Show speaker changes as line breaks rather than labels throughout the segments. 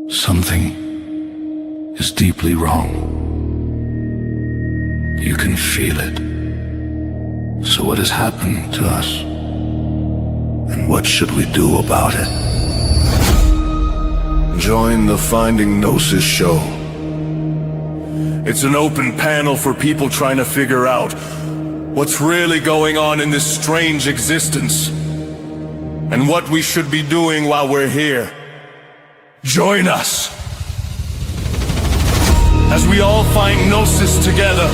Something is deeply wrong. You can feel it. So what has happened to us? And what should we do about it? Join the Finding Gnosis show. It's an open panel for people trying to figure out what's really going on in this strange existence and what we should be doing while we're here. Join us as we all find Gnosis together.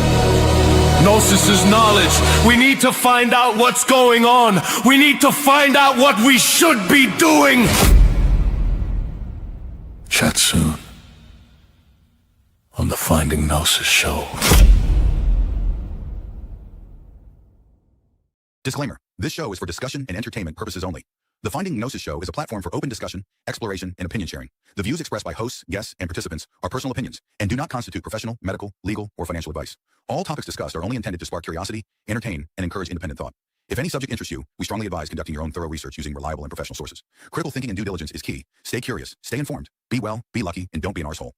Gnosis is knowledge. We need to find out what's going on. We need to find out what we should be doing. Chat soon on the Finding Gnosis show.
Disclaimer. This show is for discussion and entertainment purposes only. The Finding Gnosis show is a platform for open discussion, exploration, and opinion sharing. The views expressed by hosts, guests, and participants are personal opinions and do not constitute professional, medical, legal, or financial advice. All topics discussed are only intended to spark curiosity, entertain, and encourage independent thought. If any subject interests you, we strongly advise conducting your own thorough research using reliable and professional sources. Critical thinking and due diligence is key. Stay curious, stay informed, be well, be lucky, and don't be an arsehole.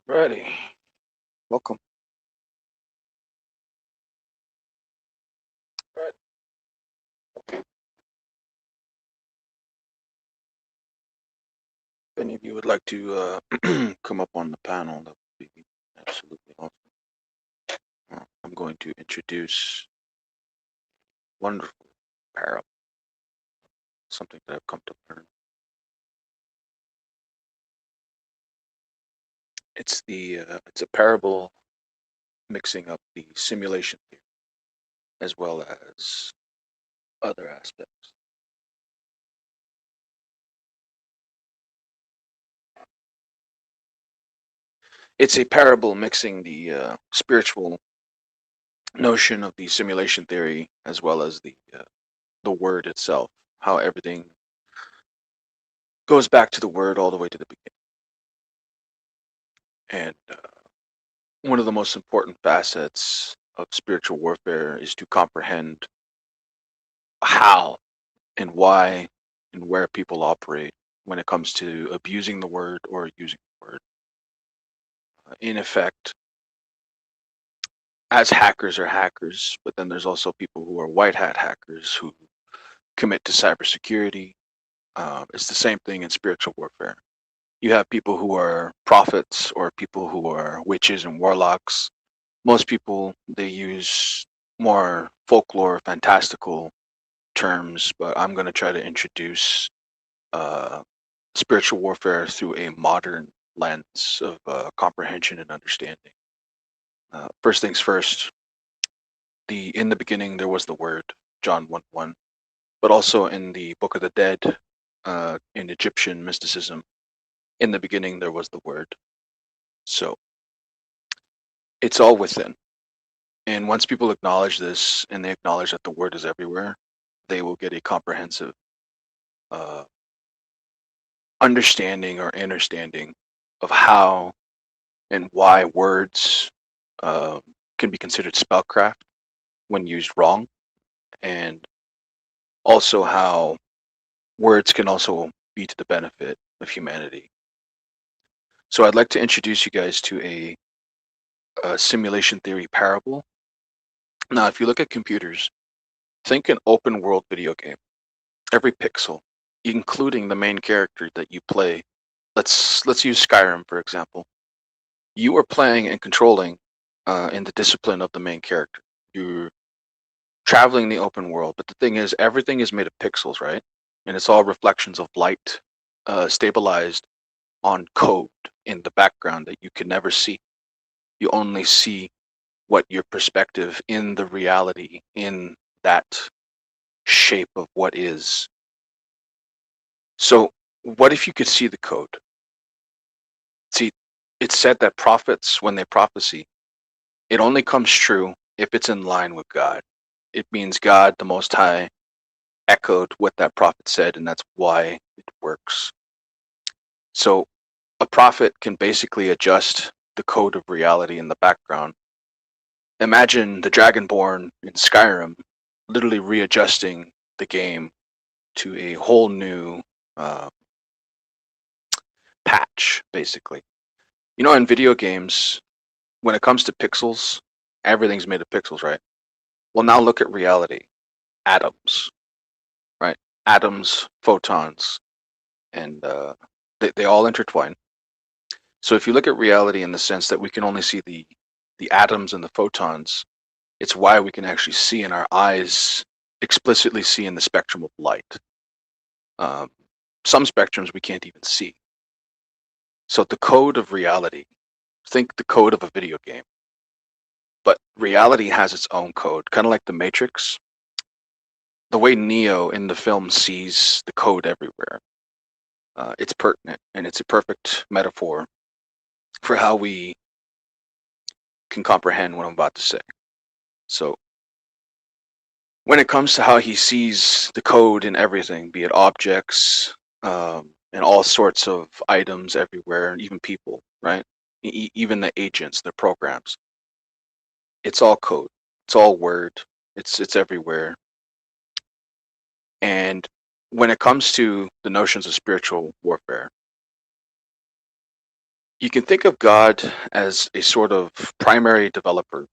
Ready. Welcome. Right. If any of you would like to come up on the panel, that would be absolutely awesome. I'm going to introduce wonderful parable, something that I've come to learn. It's a parable mixing up the simulation theory as well as other aspects. It's a parable mixing the spiritual notion of the simulation theory as well as the word itself, how everything goes back to the word all the way to the beginning. And one of the most important facets of spiritual warfare is to comprehend how and why and where people operate when it comes to abusing the word or using the word. In effect, as hackers are hackers, but then there's also people who are white hat hackers who commit to cybersecurity. It's the same thing in spiritual warfare. You have people who are prophets or people who are witches and warlocks. Most people, they use more folklore, fantastical terms, but I'm going to try to introduce spiritual warfare through a modern lens of comprehension and understanding. First things first, in the beginning there was the Word, John 1:1, but also in the Book of the Dead, in Egyptian mysticism, in the beginning there was the Word. So it's all within. And once people acknowledge this and they acknowledge that the Word is everywhere, they will get a comprehensive understanding or understanding of how and why words can be considered spellcraft when used wrong, and also how words can also be to the benefit of humanity. So I'd like to introduce you guys to a simulation theory parable. Now, if you look at computers, think an open world video game. Every pixel, including the main character that you play. Let's use Skyrim, for example. You are playing and controlling in the discipline of the main character. You're traveling the open world, but the thing is, everything is made of pixels, right? And it's all reflections of light, stabilized on code in the background that you can never see. You only see what your perspective in the reality, in that shape of what is. So what if you could see the code? See, it's said that prophets, when they prophesy, it only comes true if it's in line with God. It means God, the Most High, echoed what that prophet said, and that's why it works. So a prophet can basically adjust the code of reality in the background. Imagine the Dragonborn in Skyrim literally readjusting the game to a whole new patch, basically. You know, in video games, when it comes to pixels, everything's made of pixels, right? Well, now look at reality. Atoms, right? Atoms, photons, and they all intertwine. So if you look at reality in the sense that we can only see the the atoms and the photons. It's why we can actually see in our eyes, explicitly see in the spectrum of light. Some spectrums we can't even see. So the code of reality, think the code of a video game. But reality has its own code, kind of like the Matrix. The way Neo in the film sees the code everywhere, it's pertinent, and it's a perfect metaphor for how we can comprehend what I'm about to say. So when it comes to how he sees the code in everything, be it objects, and all sorts of items everywhere, and even people, right? Even the agents, their programs. It's all code. It's all word. It's everywhere. And when it comes to the notions of spiritual warfare, you can think of God as a sort of primary developer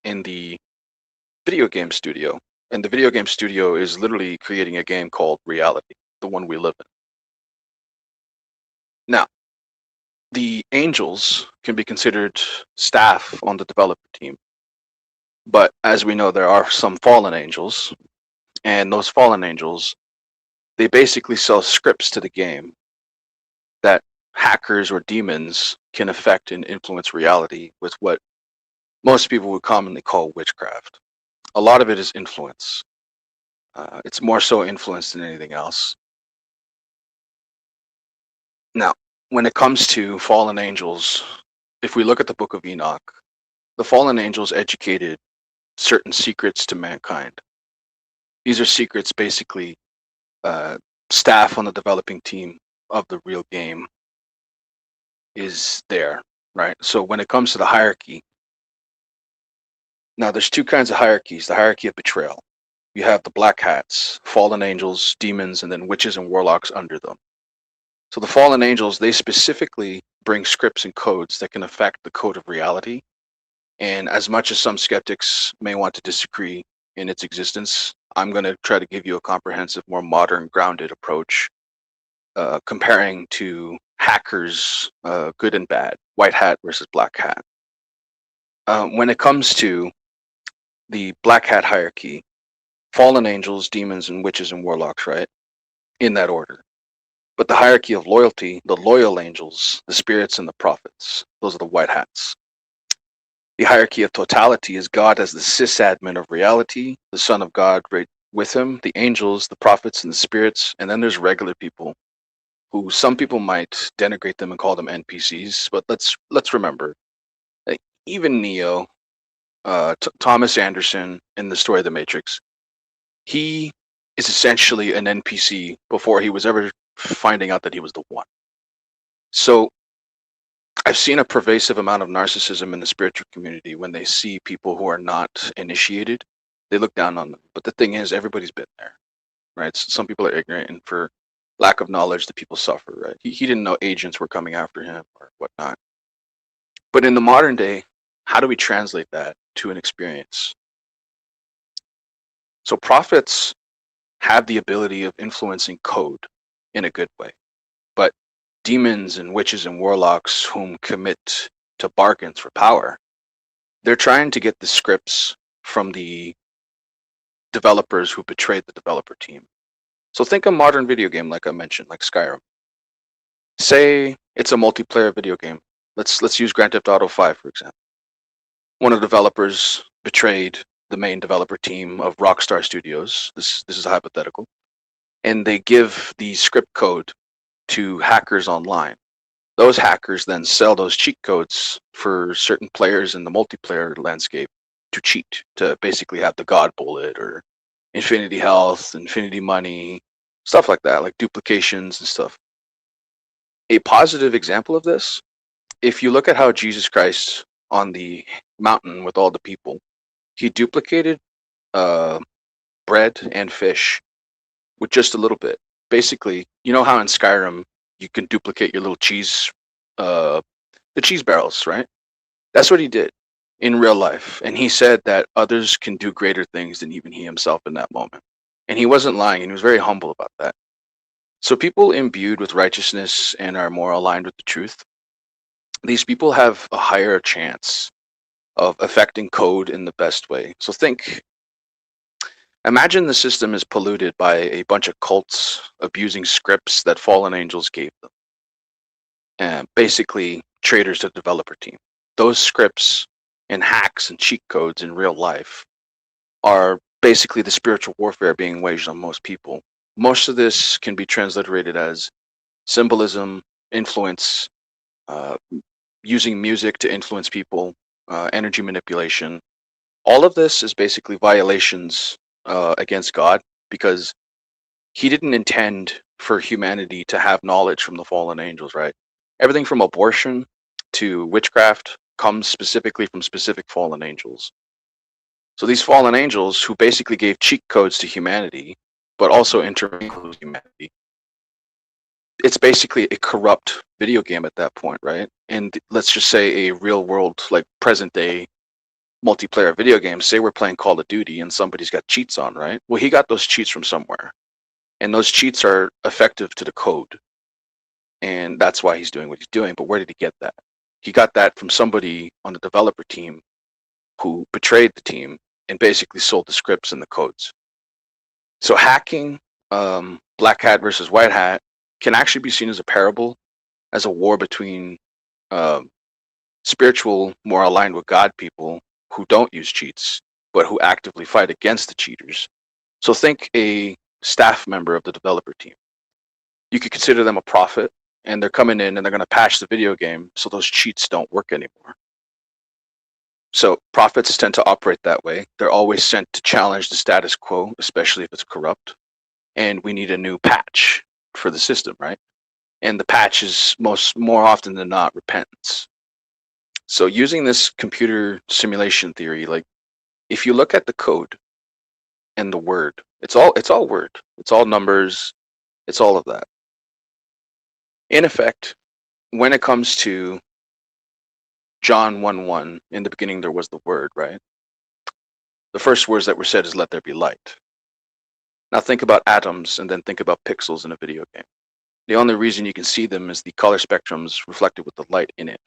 in the video game studio. And the video game studio is literally creating a game called reality, the one we live in. Now, the angels can be considered staff on the developer team. But as we know, there are some fallen angels, and those fallen angels, they basically sell scripts to the game that hackers or demons can affect and influence reality with what most people would commonly call witchcraft. A lot of it is influence. It's more so influence than anything else. Now, when it comes to fallen angels, if we look at the book of Enoch, the fallen angels educated certain secrets to mankind. These are secrets basically staff on the developing team of the real game is there, right? So when it comes to the hierarchy, now there's two kinds of hierarchies. The hierarchy of betrayal. You have the black hats, fallen angels, demons, and then witches and warlocks under them. So the fallen angels, they specifically bring scripts and codes that can affect the code of reality. And as much as some skeptics may want to disagree in its existence, I'm going to try to give you a comprehensive, more modern, grounded approach, comparing to hackers, good and bad, white hat versus black hat. When it comes to the black hat hierarchy, fallen angels, demons, and witches and warlocks, right? In that order. But the hierarchy of loyalty, the loyal angels, the spirits, and the prophets, those are the white hats. The hierarchy of totality is God as the sysadmin of reality, the Son of God right with him, the angels, the prophets, and the spirits, and then there's regular people who some people might denigrate them and call them NPCs, but let's remember, even Neo, Thomas Anderson in the story of the Matrix, he is essentially an NPC before he was ever finding out that he was the one. So I've seen a pervasive amount of narcissism in the spiritual community when they see people who are not initiated. They look down on them. But the thing is, everybody's been there, right? Some people are ignorant, and for lack of knowledge, the people suffer, right? He didn't know agents were coming after him or whatnot. But in the modern day, how do we translate that to an experience? So prophets have the ability of influencing code in a good way. But demons and witches and warlocks whom commit to bargains for power, they're trying to get the scripts from the developers who betrayed the developer team. So think a modern video game, like I mentioned, like Skyrim. Say it's a multiplayer video game. Let's use Grand Theft Auto 5, for example. One of the developers betrayed the main developer team of Rockstar Studios. This is a hypothetical. And they give the script code to hackers online. Those hackers then sell those cheat codes for certain players in the multiplayer landscape to cheat, to basically have the God bullet or infinity health, infinity money, stuff like that, like duplications and stuff. A positive example of this, if you look at how Jesus Christ on the mountain with all the people, he duplicated bread and fish with just a little bit. Basically, you know how in Skyrim you can duplicate your little cheese, the cheese barrels, right? That's what he did in real life. And he said that others can do greater things than even he himself in that moment. And he wasn't lying, and he was very humble about that. So people imbued with righteousness and are more aligned with the truth, these people have a higher chance of affecting code in the best way. So imagine the system is polluted by a bunch of cults abusing scripts that fallen angels gave them, and basically traitors to the developer team. Those scripts and hacks and cheat codes in real life are basically the spiritual warfare being waged on most people. Most of this can be transliterated as symbolism, influence, uh, using music to influence people, energy manipulation. All of this is basically violations against God, because he didn't intend for humanity to have knowledge from the fallen angels, right? Everything from abortion to witchcraft comes specifically from specific fallen angels. So these fallen angels, who basically gave cheat codes to humanity, but also intermingled with humanity, it's basically a corrupt video game at that point, right? And let's just say a real world, like present day multiplayer video game. Say we're playing Call of Duty and somebody's got cheats on, right? Well, he got those cheats from somewhere, and those cheats are effective to the code, and that's why he's doing what he's doing. But where did he get that? He got that from somebody on the developer team who betrayed the team and basically sold the scripts and the codes. So hacking, black hat versus white hat, can actually be seen as a parable, as a war between spiritual, more aligned with God people who don't use cheats, but who actively fight against the cheaters. So think a staff member of the developer team. You could consider them a prophet, and they're coming in and they're going to patch the video game so those cheats don't work anymore. So prophets tend to operate that way. They're always sent to challenge the status quo, especially if it's corrupt. And we need a new patch for the system, right? And the patch is more often than not repentance. So using this computer simulation theory, like if you look at the code and the word, it's all word. It's all numbers. It's all of that. In effect, when it comes to John 1:1, in the beginning there was the word, right? The first words that were said is, let there be light. Now think about atoms and then think about pixels in a video game. The only reason you can see them is the color spectrums reflected with the light in it.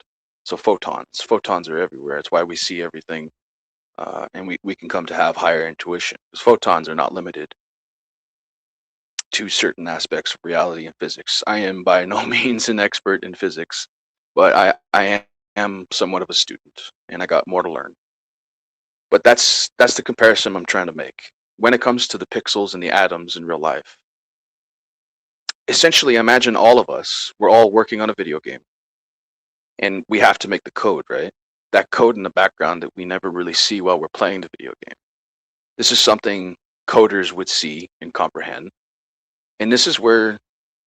So photons. Photons are everywhere. It's why we see everything, and we can come to have higher intuition, because photons are not limited to certain aspects of reality and physics. I am by no means an expert in physics, but I am somewhat of a student, and I got more to learn. But that's the comparison I'm trying to make. When it comes to the pixels and the atoms in real life, essentially imagine all of us, we're all working on a video game, and we have to make the code, right? That code in the background that we never really see while we're playing the video game. This is something coders would see and comprehend. And this is where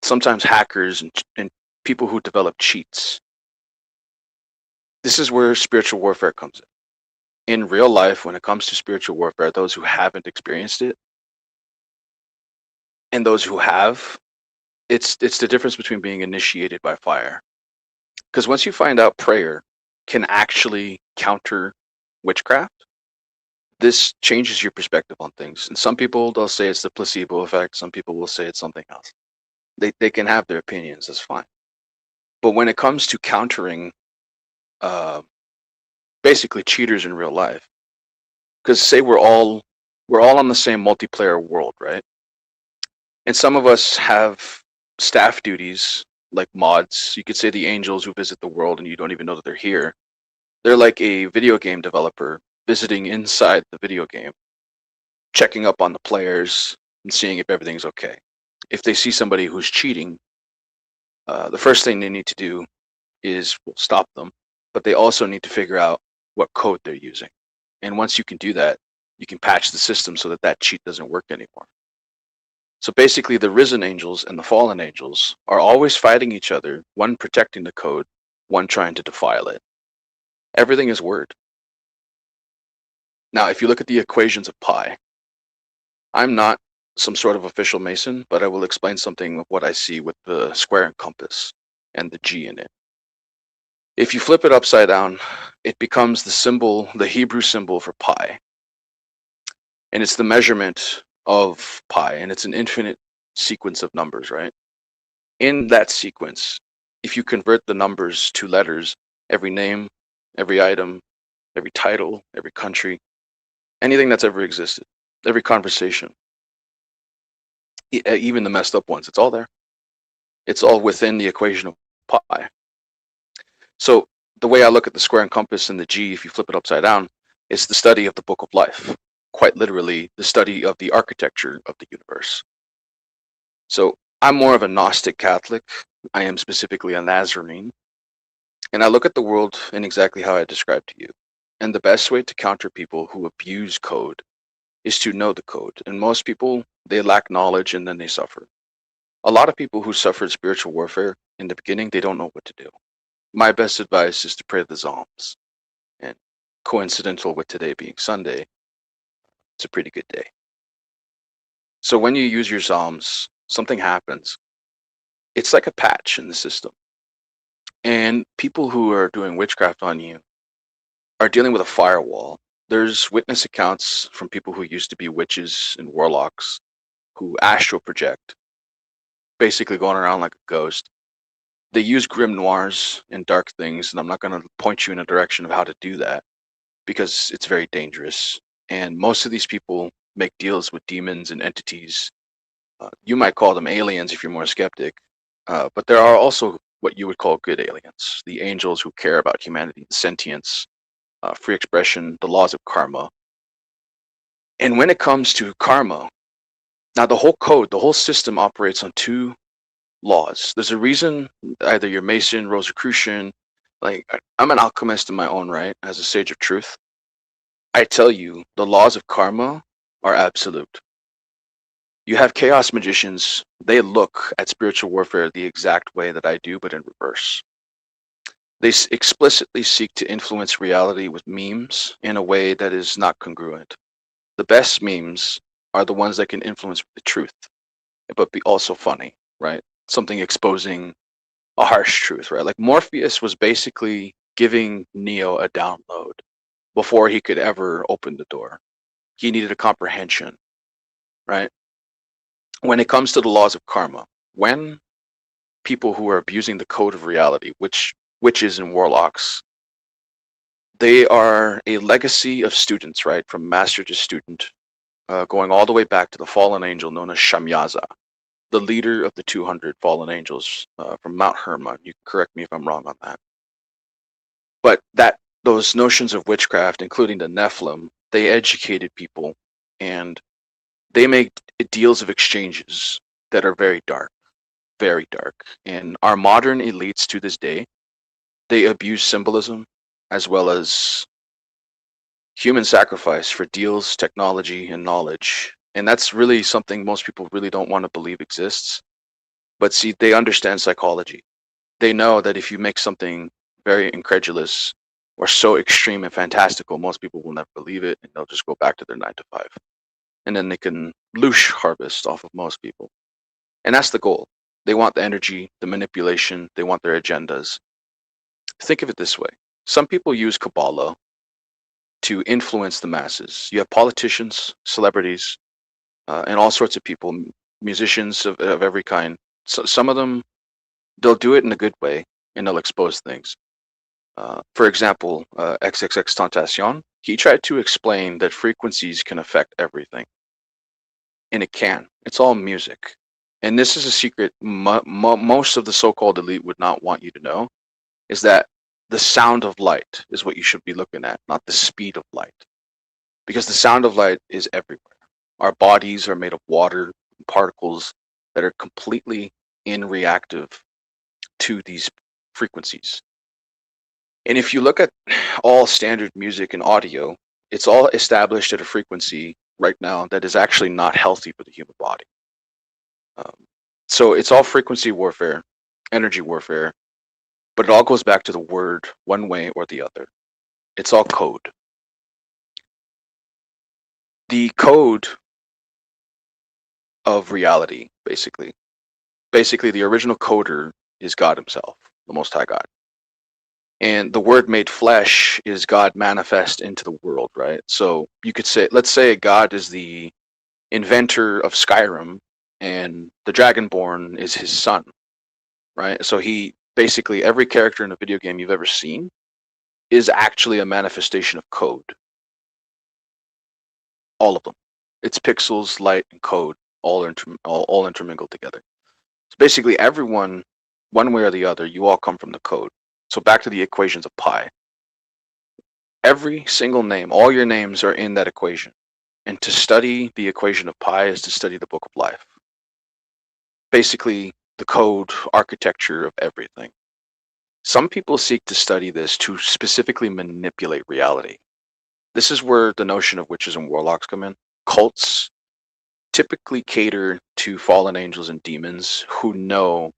sometimes hackers and people who develop cheats, this is where spiritual warfare comes in. In real life, when it comes to spiritual warfare, those who haven't experienced it and those who have, it's the difference between being initiated by fire. Because once you find out prayer can actually counter witchcraft, this changes your perspective on things. And some people, they'll say it's the placebo effect. Some people will say it's something else. They can have their opinions, that's fine. But when it comes to countering basically cheaters in real life, because say we're all on the same multiplayer world, right? And some of us have staff duties like mods. You could say the angels who visit the world and you don't even know that they're here. They're like a video game developer visiting inside the video game, checking up on the players and seeing if everything's okay. If they see somebody who's cheating, the first thing they need to do is stop them, but they also need to figure out what code they're using. And once you can do that, you can patch the system so that that cheat doesn't work anymore. So basically, the risen angels and the fallen angels are always fighting each other, one protecting the code, one trying to defile it. Everything is word. Now, if you look at the equations of pi, I'm not some sort of official Mason, but I will explain something of what I see with the square and compass and the G in it. If you flip it upside down, it becomes the symbol, the Hebrew symbol for pi. And it's the measurement of pi, and it's an infinite sequence of numbers, right? In that sequence, if you convert the numbers to letters, every name, every item, every title, every country, anything that's ever existed, every conversation, even the messed up ones. It's all there. It's all within the equation of pi. So the way I look at the square and compass and the G, if you flip it upside down, it's the study of the book of life. Quite literally, the study of the architecture of the universe. So I'm more of a Gnostic Catholic. I am specifically a Nazarene. And I look at the world in exactly how I described to you. And the best way to counter people who abuse code is to know the code. And most people, they lack knowledge and then they suffer. A lot of people who suffered spiritual warfare in the beginning, they don't know what to do. My best advice is to pray the Psalms. And coincidental with today being Sunday, it's a pretty good day. So when you use your Psalms, something happens. It's like a patch in the system. And people who are doing witchcraft on you are dealing with a firewall. There's witness accounts from people who used to be witches and warlocks who astral project, basically going around like a ghost. They use grimoires and dark things, and I'm not going to point you in a direction of how to do that because it's very dangerous. And most of these people make deals with demons and entities. You might call them aliens if you're more skeptic, but there are also what you would call good aliens, the angels who care about humanity, sentience, free expression, the laws of karma. And when it comes to karma, now the whole code, the whole system operates on two laws. There's a reason either you're Mason, Rosicrucian, like I'm an alchemist in my own right as a sage of truth. I tell you, the laws of karma are absolute. You have chaos magicians, they look at spiritual warfare the exact way that I do, but in reverse. They explicitly seek to influence reality with memes in a way that is not congruent. The best memes are the ones that can influence the truth, but be also funny, right? Something exposing a harsh truth, right? Like Morpheus was basically giving Neo a download before he could ever open the door. He needed a comprehension, right? When it comes to the laws of karma, when people who are abusing the code of reality, which witches and warlocks, they are a legacy of students, right? From master to student, going all the way back to the fallen angel known as Shamyaza, the leader of the 200 fallen angels from Mount Hermon. You can correct me if I'm wrong on that. But those notions of witchcraft, including the Nephilim, they educated people and they make deals of exchanges that are very dark, very dark. And our modern elites to this day, they abuse symbolism as well as human sacrifice for deals, technology, and knowledge. And that's really something most people really don't want to believe exists. But see, they understand psychology. They know that if you make something very incredulous or so extreme and fantastical, most people will never believe it and they'll just go back to their 9 to 5. And then they can loosh harvest off of most people. And that's the goal. They want the energy, the manipulation, they want their agendas. Think of it this way. Some people use Kabbalah to influence the masses. You have politicians, celebrities, and all sorts of people, musicians of every kind. So some of them, they'll do it in a good way and they'll expose things. For example, XXXTentacion, he tried to explain that frequencies can affect everything. And it can. It's all music. And this is a secret most of the so-called elite would not want you to know, is that the sound of light is what you should be looking at, not the speed of light. Because the sound of light is everywhere. Our bodies are made of water particles that are completely inreactive to these frequencies. And if you look at all standard music and audio, it's all established at a frequency right now that is actually not healthy for the human body. So it's all frequency warfare, energy warfare, but it all goes back to the word one way or the other. It's all code. The code of reality, basically. Basically, the original coder is God himself, the Most High God. And the word made flesh is God manifest into the world, right? So you could say, let's say God is the inventor of Skyrim and the Dragonborn is his son, right? So he basically, every character in a video game you've ever seen, is actually a manifestation of code. All of them. It's pixels, light, and code all intermingled together. So basically, everyone, one way or the other, you all come from the code. So back to the equations of pi. Every single name, all your names are in that equation. And to study the equation of pi is to study the book of life. Basically, the code architecture of everything. Some people seek to study this to specifically manipulate reality. This is where the notion of witches and warlocks come in. Cults typically cater to fallen angels and demons who know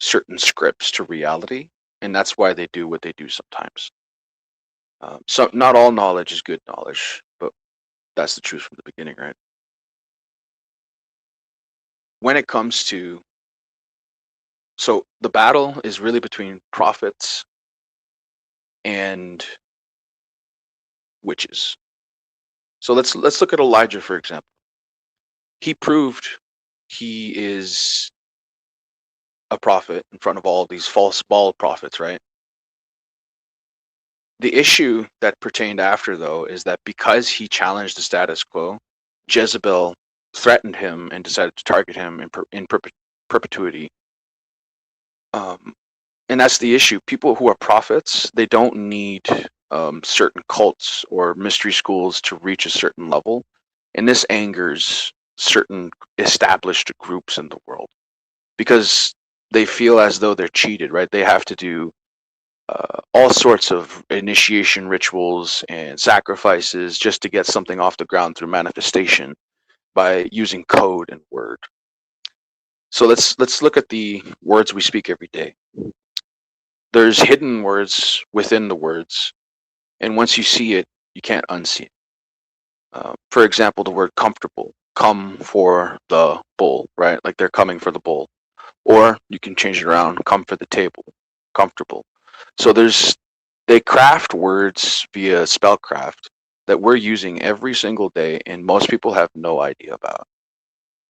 certain scripts to reality, and that's why they do what they do sometimes. So not all knowledge is good knowledge, but that's the truth from the beginning, right? When it comes to, so the battle is really between prophets and witches. So let's look at Elijah, for example. He proved he is a prophet in front of all these false bald prophets, right? The issue that pertained after, though, is that because he challenged the status quo, Jezebel threatened him and decided to target him in perpetuity. And that's the issue. People who are prophets, they don't need certain cults or mystery schools to reach a certain level. And this angers certain established groups in the world because they feel as though they're cheated, right? They have to do all sorts of initiation rituals and sacrifices just to get something off the ground through manifestation by using code and word. So let's look at the words we speak every day. There's hidden words within the words, and once you see it, you can't unsee it. For example, the word comfortable, come for the bull, right? Like they're coming for the bull. Or you can change it around, come for the table, comfortable. So they craft words via spellcraft that we're using every single day, and most people have no idea about.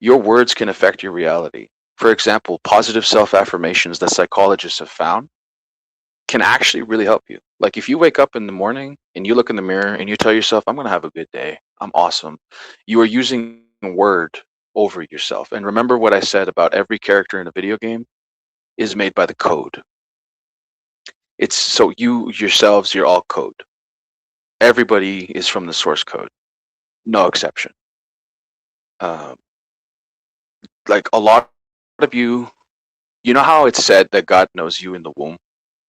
Your words can affect your reality. For example, positive self-affirmations that psychologists have found can actually really help you. Like if you wake up in the morning and you look in the mirror and you tell yourself, I'm going to have a good day, I'm awesome, you are using a word over yourself. And remember what I said about every character in a video game is made by the code. It's so you yourselves, you're all code. Everybody is from the source code, no exception. Like a lot of you know how it's said that God knows you in the womb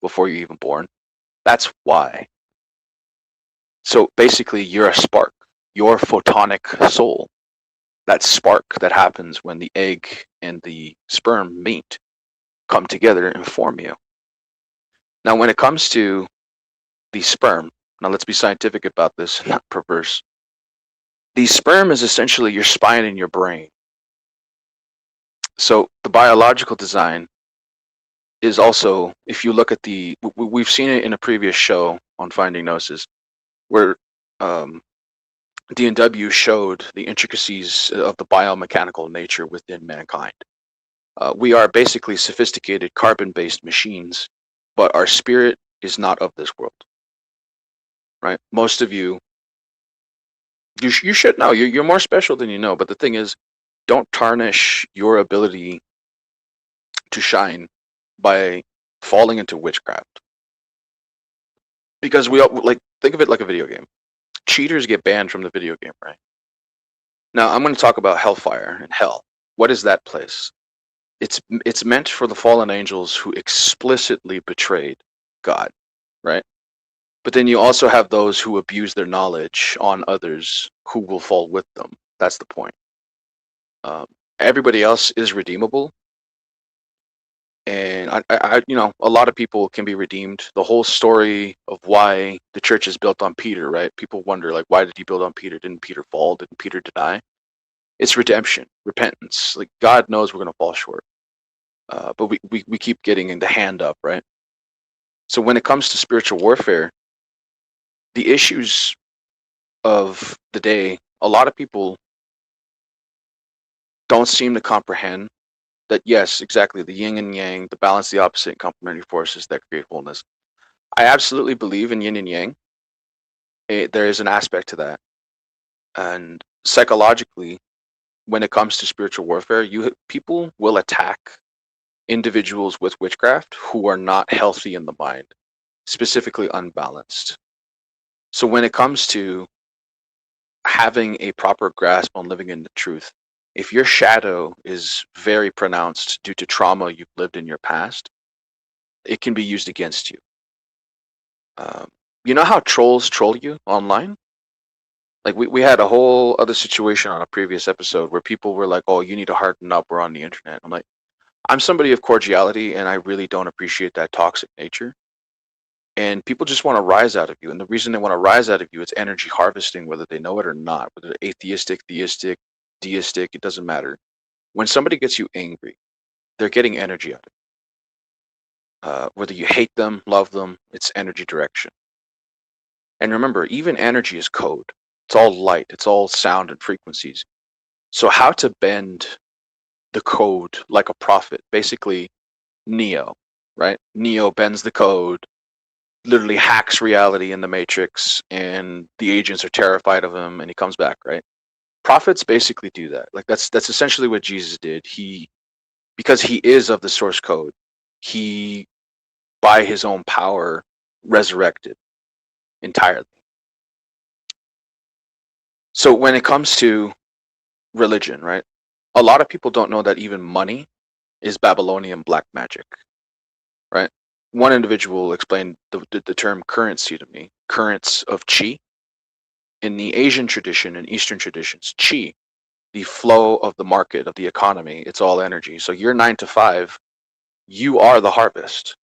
before you're even born? That's why. So basically, you're a spark. Your photonic soul. That spark that happens when the egg and the sperm meet, come together and form you. Now, when it comes to the sperm, now let's be scientific about this, not perverse. The sperm is essentially your spine and your brain. So the biological design is also, if you look at we've seen it in a previous show on Finding Gnosis, where D&W showed the intricacies of the biomechanical nature within mankind. We are basically sophisticated carbon-based machines, but our spirit is not of this world, right? Most of you should know. You're more special than you know, but the thing is, don't tarnish your ability to shine by falling into witchcraft. Because we all, like, think of it like a video game. Cheaters get banned from the video game, right? Now, I'm going to talk about hellfire and hell. What is that place? It's meant for the fallen angels who explicitly betrayed God, right? But then you also have those who abuse their knowledge on others who will fall with them. That's the point. Everybody else is redeemable. And I, a lot of people can be redeemed. The whole story of why the church is built on Peter, right? People wonder, like, why did he build on Peter? Didn't Peter fall? Didn't Peter deny? It's redemption, repentance. Like, God knows we're going to fall short. But we keep getting in the hand up, right? So when it comes to spiritual warfare, the issues of the day, a lot of people don't seem to comprehend that, yes, exactly, the yin and yang, the balance, the opposite, and complementary forces that create wholeness. I absolutely believe in yin and yang. There is an aspect to that, and psychologically, when it comes to spiritual warfare, people will attack individuals with witchcraft who are not healthy in the mind, specifically unbalanced. So when it comes to having a proper grasp on living in the truth, if your shadow is very pronounced due to trauma you've lived in your past, it can be used against you. Um, you know how trolls troll you online? Like we had a whole other situation on a previous episode where people were like, "Oh, you need to harden up. We're on the internet." I'm like, I'm somebody of cordiality, and I really don't appreciate that toxic nature. And people just want to rise out of you, and the reason they want to rise out of you, it's energy harvesting, whether they know it or not, whether they're atheistic, theistic, deistic, it doesn't matter. When somebody gets you angry, they're getting energy out of it. Whether you hate them, love them, it's energy direction. And remember, even energy is code. It's all light, it's all sound and frequencies. So how to bend the code like a prophet? Basically, Neo, right? Neo bends the code, literally hacks reality in the Matrix, and the agents are terrified of him, and he comes back, right? Prophets basically do that. Like that's essentially what Jesus did. Because he is of the source code, he by his own power resurrected entirely. So when it comes to religion, right? A lot of people don't know that even money is Babylonian black magic, right? One individual explained the term currency to me, currents of chi. In the Asian tradition and Eastern traditions, chi, the flow of the market, of the economy, it's all energy. So you're 9 to 5, you are the harvest.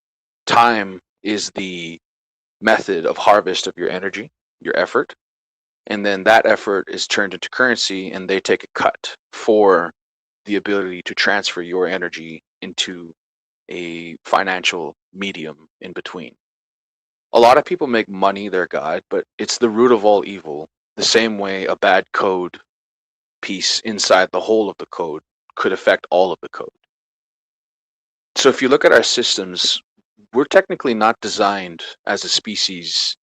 Time is the method of harvest of your energy, your effort. And then that effort is turned into currency, and they take a cut for the ability to transfer your energy into a financial medium in between. A lot of people make money their god, but it's the root of all evil. The same way a bad code piece inside the whole of the code could affect all of the code. So if you look at our systems, we're technically not designed as a species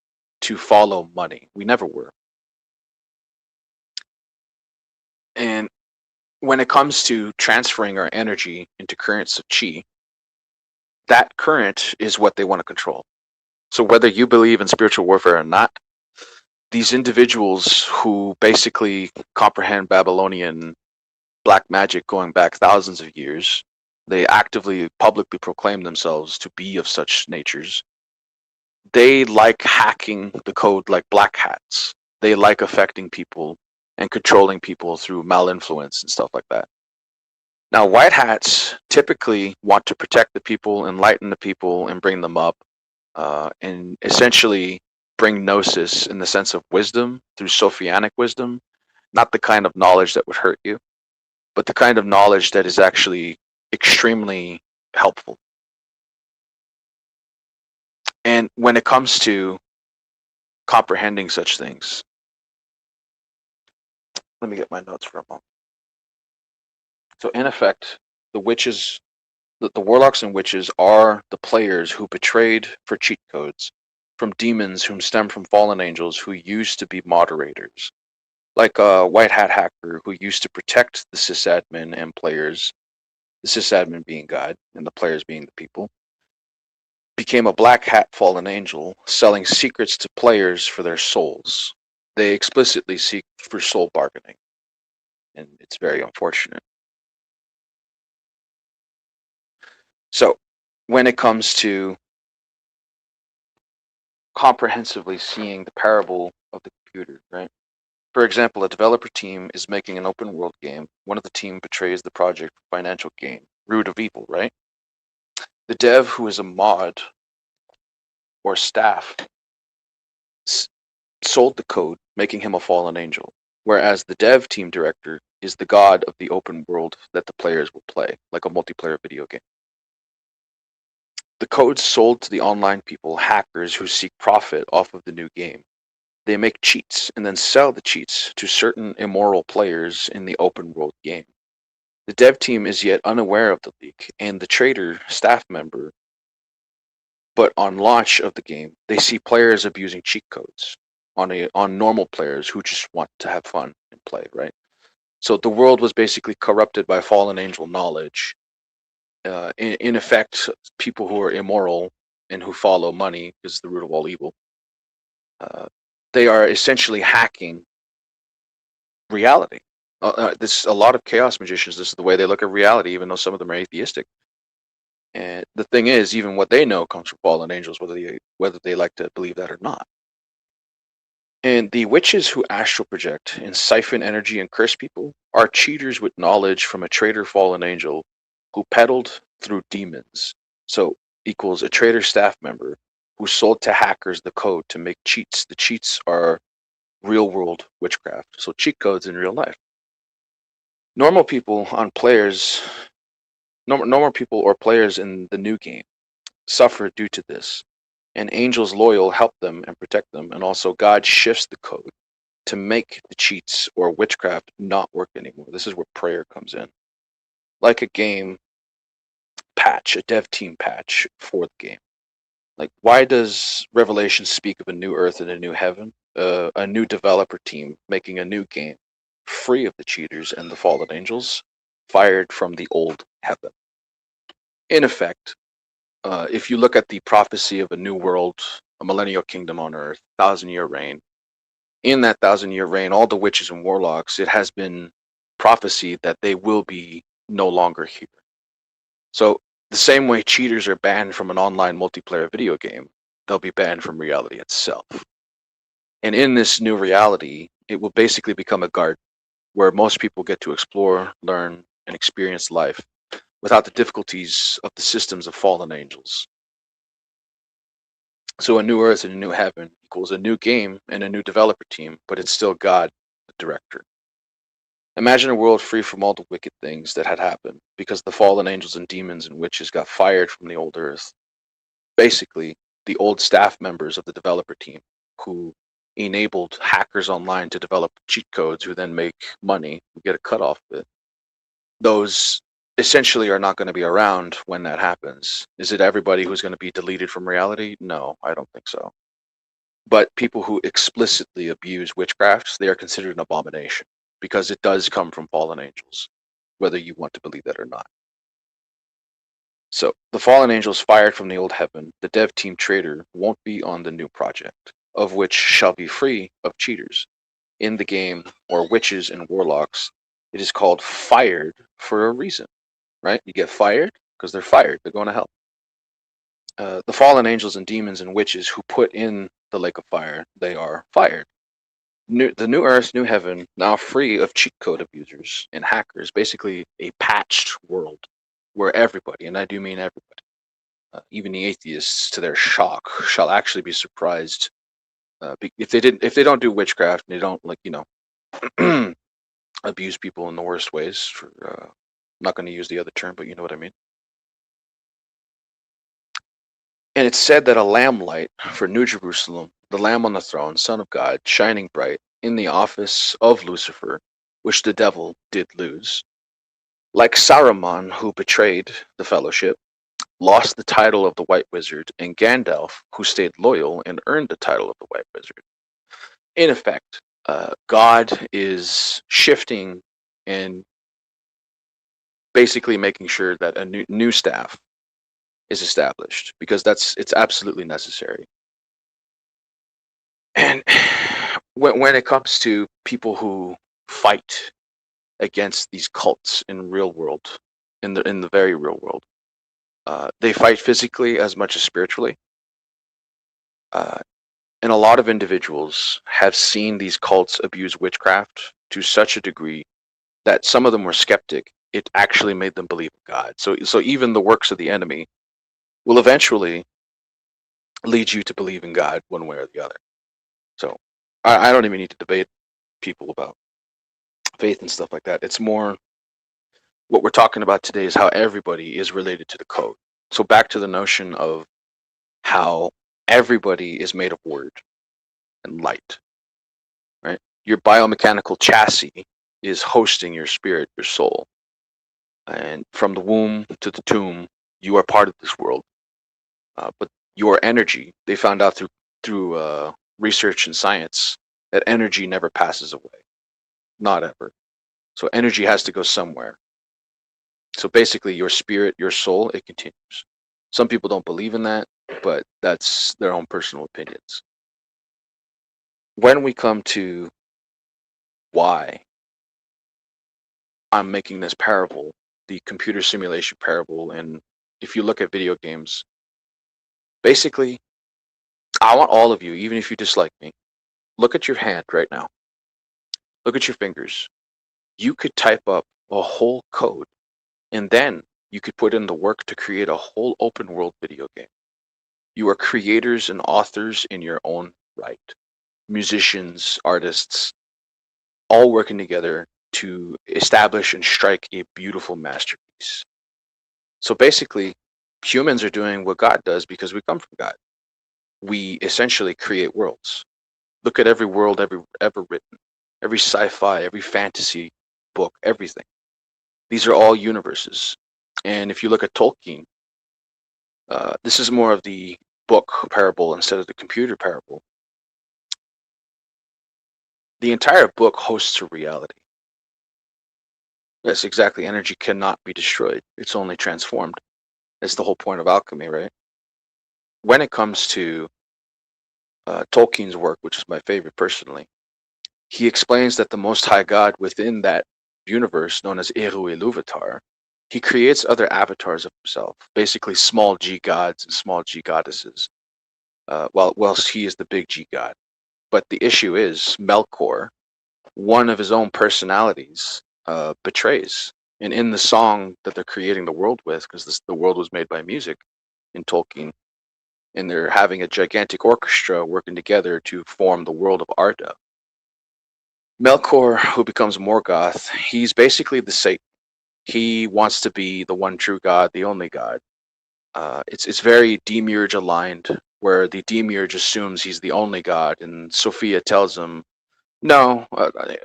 to follow money. We never were. And when it comes to transferring our energy into currents of chi, that current is what they want to control. So whether you believe in spiritual warfare or not, these individuals who basically comprehend Babylonian black magic going back thousands of years, they actively publicly proclaim themselves to be of such natures. They like hacking the code like black hats. They like affecting people and controlling people through malinfluence and stuff like that. Now, white hats typically want to protect the people, enlighten the people, and bring them up, and essentially bring gnosis in the sense of wisdom through Sophianic wisdom, not the kind of knowledge that would hurt you, but the kind of knowledge that is actually extremely helpful. And when it comes to comprehending such things, let me get my notes for a moment. So, in effect, the witches, the warlocks and witches are the players who betrayed for cheat codes from demons whom stem from fallen angels who used to be moderators. Like a white hat hacker who used to protect the sysadmin and players, the sysadmin being God and the players being the people, became a black hat fallen angel selling secrets to players for their souls. They explicitly seek for soul bargaining, and it's very unfortunate. So, when it comes to comprehensively seeing the parable of the computer, right? For example, a developer team is making an open world game. One of the team betrays the project for financial gain, root of evil, right? The dev, who is a mod or staff, sold the code, making him a fallen angel, whereas the dev team director is the god of the open world that the players will play, like a multiplayer video game. The code's sold to the online people, hackers who seek profit off of the new game. They make cheats and then sell the cheats to certain immoral players in the open world game. The dev team is yet unaware of the leak, and the trader staff member But on launch of the game, they see players abusing cheat codes on normal players who just want to have fun and play, right? So the world was basically corrupted by fallen angel knowledge. In effect, people who are immoral and who follow money is the root of all evil. They are essentially hacking reality. This a lot of chaos magicians. This is the way they look at reality, even though some of them are atheistic. And the thing is, even what they know comes from fallen angels, whether they like to believe that or not. And the witches who astral project and siphon energy and curse people are cheaters with knowledge from a traitor fallen angel who peddled through demons. So equals a traitor staff member who sold to hackers the code to make cheats. The cheats are real world witchcraft, so cheat codes in real life. Normal people on players, normal people or players in the new game suffer due to this, and angels loyal help them and protect them, and also God shifts the code to make the cheats or witchcraft not work anymore. This is where prayer comes in, like a game patch, a dev team patch for the game. Like, why does Revelation speak of a new earth and a new heaven? A new developer team making a new game free of the cheaters and the fallen angels, fired from the old heaven. In effect, if you look at the prophecy of a new world, a millennial kingdom on earth, 1,000-year reign, in that 1,000-year reign, all the witches and warlocks, it has been prophesied that they will be no longer here. So the same way cheaters are banned from an online multiplayer video game, they'll be banned from reality itself. And in this new reality, it will basically become a garden where most people get to explore, learn, and experience life without the difficulties of the systems of fallen angels. So a new earth and a new heaven equals a new game and a new developer team, but it's still God, the director. Imagine a world free from all the wicked things that had happened because the fallen angels and demons and witches got fired from the old earth. Basically, the old staff members of the developer team who enabled hackers online to develop cheat codes who then make money, who get a cut off of it. Those essentially are not going to be around when that happens. Is it everybody who's going to be deleted from reality? No, I don't think so. But people who explicitly abuse witchcraft, they are considered an abomination because it does come from fallen angels, whether you want to believe that or not. So the fallen angels fired from the old heaven, the dev team traitor won't be on the new project, of which shall be free of cheaters. In the game, or witches and warlocks, it is called fired for a reason, right? You get fired because they're fired. They're going to hell. The fallen angels and demons and witches who put in the lake of fire, they are fired. The new earth, new heaven, now free of cheat code abusers and hackers, basically a patched world where everybody, and I do mean everybody, even the atheists, to their shock, shall actually be surprised if they don't do witchcraft and they don't, like, abuse people in the worst ways. For I'm not going to use the other term, but you know what I mean. And it's said that a lamb light for New Jerusalem, the Lamb on the throne, Son of God, shining bright in the office of Lucifer, which the devil did lose, like Saruman, who betrayed the fellowship, lost the title of the White Wizard, and Gandalf, who stayed loyal and earned the title of the White Wizard. In effect, God is shifting and basically making sure that a new staff is established, because it's absolutely necessary. And when it comes to people who fight against these cults in real world, in the very real world, they fight physically as much as spiritually. And a lot of individuals have seen these cults abuse witchcraft to such a degree that some of them were skeptic. It actually made them believe in God. So even the works of the enemy will eventually lead you to believe in God one way or the other. So I don't even need to debate people about faith and stuff like that. It's more what we're talking about today is how everybody is related to the code. So back to the notion of how everybody is made of word and light, right? Your biomechanical chassis is hosting your spirit, your soul. And from the womb to the tomb, you are part of this world. But your energy. They found out through research and science that energy never passes away, not ever. So energy has to go somewhere. So basically, your spirit, your soul, it continues. Some people don't believe in that, but that's their own personal opinions. When we come to why I'm making this parable, the computer simulation parable, and if you look at video games, basically, I want all of you, even if you dislike me, look at your hand right now. Look at your fingers. You could type up a whole code, and then you could put in the work to create a whole open world video game. You are creators and authors in your own right. Musicians, artists, all working together to establish and strike a beautiful masterpiece. So basically, humans are doing what God does because we come from God. We essentially create worlds. Look at every world ever written, every sci-fi, every fantasy book, everything. These are all universes. And if you look at Tolkien, this is more of the book parable instead of the computer parable. The entire book hosts a reality. Yes, exactly. Energy cannot be destroyed. It's only transformed. That's the whole point of alchemy, right? When it comes to Tolkien's work, which is my favorite personally, he explains that the Most High God within that universe, known as Eru Iluvatar, he creates other avatars of himself, basically small g gods and small g goddesses, whilst he is the big G god. But the issue is Melkor, one of his own personalities, betrays. And in the song that they're creating the world with, because the world was made by music in Tolkien, and they're having a gigantic orchestra working together to form the world of Arda. Melkor, who becomes Morgoth, he's basically the Satan. He wants to be the one true God, the only God. It's very demiurge aligned, where the demiurge assumes he's the only God, and Sophia tells him, "No,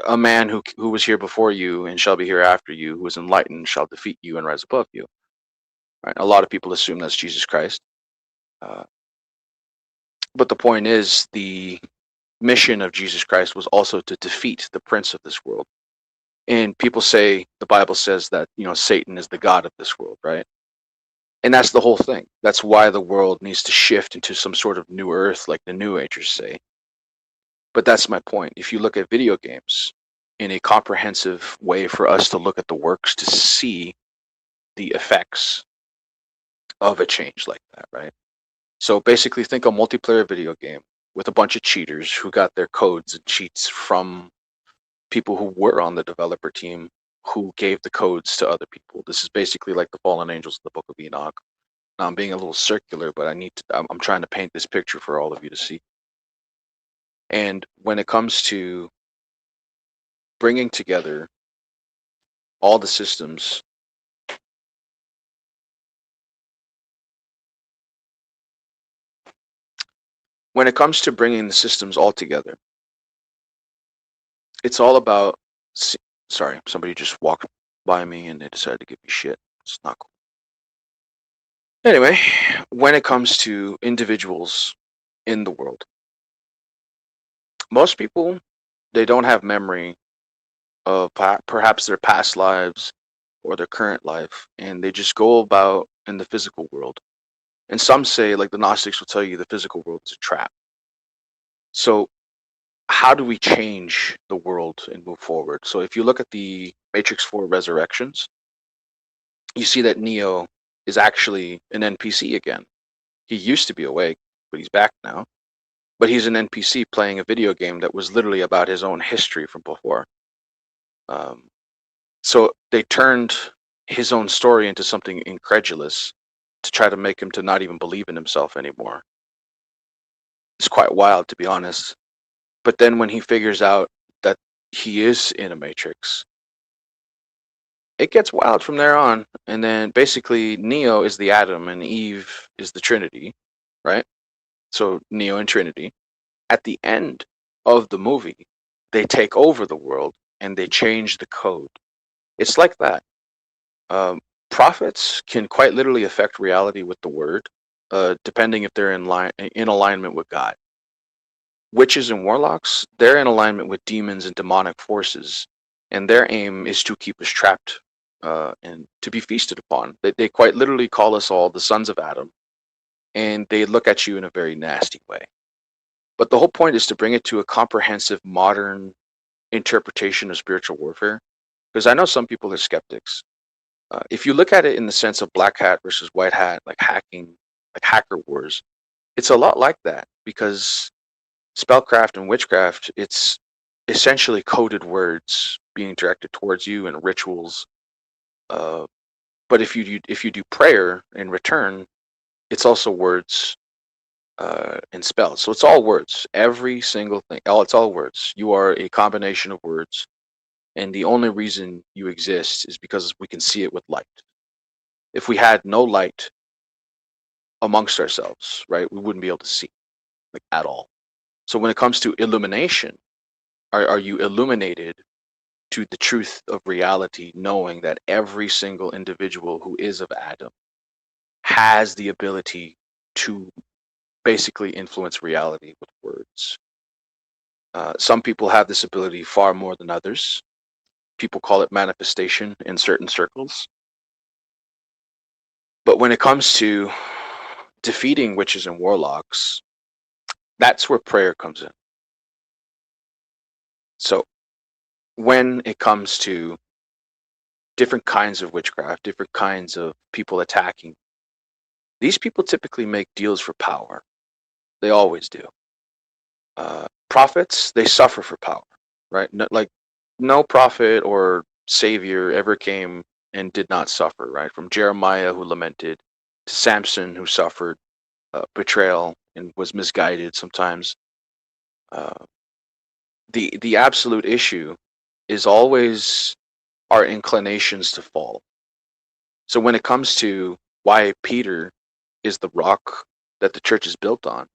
a man who was here before you and shall be here after you, who is enlightened, shall defeat you and rise above you." Right? A lot of people assume that's Jesus Christ, but the point is, the mission of Jesus Christ was also to defeat the prince of this world. And people say the Bible says that Satan is the god of this world, right? And that's the whole thing. That's why the world needs to shift into some sort of new earth, like the New Agers say. But that's my point. If you look at video games in a comprehensive way for us to look at the works to see the effects of a change like that, right? So basically think a multiplayer video game with a bunch of cheaters who got their codes and cheats from people who were on the developer team who gave the codes to other people. This is basically like the fallen angels of the Book of Enoch. Now I'm being a little circular, but I'm trying to paint this picture for all of you to see. And when it comes to bringing together all the systems, when it comes to bringing the systems all together, it's all about, sorry, somebody just walked by me and they decided to give me shit. It's not cool. Anyway, when it comes to individuals in the world, most people, they don't have memory of perhaps their past lives or their current life, and they just go about in the physical world. And some say, like the Gnostics will tell you, the physical world is a trap. So how do we change the world and move forward? So if you look at the Matrix 4 Resurrections, you see that Neo is actually an NPC again. He used to be awake, but he's back now. But he's an NPC playing a video game that was literally about his own history from before. So they turned his own story into something incredulous to try to make him to not even believe in himself anymore. It's quite wild, to be honest. But then when he figures out that he is in a matrix, it gets wild from there on. And then basically Neo is the Atom and Eve is the Trinity, right? So Neo and Trinity. At the end of the movie, they take over the world and they change the code. It's like that. Prophets can quite literally affect reality with the word. depending if they're in alignment with God. Witches and warlocks, they're in alignment with demons and demonic forces, and their aim is to keep us trapped and to be feasted upon. They quite literally call us all the sons of Adam, and they look at you in a very nasty way. But the whole point is to bring it to a comprehensive modern interpretation of spiritual warfare, because I know some people are skeptics. If you look at it in the sense of black hat versus white hat, like hacking, like hacker wars, it's a lot like that, because spellcraft and witchcraft, it's essentially coded words being directed towards you and rituals. But if you do prayer in return, it's also words and spells. So it's all words. Every single thing. It's all words. You are a combination of words, and the only reason you exist is because we can see it with light. If we had no light amongst ourselves, right, we wouldn't be able to see, like, at all. So when it comes to illumination, are you illuminated to the truth of reality, knowing that every single individual who is of Adam has the ability to basically influence reality with words? Some people have this ability far more than others. People call it manifestation in certain circles. But when it comes to defeating witches and warlocks, that's where prayer comes in. So when it comes to different kinds of witchcraft, different kinds of people attacking, these people typically make deals for power. They always do. Prophets, they suffer for power, right? Like, no prophet or savior ever came and did not suffer, right? From Jeremiah, who lamented, to Samson, who suffered betrayal and was misguided sometimes. Uh, the absolute issue is always our inclinations to fall. So when it comes to why Peter is the rock that the church is built on,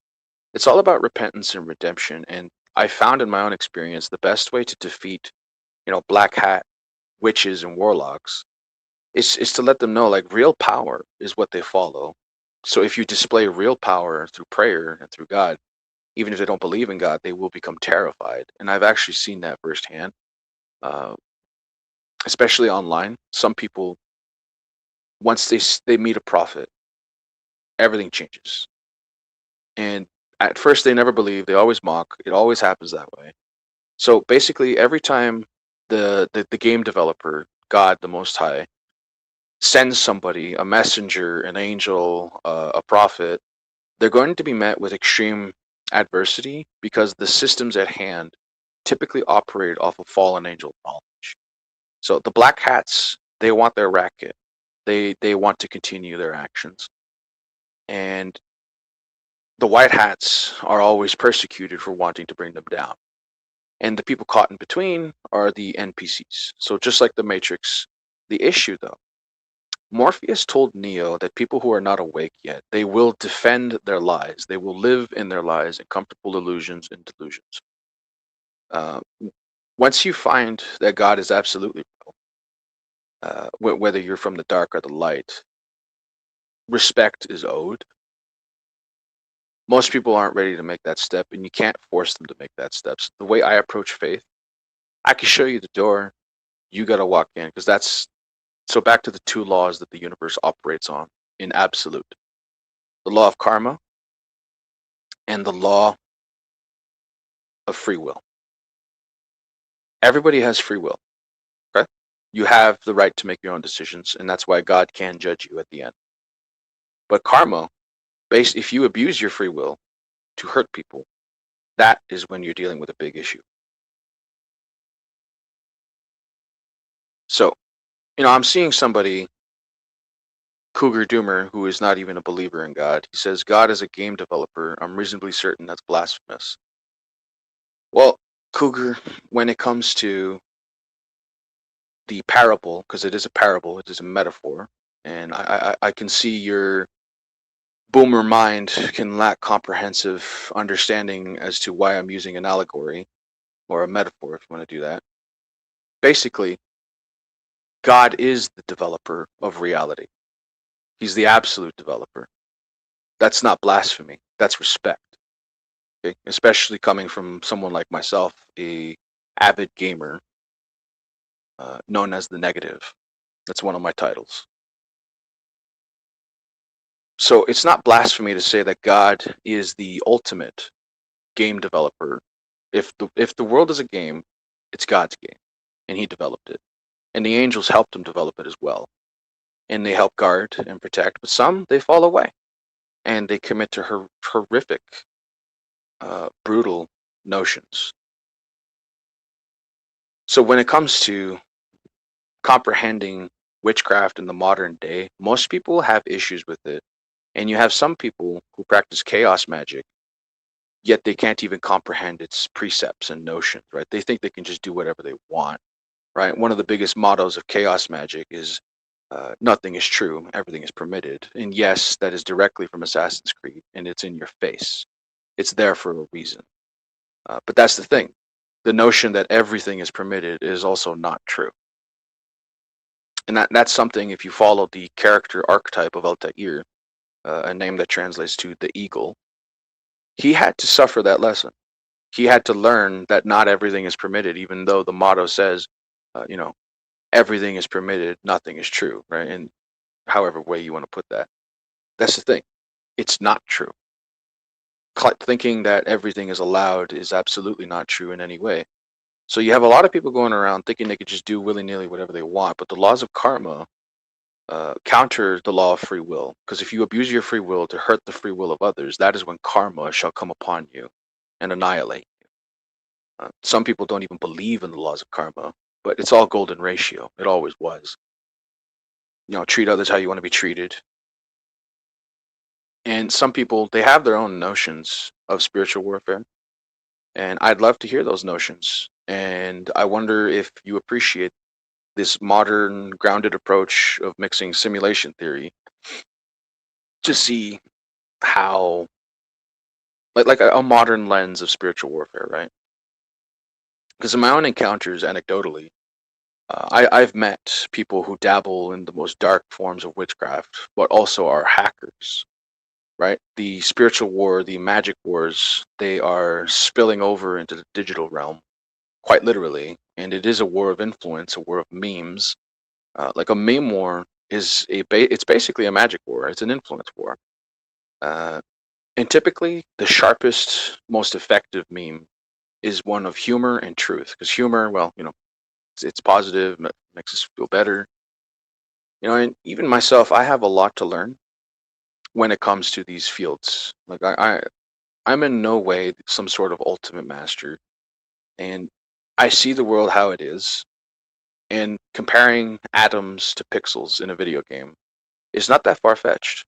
it's all about repentance and redemption. And I found in my own experience the best way to defeat, black hat witches and warlocks is to let them know, like, real power is what they follow. So if you display real power through prayer and through God, even if they don't believe in God, they will become terrified. And I've actually seen that firsthand, uh, especially online. Some people, once they meet a prophet, everything changes. And at first they never believe, they always mock. It always happens that way. So basically, every time the game developer, God the Most High, sends somebody, a messenger, an angel, a prophet, they're going to be met with extreme adversity, because the systems at hand typically operate off of fallen angel knowledge. So the black hats, they want their racket. They want to continue their actions. And the white hats are always persecuted for wanting to bring them down. And the people caught in between are the NPCs. So just like the Matrix, the issue, though, Morpheus told Neo that people who are not awake yet, they will defend their lies. They will live in their lies and comfortable illusions and delusions. Uh, Once you find that God is absolutely real, whether you're from the dark or the light, respect is owed. Most people aren't ready to make that step, and you can't force them to make that step. So the way I approach faith, I can show you the door. You got to walk in, because that's so. Back to the two laws that the universe operates on in absolute: the law of karma and the law of free will. Everybody has free will. Okay, you have the right to make your own decisions, and that's why God can judge you at the end. But karma, if you abuse your free will to hurt people, that is when you're dealing with a big issue. So, I'm seeing somebody, Cougar Doomer, who is not even a believer in God. He says, God is a game developer. I'm reasonably certain that's blasphemous. Well, Cougar, when it comes to the parable, because it is a parable, it is a metaphor, and I can see your boomer mind can lack comprehensive understanding as to why I'm using an allegory or a metaphor, if you want to do that. Basically, God is the developer of reality. He's the absolute developer. That's not blasphemy. That's respect. Okay? Especially coming from someone like myself, a avid gamer, known as the Negative. That's one of my titles. So it's not blasphemy to say that God is the ultimate game developer. If the world is a game, it's God's game, and He developed it, and the angels helped Him develop it as well, and they help guard and protect. But some, they fall away, and they commit to horrific, brutal notions. So when it comes to comprehending witchcraft in the modern day, most people have issues with it, and you have some people who practice chaos magic, yet they can't even comprehend its precepts and notions, right? They think they can just do whatever they want, right? One of the biggest mottos of chaos magic is nothing is true, everything is permitted. And yes, that is directly from Assassin's Creed, and it's in your face. It's there for a reason. But that's the thing. The notion that everything is permitted is also not true. And that's something, if you follow the character archetype of Altair, a name that translates to the eagle, he had to suffer that lesson. He had to learn that not everything is permitted, even though the motto says, everything is permitted, nothing is true, right? And however way you want to put that. That's the thing. It's not true. Thinking that everything is allowed is absolutely not true in any way. So you have a lot of people going around thinking they could just do willy-nilly whatever they want, but the laws of karma counter the law of free will. Because if you abuse your free will to hurt the free will of others, that is when karma shall come upon you and annihilate you. Some people don't even believe in the laws of karma, but it's all golden ratio. It always was. Treat others how you want to be treated. And some people, they have their own notions of spiritual warfare. And I'd love to hear those notions. And I wonder if you appreciate this modern, grounded approach of mixing simulation theory to see how, like a modern lens of spiritual warfare, right? Because in my own encounters, anecdotally, I've met people who dabble in the most dark forms of witchcraft, but also are hackers, right? The spiritual war, the magic wars, they are spilling over into the digital realm, quite literally. And it is a war of influence, a war of memes. Like a meme war is it's basically a magic war. It's an influence war. And typically, the sharpest, most effective meme is one of humor and truth. Because humor, well, it's positive, makes us feel better. And even myself, I have a lot to learn when it comes to these fields. Like I'm in no way some sort of ultimate master, and I see the world how it is. And comparing atoms to pixels in a video game is not that far-fetched.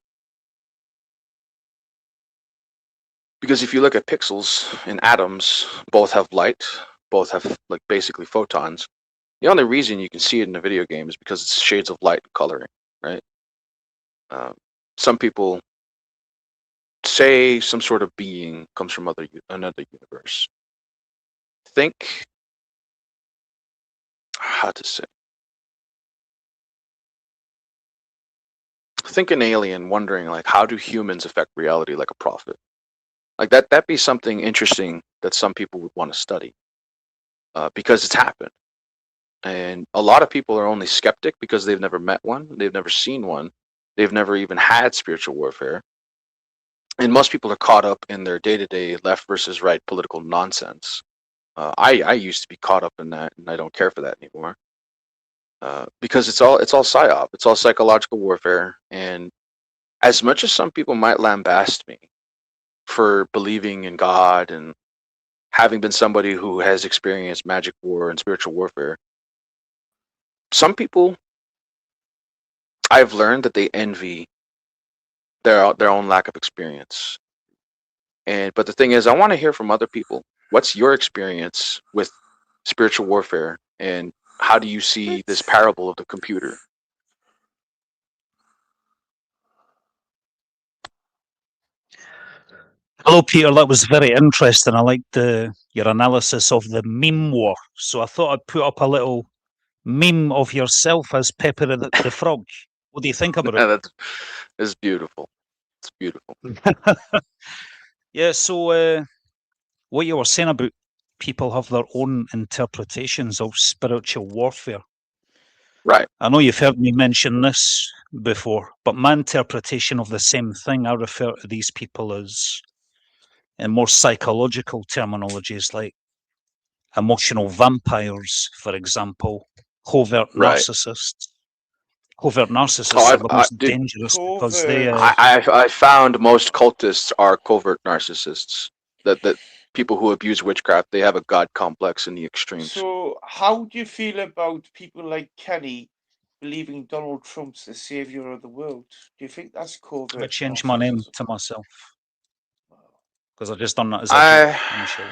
Because if you look at pixels and atoms, both have light, both have like basically photons. The only reason you can see it in a video game is because it's shades of light and coloring, right? Some people say some sort of being comes from another universe. Think, how to say, think an alien wondering like, how do humans affect reality like a prophet? Like that'd be something interesting that some people would want to study, because it's happened. And a lot of people are only skeptic because they've never met one, they've never seen one, they've never even had spiritual warfare. And most people are caught up in their day-to-day left versus right political nonsense. I used to be caught up in that, and I don't care for that anymore. Because it's all psyop, it's all psychological warfare. And as much as some people might lambast me for believing in God and having been somebody who has experienced magic war and spiritual warfare, some people, I've learned that they envy their own lack of experience. But the thing is, I want to hear from other people. What's your experience with spiritual warfare, and how do you see this parable of the computer?
Hello, Peter. That was very interesting. I liked your analysis of the meme war. So I thought I'd put up a little meme of yourself as Pepper the Frog. What do you think about it?
That's beautiful. It's Beautiful.
Yeah, so what you were saying about people have their own interpretations of spiritual warfare.
Right.
I know you've heard me mention this before, but my interpretation of the same thing, I refer to these people as, in more psychological terminologies, like emotional vampires, for example, covert
Right.
narcissists. Covert narcissists
Oh,
are the most
dude,
dangerous because they,
Covert.
I found most cultists are covert narcissists. That people who abuse witchcraft, they have a god complex in the extremes.
So, how do you feel about people like Kenny believing Donald Trump's the savior of the world? Do you think that's covert?
I changed my name
narcissism?
to myself because I just done that as a
I
joke initially.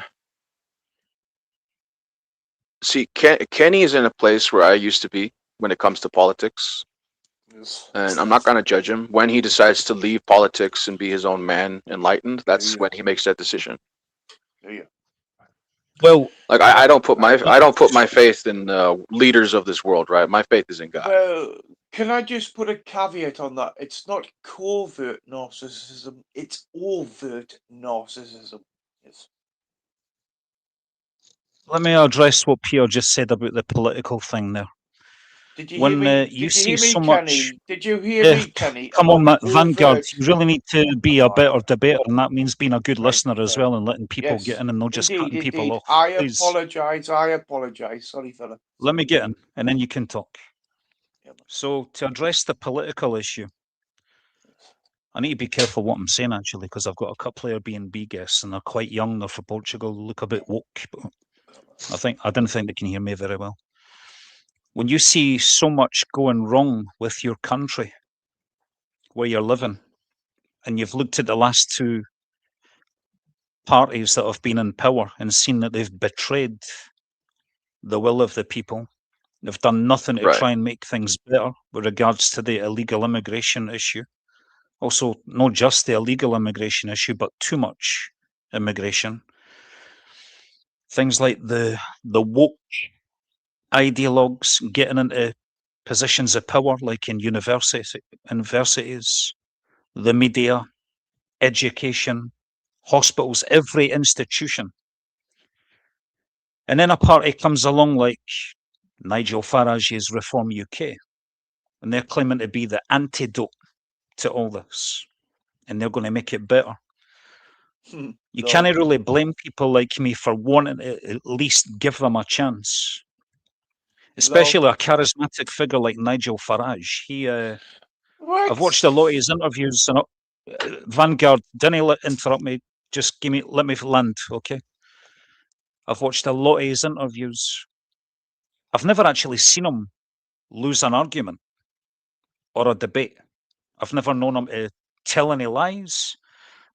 see Kenny is in a place where I used to be when it comes to politics,
Yes.
and I'm not going to judge him. When he decides to leave politics and be his own man, enlightened, that's
Yeah.
when he makes that decision.
Yeah.
Well,
Like I don't put my faith in leaders of this world, right? My faith is in God.
Well, can I just put a caveat on that? It's not covert narcissism, it's overt narcissism. Yes.
let me address what Peter just said about the political thing there.
Did you
When
hear me?
you
Did you
see
hear me,
so
Kenny?
much,
Did you hear
eh,
me, Kenny?
come on,
About
Vanguard,
overt.
you really need to be a
Right.
better debater, and that means being a good
Right,
listener as
fair.
well and letting people
Yes.
get in and not just
Indeed,
cutting people
indeed.
off.
I
Please,
apologize. Sorry, fella.
let me get in, and then you can talk.
Yeah, man.
So, to address the political issue, I need to be careful what I'm saying actually, because I've got a couple of Airbnb guests, and they're quite young. They're from Portugal, look a bit woke. But I didn't think they can hear me very well. When you see so much going wrong with your country, where you're living, and you've looked at the last two parties that have been in power and seen that they've betrayed the will of the people, they've done nothing to
Right.
try and make things better with regards to the illegal immigration issue. Also, not just the illegal immigration issue, but too much immigration. Things like the woke ideologues getting into positions of power, like in universities, the media, education, hospitals, every institution. And then a party comes along like Nigel Farage's Reform UK, and they're claiming to be the antidote to all this, and they're going to make it better. You
No.
can't really blame people like me for wanting to at least give them a chance, especially a charismatic figure like Nigel Farage.
What?
I've watched a lot of his interviews, and Vanguard, didn't interrupt me. Just let me land, okay? I've watched a lot of his interviews. I've never actually seen him lose an argument or a debate. I've never known him to tell any lies.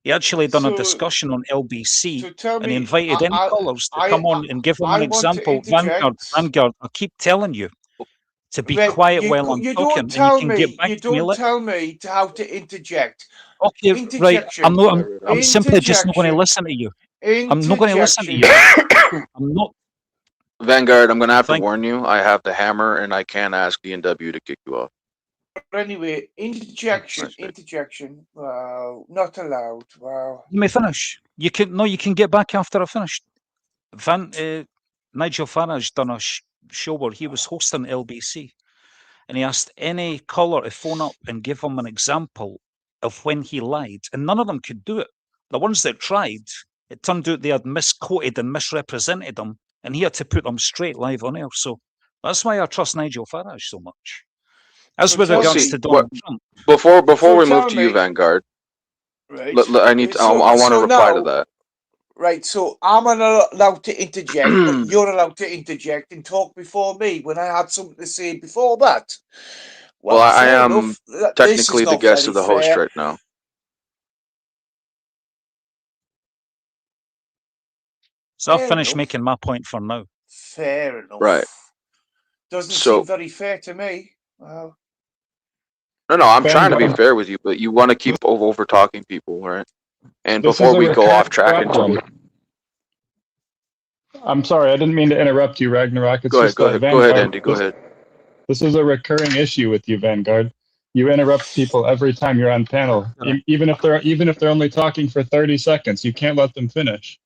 He actually done a
So-
discussion on LBC,
So tell
and he
me,
invited any callers to come on and give them
I
an
want to
example.
interject.
Vanguard, I keep telling you to be
Right,
quiet
you
while
go-
I'm
you
talking,
don't
and you
tell
can
me.
get back
You
to me.
don't tell me how to interject.
Okay, right.
Interjection.
I'm not. I'm simply just not going to
Interjection.
listen to you. I'm not going to listen to you. I'm not.
Vanguard, I'm gonna have to
Thank-
warn you. I have the hammer, and I can't ask DNW to kick you off.
But anyway, interjection.
Nice, mate.
Interjection. Wow, not allowed. Wow.
Let me finish. You can get back after I finished. Nigel Farage done a show where he was hosting LBC, and he asked any caller to phone up and give him an example of when he lied, and none of them could do it. The ones that tried, it turned out they had misquoted and misrepresented him, and he had to put them straight live on air. So that's why I trust Nigel Farage so much. As
So
with
tell
regards
me,
to Donald Trump,
Before
So
we
tell
move to you,
me-
Vanguard,
Right.
I need. I want to reply to that.
Right, so I'm not allowed to interject, but you're allowed to interject and talk before me when I had something to say before that.
Well, I
fair
am
enough. This is
technically the
not
guest
very
of the host
fair.
right now.
so I've
Fair
finished
enough.
making my point for now.
Fair enough.
Right.
Doesn't
So-
seem very fair to me. Wow.
No, I'm trying to be
Vanguard.
fair with you, but you want to keep over talking people, right? And
This
before
is a
we go off
recurring
track into
problem. I'm sorry, I didn't mean to interrupt you, Ragnarok. It's
go
just
ahead,
that
go ahead,
Vanguard.
Andy, go ahead.
This is a recurring issue with you, Vanguard. You interrupt people every time you're on panel, even if they're only talking for 30 seconds. You can't let them finish.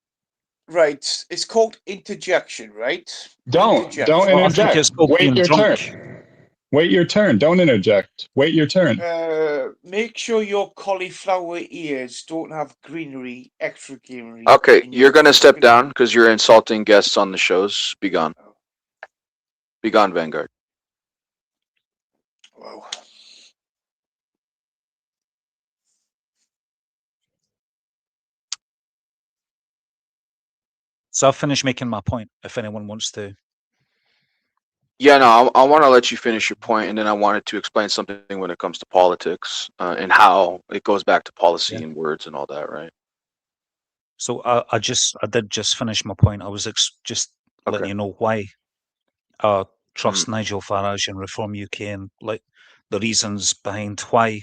Right. It's called interjection, right?
Don't
Interjection.
Well, I think
interject.
it's called
Wait
being
your turn.
drunk.
Wait your turn. Don't interject. Wait your turn.
Make sure your cauliflower ears don't have greenery, extra greenery.
Okay,
in
you're
your
gonna step
fucking-
down because you're insulting guests on the shows. Be gone. Be gone, Vanguard.
Wow.
So I've finished making my point. If anyone wants to,
Yeah, no, I want to let you finish your point, and then I wanted to explain something when it comes to politics and how it goes back to policy
Yeah.
and words and all that, right?
so I did just finish my point. I was just letting
Okay.
you know why I trust Nigel Farage and Reform UK, and like the reasons behind why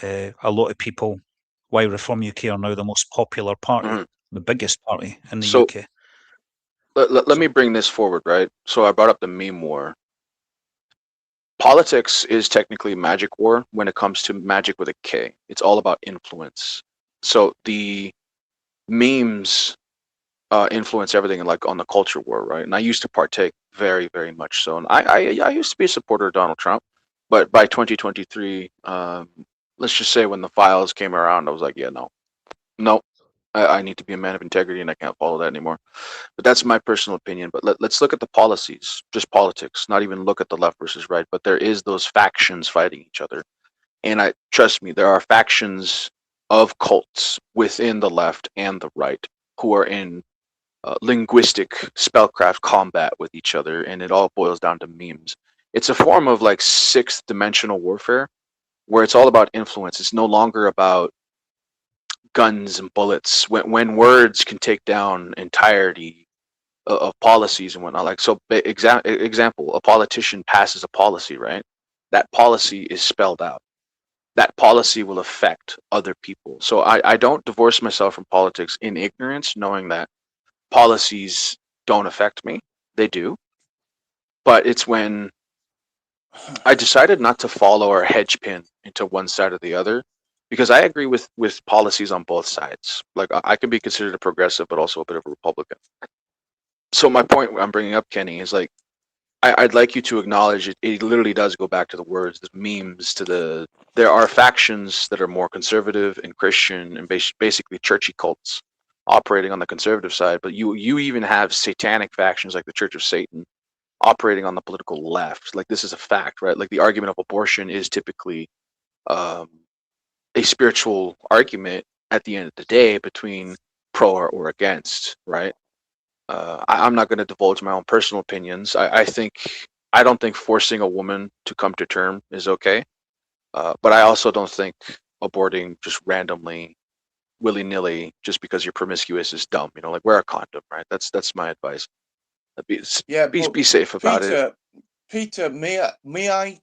a lot of people, why Reform UK are now the most popular party,
Mhm.
the biggest party in the
So
UK.
let me bring this forward, right? So I brought up the meme war. Politics is technically magic war when it comes to magic with a K. It's all about influence. So the memes influence everything, like on the culture war, right? And I used to partake very, very much so. And I used to be a supporter of Donald Trump, but by 2023, let's just say when the files came around, I was like, yeah, no, I need to be a man of integrity, and I can't follow that anymore. But that's my personal opinion. But let's look at the policies, just politics, not even look at the left versus right. But there is those factions fighting each other, and I trust me, there are factions of cults within the left and the right who are in linguistic spellcraft combat with each other, and it all boils down to memes. It's a form of like sixth dimensional warfare where it's all about influence. It's no longer about guns and bullets. When words can take down entirety of policies and whatnot. Like, so example, a politician passes a policy, right? That policy is spelled out. That policy will affect other people. So I don't divorce myself from politics in ignorance, knowing that policies don't affect me. They do. But it's when I decided not to follow or hedge pin into one side or the other, because I agree with policies on both sides. Like, I can be considered a progressive, but also a bit of a Republican. So my point I'm bringing up, Kenny, is like, I'd like you to acknowledge it. It literally does go back to the words, the memes, to the. There are factions that are more conservative and Christian and basically churchy cults operating on the conservative side, but you even have satanic factions like the Church of Satan operating on the political left. Like, this is a fact, right? Like, the argument of abortion is typically a spiritual argument at the end of the day between pro or against, right? I'm not going to divulge my own personal opinions. I don't think forcing a woman to come to term is okay, but I also don't think aborting just randomly, willy-nilly, just because you're promiscuous is dumb. You know, like, wear a condom, right? That's my advice. Be safe about it.
Peter, may I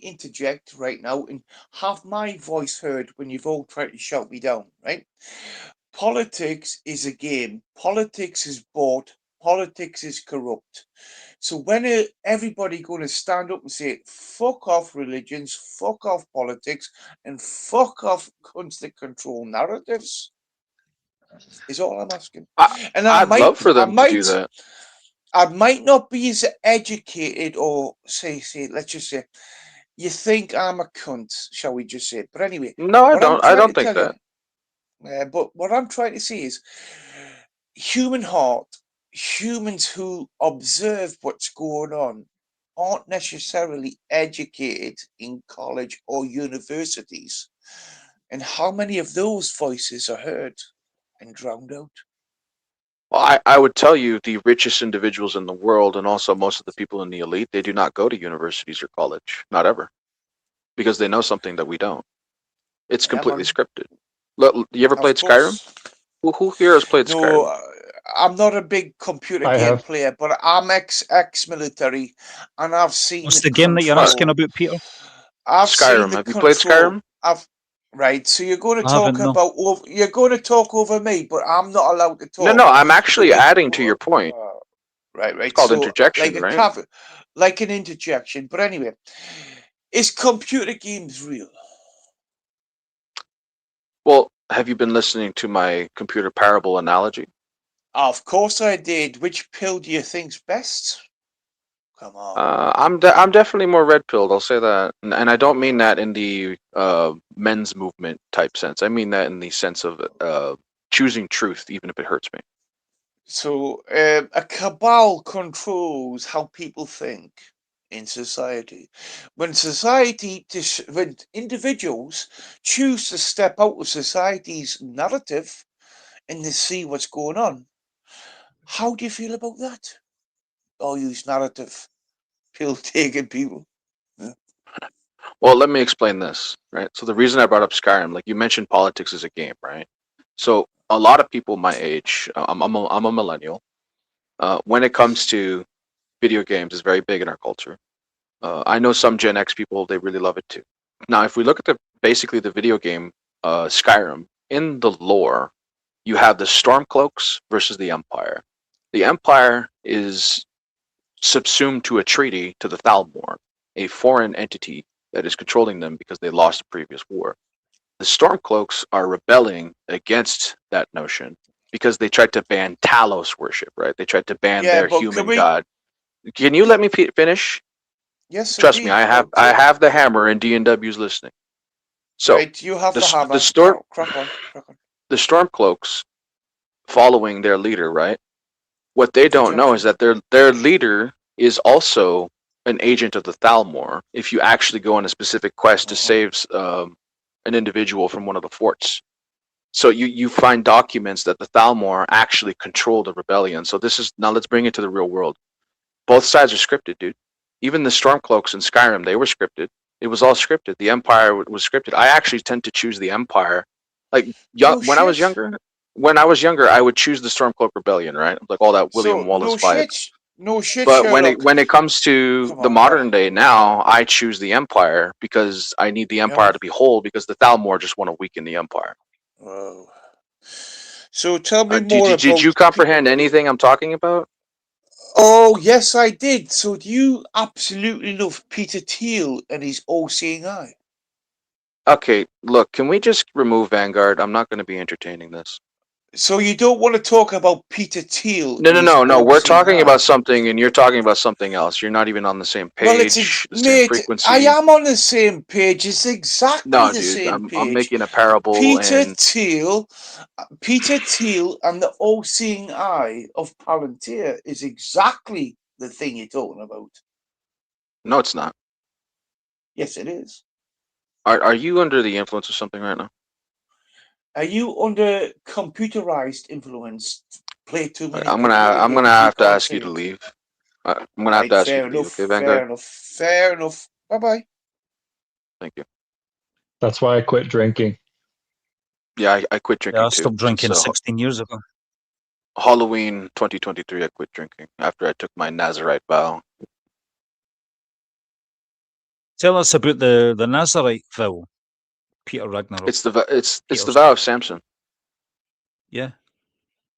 interject right now and have my voice heard when you've all tried to shout me down, right? Politics is a game. Politics is bought. Politics is corrupt. So when everybody going to stand up and say, fuck off religions, fuck off politics, and fuck off constant control narratives, is all I'm asking. And
I'd love for them to do that.
I might not be as educated, or say, let's just say, you think I'm a cunt, shall we just say? But anyway,
No, I
what I'm
don't. I
trying
don't
to
think
tell
that.
you, but what I'm trying to say is, human heart, humans who observe what's going on, aren't necessarily educated in college or universities. And how many of those voices are heard and drowned out?
Well, I would tell you the richest individuals in the world, and also most of the people in the elite, they do not go to universities or college, not ever, because they know something that we don't. It's
Yeah,
completely
man.
scripted. You ever
Of
played Skyrim?
course.
Who here has played
No,
Skyrim?
I'm not a big computer
I
game
have.
player, but I'm ex-military, and I've seen
What's
the
the game that you're asking
control.
about, Peter?
I've seen
Skyrim.
the
Have you played
control.
Skyrim?
Right. So you're going to
I
talk
haven't. No.
about you're going to talk over me, but I'm not allowed to
No,
talk.
no. I'm actually
Because
adding to your point.
right,
It's
right.
called
So
interjection,
like a
right?
like an interjection. But anyway, Is computer games real?
Well, have you been listening to my computer parable analogy?
Of course I did. Which pill do you think's best? Come on.
I'm definitely more red pilled. I'll say that, and I don't mean that in the men's movement type sense. I mean that in the sense of choosing truth, even if it hurts me.
So a cabal controls how people think in society. When when individuals choose to step out of society's narrative and to see what's going on, how do you feel about that? All these narrative pill taking people.
Well, let me explain this, right? So the reason I brought up Skyrim, like you mentioned, politics is a game, right? So a lot of people my age, I'm a millennial. When it comes to video games, is very big in our culture. I know some Gen X people; they really love it too. Now, if we look at basically the video game Skyrim in the lore, you have the Stormcloaks versus the Empire. The Empire is subsumed to a treaty to the Thalmor, a foreign entity that is controlling them because they lost the previous war. The Stormcloaks are rebelling against that notion because they tried to ban Talos worship, right? They tried to ban
Yeah,
their
but can
human
we?
god. Can you let me finish?
Yes,
Trust me,
indeed. Well,
I have the hammer, and D&W's listening. So
right, you have
the
the
s- the
hammer.
storm
Crack on, crack on.
the Stormcloaks following their leader, right? What they
The
don't know is
Johnson.
that their leader is also an agent of the Thalmor. If you actually go on a specific quest to
Uh-huh.
save an individual from one of the forts, so you find documents that the Thalmor actually control the rebellion. So this is now let's bring it to the real world. Both sides are scripted, dude. Even the Stormcloaks in Skyrim, they were scripted. It was all scripted. The Empire was scripted. I actually tend to choose the Empire. Like
No
when I was
shit.
younger, I would choose the Stormcloak Rebellion, right? Like all that William
So
Wallace
no
vibe.
shit. No shit,
But when
Sherlock.
it comes to
Come
the
on, pal.
modern day now, I choose the Empire because I need the
Yeah.
Empire to be whole because the Thalmor just want to weaken the Empire.
Oh. So tell me
Did,
more
did you
about.
comprehend anything I'm talking about?
Oh yes, I did. So do you absolutely love Peter Thiel and his all-seeing eye?
Okay, look, can we just remove Vanguard? I'm not going to be entertaining this.
So you don't want to talk about Peter Thiel
No,
and
no,
his
no, no. We're
all-seeing
talking
eye?
about something, and you're talking about something else. You're not even on the same
Well, it's
page, the same
mate. I
frequency.
am on the same page. It's exactly
No,
the
dude,
same
I'm
page.
making a parable,
Peter
and
Thiel, Peter Thiel, and the all-seeing eye of Palantir is exactly the thing you're talking about.
no, it's not.
Yes, it is.
Are you under the influence of something right now?
Are you under computerized influence? Play too many computer
I'm gonna
games. You
have to
can't
ask you
see
to
it.
leave. I'm gonna have
Right,
to ask you
fair
to leave.
enough.
Okay,
Fair
Vanguard.
enough. Fair enough. Bye bye.
Thank you.
That's why I quit drinking.
Yeah, I quit
Yeah,
drinking
I
too.
stopped
Since
drinking 16 years ago.
Halloween 2023, I quit drinking after I took my Nazarite vow.
Tell us about the Nazarite vow, Peter Ragnorak.
It's the
Peter's.
vow of Samson.
Yeah,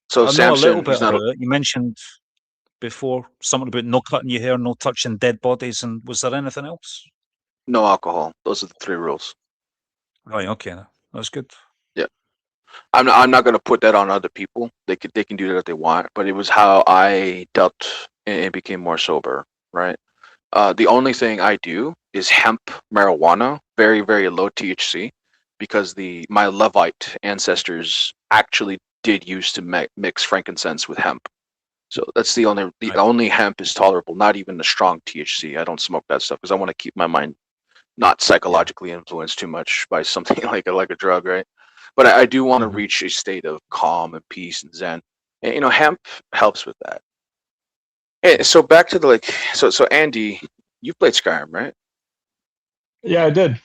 So
I know a little
Samson,
bit
he's not.
about it. You mentioned before something about no cutting your hair, no touching dead bodies, and was there anything else?
No alcohol. Those are the three rules.
Right. Okay, that's good.
Yeah. I'm not gonna put that on other people. They can do that if they want, but it was how I dealt and became more sober, right? The only thing I do is hemp marijuana, very very low THC, because my Levite ancestors actually did used to mix frankincense with hemp. So that's the
Right.
only hemp is tolerable, not even the strong THC. I don't smoke that stuff because I want to keep my mind not
Yeah.
psychologically influenced too much by something like a drug, right? But I do want to
Mhm.
reach a state of calm and peace and zen. And, hemp helps with that. Hey, so back to the so Andy, you've played Skyrim, right?
Yeah, I did.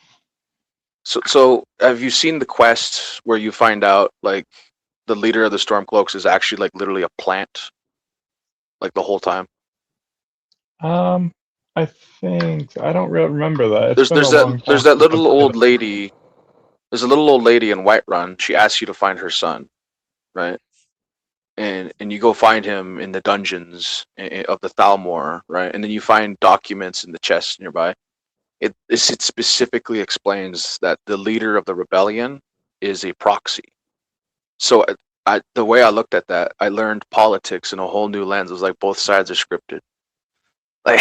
So have you seen the quest where you find out like the leader of the Stormcloaks is actually like literally a plant, like the whole time?
Um, I think I don't remember that. It's
There's
been a
there's
long
that there's
time
that
since I
little
played
old
it.
lady. There's a little old lady in Whiterun. She asks you to find her son, right? And you go find him in the dungeons of the Thalmor, right? And then you find documents in the chest nearby. it specifically explains that the leader of the rebellion is a proxy. So the way I looked at that, I learned politics in a whole new lens. It was like both sides are scripted. Like,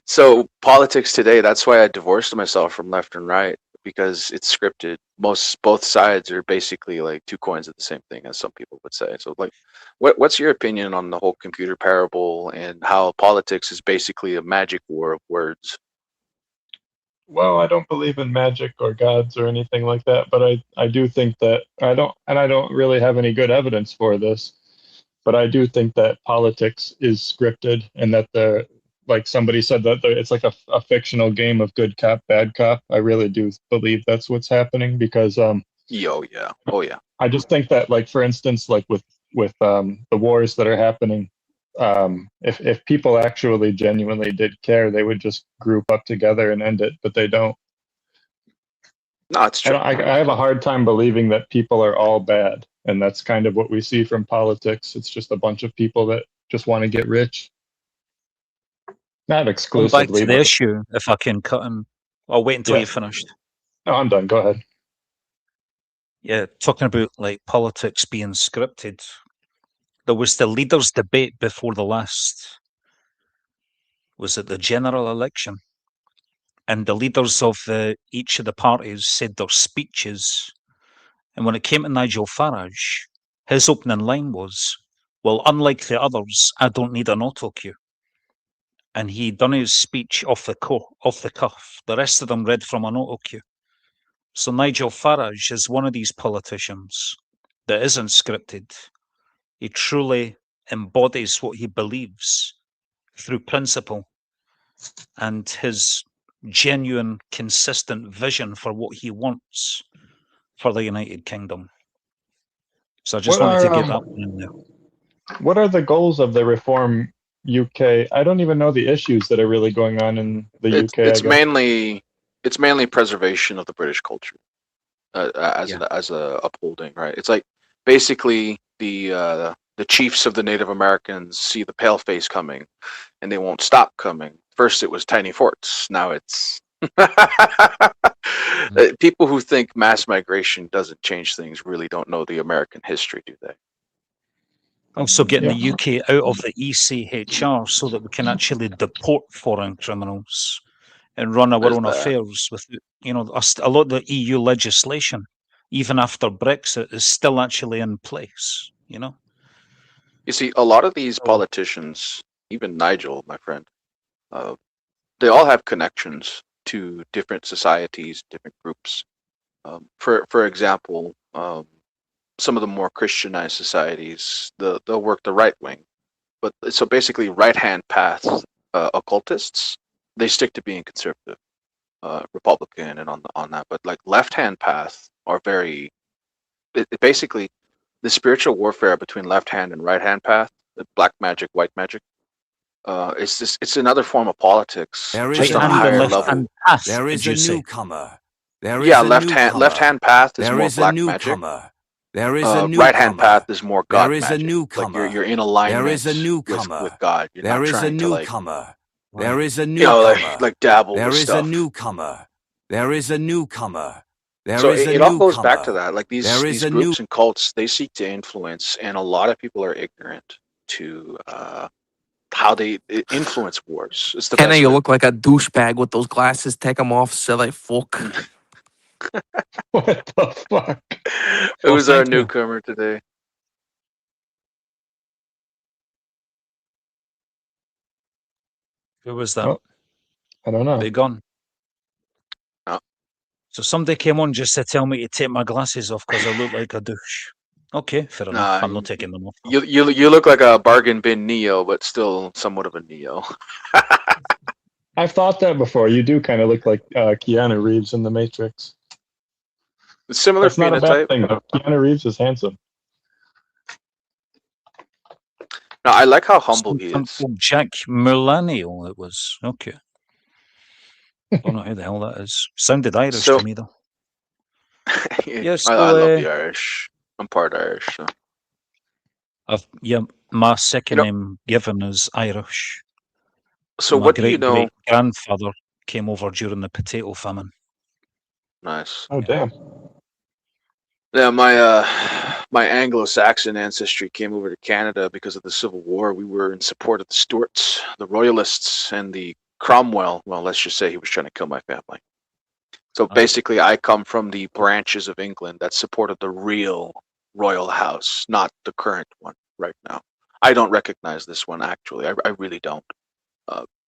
so politics today, that's why I divorced myself from left and right, because it's scripted. Both sides are basically like two coins of the same thing, as some people would say. So like, what's your opinion on the whole computer parable and how politics is basically a magic war of words?
Well, I don't believe in magic or gods or anything like that, but I do think that I don't really have any good evidence for this, but I do think that politics is scripted and that like somebody said that it's like a fictional game of good cop, bad cop. I really do believe that's what's happening because
Oh yeah.
I just think that, like, for instance, like with the wars that are happening, if people actually genuinely did care, they would just group up together and end it, but they don't.
No, it's true.
I have a hard time believing that people are all bad, and that's kind of what we see from politics. It's just a bunch of people that just want to get rich. Not
Going back
exclusively,
to the
but
issue, if I can cut in, I'll wait until
Yeah.
you're finished.
no, I'm done. Go ahead.
Yeah, talking about like politics being scripted. There was the leaders' debate before the last. Was it the general election? And the leaders of each of the parties said their speeches. And when it came to Nigel Farage, his opening line was, "Well, unlike the others, I don't need an auto cue." And he done his speech off the cuff. The rest of them read from an auto cue. So Nigel Farage is one of these politicians that isn't scripted. He truly embodies what he believes through principle and his genuine, consistent vision for what he wants for the United Kingdom. So I just
What
wanted to
are,
get that one in there.
What are the goals of the Reform UK? I don't even know the issues that are really going on in the UK.
It's mainly preservation of the British culture as a upholding, right? It's like basically the chiefs of the Native Americans see the paleface coming, and they won't stop coming. First, it was tiny forts. Now it's people who think mass migration doesn't change things really don't know the American history, do they?
Also getting
Yeah.
the UK out of the ECHR so that we can actually deport foreign criminals and run our
There's
own
that.
affairs with, a lot of the EU legislation, even after Brexit, is still actually in place,
You see, a lot of these politicians, even Nigel, my friend, they all have connections to different societies, different groups. For example, some of the more Christianized societies, they'll work the right wing, but so basically, right-hand path occultists, they stick to being conservative, Republican, and on that. But like left-hand path are very basically the spiritual warfare between left-hand and right-hand path, the black magic, white magic. It's another form of politics,
There is
just on a
a
higher
newcomer.
level.
path,
There is
did
a
you say?
newcomer. There is
Yeah,
a
left-hand path is
There
more
is a
black magic.
newcomer. There is a
Right-hand
newcomer.
path is more God
There is a
magic. Like
newcomer.
you're in alignment
There is a newcomer.
with God. You're
There
not
is a
trying to like
newcomer. There is a
like
newcomer.
dabble
There
with
is a
stuff.
newcomer. There is a newcomer. There
So
is a
it all goes back to
newcomer.
that. Like
There
these
is a
groups and cults, they seek to influence, and a lot of people are ignorant to how they influence wars. It's the
Kenna,
best
you
way.
look like a douchebag with those glasses. Take them off, silly fuck.
What the fuck?
Who's our
thank you.
newcomer today?
Who was that?
Oh, I don't know.
They gone.
Oh.
So somebody came on just to tell me to take my glasses off because I look like a douche. Okay, fair enough. I'm not taking them off.
You look like a bargain bin Neo, but still somewhat of a Neo.
I've thought that before. You do kind of look like Keanu Reeves in The Matrix.
Similar
That's not a bad
phenotype.
thing, though. Keanu Reeves is handsome.
No, I like how humble he
Some
is.
called Jack Merlanio, it was. Okay. Don't know who the hell that is. Sounded Irish
So-
to me, though. Yes,
I
so,
love the Irish. I'm part Irish. So.
my second
You know-
name given is Irish.
So
My
what do you
great
know?
great grandfather came over during the potato famine.
Nice.
Oh, damn.
Yeah, my Anglo-Saxon ancestry came over to Canada because of the Civil War. We were in support of the Stuarts, the Royalists, and the Cromwell. Well, let's just say he was trying to kill my family. So
Aye.
basically, I come from the branches of England that supported the real royal house, not the current one right now. I don't recognize this one, actually. I really don't.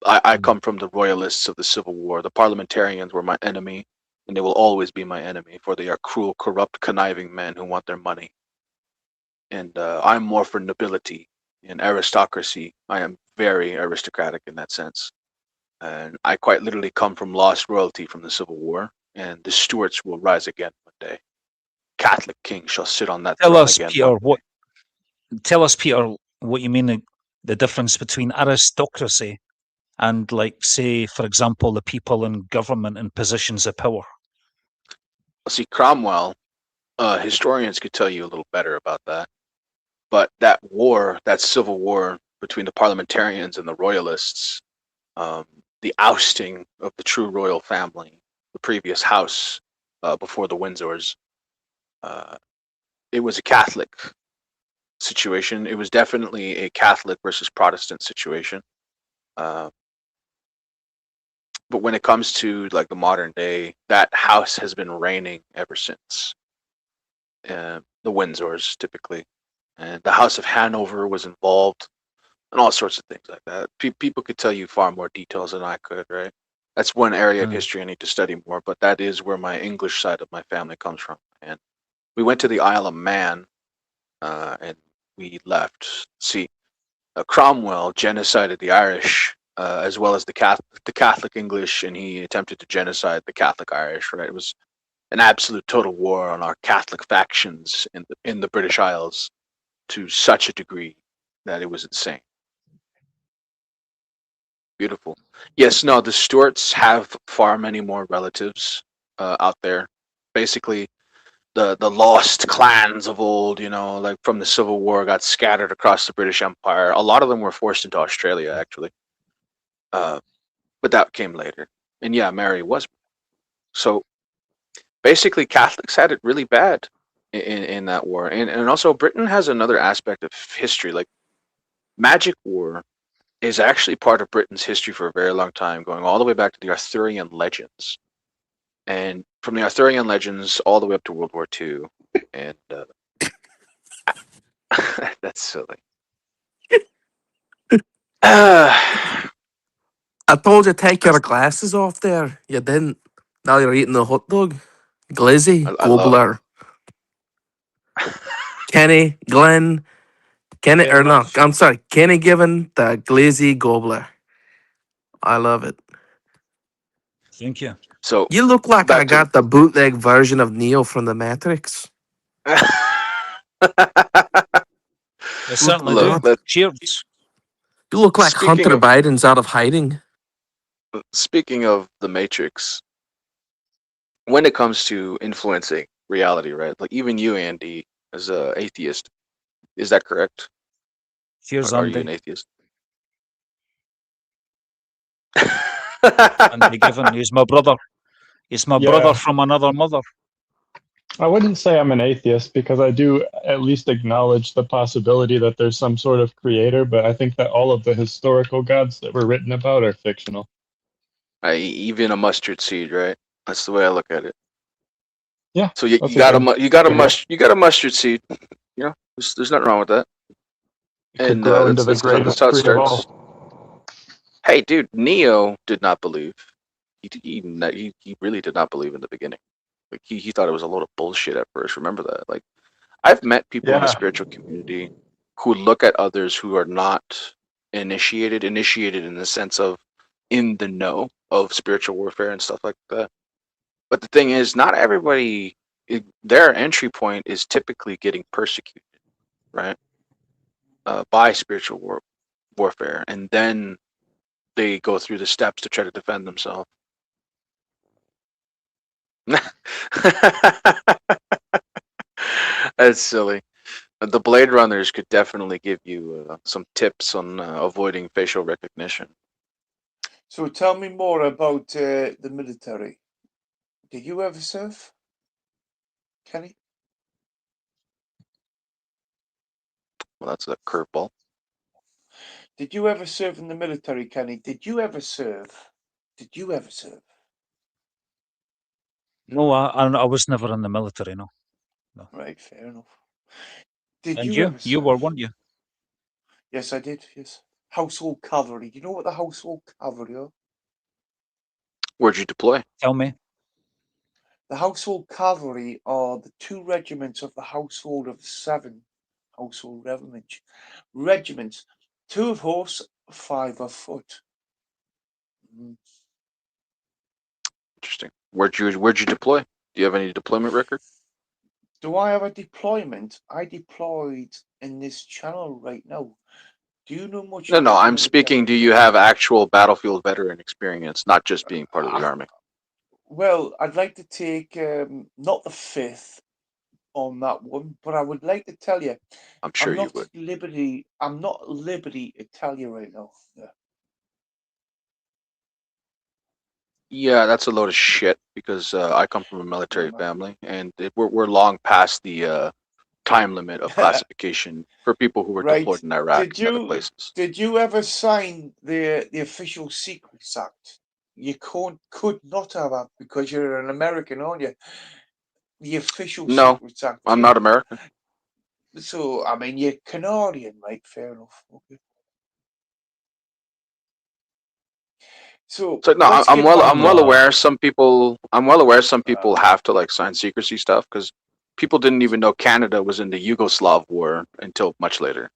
I come from the royalists of the Civil War. The parliamentarians were my enemy, and they will always be my enemy, for they are cruel, corrupt, conniving men who want their money. And I'm more for nobility and aristocracy. I am very aristocratic in that sense. And I quite literally come from lost royalty from the Civil War, and the Stuarts will rise again one day. Catholic king shall sit on that
Tell
throne
us,
again
Peter,
one day.
what you mean the difference between aristocracy and, like, say, for example, the people in government and positions of power.
See, Cromwell, historians could tell you a little better about that. But that war, that civil war between the parliamentarians and the royalists, the ousting of the true royal family, the previous house before the Windsors, it was a Catholic situation. It was definitely a Catholic versus Protestant situation. Uh, but when it comes to like the modern day, that house has been reigning ever since. The Windsors, typically, and the House of Hanover was involved, and all sorts of things like that. People could tell you far more details than I could, right? That's one area of history I need to study more, but that is where my English side of my family comes from. And we went to the Isle of Man, and we left. See, Cromwell genocided the Irish, as well as the Catholic English, and he attempted to genocide the Catholic Irish. Right? It was an absolute total war on our Catholic factions in the British Isles to such a degree that it was insane. Beautiful. Yes, no, the Stuarts have far many more relatives out there. Basically, the lost clans of old, like from the Civil War, got scattered across the British Empire. A lot of them were forced into Australia, actually. But that came later. And yeah, Mary was. So basically, Catholics had it really bad in that war. And also, Britain has another aspect of history. Like, Magic War is actually part of Britain's history for a very long time, going all the way back to the Arthurian legends. And from the Arthurian legends all the way up to World War II. And that's silly.
I told you take your glasses off there. You didn't. Now you're eating the hot dog. Glizzy,
I love.
Gobler, Kenny, Glenn, Kenny,
Fair
or no,
enough.
I'm sorry, Kenny Given, the Glizzy Gobler. I love it.
Thank you.
So
You look like I
back to the.
got the bootleg version of Neo from the Matrix.
I
Look,
certainly
Look,
do.
God.
Cheers.
You look like
speaking
Hunter
of
Biden's out of hiding.
speaking of the Matrix, when it comes to influencing reality, right? Like even you, Andy, as a atheist, is that correct?
Cheers,
Are you an
Andy.
atheist?
Andy Given. He's my brother. He's my brother
Yeah,
from another mother.
I wouldn't say I'm an atheist because I do at least acknowledge the possibility that there's some sort of creator, but I think that all of the historical gods that were written about are fictional.
Even a mustard seed, right? That's the way I look at it.
Yeah,
So you,
that's
you
a
got a
good.
you got a mustard seed. There's nothing wrong with that.
It could
And
grow into the
that's
greatest
how it
tree of
starts.
all.
Hey, dude, Neo did not believe. He really did not believe in the beginning. Like he thought it was a load of bullshit at first. Remember that? Like I've met people in the
Yeah,
spiritual community who look at others who are not initiated in the sense of in the know of spiritual warfare and stuff like that. But the thing is, not everybody. Their entry point is typically getting persecuted, right, by spiritual warfare, and then they go through the steps to try to defend themselves. That's silly. The Blade Runners could definitely give you some tips on avoiding facial recognition.
So tell me more about the military. Did you ever serve, Kenny?
Well, that's a curveball.
Did you ever serve in the military, Kenny? Did you ever serve? Did you ever serve?
No, I was never in the military. No.
Right, fair enough. Did
And
you ever
you were,
serve?
weren't you?
Yes, I did. Yes. Household cavalry. Do you know what the household cavalry are?
Where'd you deploy?
Tell me.
The household cavalry are the 2 regiments of the household of 7 household regiments. 2 of horse, 5 of foot.
Interesting. Where'd you deploy? Do you have any deployment record?
Do I have a deployment? I deployed in this channel right now. Do you know much
No,
about the
I'm
military?
speaking. Do you have actual battlefield veteran experience, not just being part of the army?
Well, I'd like to take not the 5th on that one, but I would like to tell you,
I'm sure you would.
I'm not at liberty to tell you right now. Yeah.
Yeah, that's a load of shit because I come from a military
man.
family, and we're long past the time limit of classification for people who were
Right.
deployed in Iraq and other places.
Did you ever sign the official Secrets Act? You could not have that because you're an American, aren't you? The official
No,
Secrets Act.
I'm not American.
So I mean, you're Canadian, right? Fair enough. Okay. So
No,
let's
I'm
get
well.
back
I'm
to
well
that.
aware. Some people. I'm well aware. Some people have to like sign secrecy stuff because people didn't even know Canada was in the Yugoslav war until much later.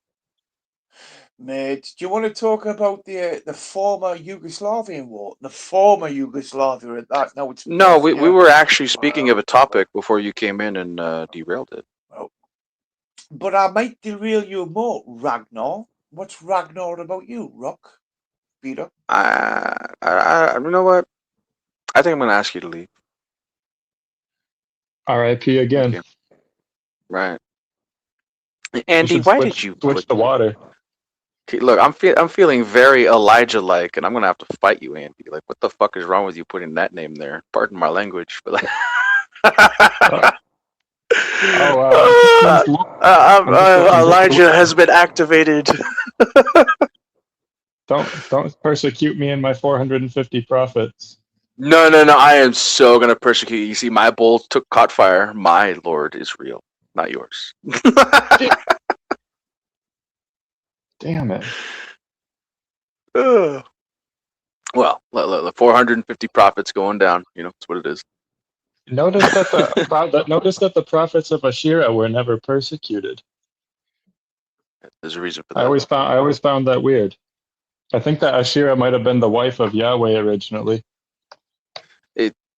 Mate, do you want to talk about the former Yugoslavian war? The former Yugoslavia at that. Now it's
No, we
Bosnia.
were actually speaking of a topic before you came in and derailed it.
Well, but I might derail you more, Ragnar. What's Ragnar about you, Rock? Peter?
You know what? I think I'm gonna ask you to leave.
R.I.P. again.
Okay. Right.
You
Andy,
should
why did you
switch the water?
Okay, look, I'm feeling very Elijah-like, and I'm gonna have to fight you, Andy. Like, what the fuck is wrong with you putting that name there? Pardon my language, but like, Elijah has been activated.
Don't persecute me and my 450 prophets.
No, I am so gonna persecute you. You see, my bowl caught fire. My Lord is real, not yours.
Damn it.
Well, the 450 prophets going down. You know, that's what it is.
Notice that the prophets of Ashira were never persecuted.
There's a reason for that.
I always found that weird. I think that Ashira might have been the wife of Yahweh originally.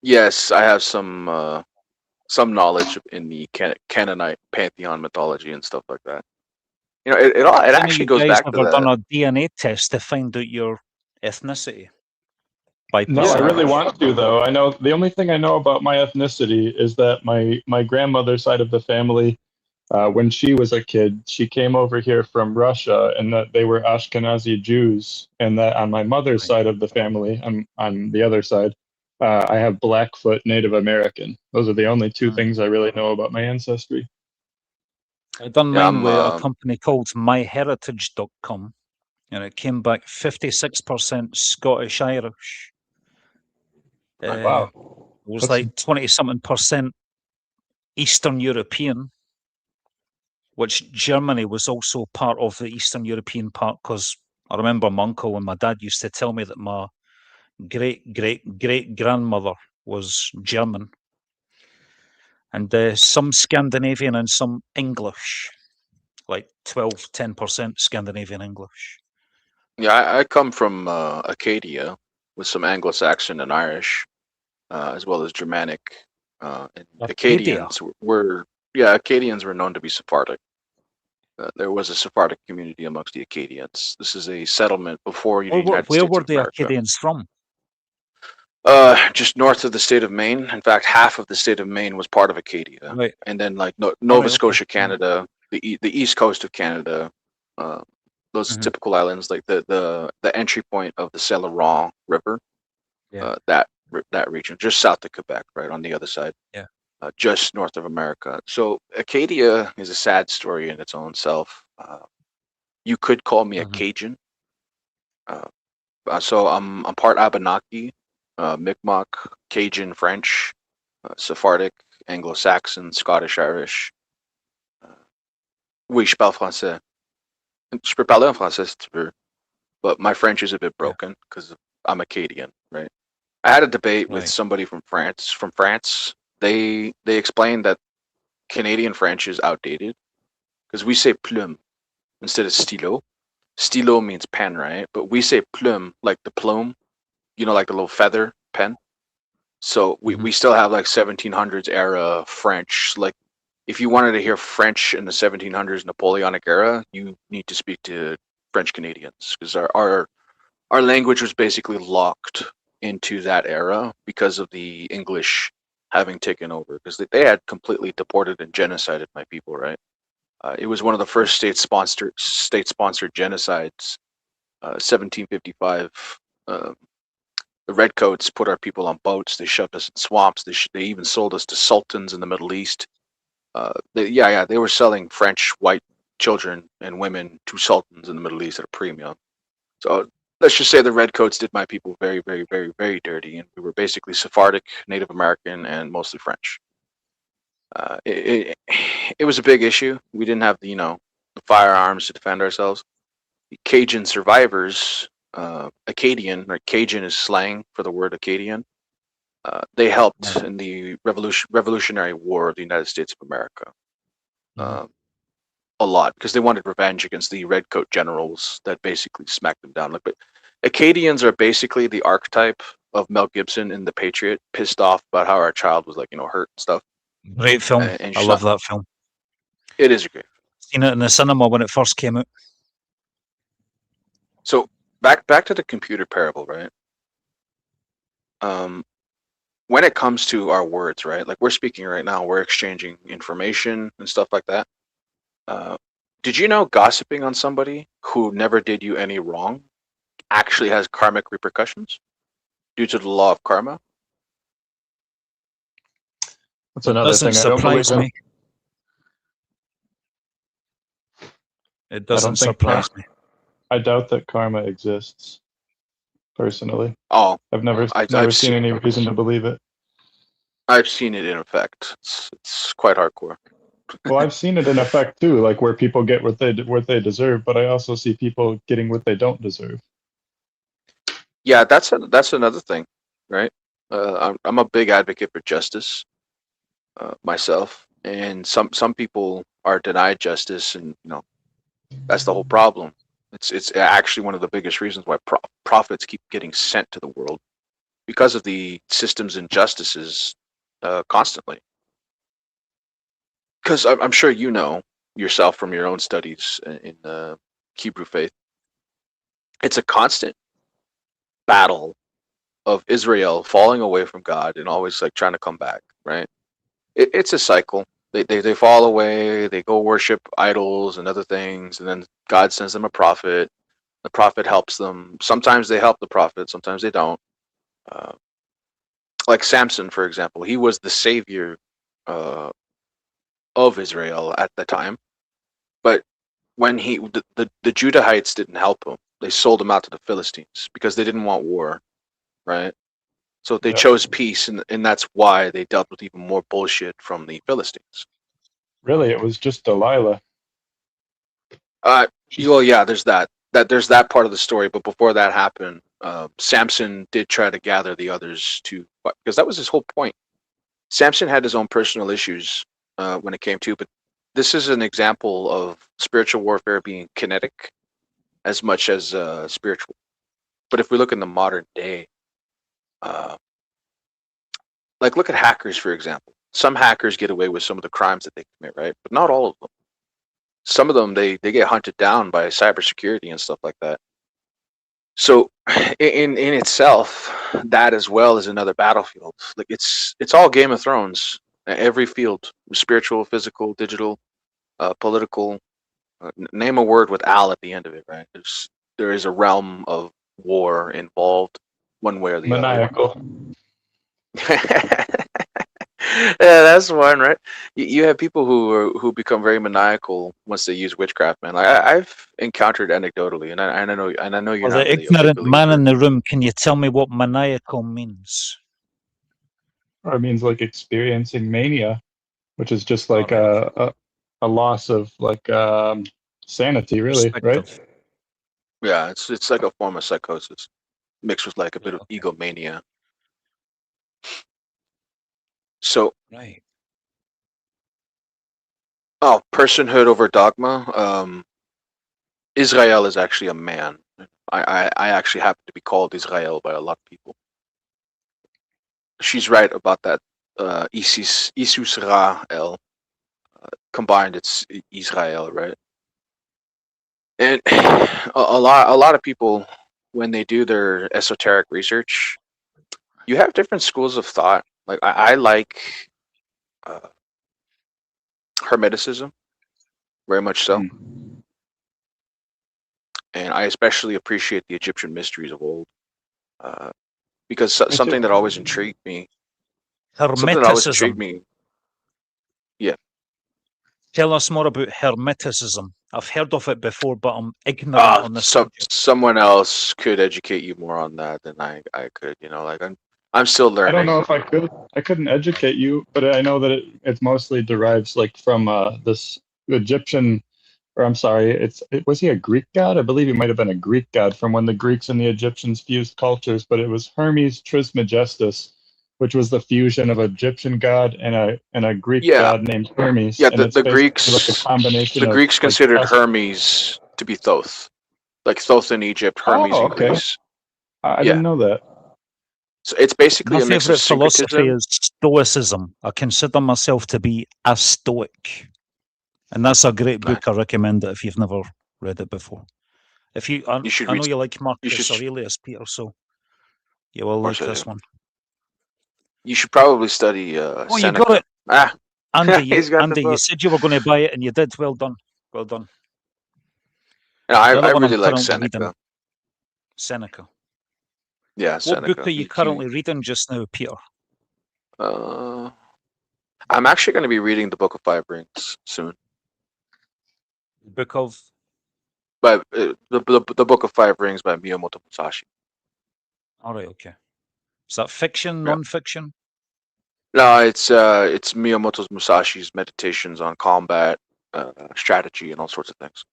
Yes, I have some knowledge in the Canaanite pantheon mythology and stuff like that. You know, it actually goes back to
that. Done a DNA test to find out your ethnicity.
No, I really want to though. I know the only thing I know about my ethnicity is that my grandmother's side of the family, when she was a kid, she came over here from Russia, and that they were Ashkenazi Jews, and that on my mother's side of the family, on the other side, I have Blackfoot Native American. Those are the only 2 things I really know about my ancestry.
I done mine with a company called myheritage.com, and it came back 56% Scottish Irish.
Wow.
It was like 20-something% Eastern European, which Germany was also part of the Eastern European part, because I remember my uncle and my dad used to tell me that my great-great-great-grandmother was German, and some Scandinavian and some English, like 10% Scandinavian English.
Yeah, I come from Acadia with some Anglo-Saxon and Irish, as well as Germanic. And Acadians were known to be Sephardic. There was a Sephardic community amongst the Acadians. This is a settlement before the United States. Where
were the Acadians from?
Just north of the state of Maine. In fact, half of the state of Maine was part of Acadia. Right. And then like Nova Scotia, Canada, the east coast of Canada, those
Mhm.
typical islands, like the entry point of the Saint Laurent River,
Yeah.
that region, just south of Quebec, right on the other side,
Yeah.
just north of America. So Acadia is a sad story in its own self. You could call me a
Mhm.
Cajun. Uh, so I'm part Abenaki, Mi'kmaq, Cajun, French, Sephardic, Anglo-Saxon, Scottish, Irish. Oui, je parle français. Je peux parler en français si tu veux, but my French is a bit
Yeah.
broken because I'm Acadian, right? I had a debate with
Right.
somebody from France. From France, they explained that Canadian French is outdated because we say plume instead of stylo. Stylo means pen, right? But we say plume, like the plume, like the little feather pen. So we,
Mhm.
we still have like 1700s era French. Like if you wanted to hear French in the 1700s Napoleonic era, you need to speak to French Canadians because our language was basically locked into that era because of the English having taken over because they had completely deported and genocided my people, right? It was one of the first state-sponsored genocides. 1755. Uh, the redcoats put our people on boats. They shoved us in swamps. They even sold us to sultans in the Middle East. They were selling French white children and women to sultans in the Middle East at a premium. So let's just say the redcoats did my people very, very, very, very dirty, and we were basically Sephardic, Native American, and mostly French. It was a big issue. We didn't have the firearms to defend ourselves. The Cajun survivors, Acadian, right? Cajun is slang for the word Acadian. They helped
Right.
in the Revolutionary War of the United States of America
Mhm.
a lot because they wanted revenge against the redcoat generals that basically smacked them down. Like, but Acadians are basically the archetype of Mel Gibson in The Patriot, pissed off about how our child was hurt and stuff.
Great film.
And
I
she's
love
not.
that film.
It is a great.
Seen it in the cinema when it first came out.
So back to the computer parable, right? Um, when it comes to our words, right? Like we're speaking right now, we're exchanging information and stuff like that. Uh, did you know gossiping on somebody who never did you any wrong actually has karmic repercussions due to the law of karma?
That's
It
another
doesn't
thing I don't believe
surprise
in.
me. It
I
doesn't
don't think
surprise me.
I doubt that karma exists. Personally,
Oh,
I've never
I,
never
I've
seen
seen
any reason to believe it.
I've seen it in effect. It's quite hardcore.
Well, I've seen it in effect too, like where people get what they deserve, but I also see people getting what they don't deserve.
Yeah, that's another thing, right? I'm a big advocate for justice myself, and some people are denied justice, and that's the whole problem. It's actually one of the biggest reasons why prophets keep getting sent to the world because of the system's injustices constantly. Because I'm sure you know yourself from your own studies in the Hebrew faith, it's a constant battle of Israel falling away from God and always like trying to come back, right? It's a cycle. They fall away, they go worship idols and other things, and then God sends them a prophet. The prophet helps them. Sometimes they help the prophet, sometimes they don't. Uh, like Samson, for example, he was the savior uh, of Israel at the time, but when the Judahites didn't help him, they sold him out to the Philistines because they didn't want war, right? So they
Yeah,
chose peace, and that's why they dealt with even more bullshit from the Philistines.
really, it was just Delilah.
Uh,
She's
well, yeah, there's that. There's that part of the story, but before that happened, Samson did try to gather the others to, because that was his whole point. Samson had his own personal issues when it came to, but this is an example of spiritual warfare being kinetic as much as spiritual. But if we look in the modern day, uh, like look at hackers, for example. Some hackers get away with some of the crimes that they commit, right? But not all of them. Some of them they get hunted down by cybersecurity and stuff like that. So in itself, that as well is another battlefield. Like it's all Game of Thrones. Every field, spiritual, physical, digital, political. Name a word with "al" at the end of it, right? There is a realm of war involved, one way or the other.
Maniacal.
Yeah, that's one, right? You have people who become very maniacal once they use witchcraft, man. Like I've encountered anecdotally, and I know you're
For
not
the
really a big
ignorant man
believer.
in the room, can you tell me what maniacal means?
Or it means like experiencing mania, which is just like
All right.
a loss of like sanity, really, right?
Perspective.
Yeah, it's like a form of psychosis mixed with like a bit
Right,
of
okay.
egomania. So,
Right.
personhood over dogma. Israel is actually a man. I actually happen to be called Israel by a lot of people. She's right about that. Isus Ra El. Combined, it's Israel, right? And a lot of people, when they do their esoteric research, you have different schools of thought. Like I like uh, Hermeticism very much so,
Mm.
and I especially appreciate the Egyptian mysteries of old, uh, because
Me too.
something that always intrigued me. Something that always intrigued
Hermeticism.
me. Yeah.
Tell us more about Hermeticism. I've heard of it before, but I'm ignorant on the subject.
Someone else could educate you more on that than I could. Like I'm still
I don't
learning.
know if I could. I couldn't educate you, but I know that it mostly derives like from this Egyptian, or I'm sorry, was he a Greek god? I believe he might have been a Greek god from when the Greeks and the Egyptians fused cultures, but it was Hermes Trismegistus, which was the fusion of Egyptian god and a Greek
Yeah,
god named Hermes,
yeah.
and
The
it's
the
basically like a
Greeks
combination
the
of
Greeks
like
considered Hermes to be Thoth, like Thoth in Egypt, Hermes
Oh,
in
okay.
Greece.
I
Yeah,
didn't know that.
so it's basically
My
a mix of
favourite philosophy
syncretism.
is Stoicism. I consider myself to be a Stoic. And that's a great
Like,
book. I recommend it if you've never read it before. If you,
you should
I know
read.
you like
You should.
Marcus
Of
Aurelius, Peter, so you will
course
like
I do.
this one.
You should probably study
Oh, you got
Seneca.
it,
Ah,
Andy. You,
he's got the
Andy, you
book.
said you were going to buy it, and you did. Well done. Well done.
No,
The
I
other one I'm
really like
currently reading,
Seneca.
Seneca.
Yeah,
What book
Seneca.
are you
He
currently reading just now, Peter?
uh, I'm actually going to be reading the Book of Five Rings soon.
The book of.
But the Book of Five Rings by Miyamoto Musashi.
All right, okay. Is that fiction,
Yeah.
non-fiction?
No, it's Miyamoto Musashi's meditations on combat, strategy, and all sorts of things.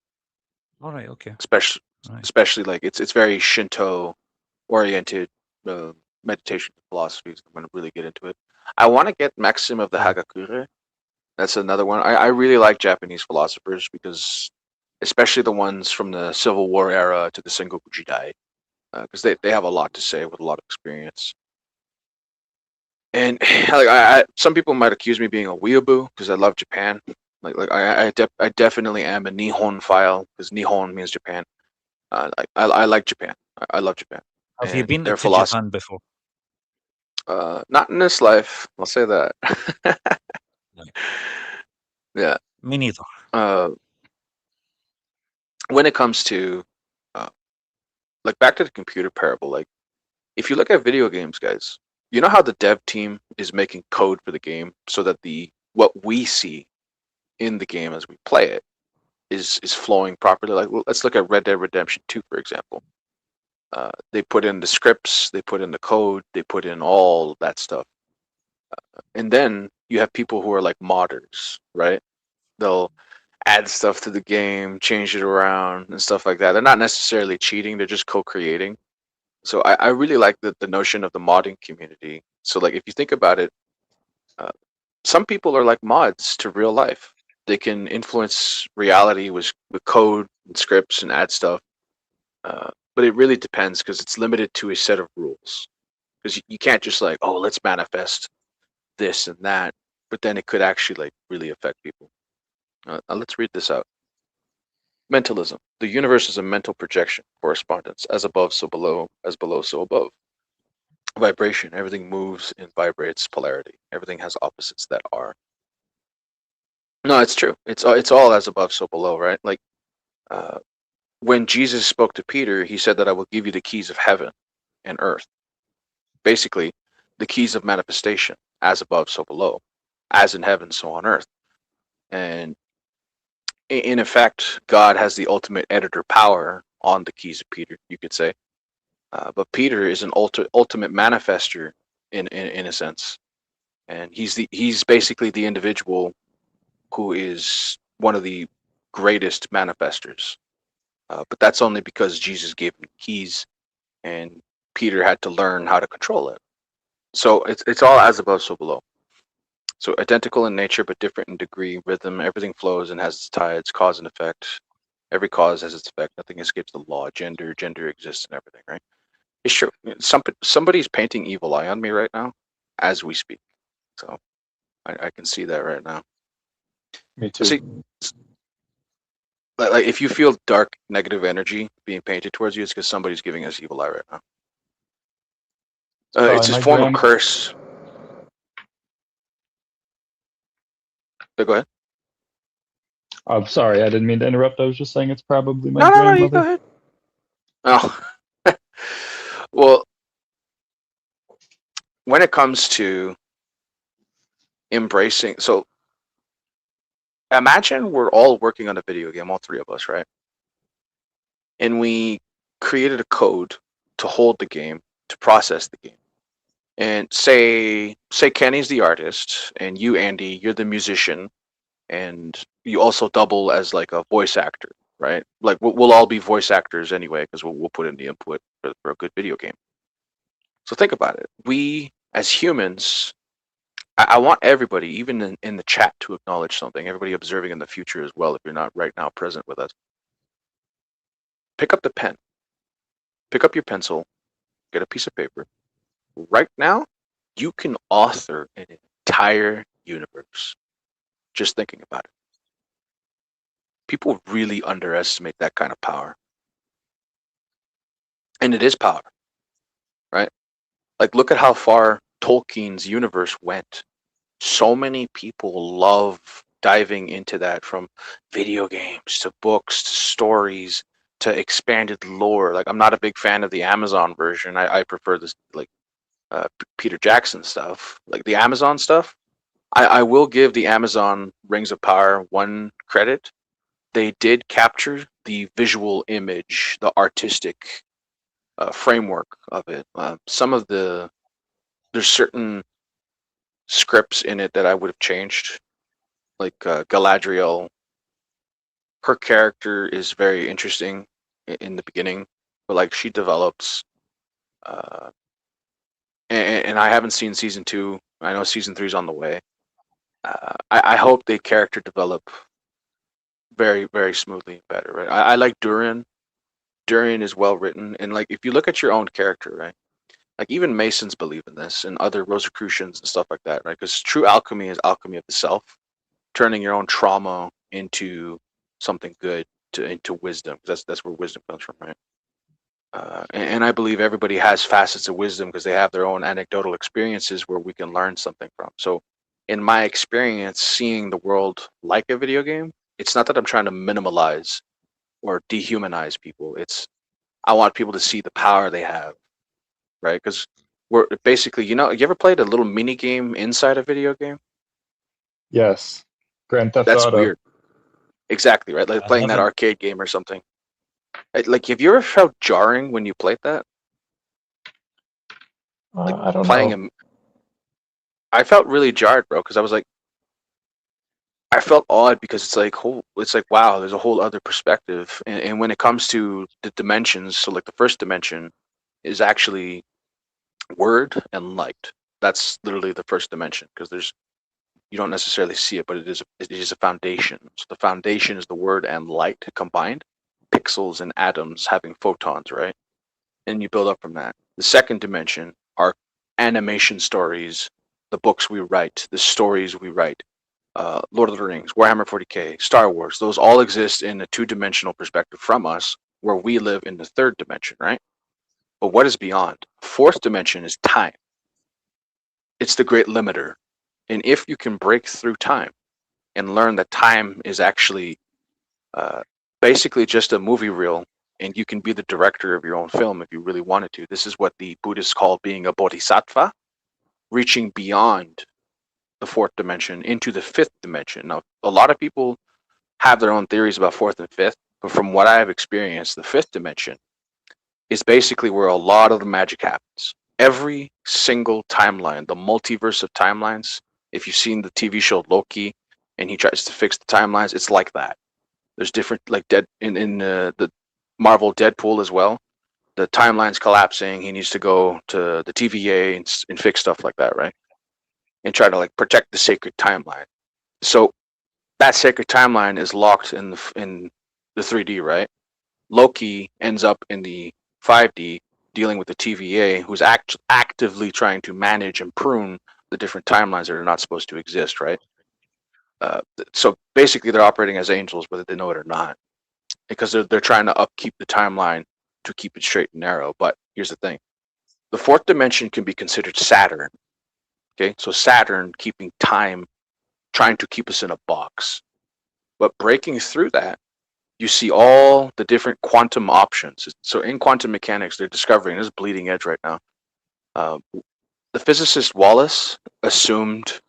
All right, okay.
Especially,
Right.
especially like it's very Shinto oriented meditation philosophies. I'm going to really get into it. I want to get Maxim of the
Right.
Hagakure. That's another one. I really like Japanese philosophers because, especially the ones from the Civil War era to the Sengoku Jidai, because they have a lot to say with a lot of experience. And like some people might accuse me of being a weeaboo because I love Japan. I definitely am a Nihon-phile because Nihon means Japan. I like Japan. I love Japan
Have you
and
been
their
to
philosophy.
Japan before?
Not in this life. I'll say that.
No.
Yeah.
Me neither.
Uh, when it comes to uh, like back to the computer parable, like if you look at video games, guys, you know how the dev team is making code for the game so that the what we see in the game as we play it is flowing properly. Like let's look at Red Dead Redemption 2, for example. They put in the scripts, they put in the code, they put in all that stuff, and then you have people who are like modders, right? They'll add stuff to the game, change it around, and stuff like that. They're not necessarily cheating; they're just co-creating. So I really like the notion of the modding community. So like if you think about it, uh, some people are like mods to real life. They can influence reality with code and scripts and add stuff. But it really depends because it's limited to a set of rules. Because you can't just like, oh, let's manifest this and that, but then it could actually like really affect people. Let's read this out. Mentalism. The universe is a mental projection, correspondence, as above, so below, as below, so above. Vibration. Everything moves and vibrates polarity. Everything has opposites that are. No, it's true. It's all as above, so below, right? Like When Jesus spoke to Peter, he said that I will give you the keys of heaven and earth. Basically, the keys of manifestation, as above, so below, as in heaven, so on earth. And in effect, God has the ultimate editor power on the keys of Peter, you could say. But Peter is an ultimate manifester in a sense, and he's basically the individual who is one of the greatest manifestors. But that's only because Jesus gave him keys, and Peter had to learn how to control it. So it's all as above, so below. So identical in nature, but different in degree, rhythm. Everything flows and has its tides, cause and effect. Every cause has its effect. Nothing escapes the law. Gender exists in everything, right? It's true. Somebody's painting evil eye on me right now, as we speak. So I can see that right now.
Me
So
too.
see, like if you feel dark, negative energy being painted towards you, it's because somebody's giving us evil eye right now. It's
My
a form of
grand
curse. Go ahead.
I'm sorry, I didn't mean to interrupt. I was just saying it's probably my
No, you go
grandmother.
ahead. Oh, well, when it comes to embracing, so imagine we're all working on a video game, all three of us, right? And we created a code to hold the game, to process the game. And say Kenny's the artist, and you, Andy, you're the musician, and you also double as like a voice actor, right? Like we'll all be voice actors anyway, because we'll put in the input for a good video game. So think about it. We as humans, I want everybody, even in the chat, to acknowledge something. Everybody observing in the future as well, if you're not right now present with us. Pick up the pen, pick up your pencil, get a piece of paper. Right now, you can author an entire universe just thinking about it. People really underestimate that kind of power. And it is power, right? Like, look at how far Tolkien's universe went. So many people love diving into that, from video games to books to stories to expanded lore. Like, I'm not a big fan of the Amazon version. I prefer this, like, Peter Jackson stuff. Like, the Amazon stuff, I will give the Amazon Rings of Power one credit. They did capture the visual image, the artistic framework of it. There's certain scripts in it that I would have changed, like Galadriel. Her character is very interesting in the beginning, but like she develops, uh, and I haven't seen season 2. I know season 3 is on the way. I hope they character develop very, very smoothly and better. Right? I like Durin. Durin is well written, and like if you look at your own character, right? Like even Masons believe in this, and other Rosicrucians and stuff like that, right? Because true alchemy is alchemy of the self, turning your own trauma into something good, into wisdom. That's where wisdom comes from, right? And I believe everybody has facets of wisdom because they have their own anecdotal experiences where we can learn something from. So, in my experience, seeing the world like a video game, it's not that I'm trying to minimalize or dehumanize people. I want people to see the power they have, right? Because we're basically, you ever played a little mini game inside a video game?
Yes, Grand Theft
That's
Auto.
weird. Exactly, right? Like
I
playing that
haven't.
arcade game or something. Like, have you ever felt jarring when you played that? Like
I don't
playing
know.
him, I felt really jarred, bro, because I was like, I felt odd because it's like, wow, there's a whole other perspective. And when it comes to the dimensions, so like the first dimension is actually word and light. That's literally the first dimension, because you don't necessarily see it, but it is a foundation. So the foundation is the word and light combined, pixels and atoms having photons, right? And you build up from that. The second dimension are animation stories, the books we write, the stories we write. Lord of the Rings, Warhammer 40K, Star Wars, those all exist in a two-dimensional perspective from us, where we live in the third dimension, right? But what is beyond? Fourth dimension is time. It's the great limiter. And if you can break through time and learn that time is actually uh, basically just a movie reel, and you can be the director of your own film if you really wanted to. This is what the Buddhists call being a bodhisattva, reaching beyond the fourth dimension into the fifth dimension. Now, a lot of people have their own theories about fourth and fifth, but from what I have experienced, the fifth dimension is basically where a lot of the magic happens. Every single timeline, the multiverse of timelines, if you've seen the TV show Loki and he tries to fix the timelines, it's like that. There's different, like in the Marvel Deadpool as well. The timeline's collapsing. He needs to go to the TVA and fix stuff like that, right? And try to like protect the sacred timeline. So that sacred timeline is locked in the 3D, right? Loki ends up in the 5D dealing with the TVA, who's actively trying to manage and prune the different timelines that are not supposed to exist, right? So basically, they're operating as angels, whether they know it or not, because they're trying to upkeep the timeline to keep it straight and narrow. But here's the thing: the fourth dimension can be considered Saturn. Okay, so Saturn keeping time, trying to keep us in a box. But breaking through that, you see all the different quantum options. So in quantum mechanics, they're discovering, this is bleeding edge right now. The physicist Wallace assumed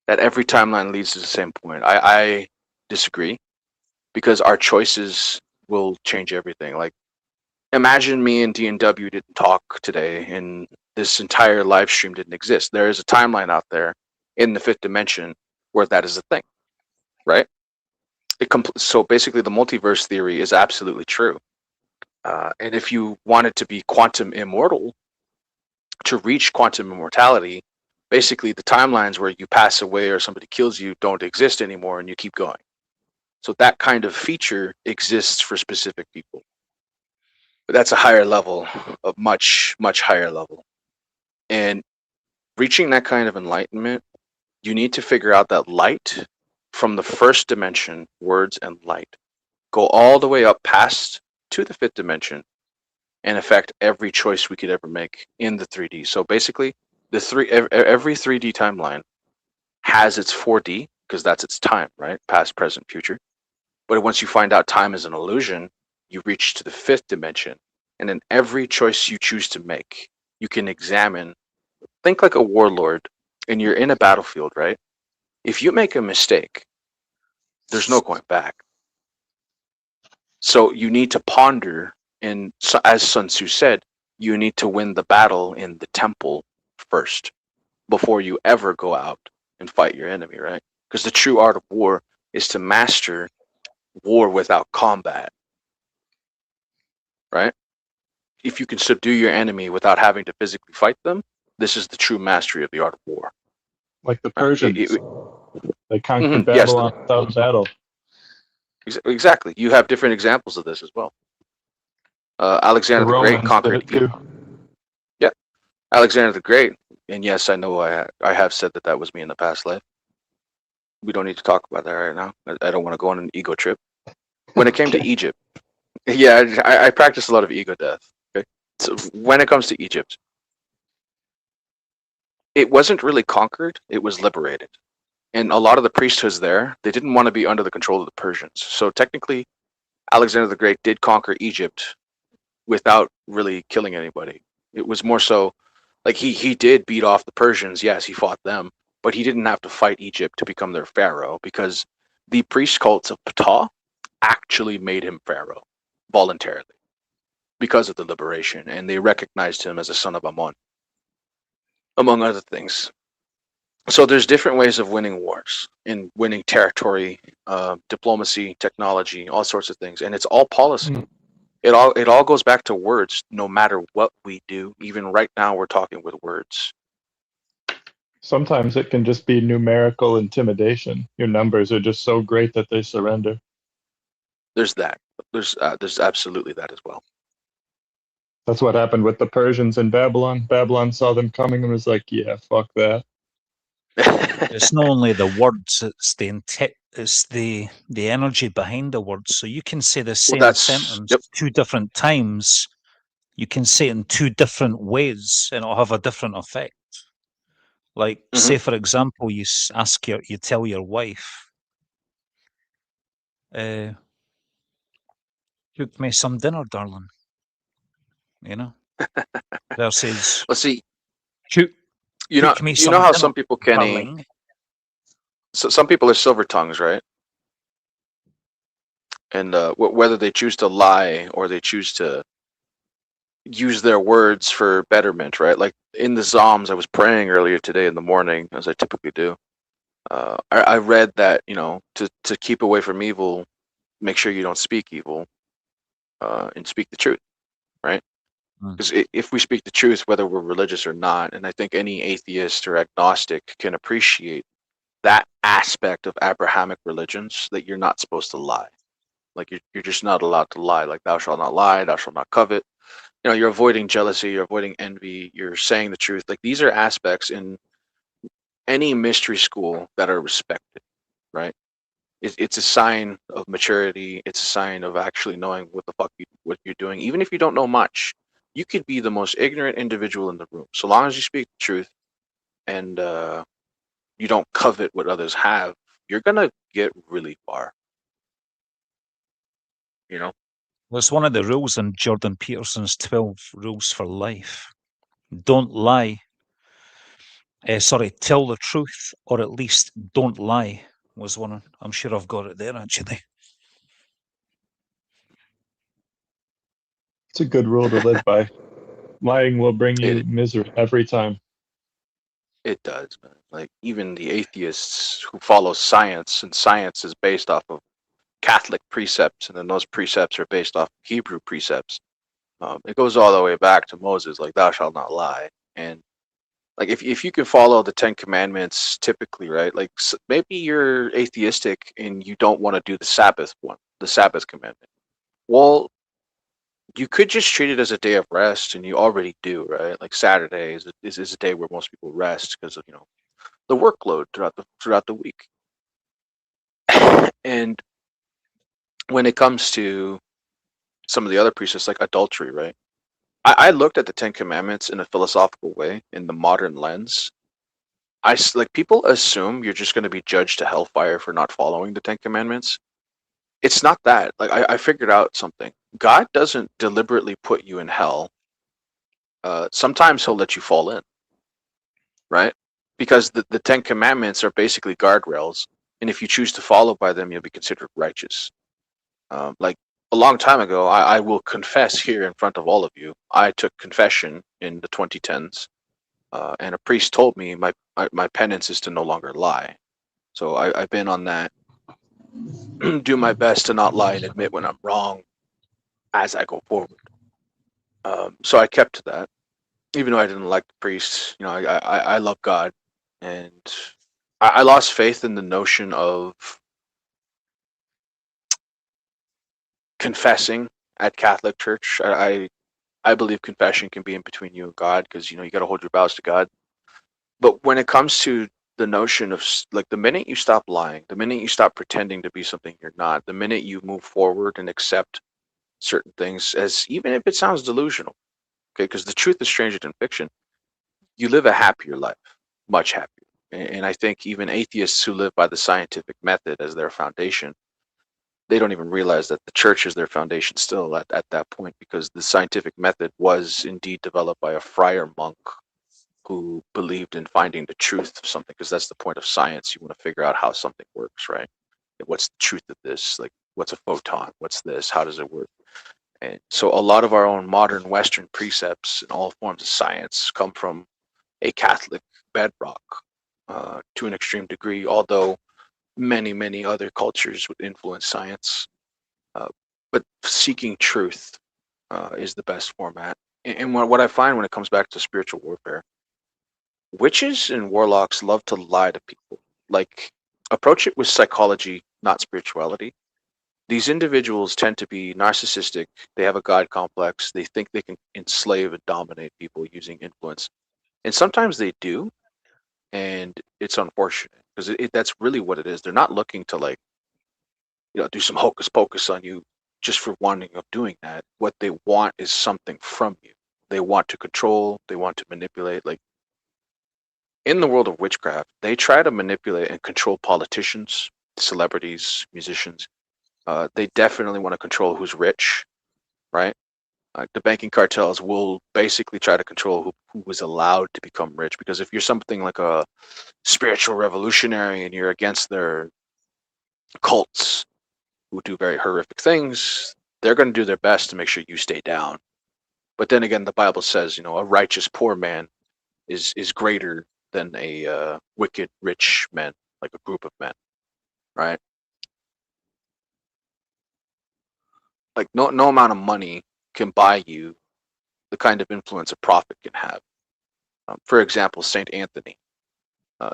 that every timeline leads to the same point. I disagree, because our choices will change everything. Like, imagine me and D&W didn't talk today and this entire live stream didn't exist. There is a timeline out there in the fifth dimension where that is a thing, right? So basically, the multiverse theory is absolutely true. And if you wanted to be quantum immortal, to reach quantum immortality, basically the timelines where you pass away or somebody kills you don't exist anymore and you keep going. So that kind of feature exists for specific people. But that's a higher level, a much, much higher level. And reaching that kind of enlightenment, you need to figure out that light from the first dimension, words and light, go all the way up past to the fifth dimension and affect every choice we could ever make in the 3D. So basically, every 3D timeline has its 4D, because that's its time, right? Past, present, future. But once you find out time is an illusion, you reach to the fifth dimension. And in every choice you choose to make, you can examine, think like a warlord, and you're in a battlefield, right? If you make a mistake, there's no going back. So you need to ponder, and so, as Sun Tzu said, you need to win the battle in the temple first before you ever go out and fight your enemy, right? Because the true art of war is to master war without combat, right? If you can subdue your enemy without having to physically fight them, this is the true mastery of the art of war.
Like the Persians, they conquered
Yes,
Babylon without battle.
exactly. You have different examples of this as well. Alexander the Great conquered.
Did it too.
Yeah, Alexander the Great. And yes, I know I have said that was me in the past life. We don't need to talk about that right now. I don't want to go on an ego trip. When it came to Egypt, yeah, I practiced a lot of ego death. Okay, so when it comes to Egypt, it wasn't really conquered; it was liberated. And a lot of the priesthoods there, they didn't want to be under the control of the Persians. So technically, Alexander the Great did conquer Egypt without really killing anybody. It was more so like he did beat off the Persians. Yes, he fought them, but he didn't have to fight Egypt to become their pharaoh, because the priest cults of Ptah actually made him pharaoh voluntarily because of the liberation, and they recognized him as a son of Ammon, among other things. So there's different ways of winning wars and winning territory, diplomacy, technology, all sorts of things, and it's all policy. It all goes back to words. No matter what we do, even right now, we're talking with words.
Sometimes it can just be numerical intimidation. Your numbers are just so great that they surrender.
There's that. There's absolutely that as well.
That's what happened with the Persians in Babylon. Babylon saw them coming and was like, "Yeah, fuck that."
It's not only the words; it's the energy behind the words. So you can say the same sentence two different times. You can say it in two different ways, and it'll have a different effect. Like, say for example, you tell your wife, Cook me some dinner, darling. You know, versus
Let's see.
cook,
You know,
cook me
you know
some
how
dinner,
some people, Kenny,
darling.
so some people are silver tongues, right? And whether they choose to lie or they choose to use their words for betterment, right? Like in the Psalms, I was praying earlier today in the morning, as I typically do. I read that, you know, to keep away from evil, make sure you don't speak evil, and speak the truth, right?
Mm.
Because if we speak the truth, whether we're religious or not, and I think any atheist or agnostic can appreciate that aspect of Abrahamic religions, that you're not supposed to lie. Like you're just not allowed to lie. Like thou shalt not lie, thou shalt not covet. You know, you're avoiding jealousy, you're avoiding envy, you're saying the truth. Like these are aspects in any mystery school that are respected, right? It's a sign of maturity. It's a sign of actually knowing what the fuck what you're doing. Even if you don't know much, you could be the most ignorant individual in the room. So long as you speak the truth and you don't covet what others have, you're gonna get really far. You know.
Well, it's one of the rules in Jordan Peterson's 12 Rules for Life. Don't lie. Sorry, tell the truth, or at least don't lie, was one. I'm sure I've got it there, actually.
It's a good rule to live by. Lying will bring you
It
misery every time.
it does, man. Like even the atheists who follow science, and science is based off of Catholic precepts, and then those precepts are based off Hebrew precepts. It goes all the way back to Moses, like thou shalt not lie. And like if you can follow the Ten Commandments typically, right? Like maybe you're atheistic and you don't want to do the Sabbath one, the Sabbath commandment. Well, you could just treat it as a day of rest, and you already do, right? Like Saturday is a day where most people rest because of, you know, the workload throughout the week. And when it comes to some of the other precepts like adultery, right? I looked at the Ten Commandments in a philosophical way, in the modern lens. Like people assume you're just going to be judged to hellfire for not following the Ten Commandments. It's not that. Like I figured out something. God doesn't deliberately put you in hell. Sometimes He'll let you fall in, right? Because the Ten Commandments are basically guardrails, and if you choose to follow by them, you'll be considered righteous. Like a long time ago, I will confess here in front of all of you, I took confession in the 2010s, and a priest told me my penance is to no longer lie. So I've been on that. Do my best to not lie and admit when I'm wrong as I go forward. So I kept to that, even though I didn't like the priest. You know, I love God, and I lost faith in the notion of confessing at Catholic Church. I believe confession can be in between you and God, because you know you got to hold your vows to God. But when it comes to the notion of like the minute you stop lying, the minute you stop pretending to be something you're not, the minute you move forward and accept certain things, as even if it sounds delusional, okay, because the truth is stranger than fiction, you live a happier life, much happier. And I think even atheists who live by the scientific method as their foundation, they don't even realize that the church is their foundation still at that point, because the scientific method was indeed developed by a friar monk who believed in finding the truth of something, because that's the point of science. You want to figure out how something works, right? What's the truth of this? Like, what's a photon? What's this? How does it work? And so a lot of our own modern Western precepts and all forms of science come from a Catholic bedrock, to an extreme degree, although many other cultures would influence science. Uh, but seeking truth is the best format. And what I find when it comes back to spiritual warfare, witches and warlocks love to lie to people. Like, approach it with psychology, not spirituality. These individuals tend to be narcissistic. They have a God complex. They think they can enslave and dominate people using influence. And sometimes they do. And it's unfortunate, because that's really what it is. They're not looking to, like, you know, do some hocus pocus on you just for wanting of doing that. What they want is something from you. They want to control. They want to manipulate. Like, in the world of witchcraft, they try to manipulate and control politicians, celebrities, musicians. They definitely want to control who's rich. right? The banking cartels will basically try to control who is allowed to become rich, because if you're something like a spiritual revolutionary and you're against their cults who do very horrific things, they're going to do their best to make sure you stay down. But then again, the Bible says, a righteous poor man is greater than a wicked rich man, like a group of men, right? Like no amount of money can buy you the kind of influence a prophet can have. For example, Saint Anthony.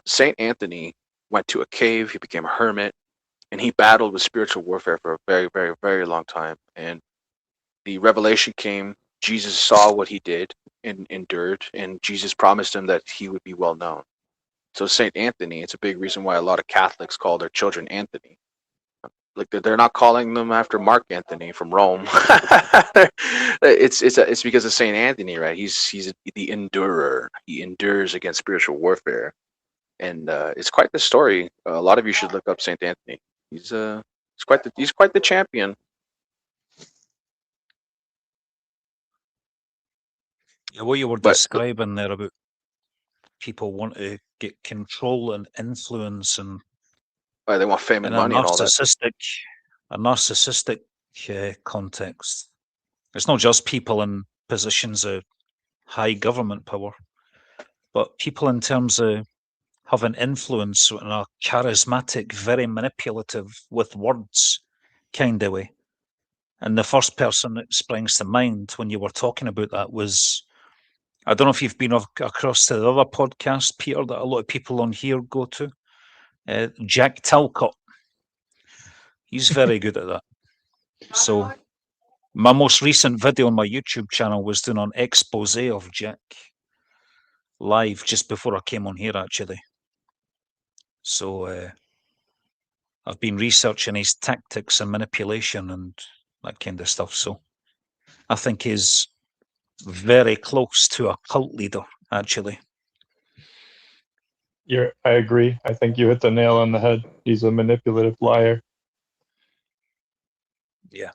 Saint Anthony went to a cave. He became a hermit, and he battled with spiritual warfare for a very, very, very long time. And the revelation came. Jesus saw what he did and endured, and Jesus promised him that he would be well known. So Saint Anthony, it's a big reason why a lot of Catholics call their children Anthony. Like they're not calling them after Mark Antony from Rome. It's because of Saint Anthony, right? He's the endurer. He endures against spiritual warfare, and it's quite the story. A lot of you should look up Saint Anthony. He's quite the champion.
Yeah, what you were
But
describing there about people want to get control and influence and
they want fame
in
and
a
money and all that.
narcissistic context. It's not just people in positions of high government power, but people in terms of having influence and are charismatic, very manipulative with words kind of way. And the first person that springs to mind when you were talking about that was, I don't know if you've been across to the other podcast, Peter, that a lot of people on here go to, Jack Talcott. He's very good at that. So my most recent video on my YouTube channel was doing an expose of Jack live just before I came on here, actually. So I've been researching his tactics and manipulation and that kind of stuff. So I think he's very close to a cult leader, actually.
I agree. I think you hit the nail on the head. He's a manipulative liar.
Yeah.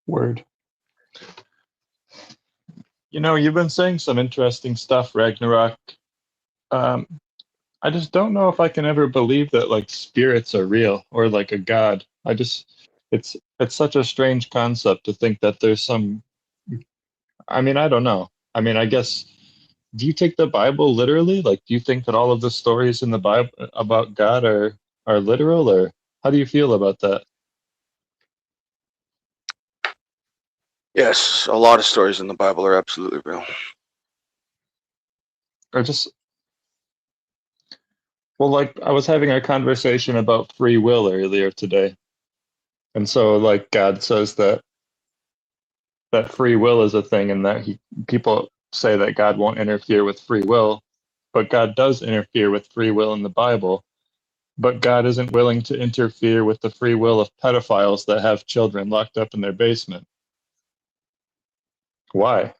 Word. You've been saying some interesting stuff, Ragnarok. I just don't know if I can ever believe that like spirits are real or like a god. It's such a strange concept to think that there's some. I mean, I don't know. I mean, I guess. Do you take the Bible literally? Like, do you think that all of the stories in the Bible about God are literal, or how do you feel about that?
Yes, a lot of stories in the Bible are absolutely real.
Or just, well, like I was having a conversation about free will earlier today, and so like God says that free will is a thing, and that people say that God won't interfere with free will, but God does interfere with free will in the Bible. But God isn't willing to interfere with the free will of pedophiles that have children locked up in their basement. Why?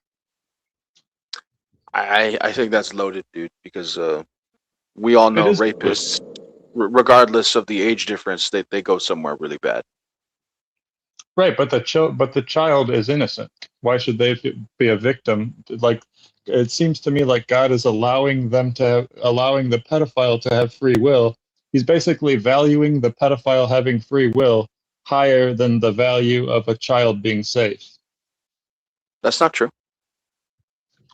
I think that's loaded, dude, because we all know
is
rapists, regardless of the age difference, they go somewhere really bad.
Right, but the child is innocent. Why should they be a victim? Like, it seems to me like God is allowing the pedophile to have free will. He's basically valuing the pedophile having free will higher than the value of a child being safe.
That's not true.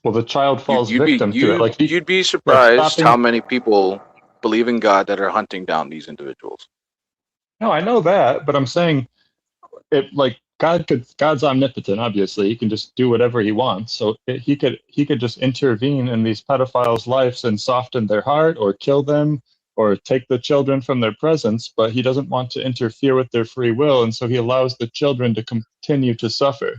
Well, the child falls victim to it. Like
you'd be surprised how many people believe in God that are hunting down these individuals.
No, I know that, but I'm saying it like God's omnipotent. Obviously, he can just do whatever he wants. So he could just intervene in these pedophiles' lives and soften their heart, or kill them, or take the children from their presence. But he doesn't want to interfere with their free will, and so he allows the children to continue to suffer.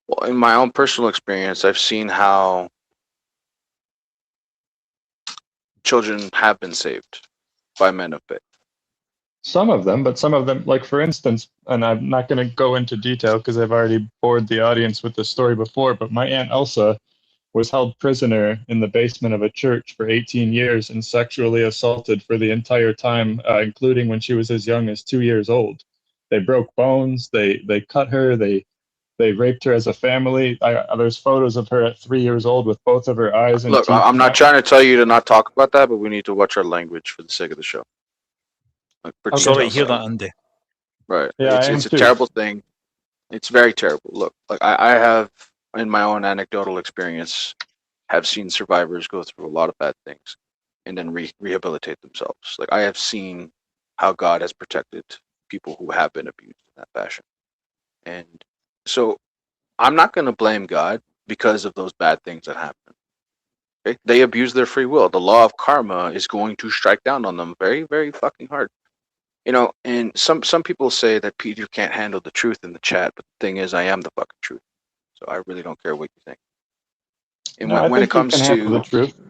Well, in my own personal experience, I've seen how children have been saved by men of faith.
Some of them, like for instance, and I'm not going to go into detail because I've already bored the audience with the story before, but my Aunt Elsa was held prisoner in the basement of a church for 18 years and sexually assaulted for the entire time, including when she was as young as 2 years old. They broke bones. They cut her. They raped her as a family. There's photos of her at 3 years old with both of her eyes and
Look,
teeth.
I'm not trying to tell you to not talk about that, but we need to watch our language for the sake of the show. Like, for
Sorry to
details.
hear that, Andy.
Right.
Yeah,
it's a terrible thing. It's very terrible. Look, like I have, in my own anecdotal experience, have seen survivors go through a lot of bad things and then rehabilitate themselves. Like, I have seen how God has protected people who have been abused in that fashion. And so I'm not going to blame God because of those bad things that happen. Okay? They abuse their free will. The law of karma is going to strike down on them very, very fucking hard. You know, and some people say that Peter can't handle the truth in the chat, but the thing is, I am the fucking truth. So I really don't care what you think. And
No, I
when it
think you
comes
can handle the
to
truth.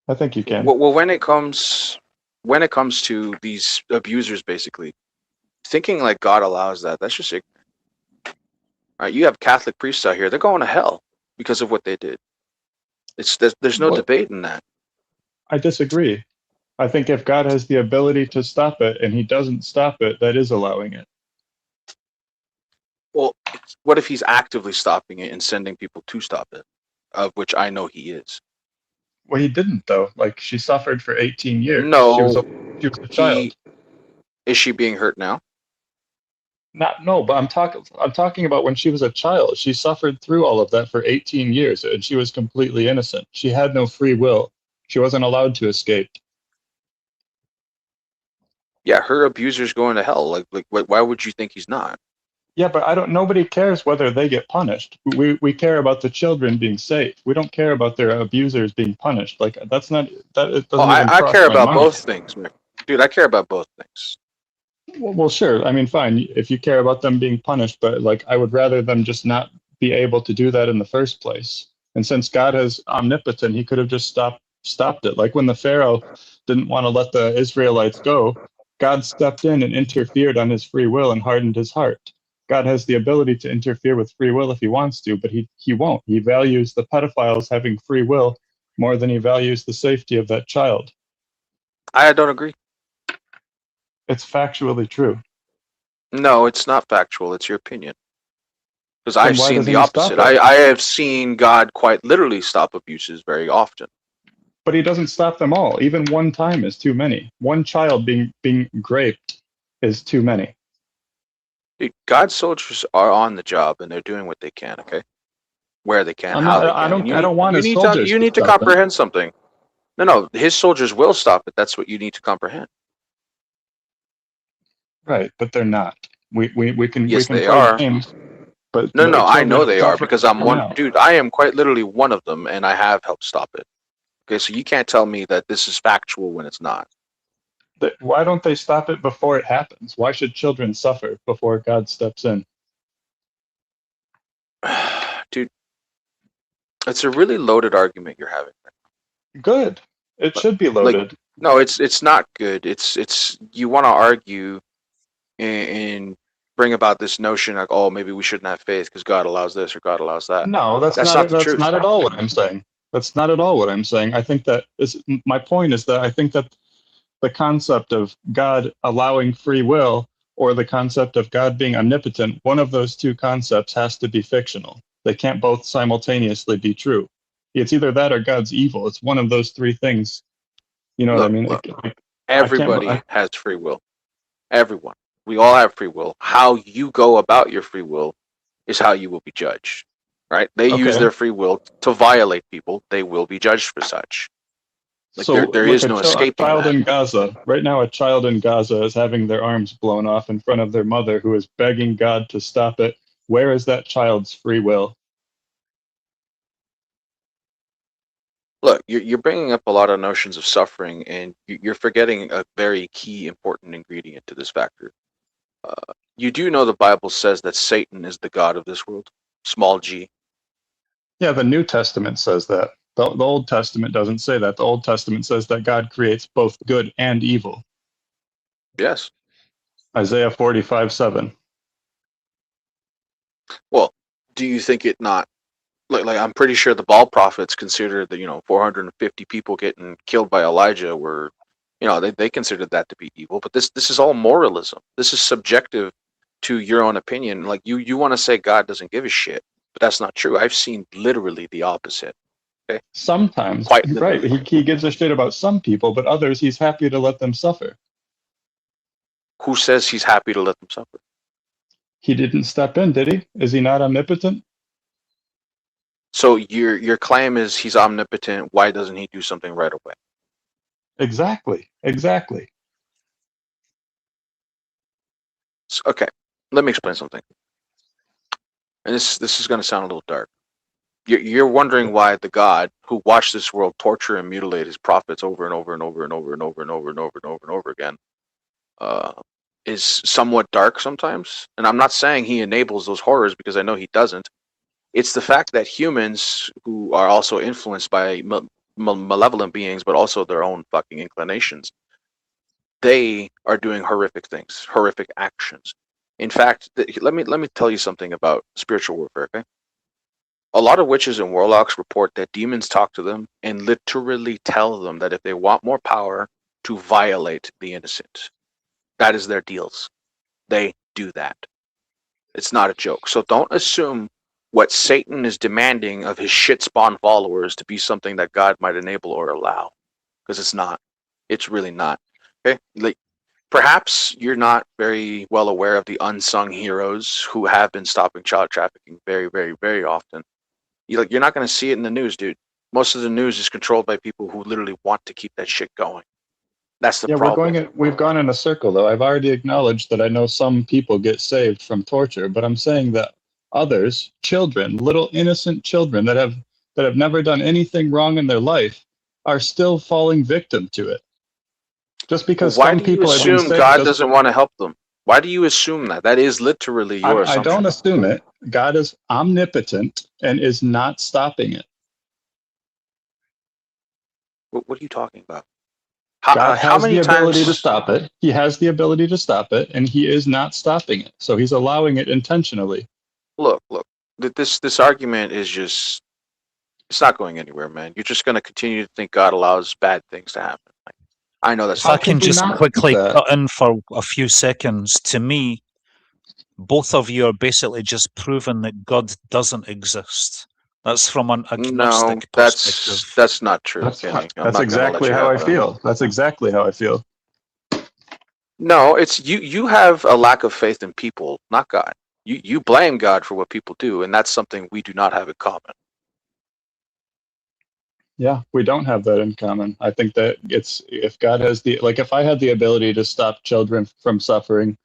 I think you can.
well, when it comes to these abusers, basically thinking like God allows that, that's just ignorant. Right? You have Catholic priests out here; they're going to hell because of what they did. There's no
Well,
debate in that.
I disagree. I think if God has the ability to stop it and he doesn't stop it, that is allowing it.
Well, what if he's actively stopping it and sending people to stop it, of which I know he is?
Well, he didn't though. Like she suffered for 18 years. She was
No,
a child.
Is she being hurt now?
But I'm talking about when she was a child. She suffered through all of that for 18 years and she was completely innocent. She had no free will. She wasn't allowed to escape.
Yeah, her abuser's going to hell. Like, why would you think he's not?
Yeah, but nobody cares whether they get punished. We care about the children being safe. We don't care about their abusers being punished. Like it doesn't even
I
cross
care
my
about
mind.
both things, man. Dude, I care about both things.
Well, sure. I mean, fine if you care about them being punished, but like I would rather them just not be able to do that in the first place. And since God is omnipotent, he could have just stopped it. Like when the Pharaoh didn't want to let the Israelites go, God stepped in and interfered on his free will and hardened his heart. God has the ability to interfere with free will if he wants to, but he won't. He values the pedophiles having free will more than he values the safety of that child.
I don't agree.
It's factually true.
No, it's not factual. It's your opinion. Because
Then
I've
why
seen
doesn't
the
he stop
opposite.
it?
I have seen God quite literally stop abuses very often.
But he doesn't stop them all. Even one time is too many. One child being raped is too many.
Dude, God's soldiers are on the job and they're doing what they can. Okay, where they can, how they can.
I don't want his soldiers
you need to
stop them.
comprehend something. No, his soldiers will stop it. That's what you need to comprehend.
Right, but they're not. We can
Yes, they
play
are.
games, but
No,
the
I
children
know they are
suffer
because I'm one.
now.
Dude, I am quite literally one of them, and I have helped stop it. Okay, so you can't tell me that this is factual when it's not.
Why don't they stop it before it happens? Why should children suffer before God steps in?
Dude, it's a really loaded argument you're having.
Good. It should be loaded.
No, it's not good. It's you want to argue and bring about this notion like, oh, maybe we shouldn't have faith because God allows this or God allows that.
No, that's
not the
that's
truth.
not at all what I'm saying. That's not at all what I'm saying. I think that my point is that I think that the concept of God allowing free will or the concept of God being omnipotent, one of those two concepts has to be fictional. They can't both simultaneously be true. It's either that or God's evil. It's one of those three things. You know what I mean?
Look, everybody has free will. Everyone. We all have free will. How you go about your free will is how you will be judged. Right? They use their free will to violate people. They will be judged for such. Like
so
there is no escaping
child
that.
in Gaza right now. A child in Gaza is having their arms blown off in front of their mother, who is begging God to stop it. Where is that child's free will?
Look, you're bringing up a lot of notions of suffering, and you're forgetting a very key, important ingredient to this factor. You do know the Bible says that Satan is the god of this world, small g.
Yeah, the New Testament says that. The Old Testament doesn't say that. The Old Testament says that God creates both good and evil.
Yes.
Isaiah 45:7.
Well, do you think it not like I'm pretty sure the Baal prophets considered that 450 people getting killed by Elijah were, they considered that to be evil. But this is all moralism. This is subjective to your own opinion. Like you want to say God doesn't give a shit, but that's not true. I've seen literally the opposite. Okay,
Sometimes,
quite
right?
literally.
He gives a shit about some people, but others he's happy to let them suffer.
Who says he's happy to let them suffer?
He didn't step in, did he? Is he not omnipotent?
So your claim is he's omnipotent. Why doesn't he do something right away?
Exactly.
Okay, let me explain something. And this is going to sound a little dark. You're wondering why the God who watched this world torture and mutilate his prophets over and over and over and over and over and over and over and over and over again is somewhat dark sometimes. And I'm not saying he enables those horrors, because I know he doesn't. It's the fact that humans who are also influenced by malevolent beings, but also their own fucking inclinations, they are doing horrific things, horrific actions. In fact, let me tell you something about spiritual warfare, okay? A lot of witches and warlocks report that demons talk to them and literally tell them that if they want more power, to violate the innocent. That is their deals. They do that. It's not a joke. So don't assume what Satan is demanding of his shit spawn followers to be something that God might enable or allow, because it's not. It's really not. Okay? Like, perhaps you're not very well aware of the unsung heroes who have been stopping child trafficking very, very, very often. You're not going to see it in the news, dude. Most of the news is controlled by people who literally want to keep that shit going. That's the
Yeah,
problem.
we've gone in a circle though. I've already acknowledged that I know some people get saved from torture, but I'm saying that others, children, little innocent children that have never done anything wrong in their life, are still falling victim to it. Just because
Why
some
do you
people are being
assume
saved
God
doesn't.
doesn't want to help them? Why do you assume that? That is literally your
I
assumption.
don't assume it. God is omnipotent and is not stopping it.
What are you talking about?
God
How
has the
many
ability to
times?
stop it. He has the ability to stop it, and he is not stopping it. So he's allowing it intentionally.
Look. This argument is just, it's not going anywhere, man. You're just going to continue to think God allows bad things to happen. Like, I know that's
If I
not
How
true.
can
could you
just
not think
quickly
that?
cut in for a few seconds, to me, both of you are basically just proving that God doesn't exist. That's from an
No,
agnostic perspective.
that's not true,
That's
Kenny. I'm
that's
not going to let
exactly
you
how
have
I
that.
feel. That's exactly how I feel.
No, it's you. You have a lack of faith in people, not God. You blame God for what people do, and that's something we do not have in common.
Yeah, we don't have that in common. I think that it's if God has if I had the ability to stop children from suffering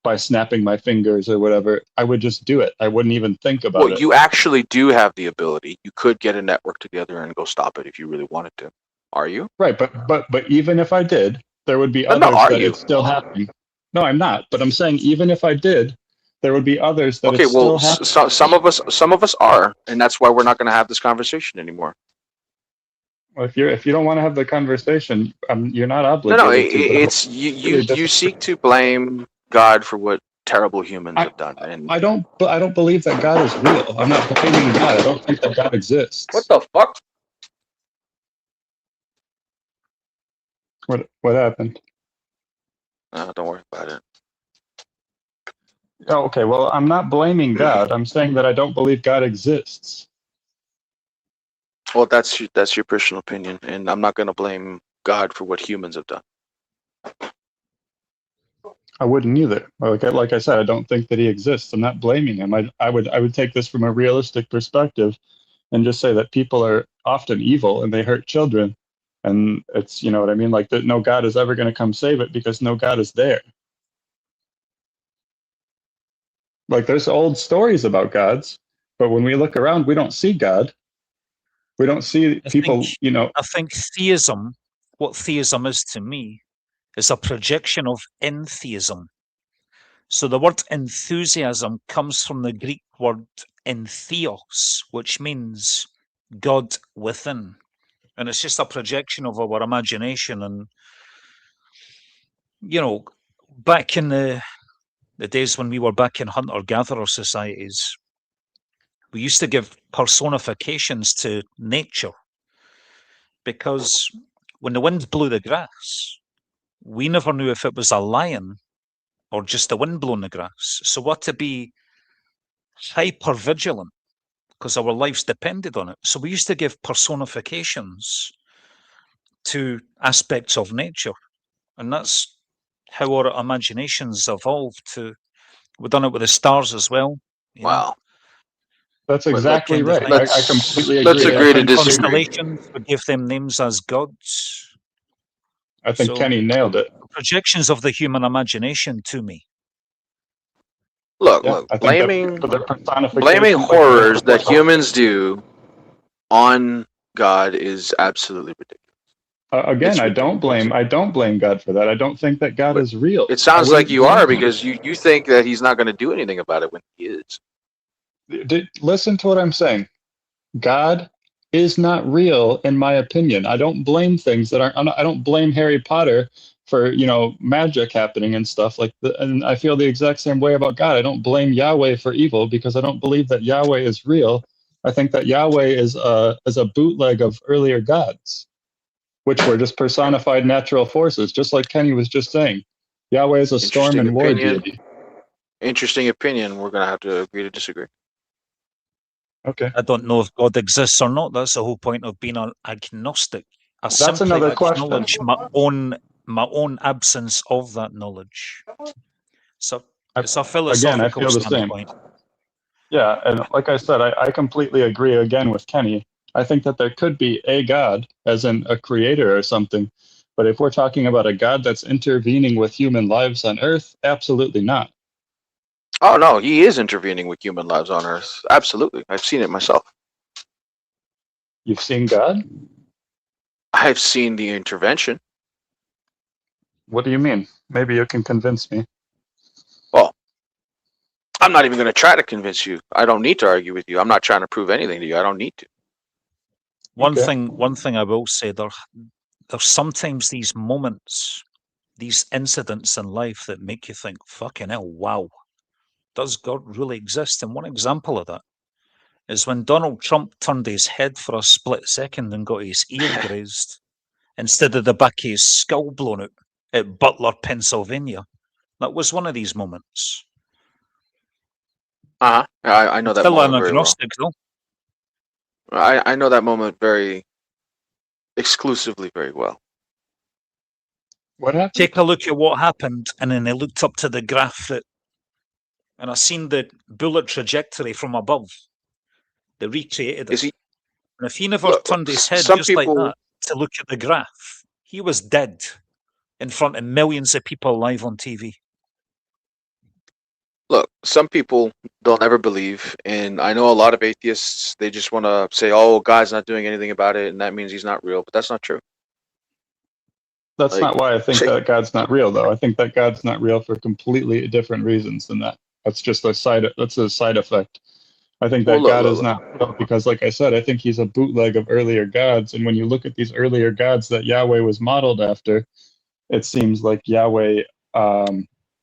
by snapping my fingers or whatever, I would just do it. I wouldn't even think
Well,
about it.
you actually do have the ability. You could get a network together and go stop it if you really wanted to. Are you?
Right, but even if I did, there would be
No,
others
are
that
you?
it's still happening. No, I'm not. But I'm saying even if I did, there would be others that
Okay,
it's
well,
still happening.
some of us are, and that's why we're not going to have this conversation anymore.
Well, if you don't want to have the conversation, you're not
No,
obligated to. But I
it's
really
you
disagree.
seek to blame God for what terrible humans
I
have done, and
I don't believe that God is real. I'm not blaming God. I don't think that God
what
exists.
the fuck?
What happened?
Don't worry about it.
Oh, okay. Well, I'm not blaming God. I'm saying that I don't believe God exists.
Well, that's your personal opinion, and I'm not going to blame God for what humans have done.
I wouldn't either. Like I said, I don't think that he exists. I'm not blaming him. I would take this from a realistic perspective and just say that people are often evil and they hurt children. And it's, you know what I mean? Like that no God is ever going to come save it because no God is there. Like there's old stories about gods, but when we look around, we don't see God. We don't see
I think
people, you know.
I think theism, what theism is to me, is a projection of entheism. So the word enthusiasm comes from the Greek word entheos, which means God within. And it's just a projection of our imagination. And, back in the days when we were back in hunter-gatherer societies, we used to give personifications to nature, because when the wind blew the grass, we never knew if it was a lion or just the wind blowing the grass. So we had to be hyper vigilant because our lives depended on it. So we used to give personifications to aspects of nature, and that's how our imaginations evolved. We've done it with the stars as well. You know?
Wow.
That's
But
exactly
kind of
right.
thing.
I completely agree.
Let's agree to disagree.
Constellations, we give them names as gods.
I think
So-
Kenny nailed it.
Projections of the human imagination to me.
Look,
Yeah,
look,
I think
blaming
that the personification,
blaming
like
horrors that humans do on God is absolutely ridiculous.
Again,
It's
I don't blame God for that. I don't think that God
But
is real.
It sounds
I
like
wouldn't
you are,
blame him.
because you think that he's not going to do anything about it when he is.
Listen to what I'm saying. God is not real, in my opinion. I don't blame things that aren't. I don't blame Harry Potter for magic happening and stuff like that. And I feel the exact same way about God. I don't blame Yahweh for evil because I don't believe that Yahweh is real. I think that Yahweh is a bootleg of earlier gods, which were just personified natural forces, just like Kenny was just saying. Yahweh is a storm and war deity.
Interesting opinion. We're going to have to agree to disagree.
Okay.
I don't know if God exists or not. That's the whole point of being an agnostic. I
That's
simply
another question.
acknowledge my own absence of that knowledge. So it's a philosophical
Again, I feel the same.
standpoint.
Yeah, and like I said, I completely agree again with Kenny. I think that there could be a God, as in a creator or something. But if we're talking about a God that's intervening with human lives on Earth, absolutely not.
Oh, no, he is intervening with human lives on Earth. Absolutely. I've seen it myself.
You've seen God?
I've seen the intervention.
What do you mean? Maybe you can convince me.
Well, I'm not even going to try to convince you. I don't need to argue with you. I'm not trying to prove anything to you. I don't need to.
One thing I will say, there's sometimes these moments, these incidents in life that make you think, fucking hell, wow, does God really exist? And one example of that is when Donald Trump turned his head for a split second and got his ear grazed instead of the back of his skull blown out at Butler, Pennsylvania. That was one of these moments.
I know that
Still an
moment very well.
agnostic, though.
I know that moment very exclusively very well.
What happened?
Take a look at what happened, and then I looked up to the graph and I seen the bullet trajectory from above. They recreated it. And if he never turned his head just like that to look at the graph, he was dead in front of millions of people live on TV.
Look, some people don't ever believe, and I know a lot of atheists, they just want to say, oh, God's not doing anything about it, and that means he's not real, but that's not true.
That's not why I think that God's not real, though. I think that God's not real for completely different reasons than that. That's just a side effect. I think that God is not real because, like I said, I think he's a bootleg of earlier gods. And when you look at these earlier gods that Yahweh was modeled after, it seems like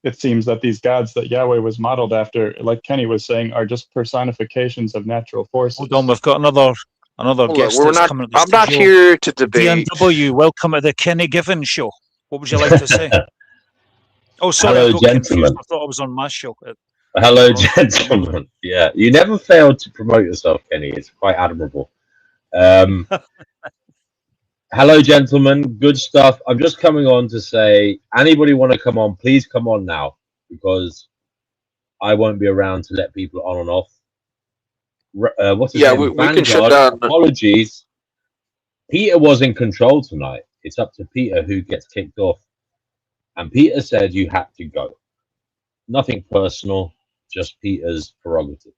it seems that these gods that Yahweh was modeled after, like Kenny was saying, are just personifications of natural forces.
Hold on, we've got another guest that's coming to the
I'm not
studio.
here to debate.
DNW, welcome to the Kenny Given Show. What would you like to say? Oh, sorry,
Hello,
I got
gentlemen.
confused. I thought I was on my show.
Hello, gentlemen. Yeah, you never failed to promote yourself, Kenny. It's quite admirable. Hello, gentlemen. Good stuff. I'm just coming on to say, anybody want to come on, please come on now, because I won't be around to let people on and off. What's his name?
We can shut down.
Apologies. Peter was in control tonight. It's up to Peter who gets kicked off. And Peter said you had to go. Nothing personal, just Peter's prerogative.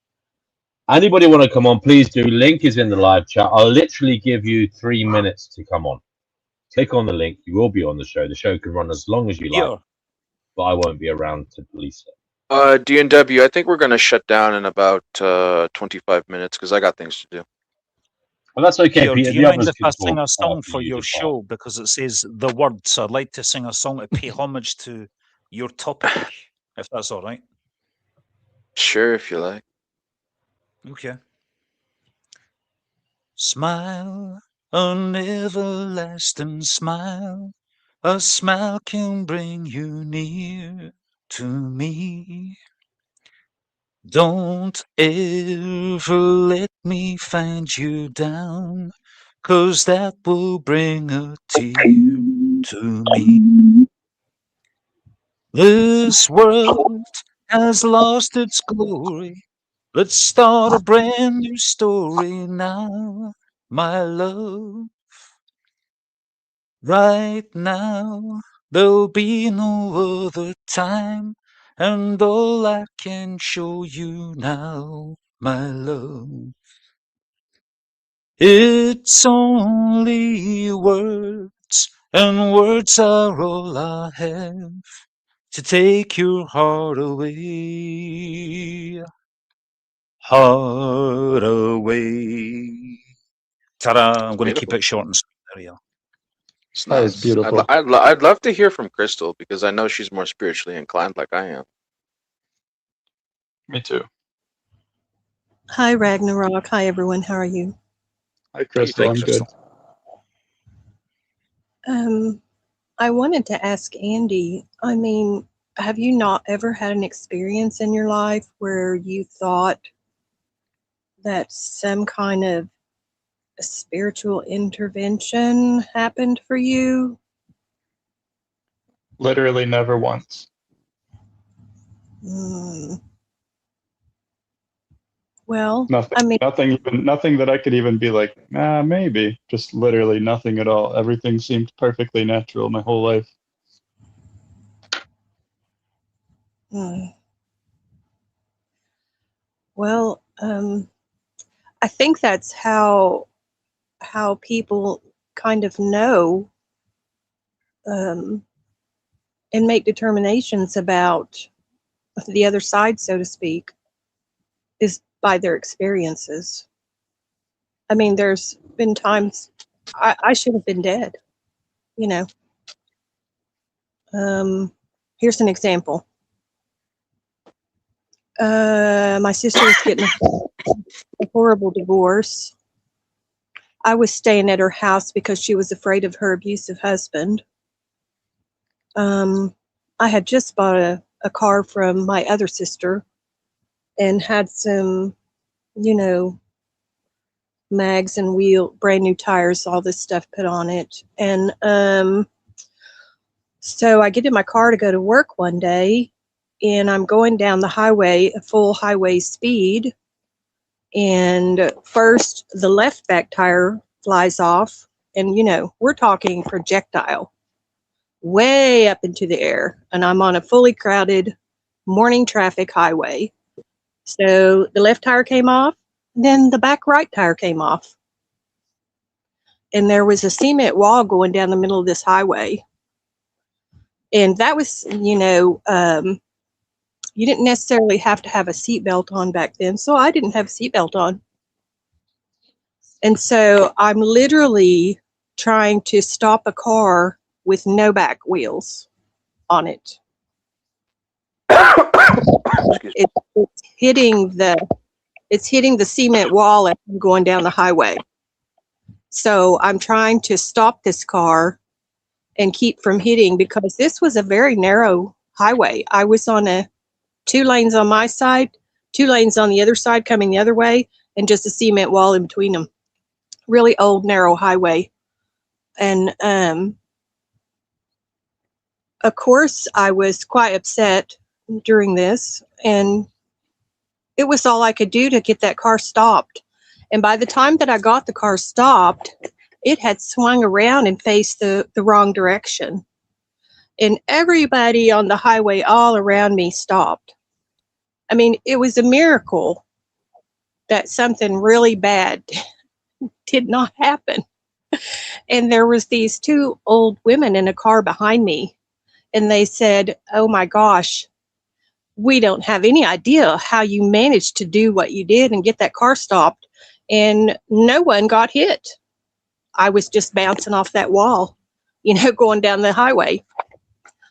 Anybody want to come on, please do. Link is in the live chat. I'll literally give you 3 minutes to come on. Click on the link. You will be on the show. The show can run as long as you like, but I won't be around to police it.
DNW, I think we're going to shut down in about 25 minutes because I got things to do.
Well, that's okay,
Peter,
Peter.
do you mind if I sing
talk
a song
after
for
you
your
depart.
show? Because it says the word, so I'd like to sing a song to pay homage to your topic, if that's all right.
Sure, if you like.
Okay. Smile, an everlasting smile. A smile can bring you near to me. Don't ever let me find you down, 'cause that will bring a tear to me. This world has lost its glory. Let's start a brand new story now, my love. Right now, there'll be no other time, and all I can show you now, my love. It's only words, and words are all I have to take your heart away. Heart away. Ta-da! I'm going to keep
Beautiful.
it short and sweet. There you go.
It's
That was
nice.
beautiful.
I'd love to hear from Crystal because I know she's more spiritually inclined, like I am.
Me too.
Hi, Ragnarok. Hi, everyone. How are you?
Hi,
How you
Crystal.
Hi,
doing?
I'm good.
Crystal.
I wanted to ask Andy, I mean, have you not ever had an experience in your life where you thought that some kind of spiritual intervention happened for you?
Literally never once.
Hmm. Well,
Nothing.
I mean,
Nothing that I could even be like, maybe. Just literally nothing at all. Everything seemed perfectly natural my whole life.
hmm. Well, I think that's how people kind of know um, and make determinations about the other side, so to speak, is by their experiences. I mean, there's been times I should have been dead, you know. Here's an example. My sister was getting a horrible divorce. I was staying at her house because she was afraid of her abusive husband. I had just bought a car from my other sister and had some, you know, mags and brand new tires, all this stuff put on it. And so I get in my car to go to work one day, and I'm going down the highway at full highway speed. And first, the left back tire flies off. And, you know, we're talking projectile way up into the air. And I'm on a fully crowded morning traffic highway. So the left tire came off, then the back right tire came off. And there was a cement wall going down the middle of this highway. And that was, you know, you didn't necessarily have to have a seatbelt on back then. So I didn't have a seatbelt on. And so I'm literally trying to stop a car with no back wheels on it.
Excuse me.
It's hitting the cement wall as I'm going down the highway. So I'm trying to stop this car and keep from hitting, because this was a very narrow highway. I was on 2 lanes on my side, 2 lanes on the other side coming the other way, and just a cement wall in between them. Really old, narrow highway. And of course, I was quite upset during this, and it was all I could do to get that car stopped. And by the time that I got the car stopped, it had swung around and faced the wrong direction. And everybody on the highway all around me stopped. I mean, it was a miracle that something really bad did not happen. And there was these 2 old women in a car behind me, and they said, "Oh my gosh, we don't have any idea how you managed to do what you did and get that car stopped, and no one got hit. I was just bouncing off that wall, you know, going down the highway."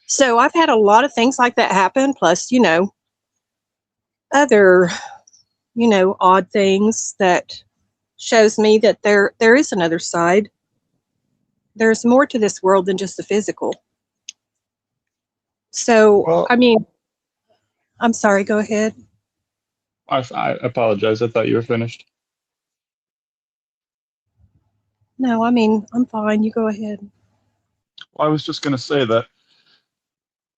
So I've had a lot of things like that happen, plus, you know, other, you know, odd things that shows me that there is another side. There's more to this world than just the physical. So,
Well,
I mean, I'm sorry, go ahead.
I apologize. I thought you were finished.
No, I mean, I'm fine. You go ahead.
Well, I was just going to say that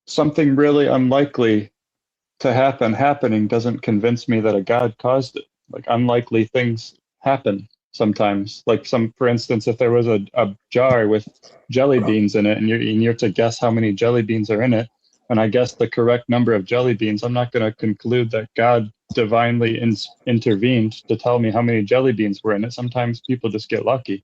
something really unlikely to happen happening doesn't convince me that a god caused it. Like unlikely things happen sometimes. Like for instance, if there was a jar with jelly beans in it and you're to guess how many jelly beans are in it, and I guess the correct number of jelly beans, I'm not going to conclude that God divinely intervened to tell me how many jelly beans were in it. Sometimes people just get lucky.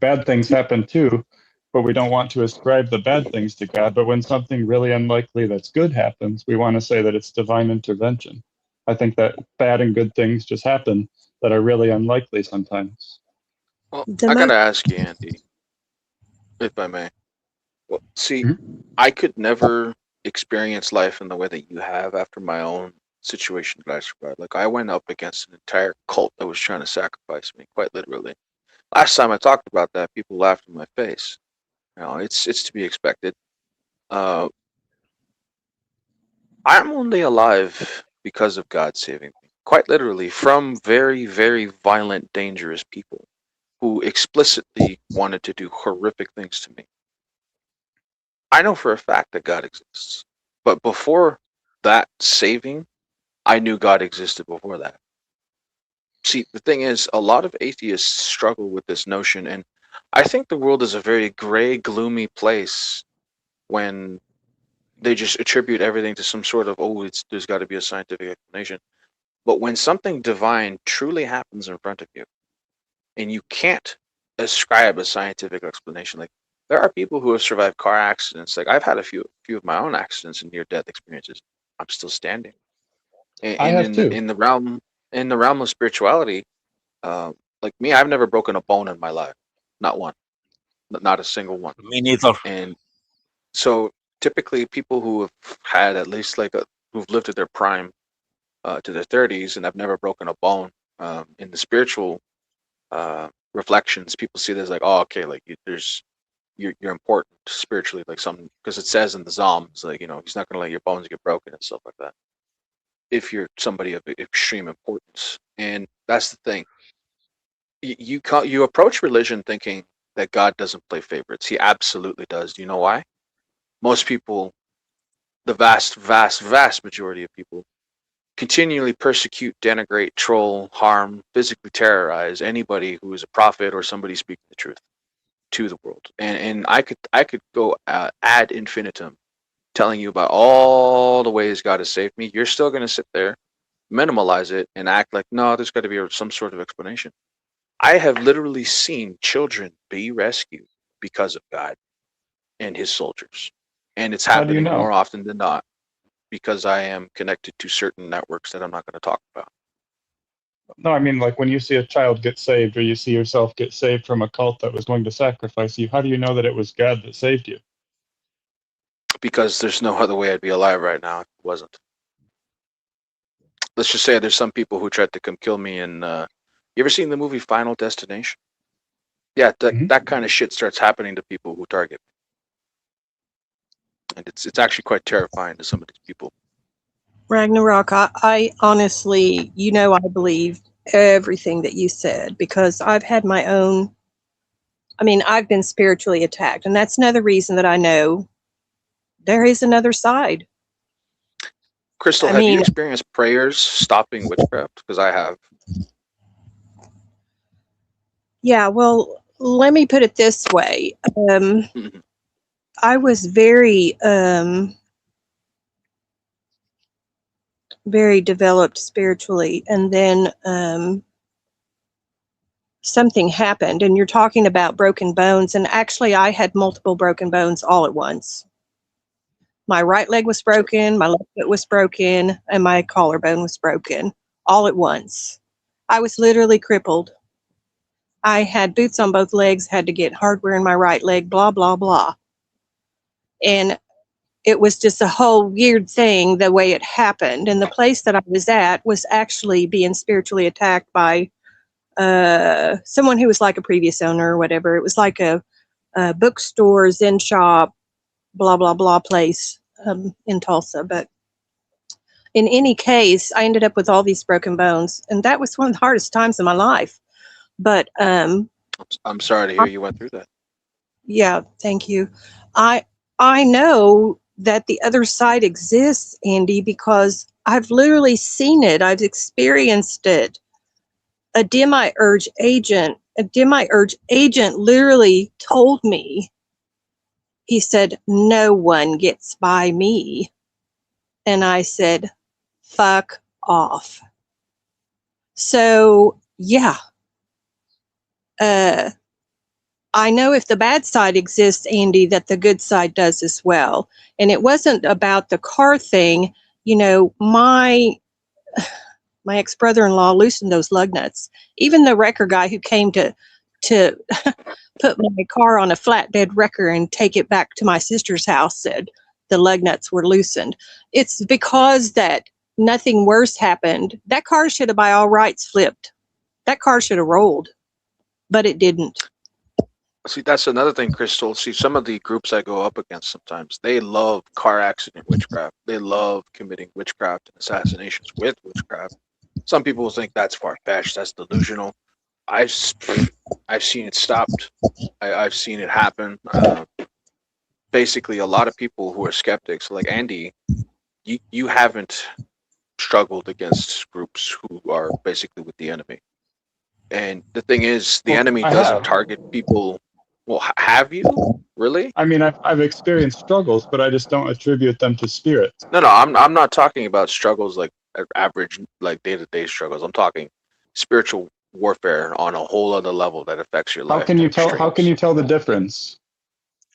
Bad things happen too, but we don't want to ascribe the bad things to God. But when something really unlikely that's good happens, we want to say that it's divine intervention. I think that bad and good things just happen that are really unlikely sometimes.
Well,
The
I
mo-
gotta ask you, Andy, if I may. Well, see,
Mhm.
I could never experience life in the way that you have after my own situation that I survived. Like I went up against an entire cult that was trying to sacrifice me, quite literally. Last time I talked about that, people laughed in my face. You know, it's to be expected. Uh, I'm only alive because of God saving me, quite literally, from very, very violent, dangerous people who explicitly wanted to do horrific things to me. I know for a fact that God exists, but before that saving, I knew God existed before that. See, the thing is, a lot of atheists struggle with this notion, and I think the world is a very gray, gloomy place when they just attribute everything to some sort of, oh, there's got to be a scientific explanation. But when something divine truly happens in front of you, and you can't ascribe a scientific explanation, like there are people who have survived car accidents. Like I've had a few of my own accidents and near-death experiences. I'm still standing.
I
And
have too.
in the realm of spirituality, uh, like me, I've never broken a bone in my life, not one, not a single one.
Me neither.
And so typically, people who have had at least who've lived at their prime to their 30s and have never broken a bone, in the spiritual reflections, people see this like, oh, okay, like you're important spiritually, like some, because it says in the Psalms, like, he's not going to let your bones get broken and stuff like that if you're somebody of extreme importance. And that's the thing. You approach religion thinking that God doesn't play favorites. He absolutely does. Do you know why? Most people, the vast, vast, vast majority of people, continually persecute, denigrate, troll, harm, physically terrorize anybody who is a prophet or somebody speaking the truth to the world. And I could go ad infinitum telling you about all the ways God has saved me. You're still going to sit there, minimalize it, and act like, no, there's got to be some sort of explanation. I have literally seen children be rescued because of God and his soldiers. And it's
How do you
happening more
know?
often than not because I am connected to certain networks that I'm not going to talk about.
No, I mean, like when you see a child get saved or you see yourself get saved from a cult that was going to sacrifice you, how do you know that it was God that saved you?
Because there's no other way I'd be alive right now if it wasn't. Let's just say there's some people who tried to come kill me. And you ever seen the movie Final Destination? Yeah,
Mhm.
that kind of shit starts happening to people who target me, and it's actually quite terrifying to some of these people.
Ragnarok, I honestly, I believe everything that you said because I've had my own. I mean, I've been spiritually attacked, and that's another reason that I know there is another side.
Crystal,
I
have you
mean,
experienced prayers stopping witchcraft? Because I have.
yeah, well, let me put it this way.
Mhm.
I was very, very developed spiritually, and then something happened, and you're talking about broken bones, and actually I had multiple broken bones all at once. My right leg was
So,
broken, my left foot was broken, and my collarbone was broken all at once. I was literally crippled. I had boots on both legs, had to get hardware in my right leg, blah, blah, blah. And it was just a whole weird thing the way it happened. And the place that I was at was actually being spiritually attacked by someone who was like a previous owner or whatever. It was like a bookstore, Zen shop, blah, blah, blah place in Tulsa. But in any case, I ended up with all these broken bones. And that was one of the hardest times of my life. But
I'm sorry to hear you went through that.
yeah, thank you. I know that the other side exists, Andy, because I've literally seen it. I've experienced it. A demiurge agent literally told me, he said, no one gets by me. And I said, fuck off. So, yeah. I know if the bad side exists, Andy, that the good side does as well. And it wasn't about the car thing. You know, my ex-brother-in-law loosened those lug nuts. Even the wrecker guy who came to put my car on a flatbed wrecker and take it back to my sister's house said the lug nuts were loosened. It's because that nothing worse happened. That car should have by all rights flipped. That car should have rolled, but it didn't.
See, that's another thing, Crystal. See, some of the groups I go up against sometimes, they love car accident witchcraft. They love committing witchcraft and assassinations with witchcraft. Some people think that's far-fetched, that's delusional. I've seen it stopped. I've seen it happen. Basically, a lot of people who are skeptics, like Andy, you haven't struggled against groups who are basically with the enemy. And the thing is, the enemy doesn't target people. Well, have you really?
I mean, I've experienced struggles, but I just don't attribute them to spirit.
No, I'm not talking about struggles like average, like day-to-day struggles. I'm talking spiritual warfare on a whole other level that affects your life.
How can you tell the difference?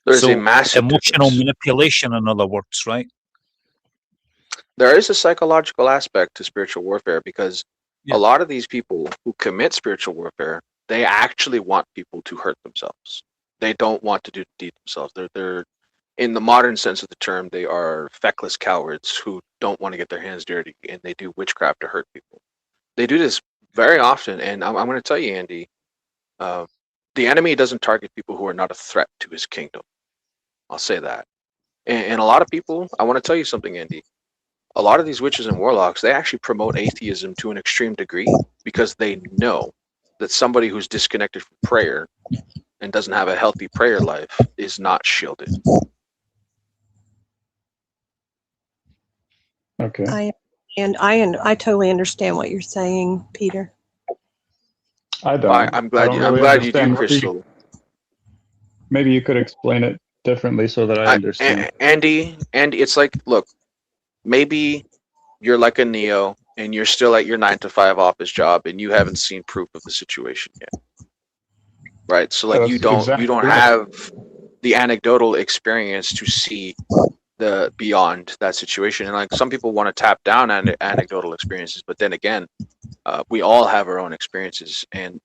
There's a massive
emotional
difference.
manipulation, in other words, right?
There is a psychological aspect to spiritual warfare because a lot of these people who commit spiritual warfare, they actually want people to hurt themselves. They don't want to do the deed themselves. They're in the modern sense of the term, they are feckless cowards who don't want to get their hands dirty, and they do witchcraft to hurt people. They do this very often, and I'm going to tell you, Andy, the enemy doesn't target people who are not a threat to his kingdom. I'll say that. And a lot of people, I want to tell you something, Andy. A lot of these witches and warlocks, they actually promote atheism to an extreme degree because they know that somebody who's disconnected from prayer and doesn't have a healthy prayer life is not shielded.
Okay.
I totally understand what you're saying, Peter.
I don't.
I'm glad you do, Crystal.
Maybe you could explain it differently so that I understand.
Andy, it's like, look, maybe you're like a Neo and you're still at your 9-to-5 office job and you haven't seen proof of the situation yet. Right? So like you don't have the anecdotal experience to see the beyond that situation. And like some people want to tap down on anecdotal experiences, but then again, we all have our own experiences. And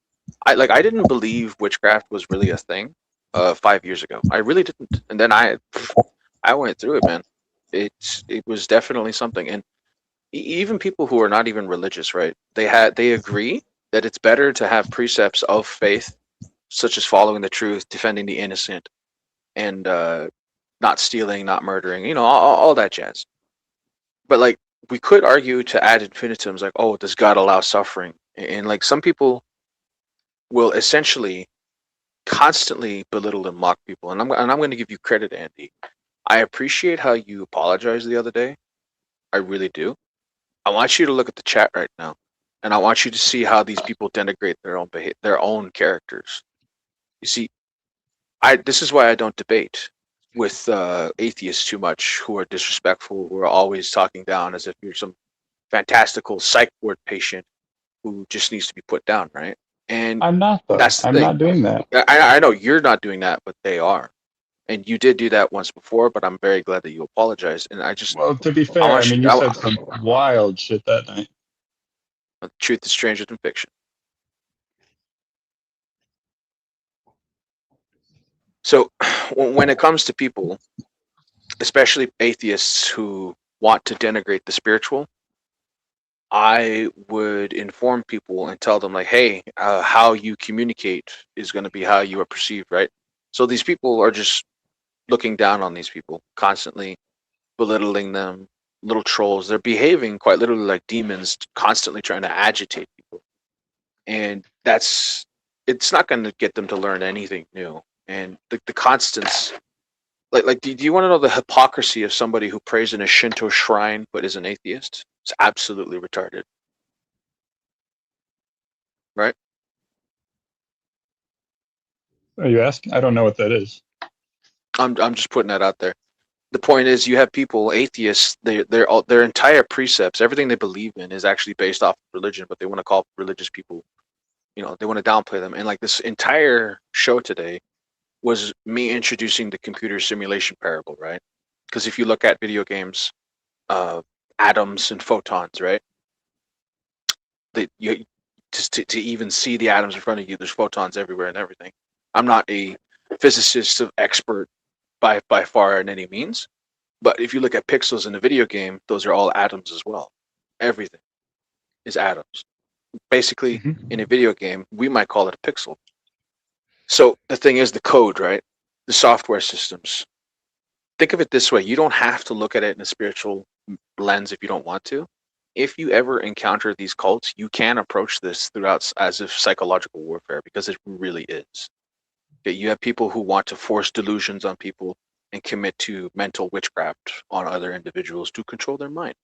I didn't believe witchcraft was really a thing 5 years ago. I really didn't. And then I went through it, man. It was definitely something. And even people who are not even religious, right? They agree that it's better to have precepts of faith, such as following the truth, defending the innocent, and not stealing, not murdering, all that jazz. But like we could argue to ad infinitums, like, oh, does God allow suffering? And like some people will essentially constantly belittle and mock people. And I'm going to give you credit, Andy. I appreciate how you apologized the other day. I really do. I want you to look at the chat right now, and I want you to see how these people denigrate their own characters. You see, this is why I don't debate with atheists too much, who are disrespectful, who are always talking down as if you're some fantastical psych ward patient who just needs to be put down, right? And
I'm not, though.
That's the
I'm
thing.
not doing that.
I know you're not doing that, but they are. And you did do that once before, but I'm very glad that you apologized. And I just...
Well, to be fair, you said some wild shit that night.
The truth is stranger than fiction. So when it comes to people, especially atheists who want to denigrate the spiritual, I would inform people and tell them like, hey, how you communicate is going to be how you are perceived, right? So these people are just looking down on these people, constantly belittling them, little trolls. They're behaving quite literally like demons, constantly trying to agitate people. And it's not going to get them to learn anything new. And the constants, like do you want to know the hypocrisy of somebody who prays in a Shinto shrine but is an atheist? It's absolutely retarded, right?
Are you asking? I don't know what that is.
I'm just putting that out there. The point is, you have people, atheists, their entire precepts, everything they believe in is actually based off of religion, but they want to call religious people, they want to downplay them. And like this entire show today was me introducing the computer simulation parable, right? Because if you look at video games, atoms and photons, right? You just to even see the atoms in front of you, there's photons everywhere and everything. I'm not a physicist of expert by far in any means, but if you look at pixels in a video game, those are all atoms as well. Everything is atoms. Basically, in a video game, we might call it a pixel. So the thing is the code, right? The software systems. Think of it this way. You don't have to look at it in a spiritual lens if you don't want to. If you ever encounter these cults, you can approach this throughout as if psychological warfare, because it really is. Okay, you have people who want to force delusions on people and commit to mental witchcraft on other individuals to control their mind.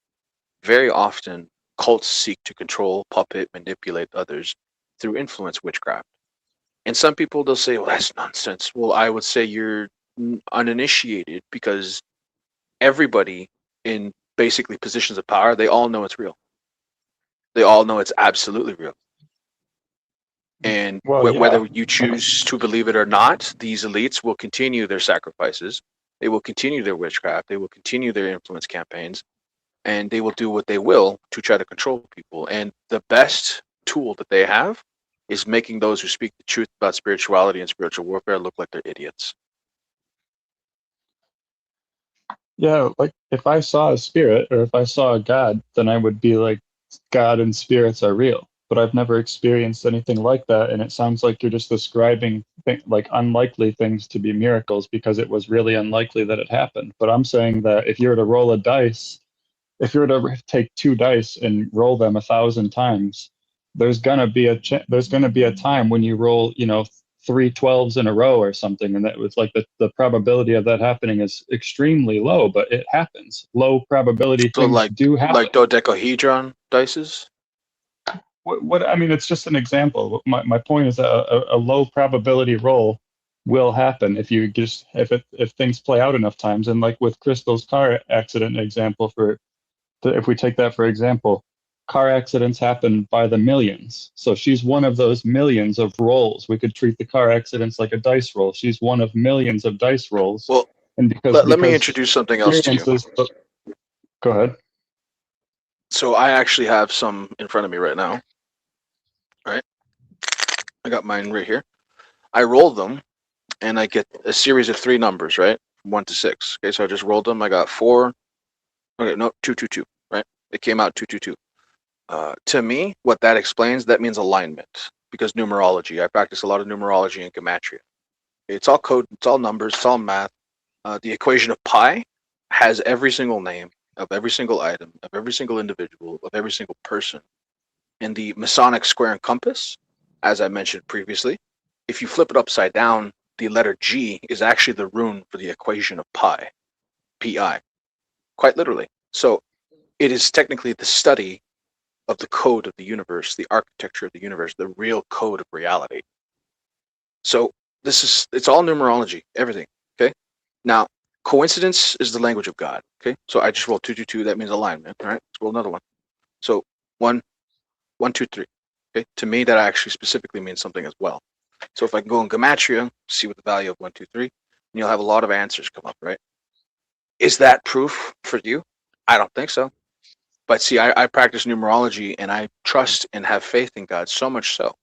Very often, cults seek to control, puppet, manipulate others through influence witchcraft. And some people, they'll say, well, that's nonsense. Well, I would say you're uninitiated, because everybody in basically positions of power, they all know it's real. They all know it's absolutely real. And whether you choose to believe it or not, these elites will continue their sacrifices. They will continue their witchcraft. They will continue their influence campaigns, and they will do what they will to try to control people. And the best tool that they have is making those who speak the truth about spirituality and spiritual warfare look like they're idiots.
Yeah, like if I saw a spirit or if I saw a god, then I would be like, God and spirits are real. But I've never experienced anything like that, and it sounds like you're just describing like unlikely things to be miracles because it was really unlikely that it happened. But I'm saying that if you were to roll a dice, if you were to take two dice and roll them 1,000 times, there's gonna be a time when you roll, 3 12s in a row or something, and that was like the probability of that happening is extremely low, but it happens. Low probability
So
things do happen.
like dodecahedron dices?
What I mean, it's just an example. My point is that a low probability roll will happen if things play out enough times. And like with Crystal's car accident example, if we take that for example, car accidents happen by the millions. So she's one of those millions of rolls. We could treat the car accidents like a dice roll. She's one of millions of dice rolls.
Well,
and
let me introduce something else to you.
Go ahead.
So I actually have some in front of me right now. Right? I got mine right here. I roll them, and I get a series of 3 numbers, right? From 1 to 6. Okay, so I just rolled them. I got 4. Okay, no, 2, 2, 2. Right? It came out 2, 2, 2. To me, what that explains, that means alignment, because numerology. I practice a lot of numerology and gematria. It's all code. It's all numbers. It's all math. The equation of pi has every single name of every single item, of every single individual, of every single person. And the Masonic square and compass, as I mentioned previously, if you flip it upside down, the letter G is actually the rune for the equation of pi, Pi, quite literally. So it is technically the study of the code of the universe, the architecture of the universe, the real code of reality. So it's all numerology, everything. Okay. Now, coincidence is the language of God. Okay. So I just rolled 2, 2, 2. That means alignment. All right. Let's roll another one. So 1, 1, 2, 3. Okay. To me, that actually specifically means something as well. So if I can go in gematria, see what the value of 1, 2, 3, and you'll have a lot of answers come up, right? Is that proof for you? I don't think so. But see, I practice numerology, and I trust and have faith in God so much so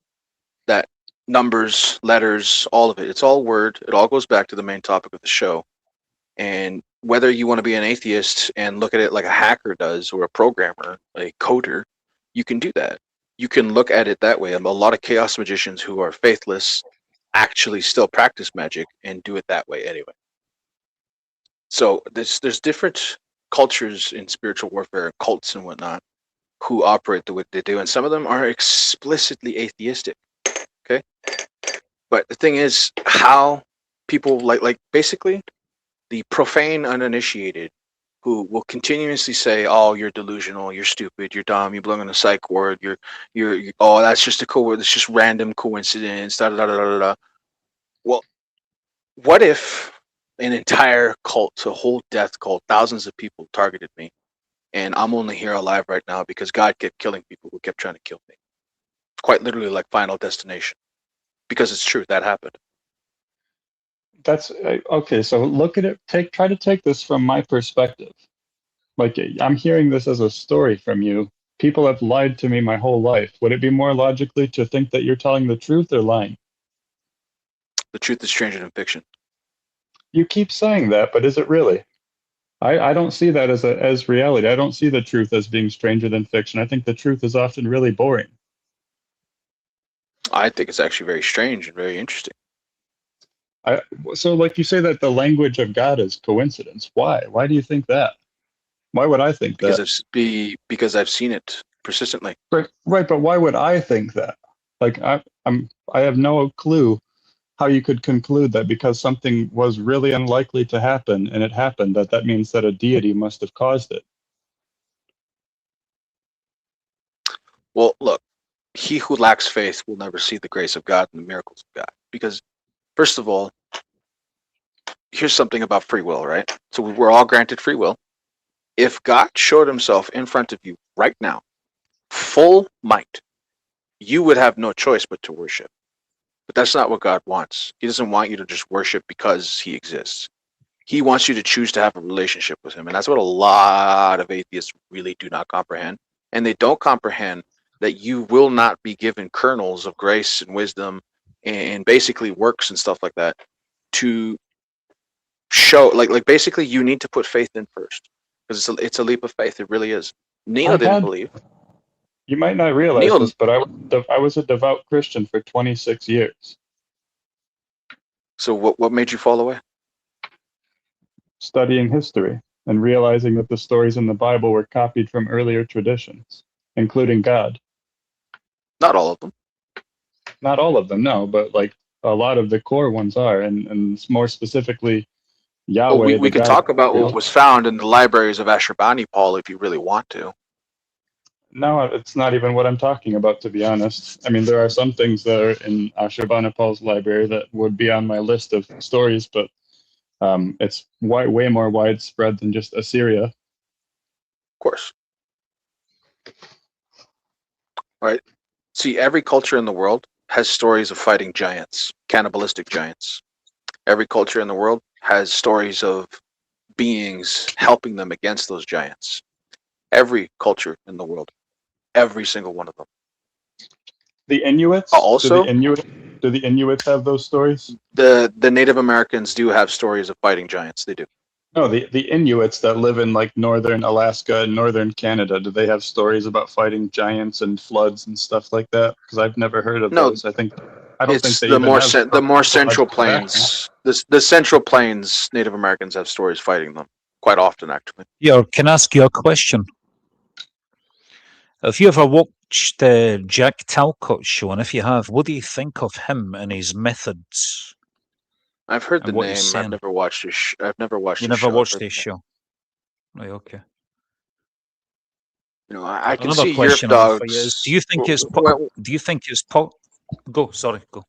that numbers, letters, all of it, it's all word. It all goes back to the main topic of the show. And whether you want to be an atheist and look at it like a hacker does, or a programmer, a coder, you can do that. You can look at it that way. A lot of chaos magicians who are faithless actually still practice magic and do it that way anyway. So there's different cultures in spiritual warfare, cults and whatnot, who operate the way they do, and some of them are explicitly atheistic. Okay, but the thing is, how people like basically the profane uninitiated who will continuously say, "Oh, you're delusional, you're stupid, you're dumb, you belong in a psych ward, you're oh, that's just it's just random coincidence." Da da da da da. Well, what if an entire cult, a whole death cult, thousands of people targeted me, and I'm only here alive right now because God kept killing people who kept trying to kill me? Quite literally, like Final Destination, because it's true that happened.
That's okay. So look at it. Try to take this from my perspective. Like, I'm hearing this as a story from you. People have lied to me my whole life. Would it be more logically to think that you're telling the truth or lying?
The truth is stranger than fiction.
You keep saying that, but is it really? I don't see that as reality. I don't see the truth as being stranger than fiction. I think the truth is often really boring.
I think it's actually very strange and very interesting.
So like you say that the language of God is coincidence. Why? Why do you think that? Why would I think that?
Because I've seen it persistently.
Right, but why would I think that? Like I have no clue how you could conclude that because something was really unlikely to happen and it happened, that means that a deity must have caused it.
Well, look, he who lacks faith will never see the grace of God and the miracles of God. Because, first of all, here's something about free will, right? So we're all granted free will. If God showed himself in front of you right now, full might, you would have no choice but to worship. But that's not what God wants. He doesn't want you to just worship because he exists. He wants you to choose to have a relationship with him. And that's what a lot of atheists really do not comprehend. And they don't comprehend that you will not be given kernels of grace and wisdom and basically works and stuff like that to show, like basically you need to put faith in first. Because it's a leap of faith. It really is. Neo didn't believe.
You might not realize this, but I was a devout Christian for 26 years.
So what made you fall away?
Studying history and realizing that the stories in the Bible were copied from earlier traditions, including God.
Not all of them.
Not all of them, no, but like a lot of the core ones are, and more specifically, Yahweh.
Well, we could talk about what was found in the libraries of Ashurbanipal if you really want to.
No, it's not even what I'm talking about, to be honest. I mean, there are some things that are in Ashurbanipal's library that would be on my list of stories, but it's way more widespread than just Assyria. Of
course. Right. See, every culture in the world has stories of fighting giants, cannibalistic giants. Every culture in the world has stories of beings helping them against those giants. Every culture in the world. Every single one of them.
The Inuits?
Also,
do the Inuits have those stories?
The Native Americans do have stories of fighting giants. They do.
No, the Inuits that live in like northern Alaska and northern Canada, do they have stories about fighting giants and floods and stuff like that? Because I've never heard of those. I don't think they
the
even
more
have
the more central plains. The central plains Native Americans have stories fighting them quite often, actually.
Yeah, can I ask you a question? Have you ever watched Jack Talcott's show? And if you have, what do you think of him and his methods?
I've heard the name. I've never watched his. I've never watched.
You never watched his show, right? Okay.
You know, I can
Another
see
question
Dogs.
is, do you think it's? Go. Sorry. Go.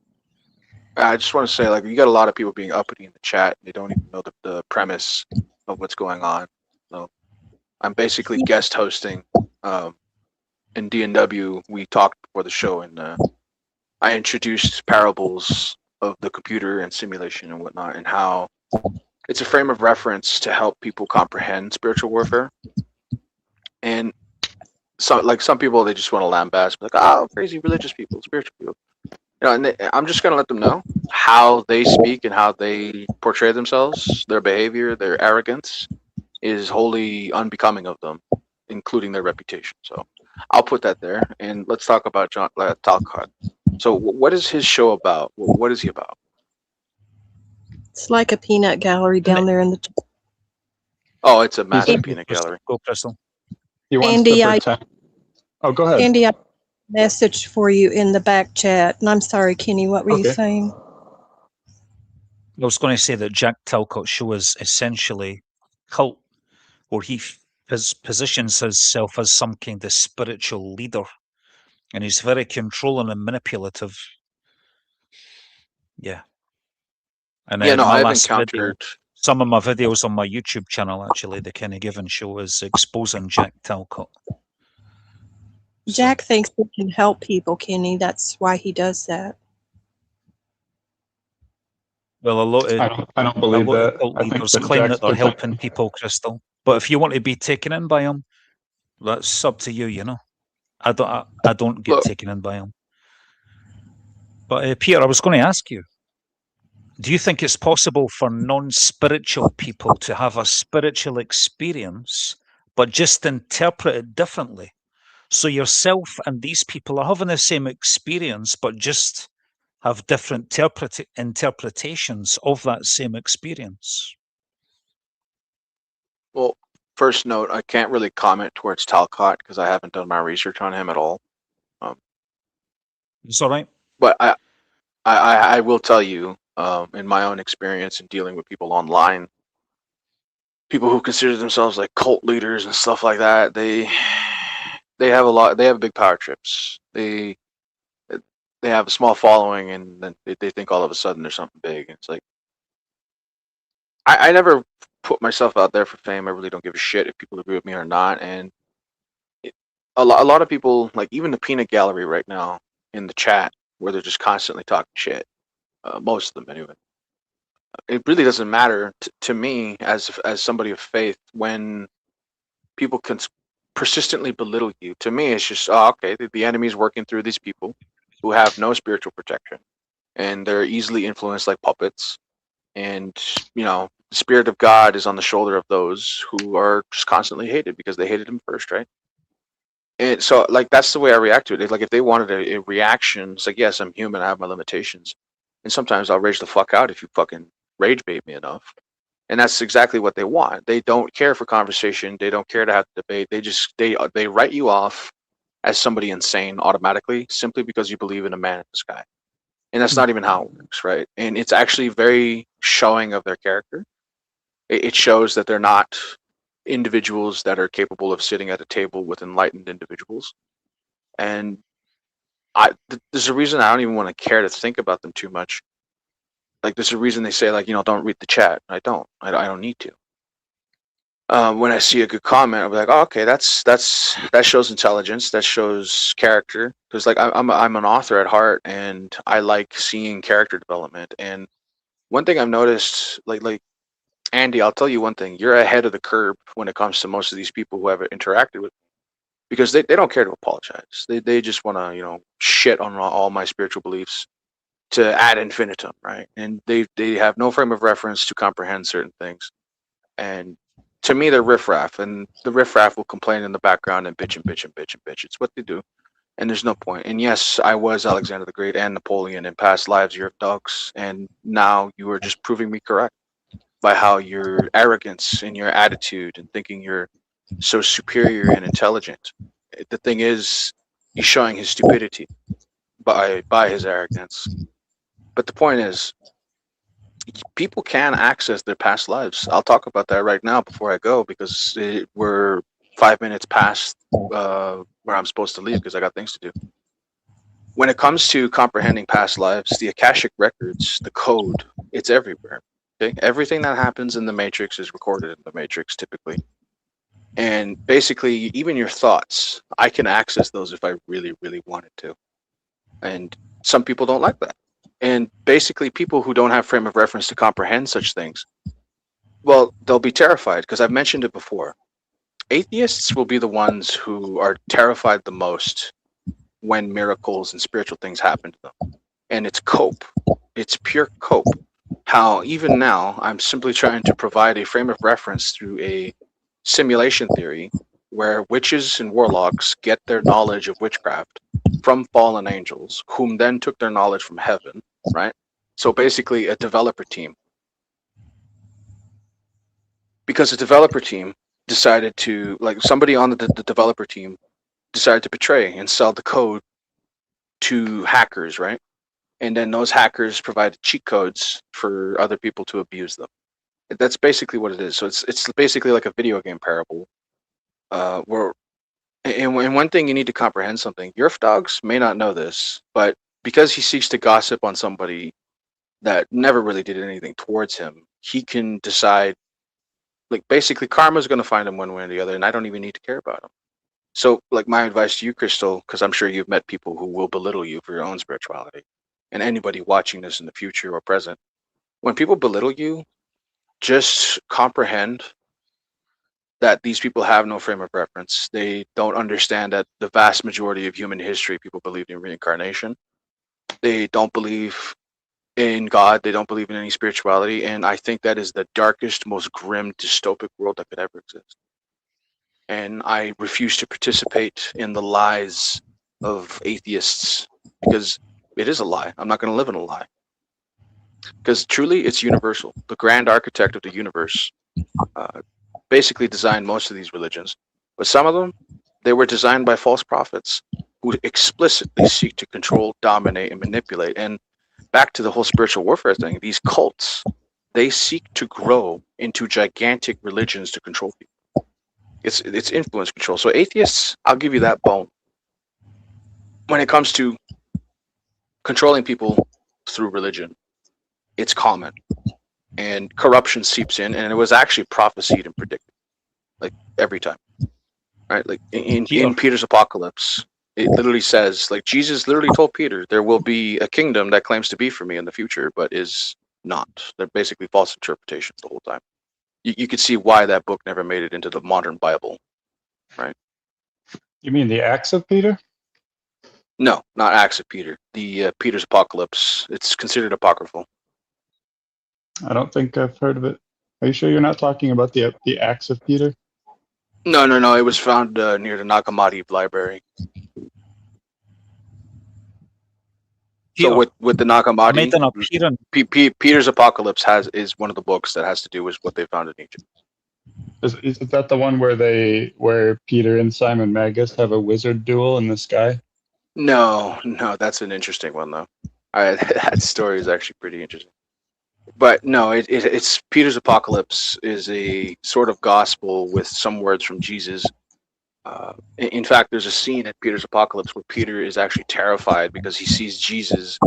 I just want to say, like, you got a lot of people being uppity in the chat. They don't even know the premise of what's going on. So, I'm basically guest hosting. In D&W, we talked before the show, and I introduced parables of the computer and simulation and whatnot, and how it's a frame of reference to help people comprehend spiritual warfare. And some people, they just want to lambast, like, oh, crazy religious people, spiritual people. You know, and I'm just gonna let them know how they speak and how they portray themselves, their behavior, their arrogance is wholly unbecoming of them, including their reputation. So I'll put that there, and let's talk about John Talcott. So, what is his show about? What is he about?
It's like a peanut gallery down there in the.
Oh, it's a massive
Andy-
peanut gallery.
Go, Crystal.
He wants
Andy,
to protect. Oh, go ahead.
Andy, I have a message for you in the back chat. And I'm sorry, Kenny, what were you
Okay.
saying?
I was going to say that Jack Talcott's show is essentially cult, where he positions himself as some kind of spiritual leader, and he's very controlling and manipulative. Yeah. And
Yeah, no,
my
I've
last video,
encountered.
some of my videos on my YouTube channel, actually, the Kenny Given Show, is exposing Jack Talcott.
Jack thinks he can help people, Kenny. That's why he does that.
Well, a lot
I don't
of
believe that.
cult
I think
leaders
that
claim
Jack's
that they're helping
protecting.
people, Crystal. But if you want to be taken in by them, that's up to you. You know, I don't get
Look,
taken in by them. But Peter, I was going to ask you: do you think it's possible for non-spiritual people to have a spiritual experience, but just interpret it differently? So yourself and these people are having the same experience, but just have different interpretations of that same experience.
well, first note, I can't really comment towards Talcott because I haven't done my research on him at all.
It's all right.
But I will tell you, in my own experience in dealing with people online, people who consider themselves like cult leaders and stuff like that, they have big power trips. They have a small following, and then they think all of a sudden there's something big. It's like I never put myself out there for fame. I really don't give a shit if people agree with me or not. And a lot of people, like even the peanut gallery right now in the chat, where they're just constantly talking shit. Most of them, anyway. It really doesn't matter to me as somebody of faith when people can persistently belittle you. To me, it's just, oh, okay, the enemy's working through these people who have no spiritual protection, and they're easily influenced like puppets. And the spirit of God is on the shoulder of those who are just constantly hated because they hated him first, right? And so, like, that's the way I react to it. Like, if they wanted a reaction, it's like, yes, I'm human, I have my limitations, and sometimes I'll rage the fuck out if you fucking rage bait me enough. And that's exactly what they want. They don't care for conversation. They don't care to have debate. They write you off as somebody insane automatically simply because you believe in a man in the sky. And that's not even how it works, right? And it's actually very showing of their character. It shows that they're not individuals that are capable of sitting at a table with enlightened individuals. And there's a reason I don't even want to care to think about them too much. Like, there's a reason they say, like, don't read the chat. I don't need to. When I see a good comment, I'll be like, oh, okay, that shows intelligence, that shows character. Because like I'm an author at heart, and I like seeing character development. And one thing I've noticed, like Andy, I'll tell you one thing: you're ahead of the curve when it comes to most of these people who have interacted with me, because they don't care to apologize. They just want to shit on all my spiritual beliefs to ad infinitum, right? And they have no frame of reference to comprehend certain things. And to me, they're riffraff, and the riffraff will complain in the background and bitch and bitch and bitch and bitch. It's what they do, and there's no point. And yes, I was Alexander the Great and Napoleon in past lives. You're dogs, and now you are just proving me correct by how your arrogance and your attitude and thinking you're so superior and intelligent. The thing is, he's showing his stupidity by his arrogance. But the point is, people can access their past lives. I'll talk about that right now before I go, because we're 5 minutes past where I'm supposed to leave because I got things to do. When it comes to comprehending past lives, the Akashic records, the code, it's everywhere. Okay? Everything that happens in the Matrix is recorded in the Matrix typically. And basically, even your thoughts, I can access those if I really, really wanted to. And some people don't like that. And basically, people who don't have frame of reference to comprehend such things, well, they'll be terrified, because I've mentioned it before. Atheists will be the ones who are terrified the most when miracles and spiritual things happen to them. And it's cope. It's pure cope. How even now, I'm simply trying to provide a frame of reference through a simulation theory where witches and warlocks get their knowledge of witchcraft from fallen angels, whom then took their knowledge from heaven, right? So basically a developer team. Because the developer team decided to, like, somebody on the developer team decided to betray and sell the code to hackers, right? And then those hackers provided cheat codes for other people to abuse them. That's basically what it is. So it's basically like a video game parable. Where and one thing you need to comprehend something. Yerf Dogs may not know this, but because he seeks to gossip on somebody that never really did anything towards him, he can decide, like, basically karma's going to find him one way or the other, and I don't even need to care about him. So, like, my advice to you, Crystal, because I'm sure you've met people who will belittle you for your own spirituality, and anybody watching this in the future or present, when people belittle you, just comprehend that these people have no frame of reference. They don't understand that the vast majority of human history, people believed in reincarnation. They don't believe in God. They don't believe in any spirituality. And I think that is the darkest, most grim, dystopic world that could ever exist. And I refuse to participate in the lies of atheists, because it is a lie. I'm not going to live in a lie. Because truly, it's universal. The grand architect of the universe basically designed most of these religions. But some of them, they were designed by false prophets who explicitly seek to control, dominate, and manipulate. And back to the whole spiritual warfare thing, these cults, they seek to grow into gigantic religions to control people. It's influence control. So atheists, I'll give you that bone. When it comes to controlling people through religion, it's common. And corruption seeps in, and it was actually prophesied and predicted, like, every time. Right? Like in Peter's Apocalypse, it literally says, like, Jesus literally told Peter, there will be a kingdom that claims to be for me in the future, but is not. They're basically false interpretations the whole time. You could see why that book never made it into the modern Bible, right?
You mean the Acts of Peter?
No, not Acts of Peter. The Peter's Apocalypse. It's considered apocryphal.
I don't think I've heard of it. Are you sure you're not talking about the Acts of Peter?
No. It was found near the Nagamadi Library.
Peter,
so with the Nagamadi,
I made an appearance.
Peter's Apocalypse is one of the books that has to do with what they found in Egypt.
Is that the one where Peter and Simon Magus have a wizard duel in the sky?
No, that's an interesting one though. That story is actually pretty interesting. But no, it's Peter's Apocalypse is a sort of gospel with some words from Jesus. In fact, there's a scene in Peter's Apocalypse where Peter is actually terrified because he sees Jesus.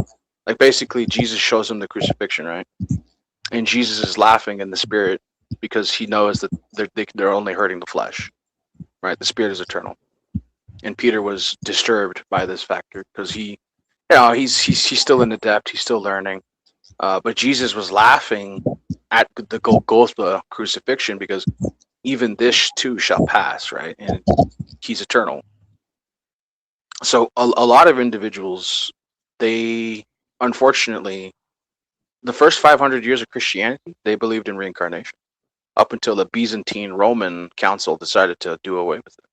Like, basically, Jesus shows him the crucifixion, right? And Jesus is laughing in the spirit because he knows that they're only hurting the flesh, right? The spirit is eternal. And Peter was disturbed by this factor because he's still in the depth, he's still learning. But Jesus was laughing at the Golgotha crucifixion because even this too shall pass, right? And he's eternal. So a lot of individuals, they, unfortunately, the first 500 years of Christianity, they believed in reincarnation up until the Byzantine Roman Council decided to do away with it.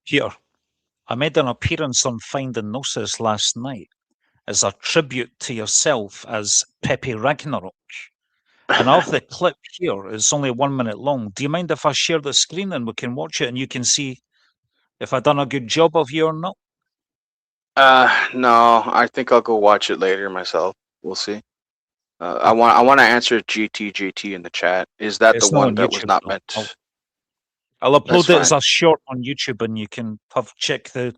Peter, I made an appearance on Finding Gnosis last night as a tribute to yourself as Pepe Ragnorak. And of the clip here, it's only 1 minute long. Do you mind if I share the screen and we can watch it and you can see if I've done a good job of you or not?
No, I think I'll go watch it later myself. We'll see. I want to answer GT in the chat. Is that
It's
the
not
one
on
that was
YouTube,
not
though.
meant?
I'll upload
That's
it as
fine.
a short on YouTube and you can check the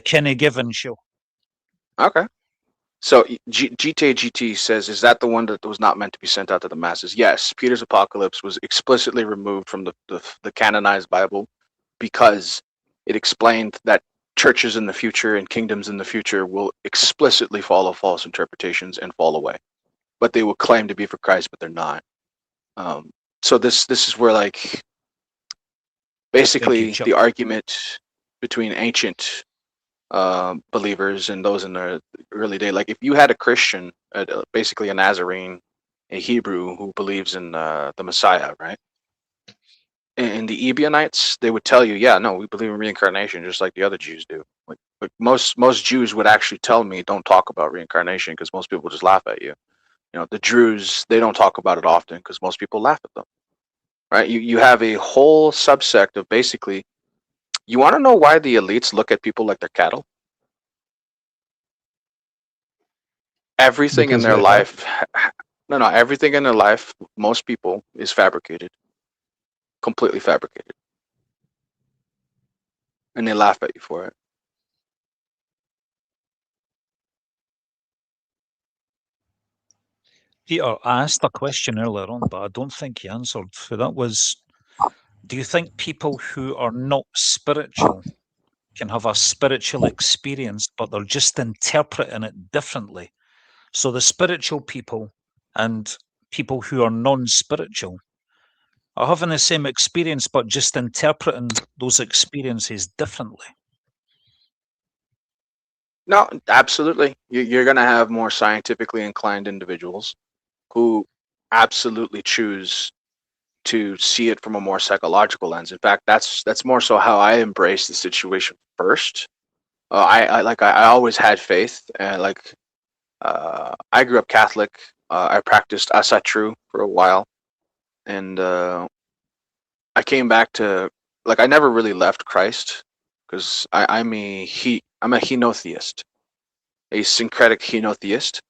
Kenny Given show.
Okay. So GT says, is that the one that was not meant to be sent out to the masses? Yes, Peter's Apocalypse was explicitly removed from the canonized Bible because it explained that churches in the future and kingdoms in the future will explicitly follow false interpretations and fall away. But they will claim to be for Christ, but they're not. So this is where, like, basically the argument between ancient believers and those in the early day, like, if you had a Christian, basically a Nazarene, a Hebrew who believes in the Messiah, right? in the Ebionites, they would tell you, yeah, no, we believe in reincarnation, just like the other Jews do. Like most Jews would actually tell me, don't talk about reincarnation because most people just laugh at you. You know, the Druze, they don't talk about it often because most people laugh at them. Right? You have a whole subsect of basically. You want to know why the elites look at people like they're cattle? Everything in
Because
their
they are.
life, no, everything in their life, most people is fabricated, completely fabricated, and they laugh at you for it.
Peter, I asked a question earlier on, but I don't think he answered. That was, do you think people who are not spiritual can have a spiritual experience, but they're just interpreting it differently? So the spiritual people and people who are non-spiritual are having the same experience, but just interpreting those experiences differently.
No, absolutely. You're going to have more scientifically inclined individuals who absolutely choose to see it from a more psychological lens. In fact, that's more so how I embrace the situation first. I always had faith, and I grew up Catholic. I practiced asatru for a while, and I came back to I never really left Christ because I'm a henotheist, a syncretic henotheist.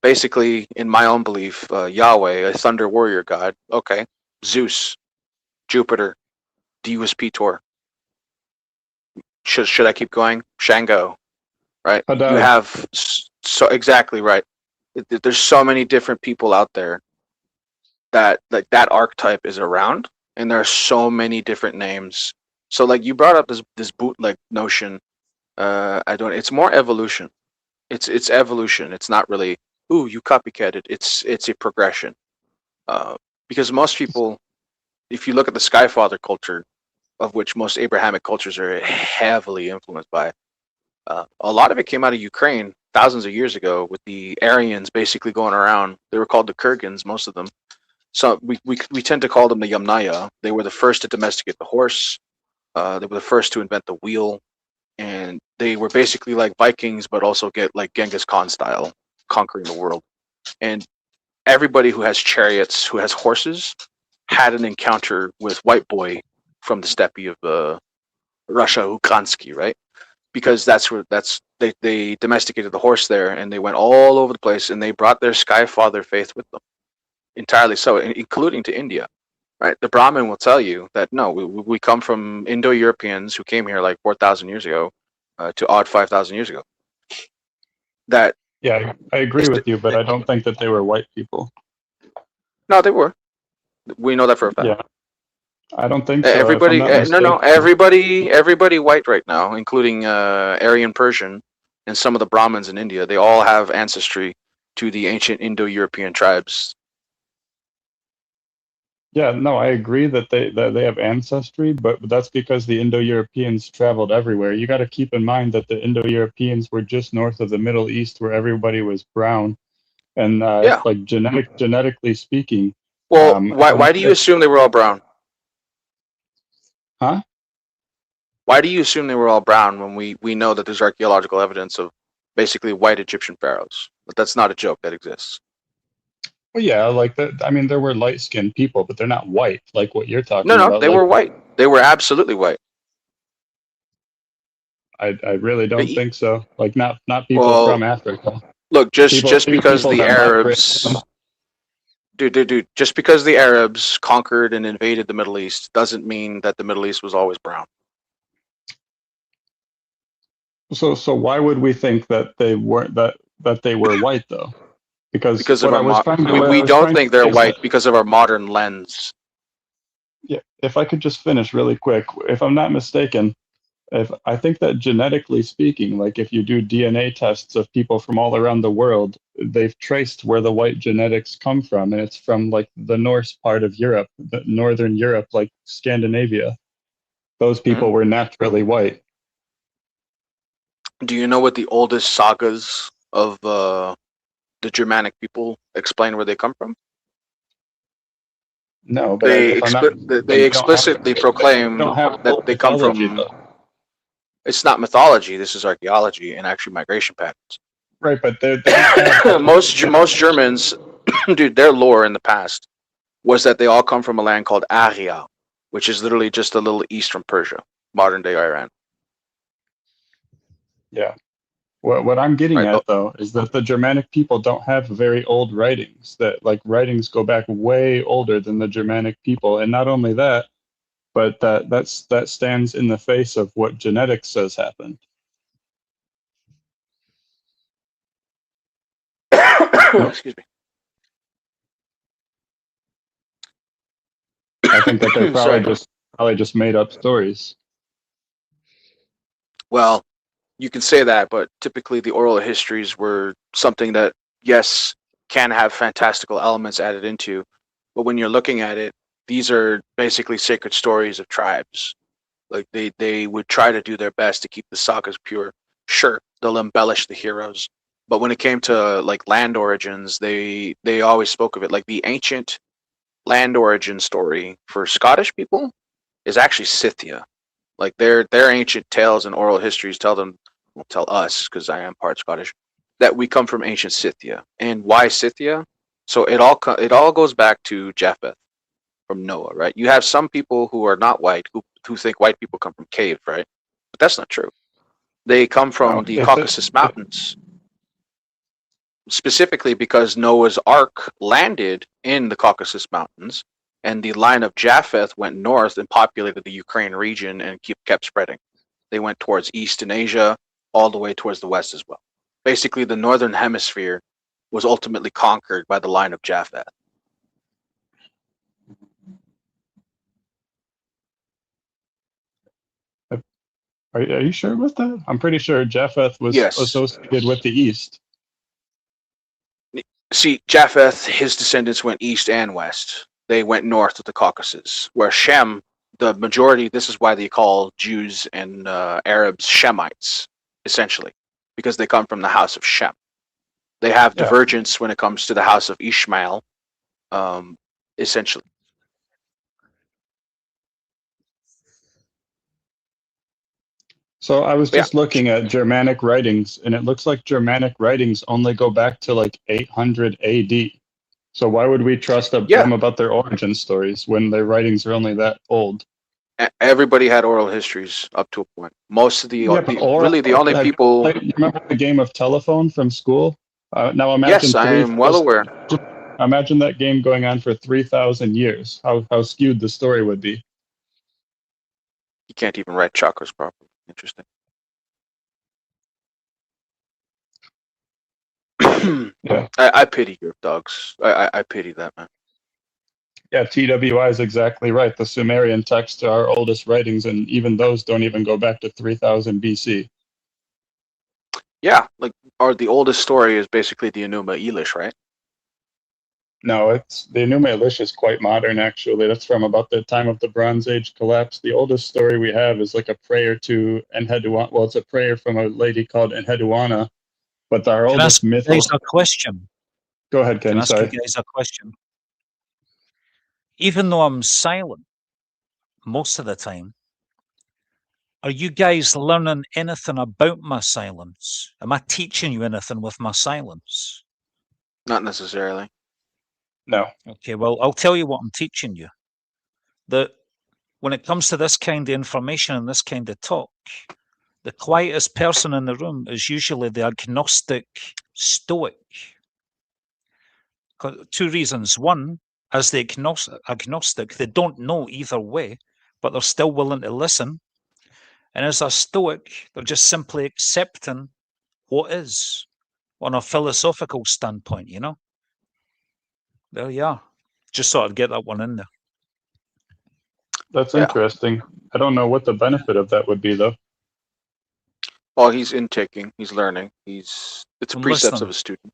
Basically, in my own belief, Yahweh, a thunder warrior god, okay, Zeus, Jupiter, Deus Pitor. Should I keep going? Shango, right? You
Hadad.
have so exactly right. There's so many different people out there that that archetype is around, and there are so many different names. So you brought up this bootleg notion. I don't. It's more evolution. It's evolution. It's not really. Ooh, you copycatted. It's a progression. Uh, because most people, if you look at the Skyfather culture, of which most Abrahamic cultures are heavily influenced by, a lot of it came out of Ukraine thousands of years ago with the Aryans basically going around. They were called the Kurgans, most of them. So we tend to call them the Yamnaya. They were the first to domesticate the horse. They were the first to invent the wheel, and they were basically like Vikings, but also get like Genghis Khan style, conquering the world. And everybody who has chariots, who has horses, had an encounter with White Boy from the steppe of Russia, Ukransky, right? Because they domesticated the horse there, and they went all over the place, and they brought their Skyfather faith with them, entirely so, including to India. Right, the Brahmin will tell you that no, we come from Indo-Europeans who came here like 4,000 years ago, to odd 5,000 years ago. That
Yeah, I agree with you, but I don't think that they were white people.
no, they were. We know that for a fact.
Yeah, I don't think so. If I'm
Everybody,
not
no,
mistaken.
everybody white right now, including Aryan Persian and some of the Brahmins in India, they all have ancestry to the ancient Indo-European tribes.
Yeah, no, I agree that they have ancestry, but that's because the Indo-Europeans traveled everywhere. You got to keep in mind that the Indo-Europeans were just north of the Middle East, where everybody was brown, and
Yeah.
genetically speaking,
Well, why
and
do you assume they were all brown?
huh?
Why do you assume they were all brown when we know that there's archaeological evidence of basically white Egyptian pharaohs? But that's not a joke that exists.
Well, yeah, like that. I mean, there were light-skinned people, but they're not white, like what you're
No,
talking
no,
about.
they were white. They were absolutely white.
I really don't
They-
think so. Like, not people from
Well,
Africa.
look, just because
People
the
that migrated.
Arabs, dude, just because the Arabs conquered and invaded the Middle East doesn't mean that the Middle East was always brown.
So why would we think that they weren't that they were white though? Because
Because of
what I was trying to what I
we
was
don't
trying to
think they're
say is that,
white because of our modern lens.
yeah, if I could just finish really quick, if I'm not mistaken, if I think that genetically speaking, like if you do DNA tests of people from all around the world, they've traced where the white genetics come from, and it's from like the Norse part of Europe, the northern Europe, like Scandinavia. Those
Mhm.
people were naturally white.
Do you know what the oldest sagas of the Germanic people explain where they come from?
No, but
They
if I'm not mistaken,
they
we don't have
explicitly proclaim
we don't have
that they come
mythology
from.
though.
It's not mythology. This is archaeology and actually migration patterns.
Right, but they don't have
most Germans, dude, their lore in the past was that they all come from a land called Aria, which is literally just a little east from Persia, modern day Iran.
Yeah. What I'm getting
Right.
at though is that the Germanic people don't have very old writings. That like writings go back way older than the Germanic people, and not only that, but that stands in the face of what genetics says happened.
Excuse me.
I think that they
Sorry.
probably just made up stories.
Well, you can say that, but typically the oral histories were something that, yes, can have fantastical elements added into, but when you're looking at it, these are basically sacred stories of tribes. Like they would try to do their best to keep the sagas pure. Sure, they'll embellish the heroes, but when it came to like land origins, they always spoke of it like the ancient land origin story for Scottish people is actually Scythia. Like their ancient tales and oral histories tell us, because I am part Scottish, that we come from ancient Scythia. And why Scythia? So it all goes back to Japheth from Noah, right? You have some people who are not white who think white people come from cave, right? But that's not true. They come from the Caucasus Mountains, specifically because Noah's Ark landed in the Caucasus Mountains, and the line of Japheth went north and populated the Ukraine region and kept spreading. They went towards East in Asia, all the way towards the west as well. Basically, the northern hemisphere was ultimately conquered by the line of Japheth.
Are you sure about that? I'm pretty sure Japheth was
Yes.
associated with the East.
See, Japheth, his descendants went east and west. They went north of the Caucasus, where Shem, the majority, this is why they call Jews and Arabs Shemites, essentially, because they come from the house of Shem. They have divergence when it comes to the house of Ishmael, essentially.
So I was just looking at Germanic writings, and it looks like Germanic writings only go back to like 800 AD. So why would we trust them about their origin stories when their writings are only that old?
Everybody had oral histories up to a point. Most of the only people.
You remember the game of telephone from school? Now imagine.
Yes, I am well aware.
Imagine that game going on for 3,000 years. How skewed the story would be.
You can't even write chakras properly. Interesting.
Yeah.
I pity your dogs. I pity that, man.
Yeah, TWI is exactly right. The Sumerian texts are our oldest writings, and even those don't even go back to 3000 BC.
Yeah, the oldest story is basically the Enuma Elish, right?
No, it's the Enuma Elish is quite modern, actually. That's from about the time of the Bronze Age collapse. The oldest story we have is like a prayer to Enheduanna. Well, it's a prayer from a lady called Enheduanna, but our oldest myth.
Can I ask you guys a question?
Go ahead, Ken.
Can I ask you guys a question? Even though I'm silent most of the time, are you guys learning anything about my silence? Am I teaching you anything with my silence?
Not necessarily.
No.
Okay, well, I'll tell you what I'm teaching you. That when it comes to this kind of information and this kind of talk, the quietest person in the room is usually the agnostic stoic. 2 reasons. One, as the agnostic, they don't know either way, but they're still willing to listen. And as a stoic, they're just simply accepting what is on a philosophical standpoint, you know? There you are. Just thought I'd get that one in there.
That's interesting. I don't know what the benefit of that would be, though.
Well, he's intaking. He's learning. It's precepts of a student.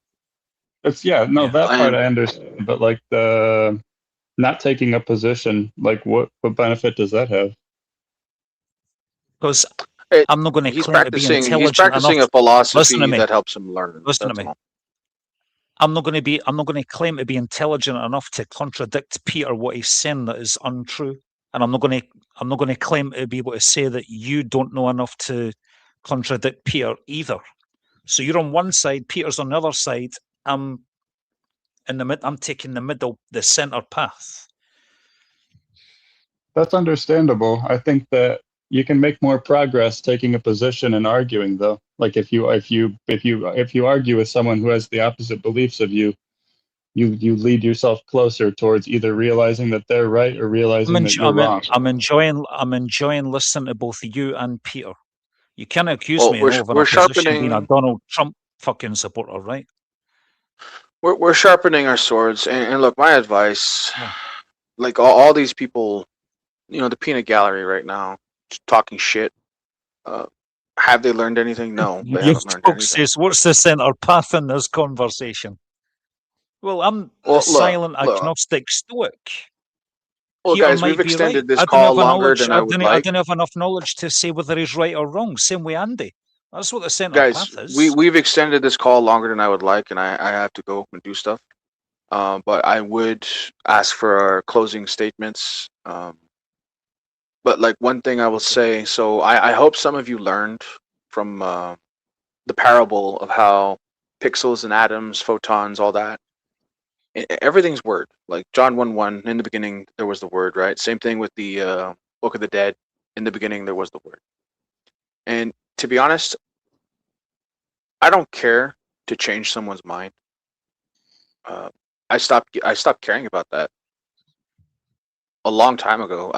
That part I understand. But like the not taking a position, like what benefit does that have?
Because I'm not going to claim to be intelligent
He's practicing
enough.
a philosophy that helps him learn.
Listen to me. I'm not going to claim to be intelligent enough to contradict Peter what he's saying that is untrue, and I'm not going to claim to be able to say that you don't know enough to contradict Peter either. So you're on one side, Peter's on the other side. I'm taking the middle, the center path.
That's understandable. I think that you can make more progress taking a position and arguing, though. Like if you argue with someone who has the opposite beliefs of you, you lead yourself closer towards either realizing that they're right or realizing that you're wrong.
I'm enjoying listening to both you and Peter. You can't accuse
Well,
me
we're
of an
we're
opposition being a
sharpening
Donald Trump fucking supporter, right?
we're sharpening our swords, and look, my advice,
Yeah.
like all these people, the peanut gallery right now, just talking shit. Have they learned anything? No, they
Your
haven't learned
talk
anything.
says, what's the center path in this conversation? Well, I'm
Well,
a silent
look.
agnostic stoic.
Well,
Peter
guys, we've
might be right.
extended this
I don't
call
have a
longer
knowledge.
than I would
I
like.
don't have enough knowledge to say whether he's right or wrong. Same way Andy. That's what the center
Guys,
path is.
we've extended this call longer than I would like, and I have to go and do stuff. But I would ask for our closing statements. But like one thing I will say, so I hope some of you learned from the parable of how pixels and atoms, photons, all that, everything's word. Like John 1:1, in the beginning there was the word, right? Same thing with the Book of the Dead. In the beginning there was the word. And to be honest, I don't care to change someone's mind. I stopped caring about that a long time ago.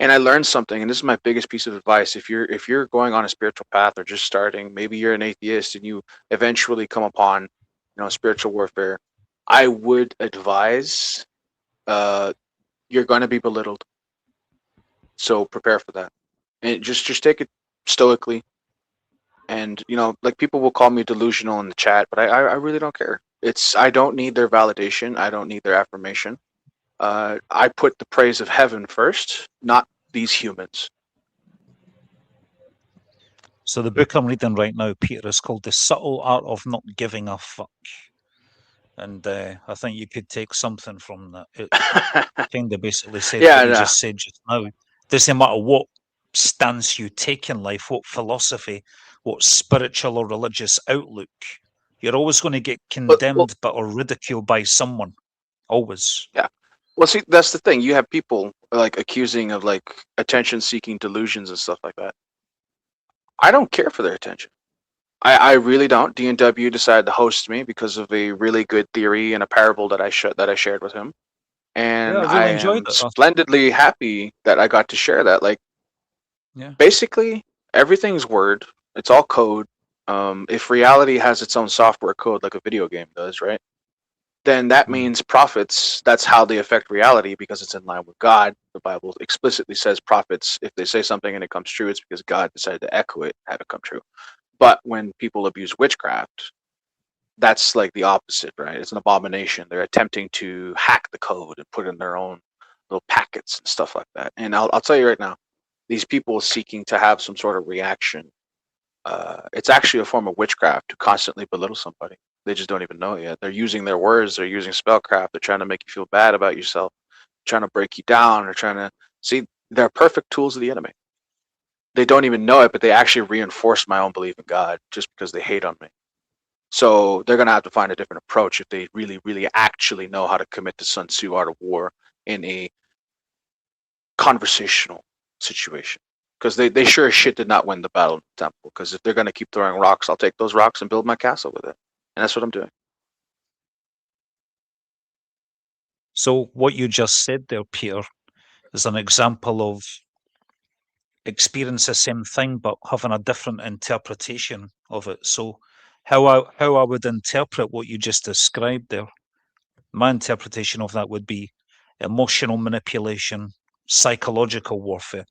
And I learned something, and this is my biggest piece of advice. If you're going on a spiritual path or just starting, maybe you're an atheist and you eventually come upon, spiritual warfare, I would advise you're going to be belittled. So prepare for that. And just take it stoically. And like people will call me delusional in the chat, but I really don't care. I don't need their validation. I don't need their affirmation. I put the praise of heaven first, not these humans.
So the book I'm reading right now, Peter, is called The Subtle Art of Not Giving a Fuck. And I think you could take something from that. It kind of basically said what you just said just now. Doesn't matter what stance you take in life, what philosophy, what spiritual or religious outlook, you're always going to get condemned or ridiculed by someone. Always.
Yeah. Well, see, that's the thing. You have people like accusing of like attention-seeking delusions and stuff like that. I don't care for their attention. I really don't. D&W decided to host me because of a really good theory and a parable that I shared with him, and
Yeah, I really enjoyed it.
splendidly happy that I got to share that. Like, basically, everything's word. It's all code. If reality has its own software code, like a video game does, right? Then that means prophets, that's how they affect reality because it's in line with God. The Bible explicitly says prophets, if they say something and it comes true, it's because God decided to echo it, have it come true. But when people abuse witchcraft, that's like the opposite, right? It's an abomination. They're attempting to hack the code and put in their own little packets and stuff like that. And I'll tell you right now, these people seeking to have some sort of reaction, it's actually a form of witchcraft to constantly belittle somebody. They just don't even know it yet. They're using their words. They're using spellcraft. They're trying to make you feel bad about yourself, trying to break you down. They're trying to see. They're perfect tools of the enemy. They don't even know it, but they actually reinforce my own belief in God just because they hate on me. So they're going to have to find a different approach if they really, really actually know how to commit to Sun Tzu Art of War in a conversational situation. Because they sure as shit did not win the battle in the temple. Because if they're going to keep throwing rocks, I'll take those rocks and build my castle with it. And that's what I'm doing.
So what you just said there, Peter, is an example of experience the same thing but having a different interpretation of it. So how I would interpret what you just described there, my interpretation of that would be emotional manipulation, psychological warfare.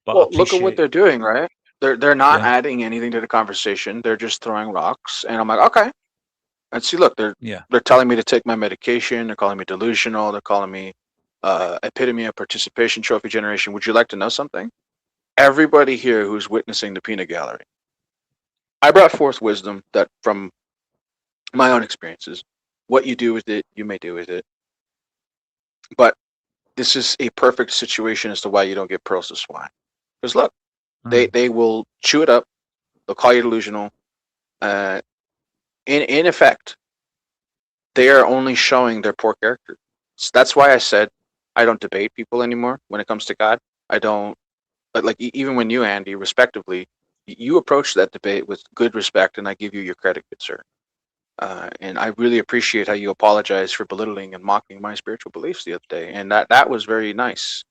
But
well, look at what they're doing, right? They're not adding anything to the conversation. They're just throwing rocks. And I'm like, okay. And see, look, they're telling me to take my medication. They're calling me delusional. They're calling me epitome of participation trophy generation. Would you like to know something? Everybody here who's witnessing the peanut gallery, I brought forth wisdom that from my own experiences. What you do with it, you may do with it. But this is a perfect situation as to why you don't get pearls to swine. Because look, they will chew it up. They'll call you delusional. In effect, they are only showing their poor character. So that's why I said I don't debate people anymore when it comes to God. I don't like even when you, Andy, respectively, you approach that debate with good respect, and I give you your credit, good sir. And I really appreciate how you apologize for belittling and mocking my spiritual beliefs the other day, and that was very nice.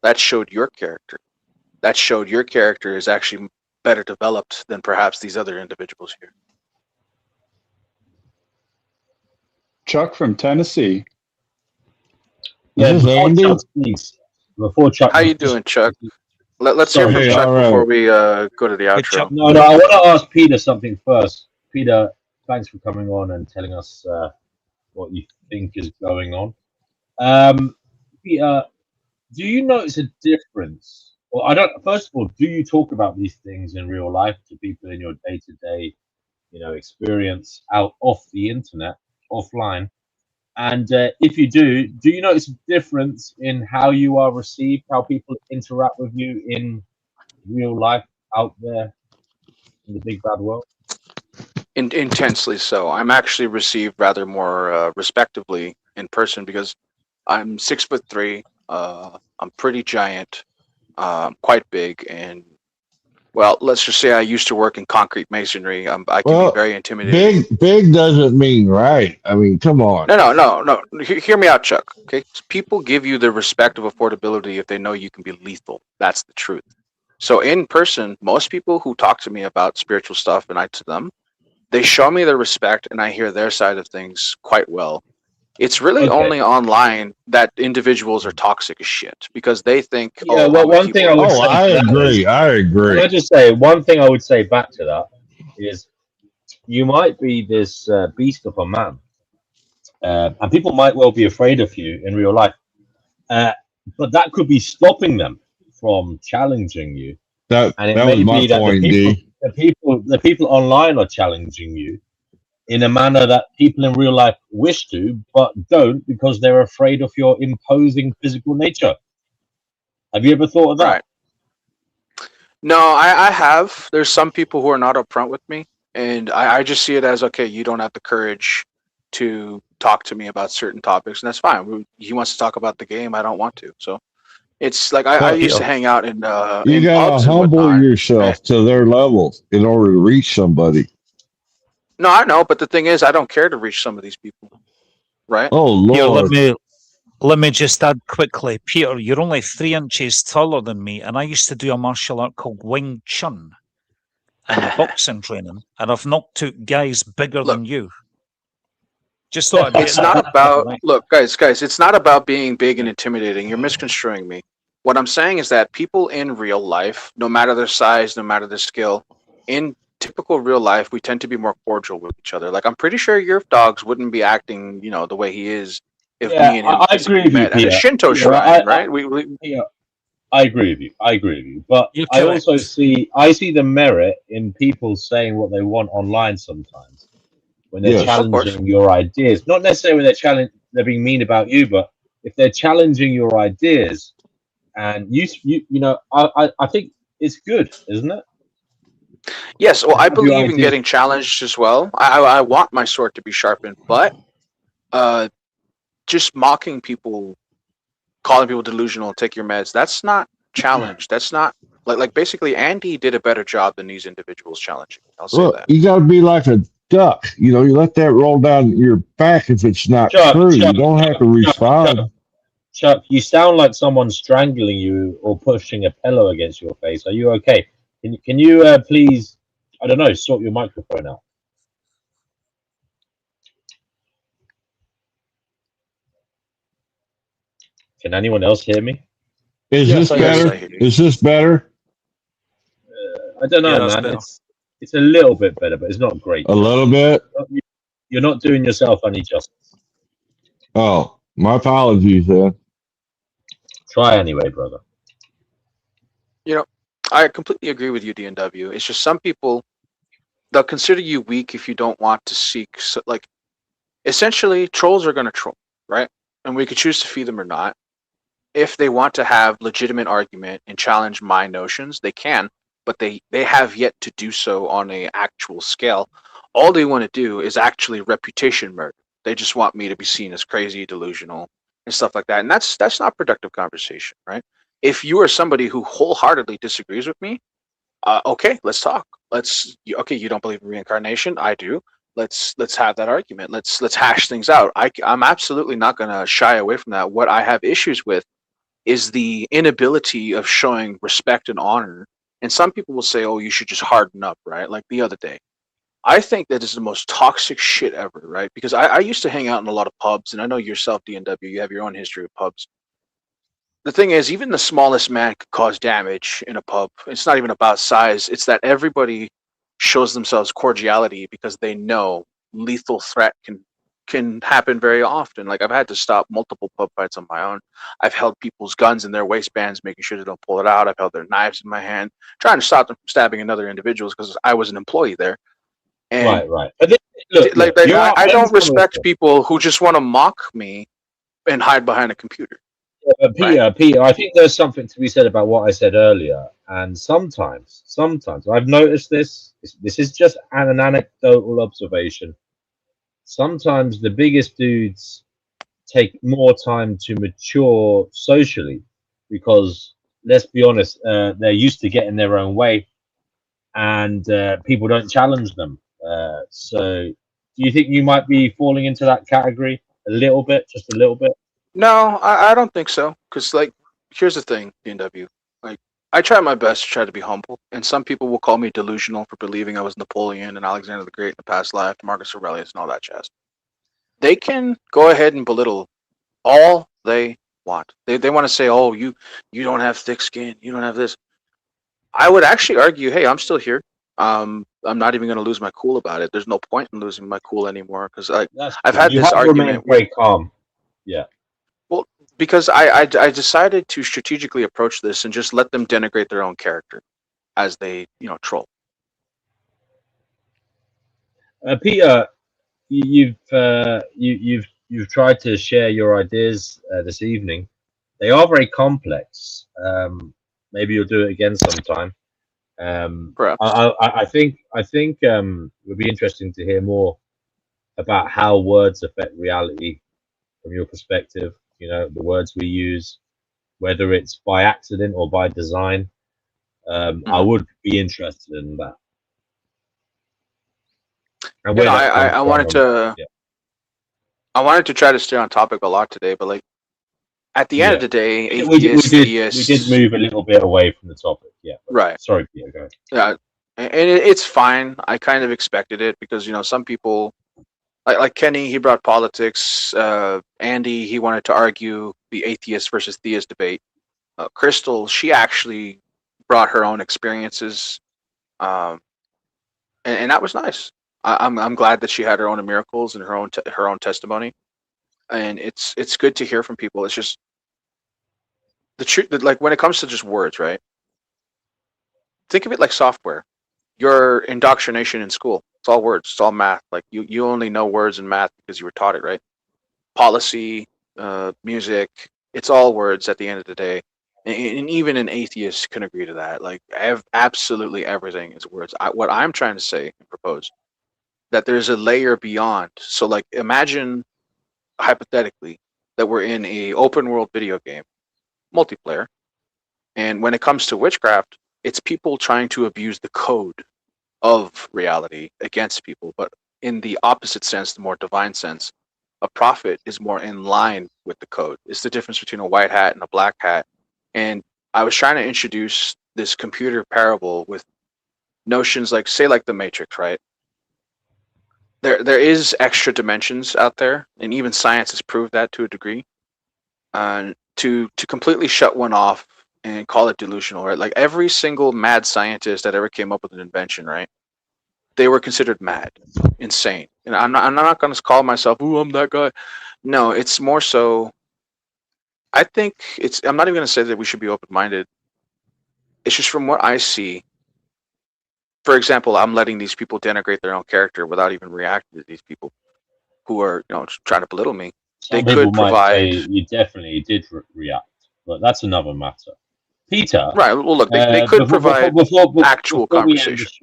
That showed your character. That showed your character is actually better developed than perhaps these other individuals here.
Chuck from Tennessee.
Yeah,
Is this
before
Andy?
Chuck speaks, before Chuck,
How you doing, Chuck? Let's hear
sorry,
from
Hey,
Chuck
all right.
before we go to the
Hey,
outro.
Chuck.
no, I want to ask Peter something first. Peter, thanks for coming on and telling us what you think is going on. Peter, do you notice a difference? Well, I don't. First of all, do you talk about these things in real life to people in your day-to-day, experience out off the internet, offline? And if you do you notice a difference in how you are received, how people interact with you in real life out there in the big bad world?
Intensely so. I'm actually received rather more respectively in person because I'm 6'3". I'm pretty giant, quite big, and well, let's just say I used to work in concrete masonry. I can be
Well,
very intimidating.
big doesn't mean right. I mean, come on.
No. Hear me out, Chuck. Okay, people give you the respect of affordability if they know you can be lethal. That's the truth. So in person, most people who talk to me about spiritual stuff, and I to them, they show me their respect, and I hear their side of things quite well. It's really
Okay.
only online that individuals are toxic as shit because they think,
Yeah,
oh,
well,
I'm a
one thing I
people.
would
Oh,
say
I
to that is,
agree. I
can
agree.
I just say one thing I would say back to that is you might be this beast of a man, and people might well be afraid of you in real life, but that could be stopping them from challenging you.
That
And it
that was
may
my
be that
point, D.
the people online are challenging you in a manner that people in real life wish to, but don't because they're afraid of your imposing physical nature. Have you ever thought of that?
Right. No, I have. There's some people who are not upfront with me, and I just see it as okay. You don't have the courage to talk to me about certain topics, and that's fine. He wants to talk about the game. I don't want to. So it's like I
But
used to hang out in
you gotta
pubs and
humble
whatnot.
yourself to their level in order to reach somebody.
No, I know, but the thing is, I don't care to reach some of these people, right?
Oh
Here,
Lord.
let me just add quickly, Peter. You're only 3 inches taller than me, and I used to do a martial art called Wing Chun and boxing training, and I've knocked out guys bigger
Look,
than you. Just thought I'd get
it's
that
not
out
about
right.
look, guys. It's not about being big and intimidating. You're misconstruing me. What I'm saying is that people in real life, no matter their size, no matter their skill, in typical real life, we tend to be more cordial with each other. Like I'm pretty sure your dogs wouldn't be acting, the way he is if
Yeah,
me and him
I agree
physically
with you,
met at a
Peter.
Shinto
Peter,
shrine, right? We
Peter, I agree with you. I agree with you. But
You're
I
correct.
also see the merit in people saying what they want online sometimes when they're
Yes.
of course.
challenging your ideas. Not necessarily when they're being mean about you, but if they're challenging your ideas, and I think it's good, isn't it?
Yes, well,
To
I
have your
believe in
ideas.
getting challenged as well. I want my sword to be sharpened, but uh, just mocking people, calling people delusional, take your meds, that's not challenge. That's not like basically Andy did a better job than these individuals challenging. I'll say
Look,
that.
you gotta be like a duck. You let that roll down your back if it's not
Chuck,
true.
Chuck,
You don't have to
Chuck, Chuck,
respond.
Chuck, you sound like someone strangling you or pushing a pillow against your face. Are you okay? Can you please, I don't know, sort your microphone out? Can anyone else hear me?
Is
Yes,
this
I hear
Yes,
you.
I
better?
hear you.
Is this better?
I don't
Yeah,
know,
that's
man.
better.
It's a little bit better, but it's not great.
A little bit?
You're not doing yourself any justice.
Oh, my apologies then.
Try anyway, brother.
I completely agree with you, DNW. It's just some people they'll consider you weak if you don't want to seek. So, like essentially trolls are going to troll, right? And we could choose to feed them or not. If they want to have legitimate argument and challenge my notions, they can, but they have yet to do so on a actual scale. All they want to do is actually reputation murder. They just want me to be seen as crazy, delusional, and stuff like that. And that's not productive conversation, right? If you are somebody who wholeheartedly disagrees with me, okay, let's talk. Okay, you don't believe in reincarnation, I do. Let's have that argument. Let's hash things out. I'm absolutely not going to shy away from that. What I have issues with is the inability of showing respect and honor. And some people will say, "Oh, you should just harden up," right? Like the other day. I think that is the most toxic shit ever, right? Because I used to hang out in a lot of pubs, and I know yourself, DNW, you have your own history of pubs. The thing is, even the smallest man could cause damage in a pub. It's not even about size. It's that everybody shows themselves cordiality because they know lethal threat can happen very often. Like I've had to stop multiple pub fights on my own. I've held people's guns in their waistbands, making sure they don't pull it out. I've held their knives in my hand, trying to stop them from stabbing another individuals because I was an employee there. And
Right. But look,
I don't respect people who just want to mock me and hide behind a computer.
Peter, I think there's something to be said about what I said earlier. And sometimes I've noticed this. This is just an anecdotal observation. Sometimes the biggest dudes take more time to mature socially because, let's be honest, they're used to getting their own way, and people don't challenge them. So, do you think you might be falling into that category a little bit, just a little bit?
No, I don't think so. Because, like, here's the thing, BNW. Like, I try my best to try to be humble, and some people will call me delusional for believing I was Napoleon and Alexander the Great in the past life, Marcus Aurelius, and all that jazz. They can go ahead and belittle all they want. They want to say, "Oh, you don't have thick skin. You don't have this." I would actually argue, "Hey, I'm still here. I'm not even going to lose my cool about it. There's no point in losing my cool anymore because I've had
You
this
have
argument
remained very calm. Yeah.
Well, because I decided to strategically approach this and just let them denigrate their own character as they troll.
Peter, you've tried to share your ideas this evening. They are very complex. Maybe you'll do it again sometime.
Perhaps.
I think it would be interesting to hear more about how words affect reality from your perspective. You know, the words we use, whether it's by accident or by design. I would be interested in that. And where that comes
I
from,
wanted to
yeah.
I wanted to try to stay on topic a lot today, but like at the end of the day,
we
atheists,
did move a little bit away from the topic. Yeah.
Right.
Sorry, Peter. Go ahead.
Yeah, and it's fine. I kind of expected it because some people like Kenny, he brought politics. Andy, he wanted to argue the atheist versus theist debate. Crystal, she actually brought her own experiences, and that was nice. I'm glad that she had her own miracles and her own testimony, and it's good to hear from people. It's just the truth. Like when it comes to just words, right? Think of it like software. Your indoctrination in school. It's all words. It's all math. Like you only know words and math because you were taught it, right? Policy, music. It's all words at the end of the day. And even an atheist can agree to that. Like absolutely everything is words. What I'm trying to say and propose that there's a layer beyond. So like imagine hypothetically that we're in a open world video game, multiplayer, and when it comes to witchcraft, it's people trying to abuse the code of reality against people, but in the opposite sense, the more divine sense, a prophet is more in line with the code. It's the difference between a white hat and a black hat. And I was trying to introduce this computer parable with notions like, say, like the Matrix, right? There is extra dimensions out there, and even science has proved that to a degree. To completely shut one off and call it delusional, right? Like every single mad scientist that ever came up with an invention, right? They were considered mad, insane. And I'm not going to call myself, "Ooh, I'm that guy." No, it's more so. I think I'm not even going to say that we should be open-minded. It's just from what I see. For example, I'm letting these people denigrate their own character without even reacting to these people. who are trying to belittle me, they
Some people
could
might say
provide.
you definitely did react, but that's another matter. Peter,
Right. Well, look, they could provide actual
before we end the
conversation.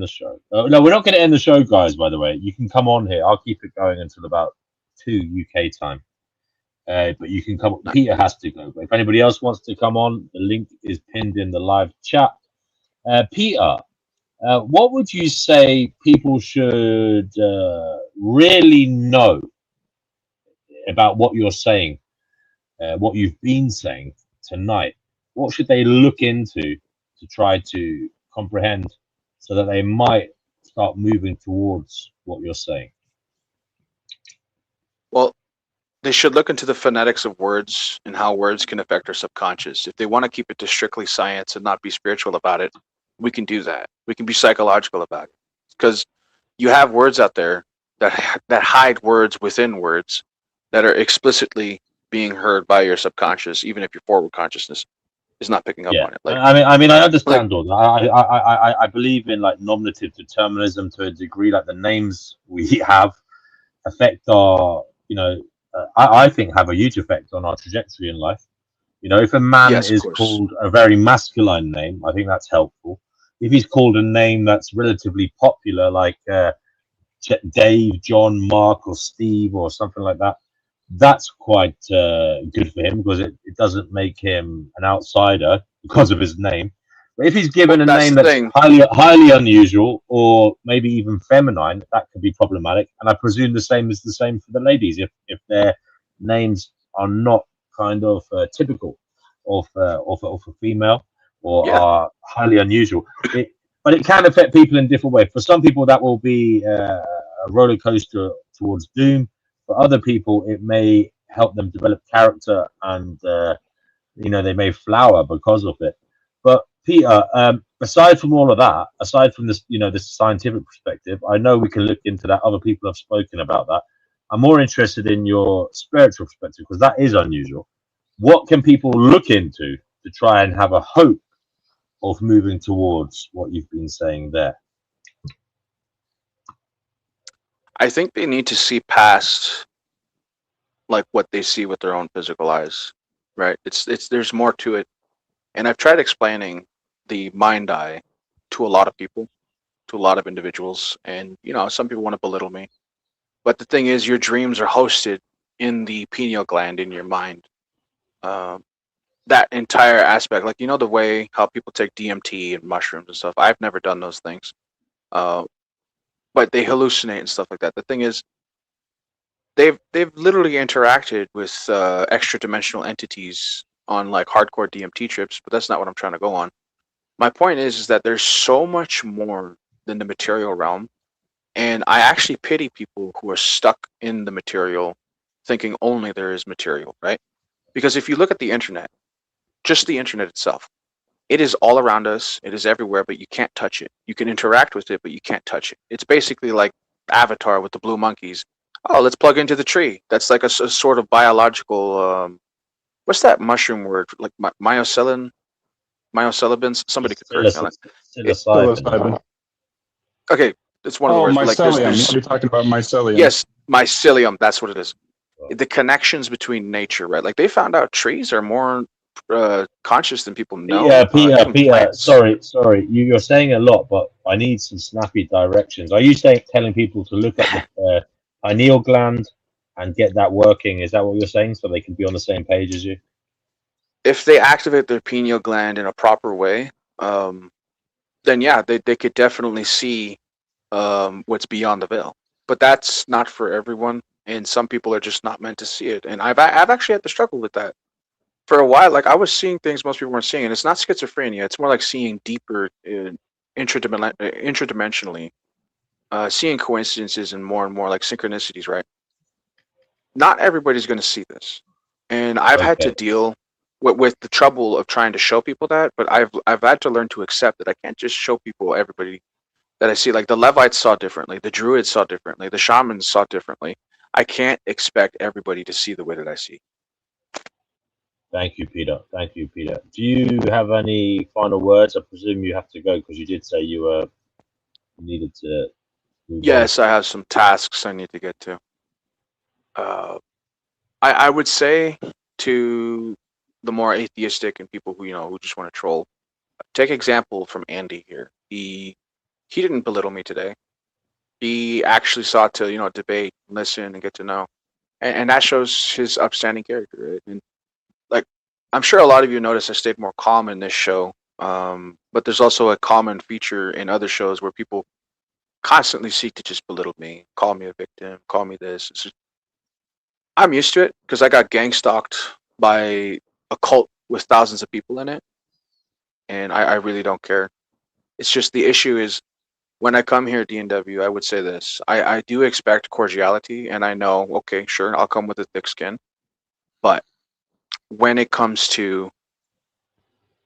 show, no, we're not going to end the show, guys. By the way, you can come on here. I'll keep it going until about 2 UK time. But you can come.
No.
Peter has to go. But if anybody else wants to come on, the link is pinned in the live chat. Peter, what would you say people should really know about what you're saying, what you've been saying tonight? What should they look into to try to comprehend so that they might start moving towards what you're saying?
Well, they should look into the phonetics of words and how words can affect our subconscious. If they want to keep it to strictly science and not be spiritual about it, we can do that. We can be psychological about it, because you have words out there that hide words within words that are explicitly being heard by your subconscious, even if your forward consciousness is not picking up
Yeah,
on it. Like,
I mean, I
like
understand all that. I believe in like nominative determinism to a degree. Like the names we have affect our, I think have a huge effect on our trajectory in life. If a man
yes, of
is
course.
called a very masculine name, I think that's helpful. If he's called a name that's relatively popular, like Dave, John, Mark, or Steve, or something like that, that's quite good for him because it doesn't make him an outsider because of his name. But if he's given a
That's
name
the
that's
thing.
highly unusual or maybe even feminine, that could be problematic. And I presume the same is the same for the ladies if their names are not kind of typical of a female or
Yeah.
are highly unusual. But it can affect people in different ways. For some people, that will be a roller coaster towards doom. For other people, it may help them develop character, and they may flower because of it. But Peter, aside from all of that, aside from this, this scientific perspective, I know we can look into that. Other people have spoken about that. I'm more interested in your spiritual perspective because that is unusual. What can people look into to try and have a hope of moving towards what you've been saying there?
I think they need to see past like what they see with their own physical eyes, right? It's there's more to it, and I've tried explaining the mind eye to a lot of people, to a lot of individuals, and some people want to belittle me, but the thing is, your dreams are hosted in the pineal gland in your mind. Um, that entire aspect, like the way how people take DMT and mushrooms and stuff. I've never done those things, uh, but they hallucinate and stuff like that. The thing is, they've literally interacted with extra dimensional entities on like hardcore DMT trips, but that's not what I'm trying to go on. My point is that there's so much more than the material realm, and I actually pity people who are stuck in the material, thinking only there is material, right? Because if you look at the internet, just the internet itself, it is all around us, it is everywhere, but you can't touch it. You can interact with it, but you can't touch it. It's basically like Avatar with the blue monkeys. Oh, let's plug into the tree. That's like a sort of biological. What's that mushroom word? Like myocellulins. Somebody could correct me on that.
Psilocybin.
Okay, it's one of the
Oh,
words. But like,
mycelium. You're talking about mycelium.
Yes, mycelium. That's what it is. The connections between nature, right? Like they found out trees are more conscious than people know.
Peter,
Plants.
sorry. You're saying a lot, but I need some snappy directions. Are you telling people to look at the pineal gland and get that working? Is that what you're saying, so they can be on the same page as you?
If they activate their pineal gland in a proper way, then yeah, they could definitely see what's beyond the veil. But that's not for everyone, and some people are just not meant to see it. And I've actually had to struggle with that for a while. Like I was seeing things most people weren't seeing, and it's not schizophrenia. It's more like seeing deeper, intradimensionally, seeing coincidences and more like synchronicities. Right? Not everybody's going to see this, and I've had to
Okay.
deal with the trouble of trying to show people that. But I've had to learn to accept that I can't just show people everybody that I see. Like the Levites saw differently, the Druids saw differently, the shamans saw differently. I can't expect everybody to see the way that I see.
Thank you, Peter. Do you have any final words? I presume you have to go because you did say you needed to move on.
Yes, I have some tasks I need to get to. I would say to the more atheistic and people who who just want to troll, take example from Andy here. He didn't belittle me today. He actually sought to debate, listen, and get to know, and that shows his upstanding character. Right? And like, I'm sure a lot of you noticed I stayed more calm in this show. But there's also a common feature in other shows where people constantly seek to just belittle me, call me a victim, call me this. I'm used to it because I got gang stalked by a cult with thousands of people in it, and I really don't care. It's just the issue is when I come here at DNW, I would say this. I do expect cordiality, and I know, okay, sure, I'll come with a thick skin. But when it comes to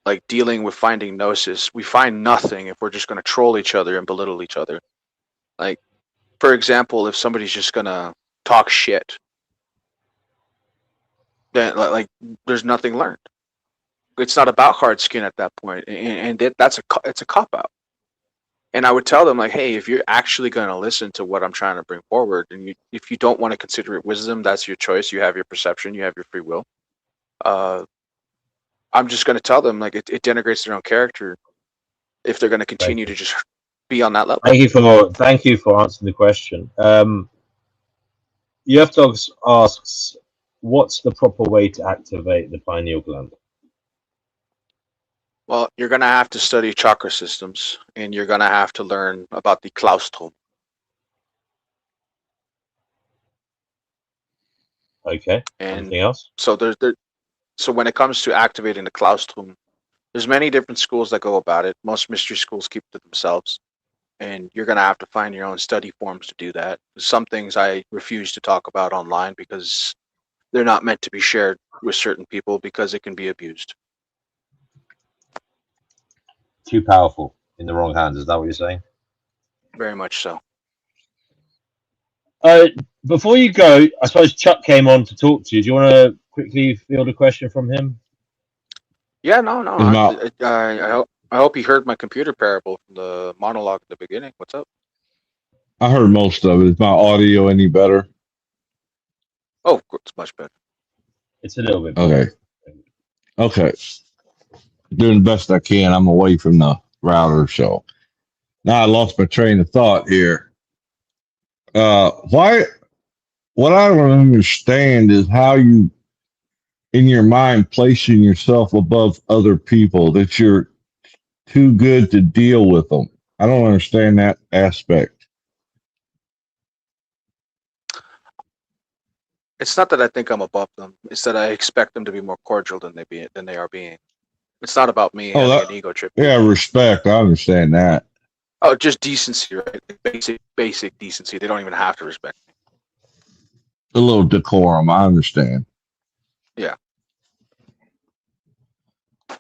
like dealing with finding gnosis, we find nothing if we're just going to troll each other and belittle each other. Like, for example, if somebody's just going to talk shit, then like there's nothing learned. It's not about hard skin at that point, and it's a cop out. And I would tell them like, hey, if you're actually going to listen to what I'm trying to bring forward, and if you don't want to consider it wisdom, that's your choice. You have your perception, you have your free will. I'm just going to tell them like it denigrates their own character if they're going to continue to just be on that level.
Thank you for answering the question. You have to ask, what's the proper way to activate the pineal gland?
Well, you're going to have to study chakra systems, and you're going to have to learn about the claustrum.
Okay.
And
anything else?
So so when it comes to activating the claustrum, there's many different schools that go about it. Most mystery schools keep it to themselves, and you're going to have to find your own study forms to do that. Some things I refuse to talk about online because they're not meant to be shared with certain people because it can be abused.
Too powerful in the wrong hands. Is that what you're saying?
Very much so.
Before you go, I suppose Chuck came on to talk to you. Do you want to quickly field a question from him?
Yeah, no. I hope he heard my computer parable from the monologue at the beginning. What's up?
I heard most of it. Is my audio any better?
Oh, it's much better.
It's a little bit better.
Okay. Doing the best I can. I'm away from the router, so now I lost my train of thought here. What I don't understand is how you, in your mind, placing yourself above other people, that you're too good to deal with them. I don't understand that aspect.
It's not that I think I'm above them. It's that I expect them to be more cordial than they are being. It's not about me having an ego trip.
Yeah, respect. I understand that.
Oh, just decency, right? Basic decency. They don't even have to respect me.
A little decorum. I understand.
Yeah.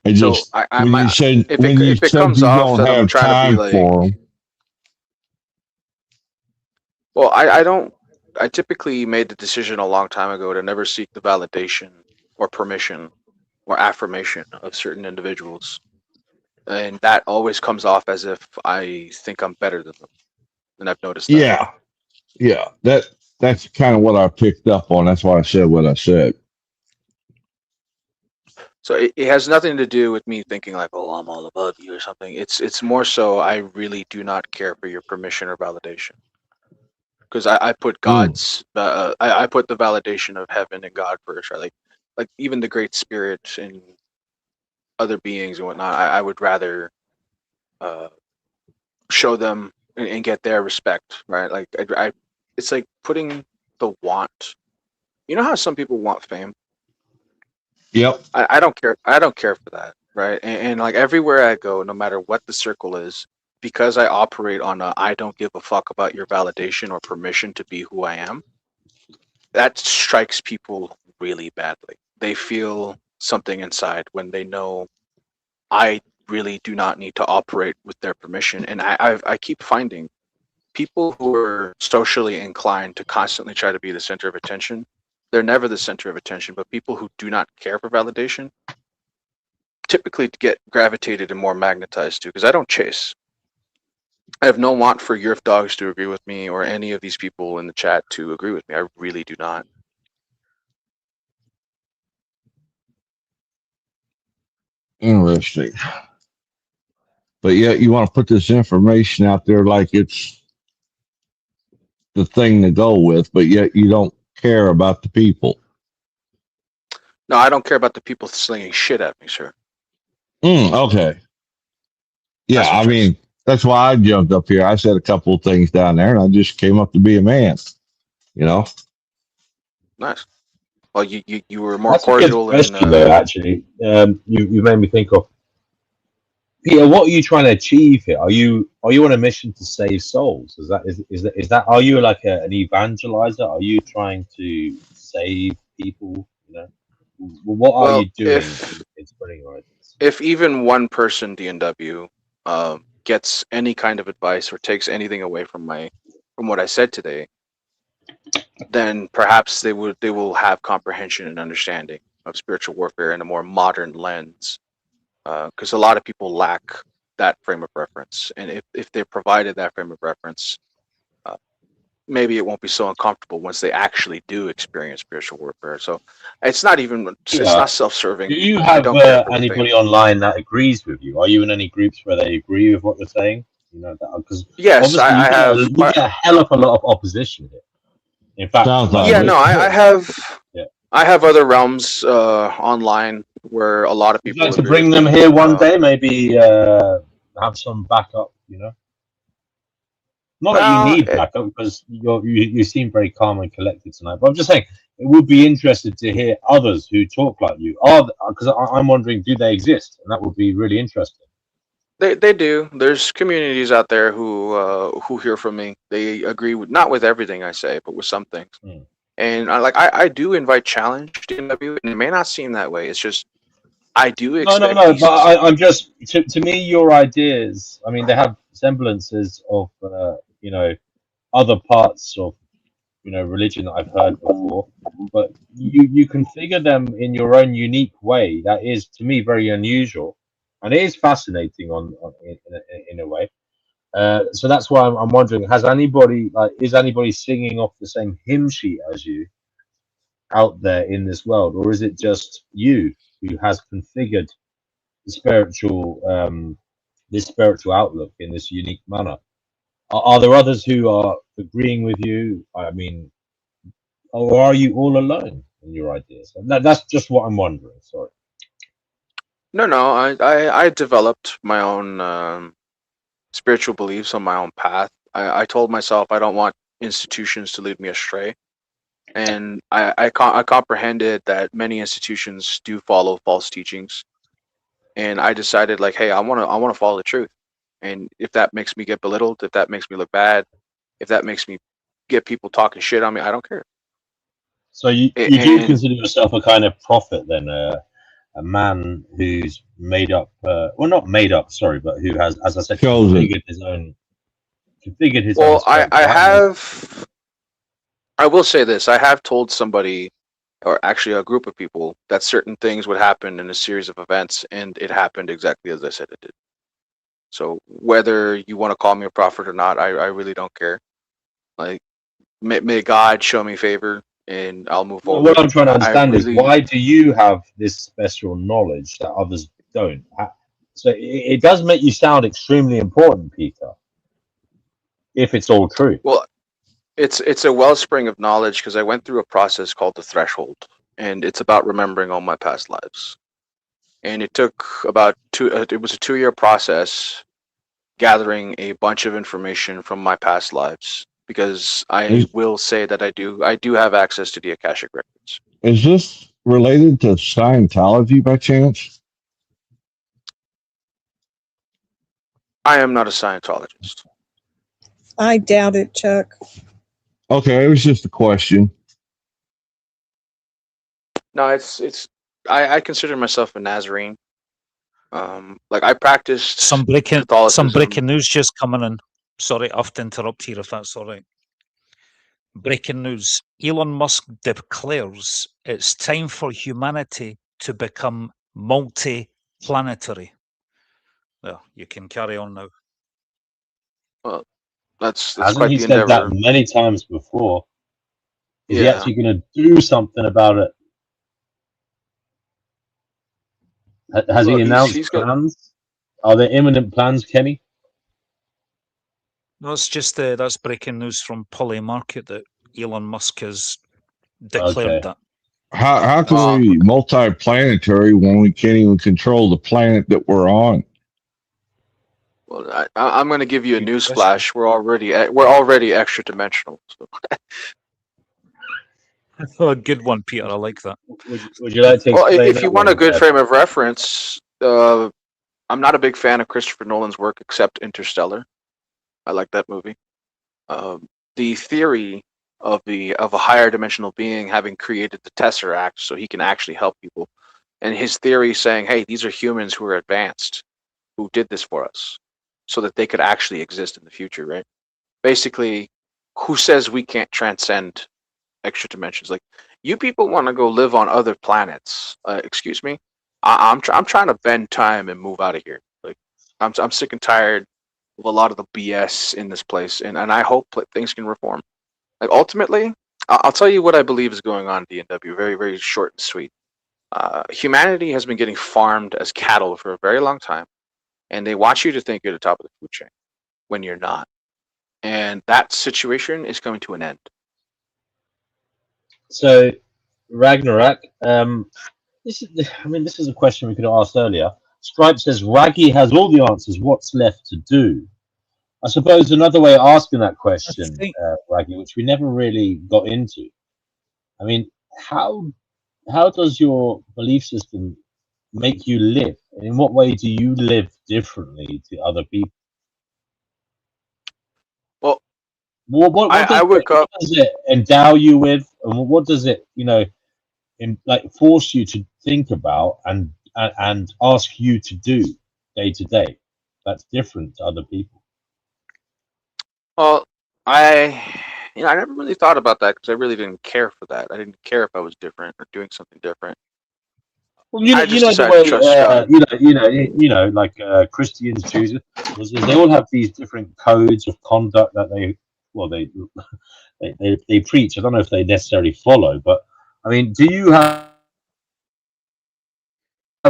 I just when you said you don't have time for them.
Well, I don't. I typically made the decision a long time ago to never seek the validation or permission or affirmation of certain individuals, and that always comes off as if I think I'm better than them, and I've noticed that.
Yeah. That's kind of what I picked up on. That's why I said what I said.
So it has nothing to do with me thinking like, oh, I'm all above you or something. It's more so I really do not care for your permission or validation. Because I put God's, I put the validation of heaven and God first, right? Like even the Great Spirit and other beings and whatnot. I would rather show them and get their respect, right? Like it's like putting the want. You know how some people want fame?
Yep.
I don't care. I don't care for that, right? And like everywhere I go, no matter what the circle is, because I operate on I don't give a fuck about your validation or permission to be who I am, that strikes people really badly. They feel something inside when they know I really do not need to operate with their permission. And I keep finding people who are socially inclined to constantly try to be the center of attention, they're never the center of attention, but people who do not care for validation typically get gravitated and more magnetized to, because I don't chase. I have no want for Yerf Dogs to agree with me or any of these people in the chat to agree with me. I really do not.
Interesting. But yet you want to put this information out there like it's the thing to go with, but yet you don't care about the people.
No, I don't care about the people slinging shit at me, sir.
Okay. Yeah,
That's for
I
sure.
mean, that's why I jumped up here. I said a couple of things down there, and I just came up to be a man. You know.
Nice. Well, you were more
That's a good
cordial
question,
and
though. Actually, you made me think of Peter. What are you trying to achieve here? Are you on a mission to save souls? Is that? Are you like an evangelizer? Are you trying to save people? You know, what are
well,
you doing in spreading your ideas?
if even one person DNW gets any kind of advice or takes anything away from what I said today, then perhaps they will have comprehension and understanding of spiritual warfare in a more modern lens. Because a lot of people lack that frame of reference, and if they're provided that frame of reference, maybe it won't be so uncomfortable once they actually do experience spiritual warfare. So it's not
Yeah.
self-serving.
Do you
I
have
don't care for what they
anybody online that agrees with you? Are you in any groups where they agree with what you're saying? You know, because
Yes,
obviously
I have.
you get a hell of a lot of opposition here. In fact,
Sounds like
Yeah,
it.
no, I have.
Yeah.
I have other realms online where a lot of
Would you
people
like to
agree with
bring them
me.
here one day? Maybe have some backup. You know, not that you
Well,
need backup because you seem very calm and collected tonight. But I'm just saying it would be interested to hear others who talk like you. Because I'm wondering, do they exist? And that would be really interesting.
they do. There's communities out there who hear from me. They agree with not with everything I say, but with some things.
Hmm.
And I do invite challenge DNW, and it may not seem that way. It's just I do expect
No. But
decency.
I'm just to me, your ideas. I mean, they have semblances of you know, other parts of religion that I've heard before, but you configure them in your own unique way. That is to me very unusual, and it is fascinating in a way. So that's why I'm wondering: is anybody singing off the same hymn sheet as you out there in this world, or is it just you who has configured the this spiritual outlook in this unique manner? Are there others who are agreeing with you? I mean, or are you all alone in your ideas? That's just what I'm wondering. Sorry.
No. I developed my own spiritual beliefs on my own path. I told myself I don't want institutions to lead me astray, and I comprehended that many institutions do follow false teachings, and I decided like, hey, I want to follow the truth, and if that makes me get belittled, if that makes me look bad, if that makes me get people talking shit on me, I don't care.
So you do
And
consider yourself a kind of prophet then, a man who's made up, well, not made up, sorry, but who has, as I said,
Chosen.
configured his own
well,
spiritual outlook.
I will say this: I have told somebody, or actually a group of people, that certain things would happen in a series of events, and it happened exactly as I said it did. So whether you want to call me a prophet or not, I really don't care. Like, may God show me favor, and I'll move
Well, what
forward.
I'm trying to
I
understand is
really,
why do you have this special knowledge that others don't? So it does make you sound extremely important, Peter, if it's all true.
well, it's a wellspring of knowledge because I went through a process called the threshold, and it's about remembering all my past lives. And it took about it was a 2-year process gathering a bunch of information from my past lives because I
Is,
will say that I do have access to the Akashic records.
is this related to Scientology by chance?
I am not a Scientologist.
I doubt it, Chuck.
Okay, it was just a question.
No, I consider myself a Nazarene. Like I practiced
Some
Catholicism.
breaking news just coming in. Sorry, I have to interrupt here if that's all right. Breaking news. Elon Musk declares it's time for humanity to become multi-planetary. Well, you can carry on now.
Well, that's
Hasn't
quite
he
the
said that
endeavor.
many times before? Is he
Yeah.
actually going to do something about it? Has
Well,
he announced
he's got.
plans? Are there imminent plans, Kenny?
No, it's just that's breaking news from Polymarket that Elon Musk has declared
Okay.
that.
How can
Oh,
we be multi-planetary when we can't even control the planet that we're on?
well, I'm going to give you a
Good
news
question.
flash. We're already extra dimensional. So.
Oh, a good one, Peter. I like that.
Would you like to
Well,
explain
if you
that
want a
one?
good frame of reference, I'm not a big fan of Christopher Nolan's work except Interstellar. I like that movie. The theory of a higher dimensional being having created the Tesseract so he can actually help people, and his theory saying, "Hey, these are humans who are advanced, who did this for us, so that they could actually exist in the future." Right? Basically, who says we can't transcend extra dimensions? Like, you people want to go live on other planets? Excuse me. I'm trying to bend time and move out of here. Like, I'm sick and tired of a lot of the BS in this place, and I hope things can reform. Like, ultimately, I'll tell you what I believe is going on in DNW. Very, very short and sweet. Humanity has been getting farmed as cattle for a very long time, and they want you to think you're the top of the food chain when you're not. And that situation is coming to an end.
So, Ragnorak, this is a question we could have asked earlier. Stripe says Raggy has all the answers. What's left to do? I suppose another way of asking that question, Raggy, which we never really got into. I mean, how does your belief system make you live? And in what way do you live differently to other people?
Well,
what
I wake up.
does it endow you with, and what does it, force you to think about and ask you to do day to day? That's different to other people.
Well, I never really thought about that because I really didn't care for that. I didn't care if I was different or doing something different.
Well, you
I just
know the
decided to trust God.
way like Christians, Jews, they all have these different codes of conduct that they preach. I don't know if they necessarily follow, but I mean, do you have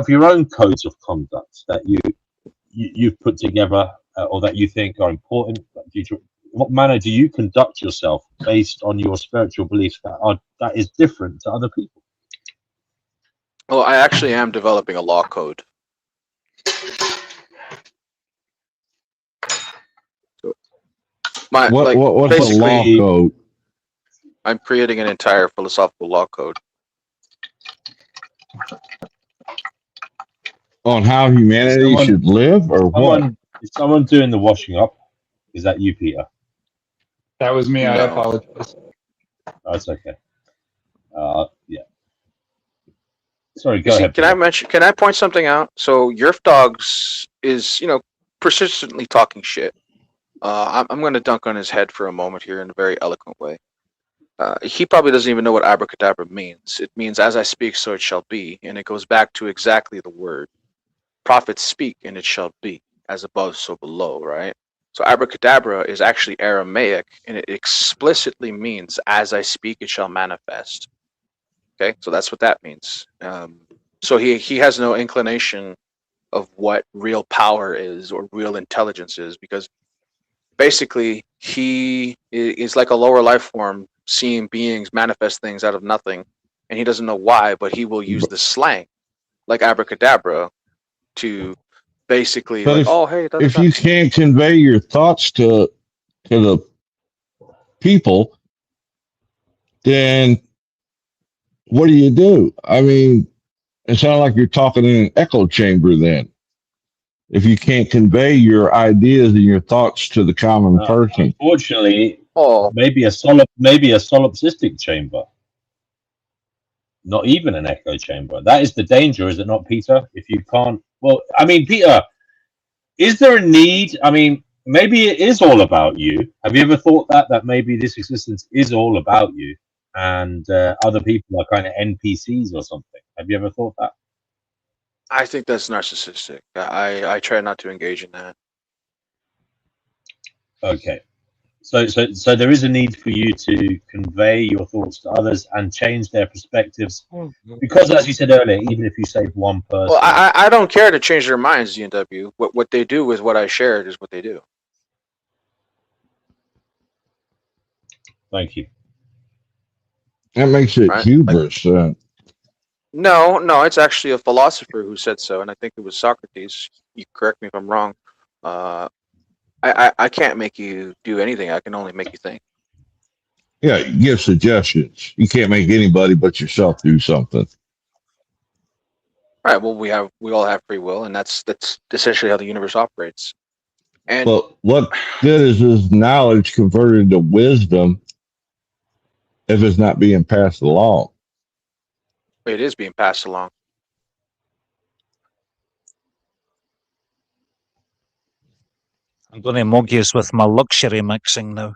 your own codes of conduct that you've put together or that you think are important? What manner do you conduct yourself based on your spiritual beliefs that is different to other people?
Well, I actually am developing a law code. So
What's a law
basically,
code
I'm creating an entire philosophical law code.
on how humanity should live, or what?
Is someone doing the washing up? Is that you, Peter?
That was me. I
No.
apologize.
Oh, it's okay. Yeah. Sorry, go
You see,
ahead.
can I point something out? So Yerf Dogs is, persistently talking shit. I'm going to dunk on his head for a moment here in a very eloquent way. He probably doesn't even know what abracadabra means. It means as I speak, so it shall be. And it goes back to exactly the word. Prophets speak and it shall be. As above, so below, right? So abracadabra is actually Aramaic and it explicitly means as I speak, it shall manifest. Okay, so that's what that means. So he has no inclination of what real power is or real intelligence is, because basically he is like a lower life form seeing beings manifest things out of nothing, and he doesn't know why, but he will use the slang like abracadabra to basically
But
like, oh hey, da, da,
if
da.
you can't convey your thoughts to the people, then what do you do? I mean, it sounds like you're talking in an echo chamber then. If you can't convey your ideas and your thoughts to the common person.
Unfortunately,
Oh,
maybe a solipsistic chamber. Not even an echo chamber. That is the danger, is it not, Peter? If you can't, well, I mean, Peter, is there a need? I mean, maybe it is all about you. Have you ever thought that maybe this existence is all about you, and other people are kind of NPCs or something? Have you ever thought that?
I think that's narcissistic. I try not to engage in that.
Okay. So there is a need for you to convey your thoughts to others and change their perspectives, because, as you said earlier, even if you save one person.
Well, I don't care to change their minds, DNW. What they do is what I shared is what they do.
Thank you.
That makes it
Right?
hubris.
No, it's actually a philosopher who said so, and I think it was Socrates. You correct me if I'm wrong. I can't make you do anything. I can only make you think.
Yeah, you give suggestions. You can't make anybody but yourself do something.
Right. Well, we all have free will, and that's essentially how the universe operates. And
But what good is this knowledge converted to wisdom if it's not being passed along?
it is being passed along.
I'm going to mug you with my luxury mixing now.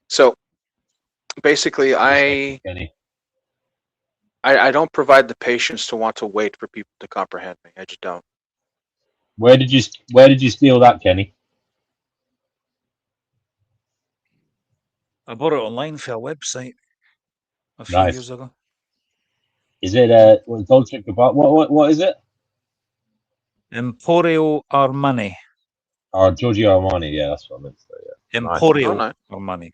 So basically, I don't provide the patience to want to wait for people to comprehend me. I just don't.
Where did you steal that, Kenny?
I bought it online for a website a few
Nice.
years ago.
Is it Dolce Gabbana? What is it?
Emporio Armani.
Oh, Giorgio Armani. Yeah, that's what I meant to say. Yeah.
Emporio
Nice.
Armani.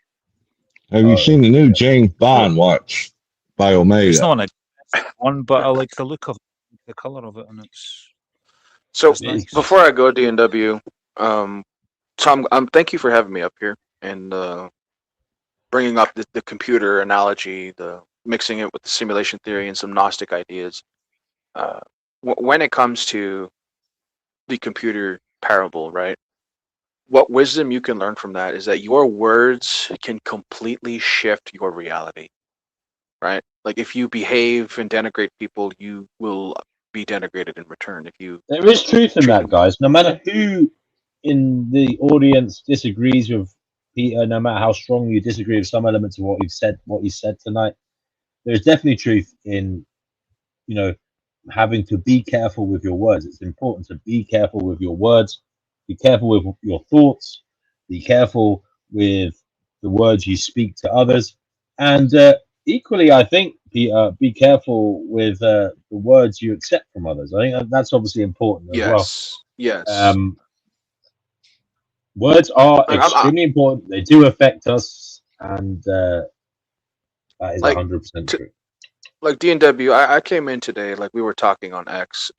Have you seen the new James Bond watch by
It's
Omega?
not an expensive one, but I like the look of it, the color of it, and
So
it's nice.
before I go, DNW, Tom, thank you for having me up here and bringing up the computer analogy, the mixing it with the simulation theory and some Gnostic ideas. When it comes to the computer parable, right? What wisdom you can learn from that is that your words can completely shift your reality, right? Like if you behave and denigrate people, you will be denigrated in return. If you
There is truth in that, guys. No matter who in the audience disagrees with Peter, no matter how strong you disagree with some elements of what he said tonight, there's definitely truth in, having to be careful with your words. It's important to be careful with your words, be careful with your thoughts, be careful with the words you speak to others, and equally, I think, Peter, be careful with the words you accept from others. I think that's obviously important as well.
Yes.
Words are extremely important. They do affect us, and that is 100% true.
Like DNW, I came in today, like we were talking on X.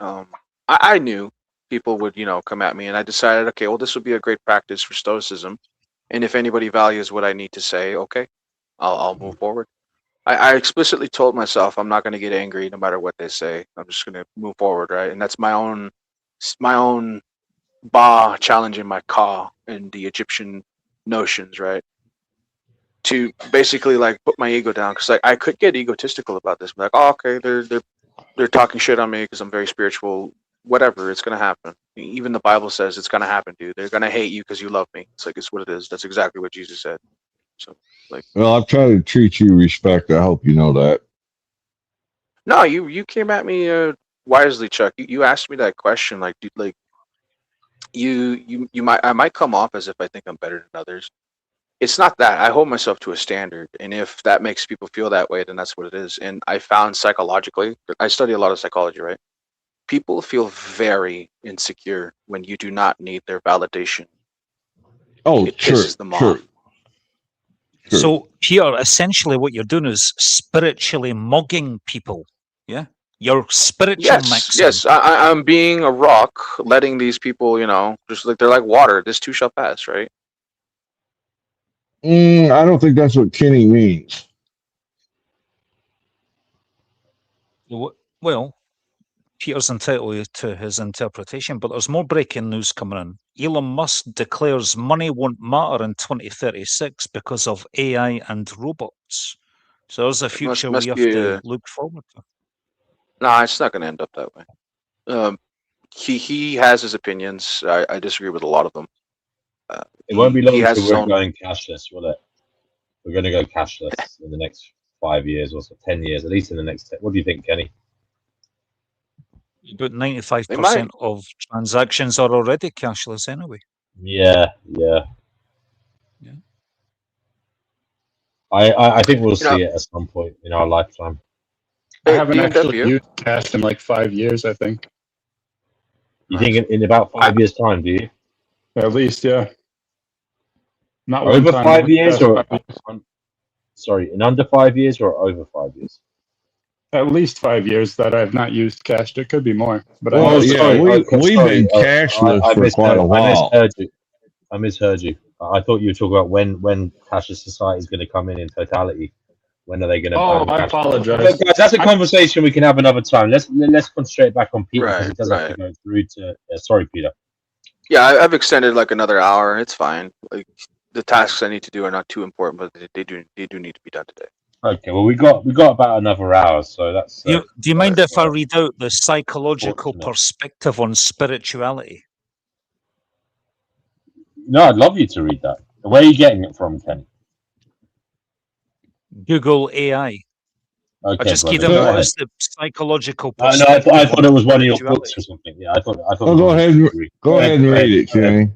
I knew people would, come at me, and I decided, okay, well, this would be a great practice for Stoicism. And if anybody values what I need to say, okay, I'll move forward. I explicitly told myself I'm not going to get angry no matter what they say. I'm just going to move forward, right? And that's my own Ba challenging my Ka and the Egyptian notions, right? To basically like put my ego down, because like I could get egotistical about this, like, oh, okay, they're talking shit on me because I'm very spiritual. Whatever, it's gonna happen. Even the Bible says it's gonna happen, dude. They're gonna hate you because you love me. It's like it's what it is. That's exactly what Jesus said. So, like,
well, I've tried to treat you respect. I hope you know that.
No, you came at me wisely, Chuck. You asked me that question, like, dude, like, I might come off as if I think I'm better than others. It's not that. I hold myself to a standard, and if that makes people feel that way, then that's what it is. And I found psychologically, I study a lot of psychology, right? People feel very insecure when you do not need their validation.
Oh,
it pisses them off.
So here, essentially, what you're doing is spiritually mugging people. Yeah, you're spiritual mixing.
Yes. I'm being a rock, letting these people, just like they're like water. This too shall pass, right?
I don't think that's what Kenny means.
Well, Peter's entitled to his interpretation, but there's more breaking news coming in. Elon Musk declares money won't matter in 2036 because of AI and robots. So there's a future we have to look forward to.
No, it's not going to end up that way. He has his opinions. I disagree with a lot of them.
It won't be long until we're going cashless, will it? We're going to go cashless in the next 5 years or so, 10 years, at least in the next 10. What do you think, Kenny?
About 95% of transactions are already cashless anyway.
Yeah.
Yeah.
I think we'll
You know,
see it at some point in our lifetime.
I
hey,
haven't actually
BMW.
used cash in like 5 years, I think.
You
Nice.
think in about 5 years' time, do you?
At least, yeah. Not one
Over
time in
5
like the
years
past
or
5 years.
sorry, in under 5 years or over 5 years?
At least 5 years that I've not used cash. There could be more, but I
Oh,
Well,
haven't.
yeah,
sorry. Okay,
we've
sorry.
been cashless
I
for quite a
misheard. I
while.
misheard you. I misheard you. I thought you were talking about when cashless society is going to come in totality. When are they going to
Oh,
ban
I
cash?
apologize.
But guys, that's a conversation we can have another time. Let's concentrate back on Peter because
Right,
it does have to
right.
go through to. Sorry, Peter.
Yeah, I've extended like another hour. It's fine. Like the tasks I need to do are not too important, but they do need to be done today.
Okay, well we got about another hour, so that's
Do you mind
Right.
if I read out the psychological
fortunate.
perspective on spirituality?
No, I'd love you to read that. Where are you getting it from, Kenny?
Google AI. I
Okay,
just keyed
brother,
in
go
what
ahead.
is the psychological
No, I
perspective
thought
on
it was one of your
spirituality.
books or something. Yeah, I thought it
Oh,
was
go
one
ahead,
of your books.
go ahead and read it, Kenny.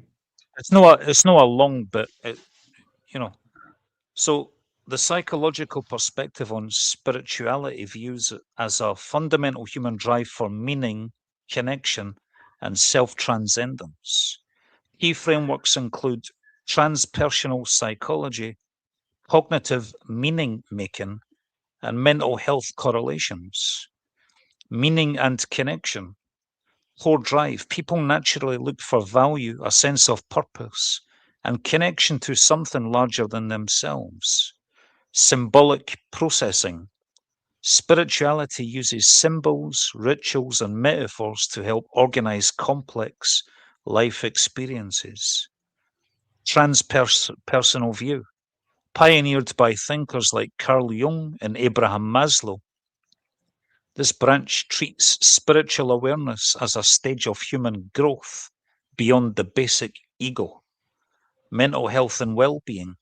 It's not a long bit, you know. So the psychological perspective on spirituality views it as a fundamental human drive for meaning, connection, and self-transcendence. Key frameworks include transpersonal psychology, cognitive meaning making, and mental health correlations. Meaning and connection. Core drive. People naturally look for value, a sense of purpose, and connection to something larger than themselves. Symbolic processing. Spirituality uses symbols, rituals, and metaphors to help organize complex life experiences. Transpersonal view. Pioneered by thinkers like Carl Jung and Abraham Maslow, this branch treats spiritual awareness as a stage of human growth beyond the basic ego. Mental health and well-being.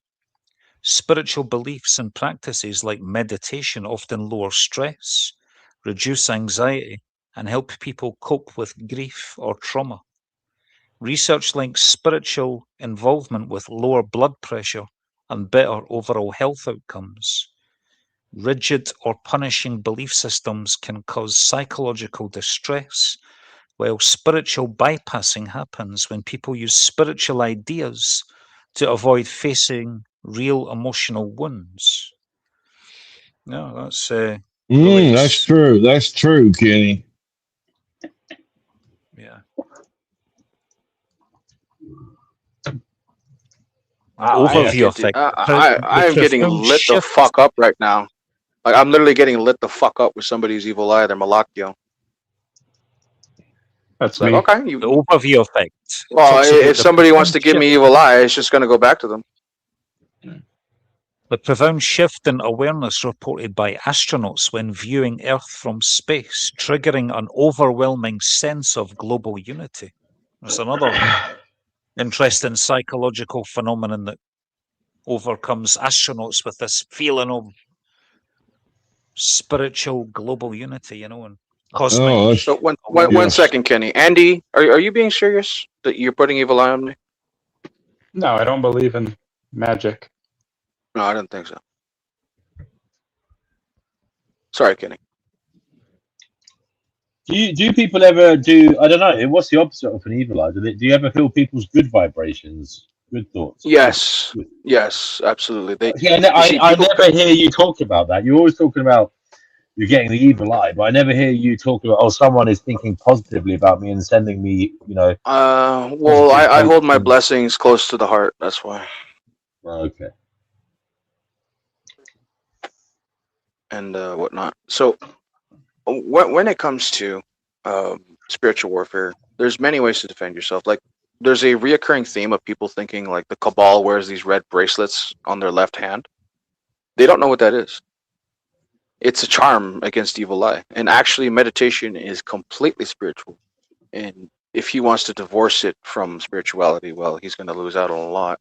Spiritual beliefs and practices like meditation often lower stress, reduce anxiety, and help people cope with grief or trauma. Research links spiritual involvement with lower blood pressure and better overall health outcomes. Rigid or punishing belief systems can cause psychological distress, while spiritual bypassing happens when people use spiritual ideas to avoid facing real emotional wounds. No, that's
That's true. That's true, Kenny.
yeah.
Wow,
Overview effect.
I am getting lit the fuck up right now. Like I'm literally getting lit the fuck up with somebody's evil eye. They're Malakio.
That's
like,
me.
okay,
the overview effect.
Well, if somebody wants to give me evil eye, it's just going to go back to them.
The profound shift in awareness reported by astronauts when viewing Earth from space, triggering an overwhelming sense of global unity. There's another interesting psychological phenomenon that overcomes astronauts with this feeling of spiritual global unity, and cosmic.
So one second, Kenny. Andy, are you being serious that you're putting evil eye on me?
No, I don't believe in magic.
No, I don't think so. Sorry, Kenny.
Do people ever do? I don't know. What's the opposite of an evil eye? Do you ever feel people's good vibrations, good thoughts?
Yes, yes, absolutely.
I never hear you talk about that. You're always talking about you're getting the evil eye, but I never hear you talk about someone is thinking positively about me and sending me,
Well, I hold my blessings close to the heart. That's why.
Okay.
And whatnot. So when it comes to spiritual warfare, there's many ways to defend yourself. Like there's a reoccurring theme of people thinking like the Cabal wears these red bracelets on their left hand. They don't know what that is. It's a charm against evil eye. And actually meditation is completely spiritual. And if he wants to divorce it from spirituality, well, he's going to lose out on a lot.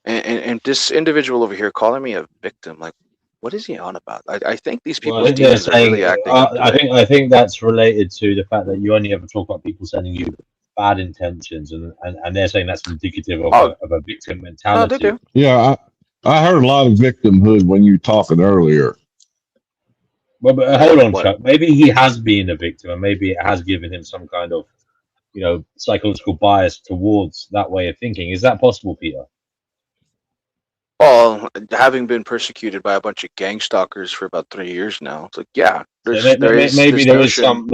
And this individual over here calling me a victim, like, what is he on about? I think these people's demons are really acting up.
I think that's related to the fact that you only ever talk about people sending you bad intentions, and they're saying that's indicative of,
Oh,
of a victim
no,
mentality.
they do.
Yeah, I heard a lot of victimhood when you were talking earlier.
Well, but
Like
hold on,
what?
Chuck. Maybe he has been a victim, and maybe it has given him some kind of, psychological bias towards that way of thinking. Is that possible, Peter?
Well, having been persecuted by a bunch of gang stalkers for about 3 years now, it's like, yeah,
So
there is
maybe
this
there is
notion.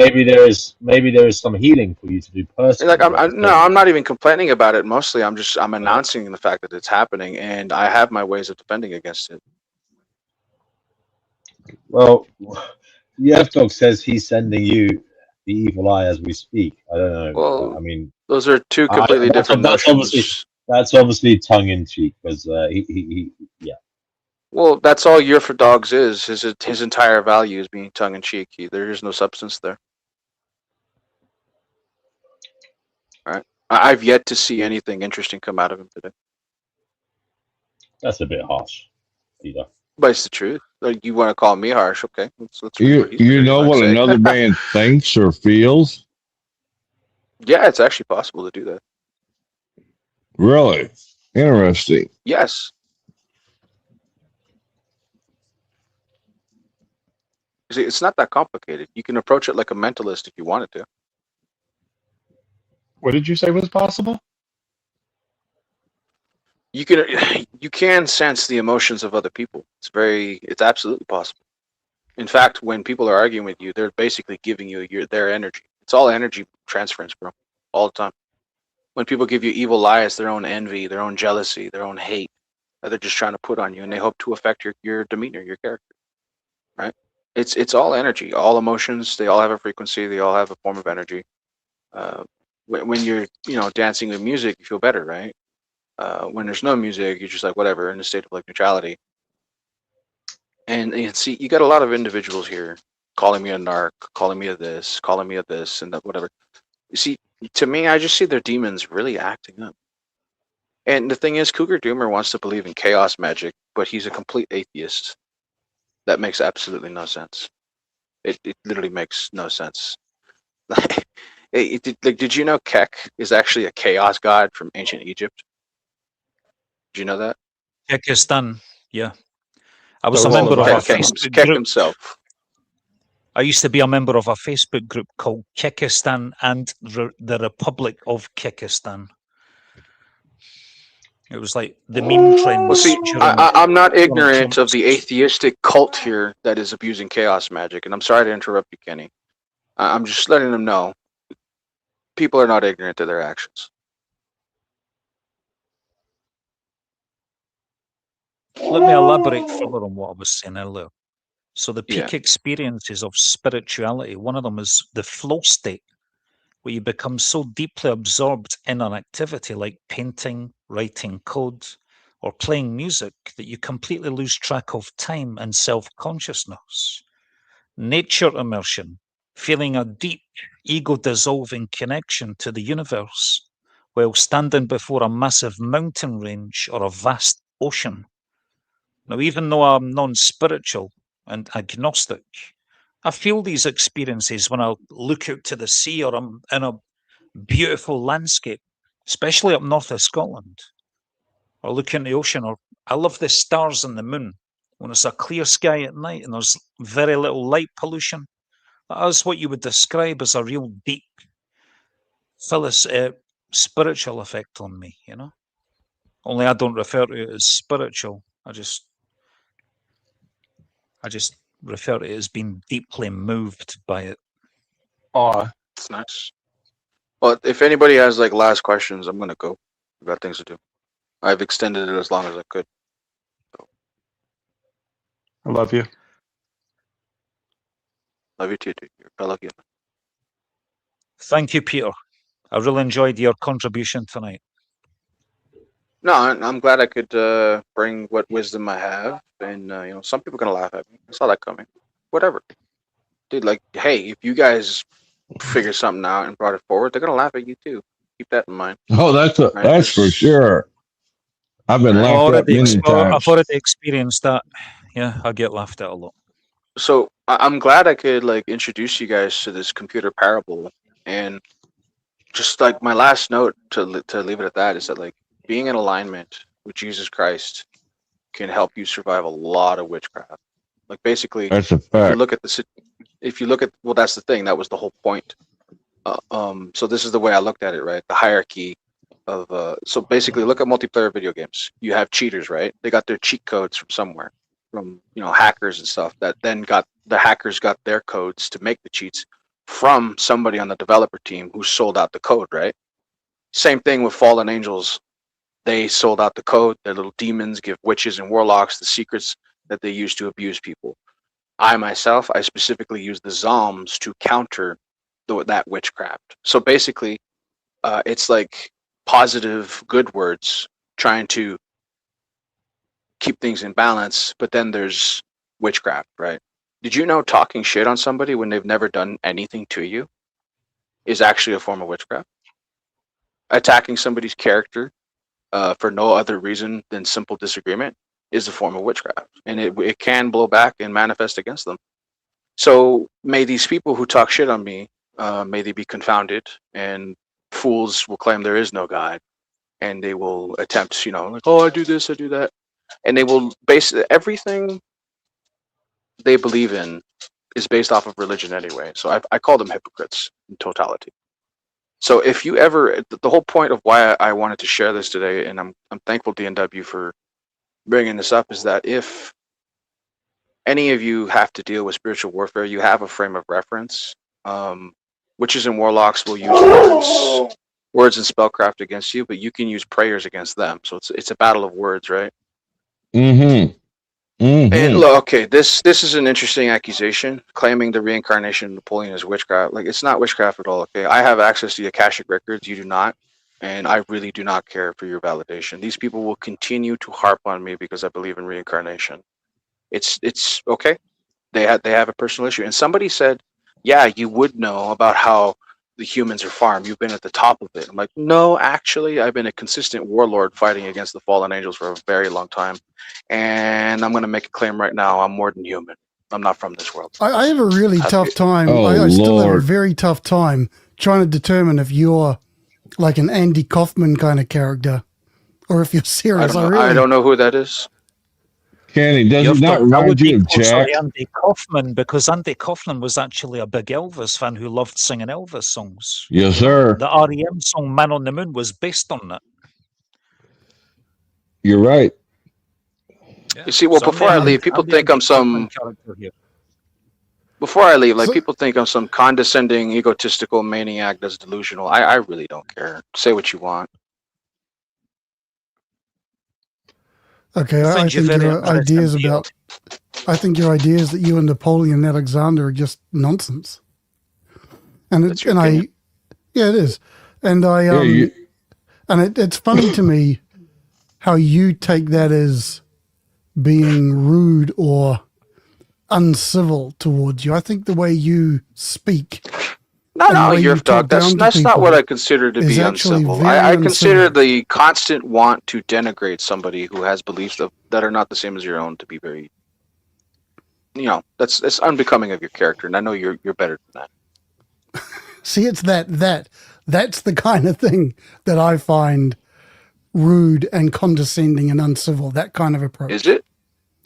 maybe there is some healing for you to do personally.
Like I'm not even complaining about it. Mostly, I'm announcing the fact that it's happening, and I have my ways of defending against it.
Well, Dog says he's sending you the evil eye as we speak. I don't know.
Well,
I mean,
those are two completely different notions.
That's obviously tongue in cheek because yeah.
Well, that's all Year for Dogs is. His entire value is being tongue in cheek. There is no substance there. All right. I've yet to see anything interesting come out of him today.
That's a bit harsh, Peter.
But it's the truth. Like, you want to call me harsh? Okay, let's
You know what another man thinks or feels?
Yeah, it's actually possible to do that.
Really interesting.
Yes. See, it's not that complicated. You can approach it like a mentalist if you wanted to.
What did you say was possible?
You can sense the emotions of other people. It's absolutely possible. In fact, when people are arguing with you, they're basically giving you their energy. It's all energy transference, bro, all the time. When people give you evil lies, their own envy, their own jealousy, their own hate, that they're just trying to put on you, and they hope to affect your demeanor, your character, right? It's all energy, all emotions. They all have a frequency. They all have a form of energy. When you're dancing with music, you feel better, right? When there's no music, you're just like whatever, in a state of like neutrality. And you see, you got a lot of individuals here calling me a narc, calling me a this, and that, whatever. You see, to me, I just see their demons really acting up. And the thing is, Cougar Doomer wants to believe in chaos magic, but he's a complete atheist. That makes absolutely no sense. It literally makes no sense. Did you know Kek is actually a chaos god from ancient Egypt? Did you know that?
Kekistan, yeah. I was a member of a Facebook
Kek
group.
himself.
I used to be a member of a Facebook group called Kekistan and the Republic of Kekistan. It was like the meme trends.
Well, see, I'm not ignorant of the atheistic cult here that is abusing chaos magic, and I'm sorry to interrupt you, Kenny. I'm just letting them know people are not ignorant to their actions.
Let me elaborate further on what I was saying earlier. So the peak experiences of spirituality, one of them is the flow state, where you become so deeply absorbed in an activity like painting, writing code, or playing music that you completely lose track of time and self-consciousness. Nature immersion, feeling a deep, ego-dissolving connection to the universe while standing before a massive mountain range or a vast ocean. Now, even though I'm non-spiritual and agnostic, I feel these experiences when I look out to the sea or I'm in a beautiful landscape, especially up north of Scotland, or look in the ocean, or I love the stars and the moon when it's a clear sky at night and there's very little light pollution. That's what you would describe as a real deep spiritual effect on me, Only I don't refer to it as spiritual. I just refer to it as being deeply moved by it.
Aw.
It's nice. Well, if anybody has like last questions, I'm gonna go. I've got things to do. I've extended it as long as I could. So.
I love you.
Love you too, dude. You're a fellow human.
Thank you, Peter. I really enjoyed your contribution tonight.
No, I'm glad I could bring what wisdom I have, and some people are gonna laugh at me. I saw that coming. Whatever, dude. Like, hey, if you guys figured something out and brought it forward, they're gonna laugh at you too. Keep that in mind.
Oh, that's for sure. I've been laughed at many times.
I've already experienced that. Yeah, I get laughed at a lot.
So I'm glad I could like introduce you guys to this computer parable, and just like my last note to leave it at that is that like being in alignment with Jesus Christ can help you survive a lot of witchcraft. Like basically,
That's a
if you
fact.
look at well, that's the thing. That was the whole point. So this is the way I looked at it, right? The hierarchy of so basically, look at multiplayer video games. You have cheaters, right? They got their cheat codes from somewhere, from hackers and stuff. That then got the hackers got their codes to make the cheats from somebody on the developer team who sold out the code, right? Same thing with fallen angels. They sold out the code. Their little demons give witches and warlocks the secrets that they use to abuse people. I myself, I specifically use the Zoms to counter that witchcraft. So basically, it's like positive, good words trying to keep things in balance, but then there's witchcraft, right? Did you know talking shit on somebody when they've never done anything to you is actually a form of witchcraft? Attacking somebody's character for no other reason than simple disagreement is a form of witchcraft, and it can blow back and manifest against them. So may these people who talk shit on me, may they be confounded, and fools will claim there is no God, and they will attempt, like, oh, I do this, I do that, and they will base everything they believe in is based off of religion anyway. So I call them hypocrites in totality. So if you ever, the whole point of why I wanted to share this today, and I'm thankful DNW for bringing this up, is that if any of you have to deal with spiritual warfare, you have a frame of reference. Witches and warlocks will use words and spellcraft against you, but you can use prayers against them. So it's a battle of words, right?
Mm-hmm. Mm-hmm.
And look, okay, this is an interesting accusation, claiming the reincarnation of Napoleon is witchcraft. Like, it's not witchcraft at all. Okay, I have access to the Akashic records. You do not, and I really do not care for your validation. These people will continue to harp on me because I believe in reincarnation. It's okay. They have a personal issue, and somebody said, "Yeah, you would know about how the humans are farmed. You've been at the top of it." I'm like, no, actually, I've been a consistent warlord fighting against the fallen angels for a very long time, and I'm going to make a claim right now. I'm more than human. I'm not from this world.
I have a really tough time.
Oh,
I still have a
Lord.
very tough time trying to determine if you're like an Andy Kaufman kind of character or if you're serious.
I don't know who that is.
Kenny, does
You
it
have
not
to- that
remind
would
you
be
of
closer
Jack?
to Andy Kaufman, because Andy Kaufman was actually a big Elvis fan who loved singing Elvis songs.
Yes,
You know,
sir.
the REM song "Man on the Moon" was based on that.
You're right.
You see, well,
So I'm
before I
the-
leave, people
I'm the
think
Andy
I'm some.
Kaufman character here.
Before I leave, like,
So-
people think I'm some condescending, egotistical maniac that's delusional. I really don't care. Say what you want.
Okay, I
find you
think
very
your
interesting,
ideas
Theo.
about your ideas that you and Napoleon Alexander are just nonsense. And
That's your opinion.
yeah, it is. And it's funny to me how you take that as being rude or uncivil towards you. I think the way you speak,
No,
and the
no,
way
you're
you talk
dog.
down
That's
to
not what
people
I consider to
is
be
actually
uncivil.
very
I consider
uncivil.
the constant want to denigrate somebody who has beliefs that are not the same as your own to be very, that's unbecoming of your character. And I know you're better than that.
See, it's that's the kind of thing that I find rude and condescending and uncivil. That kind of approach.
Is it?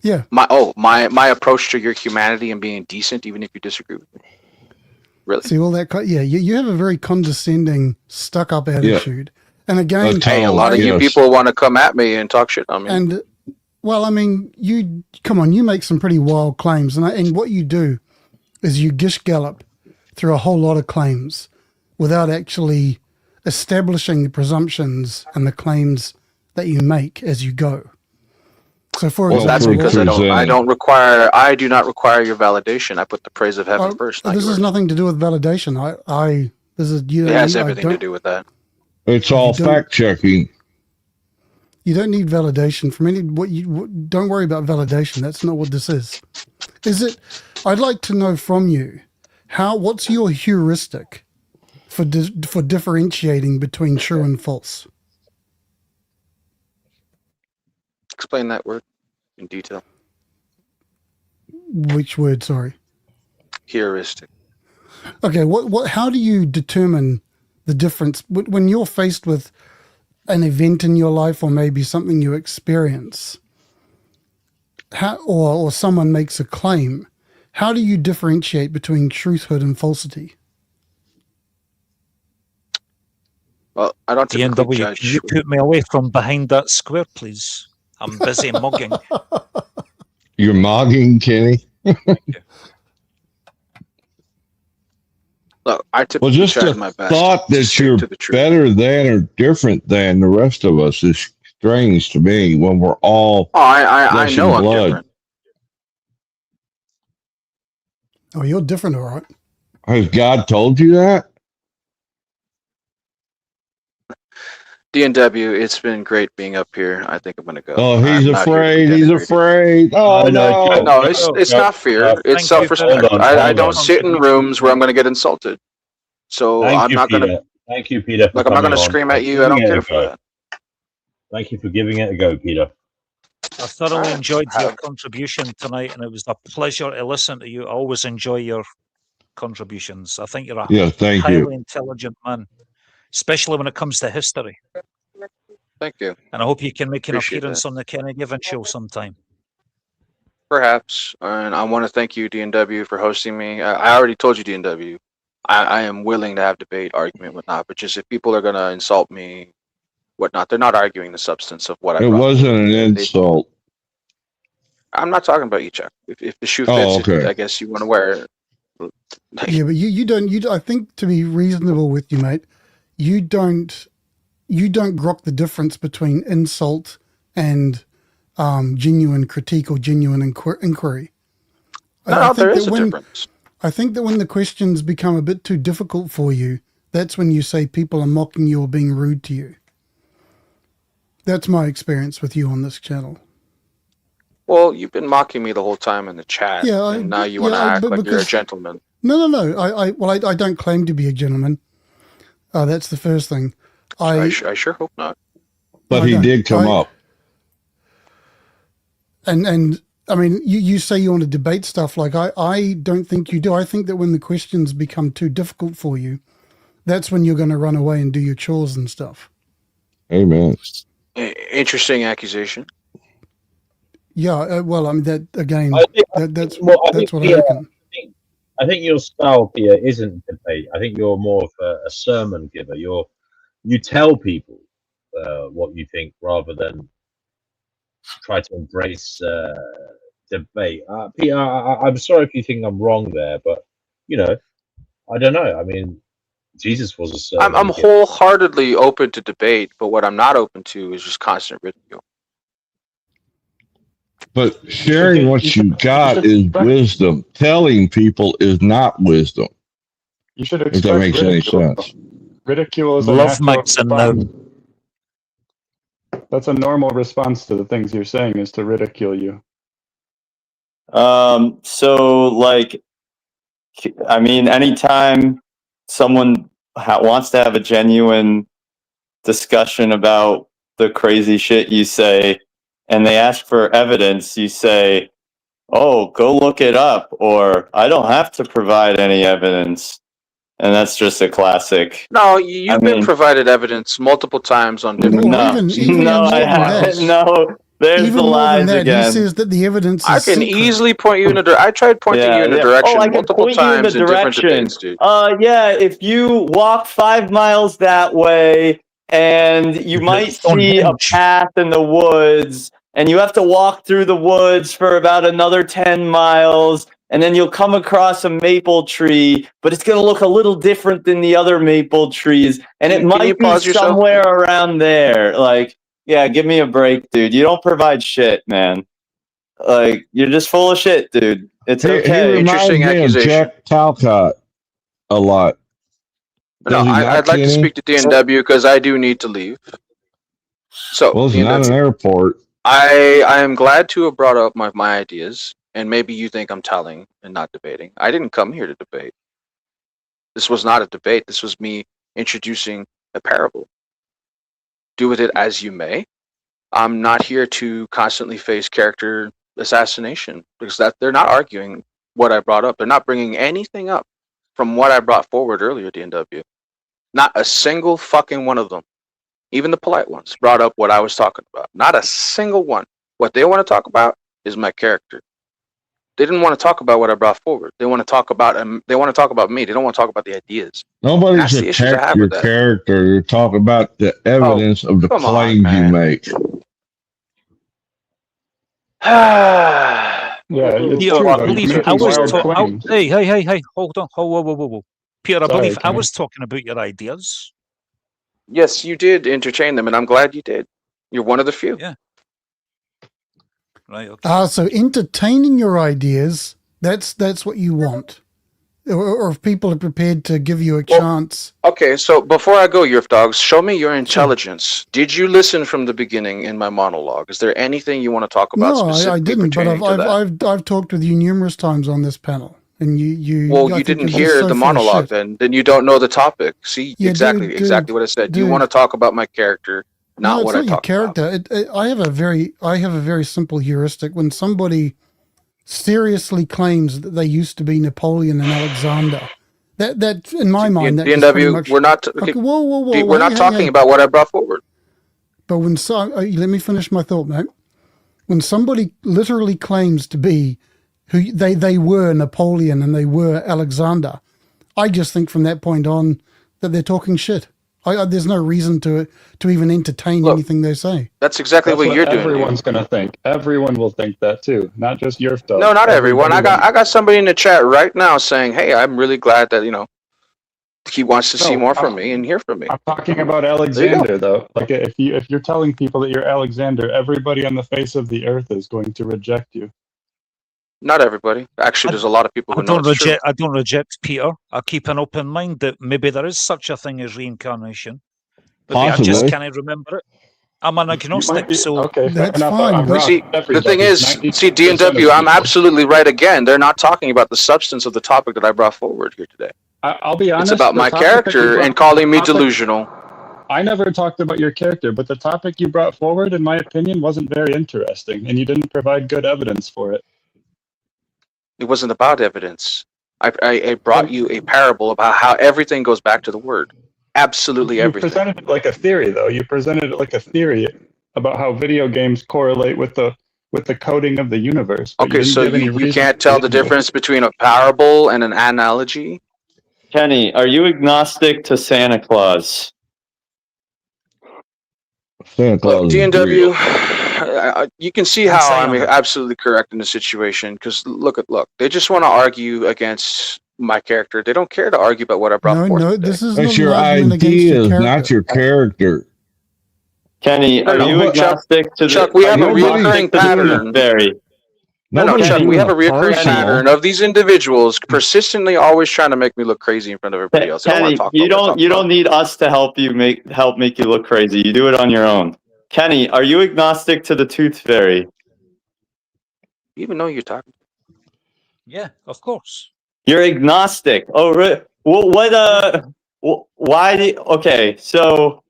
Yeah.
My approach to your humanity and being decent, even if you disagree with me. Really?
See all that? You have a very condescending, stuck-up attitude. And again,
Hey, a lot of you people want to come at me and talk shit on me.
And well, I mean, you come on, you make some pretty wild claims, and what you do is you gish gallop through a whole lot of claims without actually establishing the presumptions and the claims that you make as you go. So, for
Well, that's
example,
because I do not require your validation. I put the praise of heaven first. Not
this
yours.
has nothing to do with validation.
It has everything to do with that.
It's all fact checking.
You don't need validation from don't worry about validation. That's not what this is. Is it? I'd like to know from you what's your heuristic for differentiating between true and false?
Explain that word in detail.
Which word? Sorry.
Heuristic.
Okay. How do you determine the difference when you're faced with an event in your life, or maybe something you experience, or someone makes a claim. How do you differentiate between truthhood and falsity?
Well, I don't typically
DNW,
judge.
can you put me away from behind that square, please? I'm busy mugging.
You're mogging, Kenny?
Thank you.
Look, I
Well,
typically
just
try
the
my best
thought
to
that
stick
you're
to the truth.
better than or different than the rest of us is strange to me when we're all
Oh, I
flesh
know
and
I'm
blood.
different.
Oh, you're different, all right.
Has God told you that?
DNW, it's been great being up here. I think I'm gonna go.
Oh, he's
I'm not here to be
afraid. He's
denigrated.
afraid. Oh,
Joe,
no.
No,
Joe,
it's
Joe,
not fear. It's
Thank you for
self-respect.
hold on,
I
hold
don't
on.
sit in rooms where I'm gonna get insulted. So
Thank
I'm
you,
not gonna
Peter. Thank you, Peter, for
I'm not
coming
gonna
on
scream at
and
you. I
giving
don't
it
care
a
for
go.
that.
Thank you for giving it a go, Peter.
I thoroughly
Alright,
enjoyed your
have-
contribution tonight, and it was a pleasure to listen to you. I always enjoy your contributions. I think you're a
Yeah, thank
highly
you.
intelligent man, especially when it comes to history.
Thank you.
And I hope you can make an
Appreciate
appearance
that.
on the Kenny Given Show sometime.
Perhaps, and I want to thank you, DNW, for hosting me. I already told you, DNW, I am willing to have debate, argument, whatnot. But just if people are gonna insult me, whatnot, they're not arguing the substance of what I
It
brought
wasn't
forward.
an insult.
I'm not talking about you, Chuck. If the shoe
Oh,
fits,
okay.
I guess you want to wear it.
Yeah, but you don't. I think, to be reasonable with you, mate, you don't grok the difference between insult and genuine critique or genuine inquiry.
No, there is a difference.
I think that when the questions become a bit too difficult for you, that's when you say people are mocking you or being rude to you. That's my experience with you on this channel.
Well, you've been mocking me the whole time in the chat,
Yeah,
and now you want to act like you're a gentleman.
No. I don't claim to be a gentleman. That's the first thing.
I sure hope not.
But he did come up.
And I mean, you say you want to debate stuff. Like, I don't think you do. I think that when the questions become too difficult for you, that's when you're going to run away and do your chores and stuff.
Amen.
Interesting accusation.
Yeah, well, I mean, that again, that's what I reckon.
I think your style, Peter, isn't debate. I think you're more of a sermon giver. You tell people what you think rather than try to embrace debate. Peter, I'm sorry if you think I'm wrong there, but I don't know. I mean, Jesus was a sermon.
I'm wholeheartedly open to debate, but what I'm not open to is just constant ridicule.
But sharing what you got is wisdom. Telling people is not wisdom.
You should
if that makes any sense.
Ridicule is a
Love
natural
Maxon now.
response. That's a normal response to the things you're saying, is to ridicule you.
So like, I mean, anytime someone wants to have a genuine discussion about the crazy shit you say, and they ask for evidence, you say, "Oh, go look it up," or "I don't have to provide any evidence." And that's just a classic.
No, you've been provided evidence multiple times on different.
No, I haven't. No, there's the lies again.
He says that the evidence is
I can
secret.
easily point you in a. I tried pointing you in a direction
Oh, I can
multiple
point you in
times
the
in different
direction.
debates, dude.
Yeah, if you walk 5 miles that way, and you might see a path in the woods, and you have to walk through the woods for about another 10 miles, and then you'll come across a maple tree, but it's going to look a little different than the other maple trees, and it might be somewhere around there. Like, yeah, give me a break, dude. You don't provide shit, man. Like, you're just full of shit, dude. It's okay.
He reminds me of Jack Talcott a lot.
No, I'd like to speak to DNW because I do need to leave. So,
well, it's not an airport.
I am glad to have brought up my ideas, and maybe you think I'm telling and not debating. I didn't come here to debate. This was not a debate. This was me introducing a parable. Do with it as you may. I'm not here to constantly face character assassination because they're not arguing what I brought up. They're not bringing anything up from what I brought forward earlier, DNW. Not a single fucking one of them, even the polite ones, brought up what I was talking about. Not a single one. What they want to talk about is my character. They didn't want to talk about what I brought forward. They want to talk about they want to talk about me. They don't want to talk about the ideas.
Nobody's
That's the issues I
attacked
have
your
with that.
character. You're talking about the evidence of the
come on,
claims you
man.
make.
Yeah, it's
Peter,
true.
I
Though. You're
believe I
making
was.
wild claims.
Hey! Hold on. Whoa. Peter, I
Sorry,
believe I
Kenny.
was talking about your ideas.
Yes, you did entertain them, and I'm glad you did. You're one of the few.
Yeah. Right. Okay.
So entertaining your ideas, that's what you want. Or if people are prepared to give you a chance.
Okay, so before I go, Yerf Dogs, show me your intelligence. Did you listen from the beginning in my monologue? Is there anything you want to talk about
No,
specifically
I didn't, but
pertaining to that?
I've talked with you numerous times on this panel. And you
Well,
I
you
think
didn't
you're just
hear
so
the
full of
monologue
shit.
then you don't know the topic. See,
Yeah,
exactly
dude,
what I said. You want to talk about my character,
No,
not
it's
what
not
I
your
talked about.
character. I have a very simple heuristic. When somebody seriously claims that they used to be Napoleon and Alexander, that in my mind that just pretty
DNW,
much.
we're not.
Okay, whoa,
We're not talking about what I brought forward.
But when let me finish my thought, mate. When somebody literally claims to be who they were Napoleon and they were Alexander, I just think from that point on that they're talking shit. There's no reason to even entertain anything they say.
That's exactly what you're doing.
Everyone's going to think. Everyone will think that too, not just your stuff.
No, not everyone. I got somebody in the chat right now saying, "Hey, I'm really glad that he wants to see more from me and hear from me."
I'm talking about Alexander, though. Like if you're telling people that you're Alexander, everybody on the face of the earth is going to reject you.
Not everybody. Actually, there's a lot of people who know it's true.
I don't reject Peter. I keep an open mind that maybe there is such a thing as reincarnation. Maybe I just
Possibly.
can't remember it. I'm an agnostic, so
okay,
that's fine. But
see, the thing is, see, DNW, I'm absolutely right again. They're not talking about the substance of the topic that I brought forward here today.
I'll be honest.
It's about my character and calling me delusional.
I never talked about your character, but the topic you brought forward, in my opinion, wasn't very interesting, and you didn't provide good evidence for it.
It wasn't about evidence. I brought you a parable about how everything goes back to the word. Absolutely everything.
You presented it like a theory, though. You presented it like a theory about how video games correlate with the coding of the universe.
Okay, so you can't tell the difference between a parable and an analogy?
Kenny, are you agnostic to Santa Claus?
Santa Claus is real.
DNW, you can see how I'm absolutely correct in the situation. Because look, they just want to argue against my character. They don't care to argue about what I brought forth.
No, this is
That's
not
your
an argument against your
ideas,
character.
not your character.
Kenny, are you agnostic to
Chuck, we have a recurring pattern. No, Chuck, we have a recurring pattern of these individuals persistently always trying to make me look crazy in front of everybody else.
Kenny, you don't need us to help make you look crazy. You do it on your own. Kenny, are you agnostic to the Tooth Fairy?
You even know you're talking.
Yeah, of course.
You're agnostic. Oh, really? Well, why? Okay, so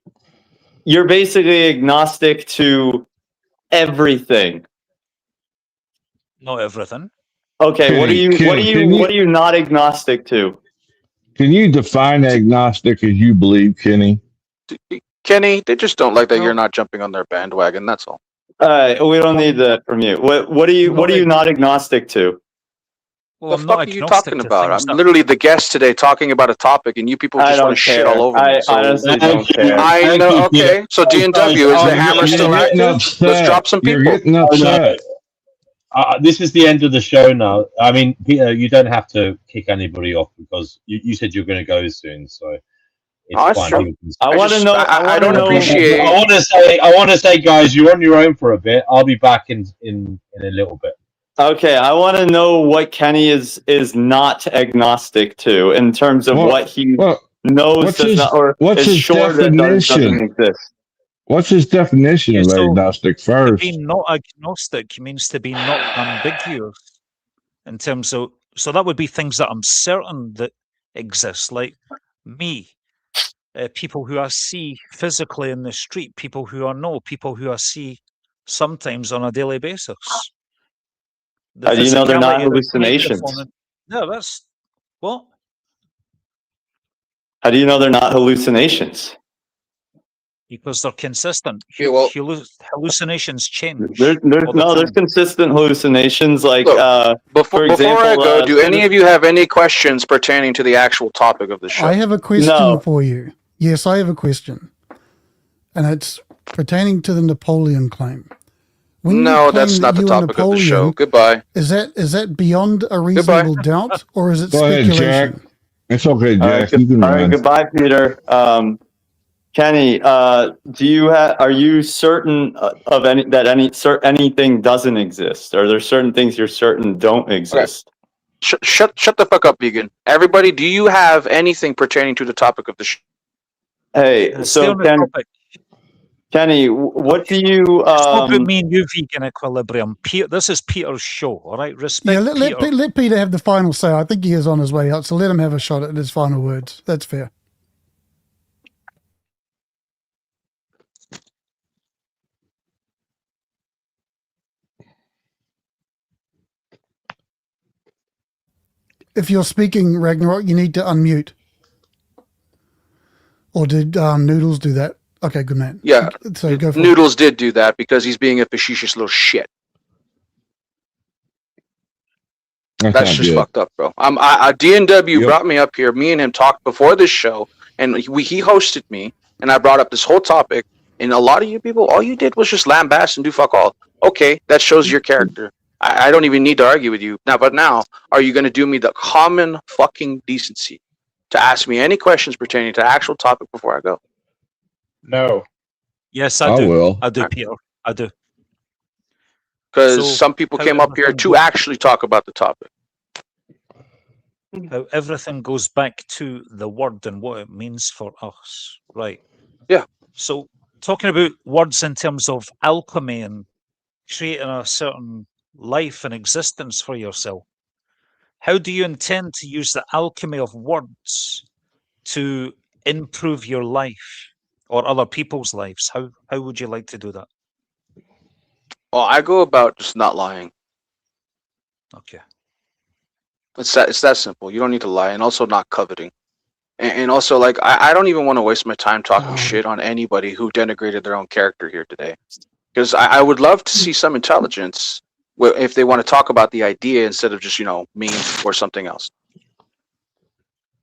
you're basically agnostic to everything.
Not everything.
Okay,
Kenny,
what are you not agnostic to?
Can you define agnostic as you believe, Kenny?
Kenny, they just don't like that you're not jumping on their bandwagon. That's all.
We don't need that from you. What are you not agnostic to?
Well,
the fuck are you talking about? I'm literally the guest today talking about a topic, and you people just want to shit all over me. So
honestly don't care.
I know. Okay, so DNW, is the hammer still active? Let's drop some people.
You're getting upset.
This is the end of the show now. I mean, Peter, you don't have to kick anybody off because you said you're going to go soon, so it's fine.
True.
I want to know.
I don't appreciate.
I want to say, guys, you're on your own for a bit. I'll be back in a little bit.
Okay, I want to know what Kenny is not agnostic to in terms of what he knows does not, or is sure that doesn't exist.
What's his definition of agnostic first?
To be not agnostic means to be not ambiguous in terms of, so that would be things that I'm certain that exist, like me, people who I see physically in the street, people who I know, people who I see sometimes on a daily basis.
How do you know they're not hallucinations?
No, that's what?
How How do you know they're not hallucinations?
Because they're consistent.
Yeah, well-
Hallucinations change.
There's
all the time.
consistent hallucinations. Like
Look,
for
before
example,
I go, do any of you have any questions pertaining to the actual topic of the show?
I have a question
No.
for you. Yes, I have a question. And it's pertaining to the Napoleon claim. When you
No,
claim
that's
that
not the
you are
topic of the show.
Napoleon,
Goodbye.
Is that beyond a reasonable doubt, or is it
Go ahead,
speculation?
Jack. It's okay,
all right,
Jack. You can
all right,
run.
goodbye, Peter. Kenny, do you are you certain of anything doesn't exist? Are there certain things you're certain don't exist?
Shut the fuck up, vegan. Everybody, do you have anything pertaining to the topic of the show?
Hey,
Stay
so
on the topic.
Kenny, what do you?
It's not about me and you, vegan equilibrium. This is Peter's show, all right? Respect
Yeah,
Peter.
let Peter have the final say. I think he is on his way out, so let him have a shot at his final words. That's fair. If you're speaking, Ragnarok, you need to unmute. Or did Noodles do that? Okay, good man.
Yeah,
So go for
Noodles did do that because he's being a facetious little shit. That's
not
just
good.
fucked up, bro. DNW brought me up here. Me and him talked before this show, and he hosted me, and I brought up this whole topic. And a lot of you people, all you did was just lambast and do fuck all. Okay, that shows your character. I don't even need to argue with you now. But now, are you going to do me the common fucking decency to ask me any questions pertaining to the actual topic before I go?
No.
Yes, I do.
will.
I do, Peter. I do.
Because
So,
some people
how
came up here
everything
to actually talk about the topic.
How everything goes back to the word and what it means for us. Right.
Yeah.
So talking about words in terms of alchemy and creating a certain life and existence for yourself, how do you intend to use the alchemy of words to improve your life or other people's lives? How would you like to do that?
Well, I go about just not lying.
Okay.
It's that simple. You don't need to lie, and also not coveting. And also, like, I don't even want to waste my time talking shit on anybody who denigrated their own character here today. Because I would love to see some intelligence if they want to talk about the idea instead of just, me or something else.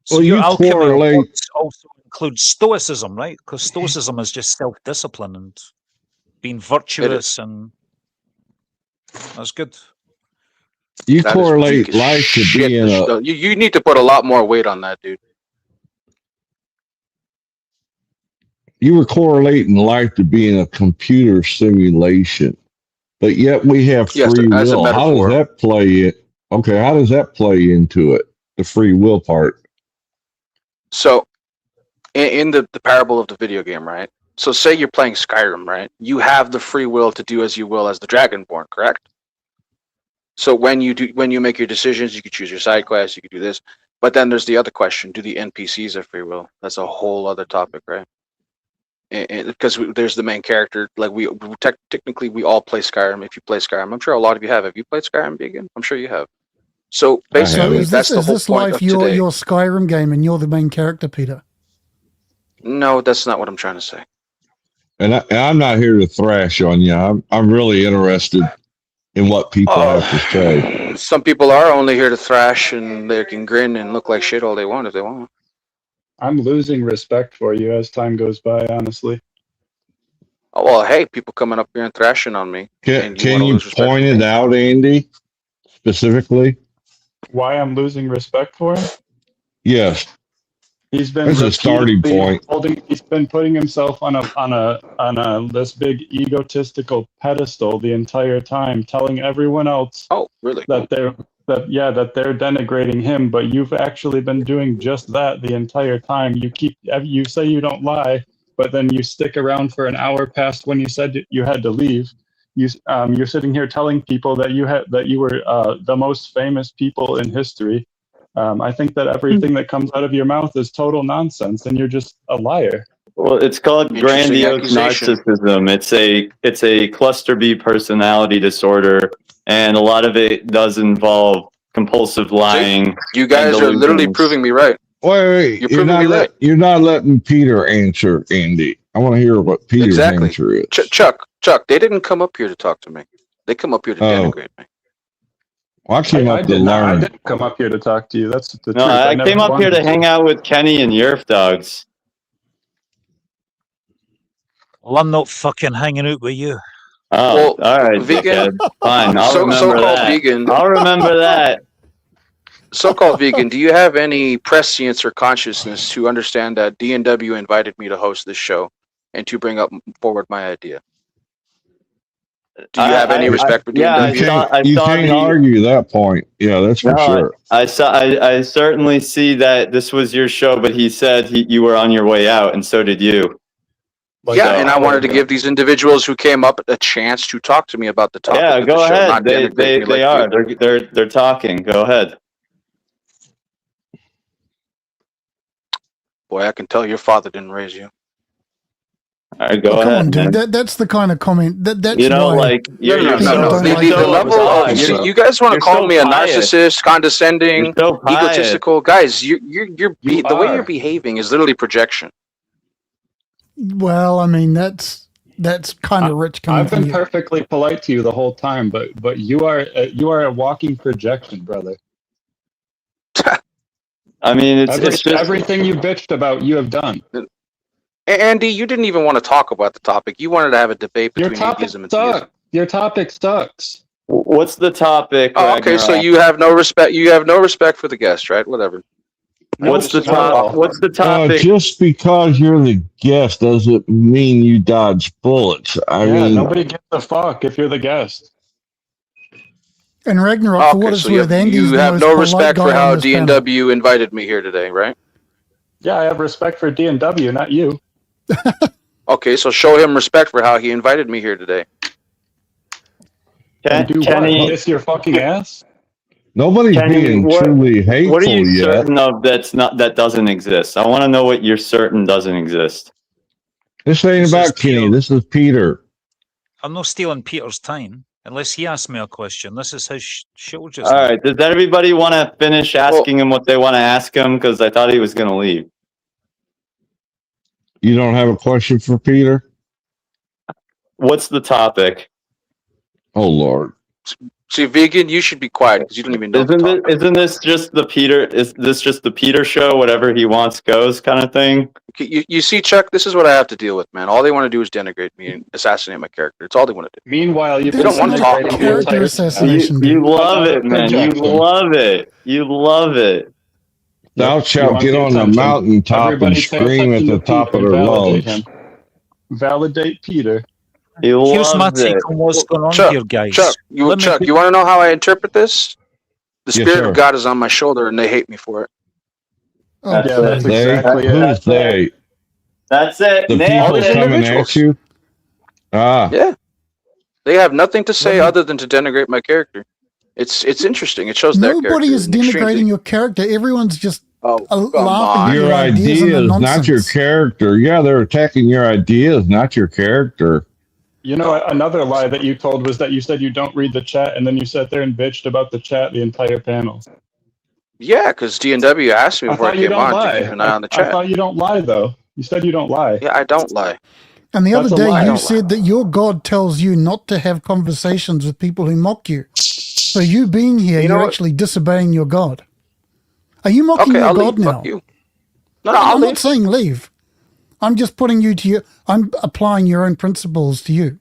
So
Well,
your
you
alchemy of
correlate-
words also includes stoicism, right? Because stoicism is just self-discipline and being virtuous, and that's good.
You
That is
correlate
weak as
life to
shit.
being a.
You need to put a lot more weight on that, dude.
You were correlating life to being a computer simulation, but yet we have
Yes,
free
as a
will. How
metaphor.
does that play it? Okay, how does that play into it? The free will part.
So, in the parable of the video game, right? So, say you're playing Skyrim, right? You have the free will to do as you will as the Dragonborn, correct? So when you make your decisions, you could choose your side quests, you could do this. But then there's the other question: do the NPCs have free will? That's a whole other topic, right? Because there's the main character. Like technically we all play Skyrim. If you play Skyrim, I'm sure a lot of you have. Have you played Skyrim, Vegan? I'm sure you have. So basically,
is
that's the whole point of
your
today.
Skyrim game and you're the main character, Peter?
No, that's not what I'm trying to say.
And I'm not here to thrash on you. I'm really interested in what people have to say.
Some people are only here to thrash, and they can grin and look like shit all they want if they want.
I'm losing respect for you as time goes by, honestly.
Oh well, hey, people coming up here and thrashing on me.
Can you point it out, Andy, specifically?
Why I'm losing respect for him?
Yes.
He's been
That's a starting point.
He's been putting himself on a this big egotistical pedestal the entire time, telling everyone else that they're denigrating him, but you've actually been doing just that the entire time. You say you don't lie, but then you stick around for an hour past when you said you had to leave. You're sitting here telling people that you were the most famous people in history. I think that everything that comes out of your mouth is total nonsense, and you're just a liar.
Well, it's called grandiose narcissism. It's a cluster B personality disorder, and a lot of it does involve compulsive lying.
You guys are literally proving me right.
Wait,
You're proving me right.
you're not letting Peter answer, Andy. I want to hear what Peter's
Exactly.
answer is.
Chuck, they didn't come up here to talk to me. They come up here to denigrate me.
Well, I came up to learn.
I didn't come up here to talk to you. That's the truth.
No, I
never
came up here
wanted
to hang out with Kenny and Yerf Dogs.
Well, I'm not fucking hanging out with you.
Oh,
Well,
all right,
vegan.
dickhead. Fine, I'll remember
So-called
that.
vegan.
I'll remember that.
So-called vegan, do you have any prescience or consciousness to understand that D&W invited me to host this show and to bring up forward my idea? Do you have any respect for D&W?
Yeah,
You can't argue that point. Yeah, that's for sure.
I certainly see that this was your show, but he said you were on your way out, and so did you.
And I wanted to give these individuals who came up a chance to talk to me about the topic.
Yeah,
of
go
the show,
ahead.
not denigrate me
They
like
are.
you.
They're talking. Go ahead.
Boy, I can tell your father didn't raise you.
All right, go
Come
ahead.
on, dude.
Man.
That's the kind of comment that's
You know,
why
like you're
No.
don't
The,
like
the
that.
level of you guys want to call me a narcissist, condescending, egotistical, guys. The way you're behaving is literally projection.
Well, I mean that's kind of rich coming
I've
from
been
you.
perfectly polite to you the whole time, but you are a walking projection, brother.
I mean, it's just
everything you bitched about, you have done.
Andy, you didn't even want to talk about the topic. You wanted to have a debate between atheism and theism.
Your topic sucks.
What's the topic?
Oh, okay, so you have no respect. You have no respect for the guest, right? Whatever.
What's the topic? What's the topic?
Just because you're the guest doesn't mean you dodge bullets. I mean,
nobody gives a fuck if you're the guest.
And Ragnarok, for what it's worth, Andy's
you
the
have
most
no
polite
respect
guy
for
on
how
this panel.
D&W invited me here today, right?
Yeah, I have respect for D&W, not you.
Okay, so show him respect for how he invited me here today.
Kenny,
kiss your fucking ass?
Nobody's being truly hateful
What are you
yet.
certain of that doesn't exist? I want to know what you're certain doesn't exist.
This ain't about Kenny. This is Peter.
I'm not stealing Peter's time unless he asks me a question. This is his show just
All
now.
right. Does everybody want to finish asking him what they want to ask him? Because I thought he was going to leave.
You don't have a question for Peter?
What's the topic?
Oh, Lord.
See, vegan, you should be quiet because you don't even know.
Isn't this just the Peter? Is this just the Peter show? Whatever he wants goes, kind of thing.
You see, Chuck, this is what I have to deal with, man. All they want to do is denigrate me and assassinate my character. It's all they want to do.
Meanwhile,
they don't want to talk.
Character assassination.
You love it, man. You love it. You love it.
Thou shalt get on the mountaintop and scream at the top of their lungs.
Validate Peter.
Here's my take on what's going on here, guys.
Chuck, you want to know how I interpret this? The Spirit of God is on my shoulder, and they hate me for it.
That's exactly it.
Who's they?
That's it.
The people coming at you?
Yeah. They have nothing to say other than to denigrate my character. It's interesting. It shows their character.
Nobody is denigrating your character. Everyone's just laughing at
your ideas, not your character. Yeah, they're attacking your ideas, not your character.
You know, another lie that you told was that you said you don't read the chat, and then you sat there and bitched about the chat the entire panel.
Yeah, because D&W asked me before I came on to keep an eye on the chat.
I thought you don't lie, though. You said you don't lie.
Yeah, I don't lie.
And the other day you said that your God tells you not to have conversations with people who mock you. So you being here, you're actually disobeying your God. Are you mocking your God now?
Fuck you.
No, I'm not saying leave. I'm just putting you to I'm applying your own principles to you.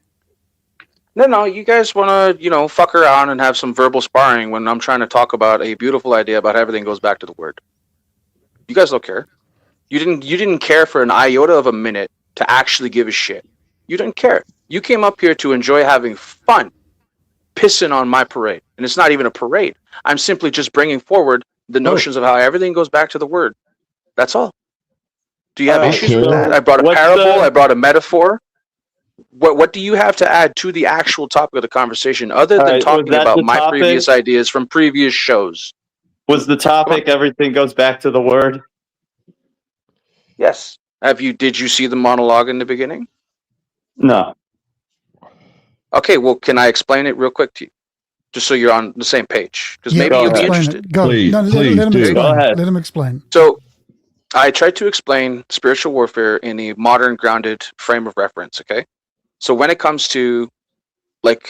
No, you guys want to, fuck around and have some verbal sparring when I'm trying to talk about a beautiful idea about everything goes back to the word. You guys don't care. You didn't care for an iota of a minute to actually give a shit. You didn't care. You came up here to enjoy having fun, pissing on my parade. And it's not even a parade. I'm simply just bringing forward the notions of how everything goes back to the word. That's all. Do you have issues with that? I brought a parable. I brought a metaphor. What do you have to add to the actual topic of the conversation other than talking about my previous ideas from previous shows?
Was the topic everything goes back to the word?
Yes. Did you see the monologue in the beginning?
No.
Okay, well, can I explain it real quick to you? Just so you're on the same page. Because maybe you'll be interested.
Go.
Please,
let him explain.
Go ahead.
Let him explain.
So I tried to explain spiritual warfare in a modern, grounded frame of reference. Okay, so when it comes to like,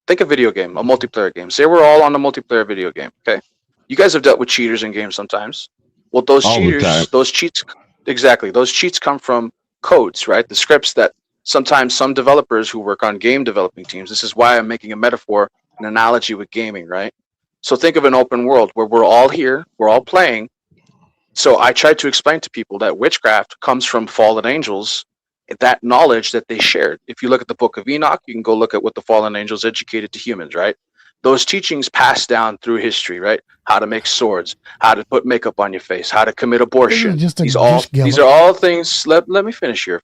think a video game, a multiplayer game. Say we're all on a multiplayer video game. Okay, you guys have dealt with cheaters in games sometimes. Well, those
All the time.
cheaters, those cheats, exactly. Those cheats come from codes, right? The scripts that sometimes some developers who work on game developing teams. This is why I'm making a metaphor, an analogy with gaming, right? So think of an open world where we're all here, we're all playing. So I tried to explain to people that witchcraft comes from fallen angels, that knowledge that they shared. If you look at the book of Enoch, you can go look at what the fallen angels educated to humans, right? Those teachings passed down through history, right? How to make swords, how to put makeup on your face, how to commit abortion.
Just a
These
gish
are all things. Let me finish here.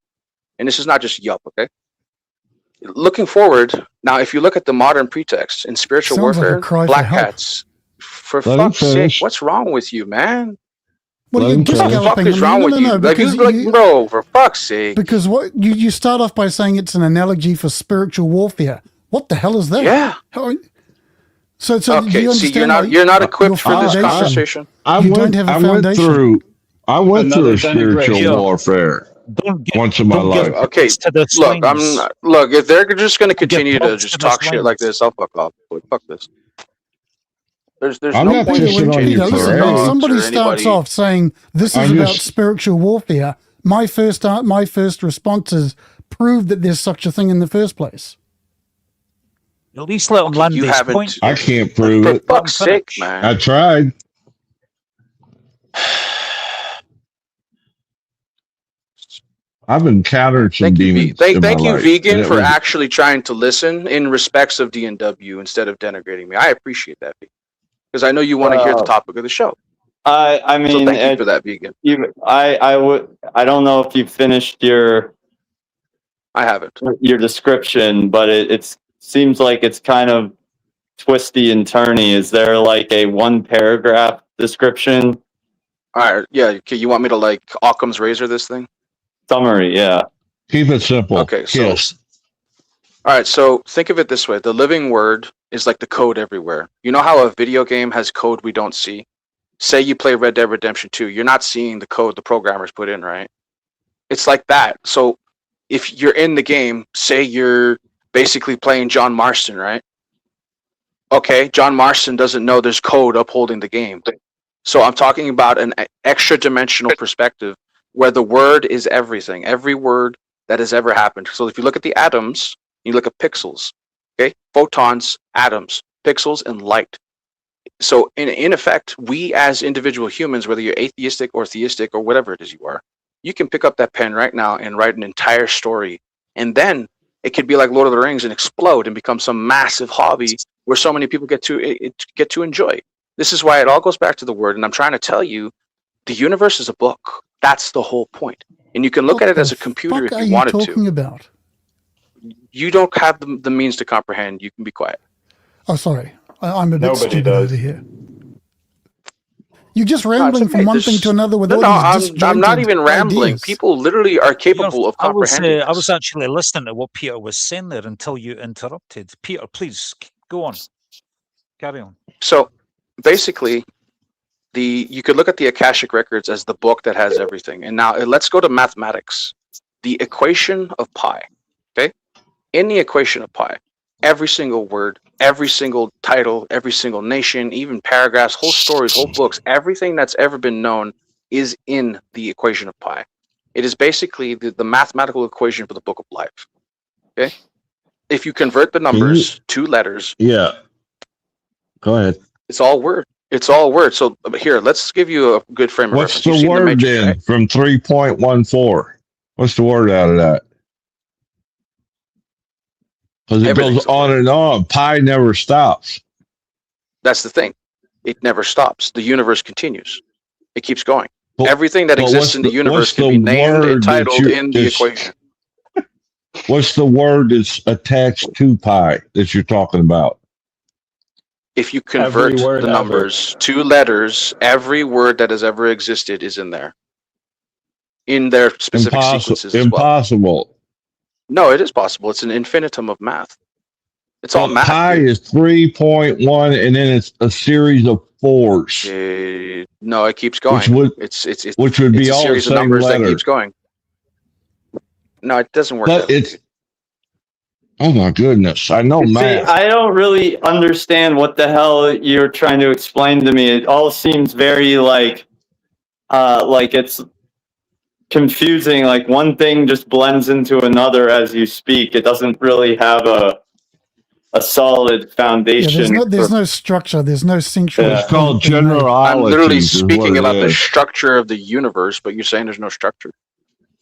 And this is not just yup, okay? Looking forward, now if you look at the modern pretext in spiritual
Sounds like a
warfare,
cry for
black
help.
cats, for
Let him
fuck's sake,
finish.
what's wrong with you, man?
Well,
Let
you're
him
gish
What the
finish.
fuck
galloping.
is wrong with you? Like,
because
bro, for fuck's sake.
because what you start off by saying it's an analogy for spiritual warfare. What the hell is that?
Yeah.
So do
Okay,
you
see,
understand?
you're not equipped
your
for this
foundation?
conversation.
I
You
went,
don't have a
I went
foundation.
through
Another
spiritual
denigration.
warfare
Don't give,
once in my
don't give
life.
Okay,
props to the
look,
swines.
if they're just gonna
Don't give
continue to
props
just
to the
talk shit like
swines.
this, I'll fuck off. Fuck this. There's
I'm
no
not
point in
pissing on
changing
your
for
listen,
the
when
parade.
dogs
somebody
or
starts
anybody.
off saying this is
I'm
about
just-
spiritual warfare, my first response is prove that there's such a thing in the first place.
At least let him
Okay,
land
you
his
haven't.
point.
I can't prove
For
it.
fuck's
Let him
sake,
finish.
man.
I tried. I've encountered some
Thank you,
demons in my
thank you,
life.
vegan,
and it
for
was-
actually trying to listen in respects of D&W instead of denigrating me. I appreciate that, because I know you want to hear the topic of the show.
I mean,
So thank you for that, vegan.
I don't know if you finished your
I haven't.
description, but it seems like it's kind of twisty and turny. Is there like a one paragraph description
All right, yeah. Okay, you want me to like Occam's razor this thing?
summary? Yeah.
Keep it simple.
Okay, so
Kiss.
all right, so think of it this way: the living word is like the code everywhere. You know how a video game has code we don't see? Say you play Red Dead Redemption 2, you're not seeing the code the programmers put in, right? It's like that. So if you're in the game, say you're basically playing John Marston, right? Okay, John Marston doesn't know there's code upholding the game. So I'm talking about an extra dimensional perspective where the word is everything, every word that has ever happened. So if you look at the atoms, you look at pixels, okay? Photons, atoms, pixels, and light. So in effect, we as individual humans, whether you're atheistic or theistic or whatever it is you are, you can pick up that pen right now and write an entire story. And then it could be like Lord of the Rings and explode and become some massive hobby where so many people get to enjoy. This is why it all goes back to the word. And I'm trying to tell you, the universe is a book. That's the whole point. And you can look
What
at it
the
as a computer
fuck
if
are
you wanted
talking
to.
about?
You don't have the means to comprehend. You can be quiet.
Oh, sorry. I'm a bit
Nobody
stupid
does.
over here. You're just
No, it's
rambling
okay.
from one thing to another with all these
I'm not
disjointed
even rambling.
ideas.
People literally are capable of comprehending
I was
this.
actually listening to what Peter was saying there until you interrupted. Peter, please go on. Carry on.
So basically, you could look at the Akashic records as the book that has everything. And now let's go to mathematics. The equation of pi. Okay? In the equation of pi, every single word, every single title, every single nation, even paragraphs, whole stories, whole books, everything that's ever been known is in the equation of pi. It is basically the mathematical equation for the book of life. Okay? If you convert the numbers to letters,
Yeah. Go ahead.
it's all word. It's all word. So here, let's give you a good frame of
What's
reference. You've
the
seen
word
Matrix,
then
right?
from 3.14? What's the word out of that? Because it
Everything's
goes on and on. Pi never stops.
That's the thing. It never stops. The universe continues. It keeps going.
But-
Everything that
but
exists in the universe can be named and titled in the equation.
What's the word that's attached to pi that you're talking about?
If you convert
Every word
the
ever.
numbers to letters, every word that has ever existed is in there. In their specific sequences as well.
Impossible.
No, it is possible. It's an infinitum of math. It's all
Well,
math.
pi
Dude.
is 3.1, and then it's a series of fours,
No, it keeps going. It's
which would be
a
all the
series of
same
numbers
letter.
that keeps going. No, it doesn't work
But
that way.
it's oh my goodness, I know
See,
math.
I don't really understand what the hell you're trying to explain to me. It all seems very like it's confusing. Like one thing just blends into another as you speak. It doesn't really have a solid
Yeah,
foundation.
there's no structure. There's no central.
Yeah.
It's called
point being made.
generalities.
I'm literally
is what
speaking
it
about the
is.
structure of the universe, but you're saying there's no structure.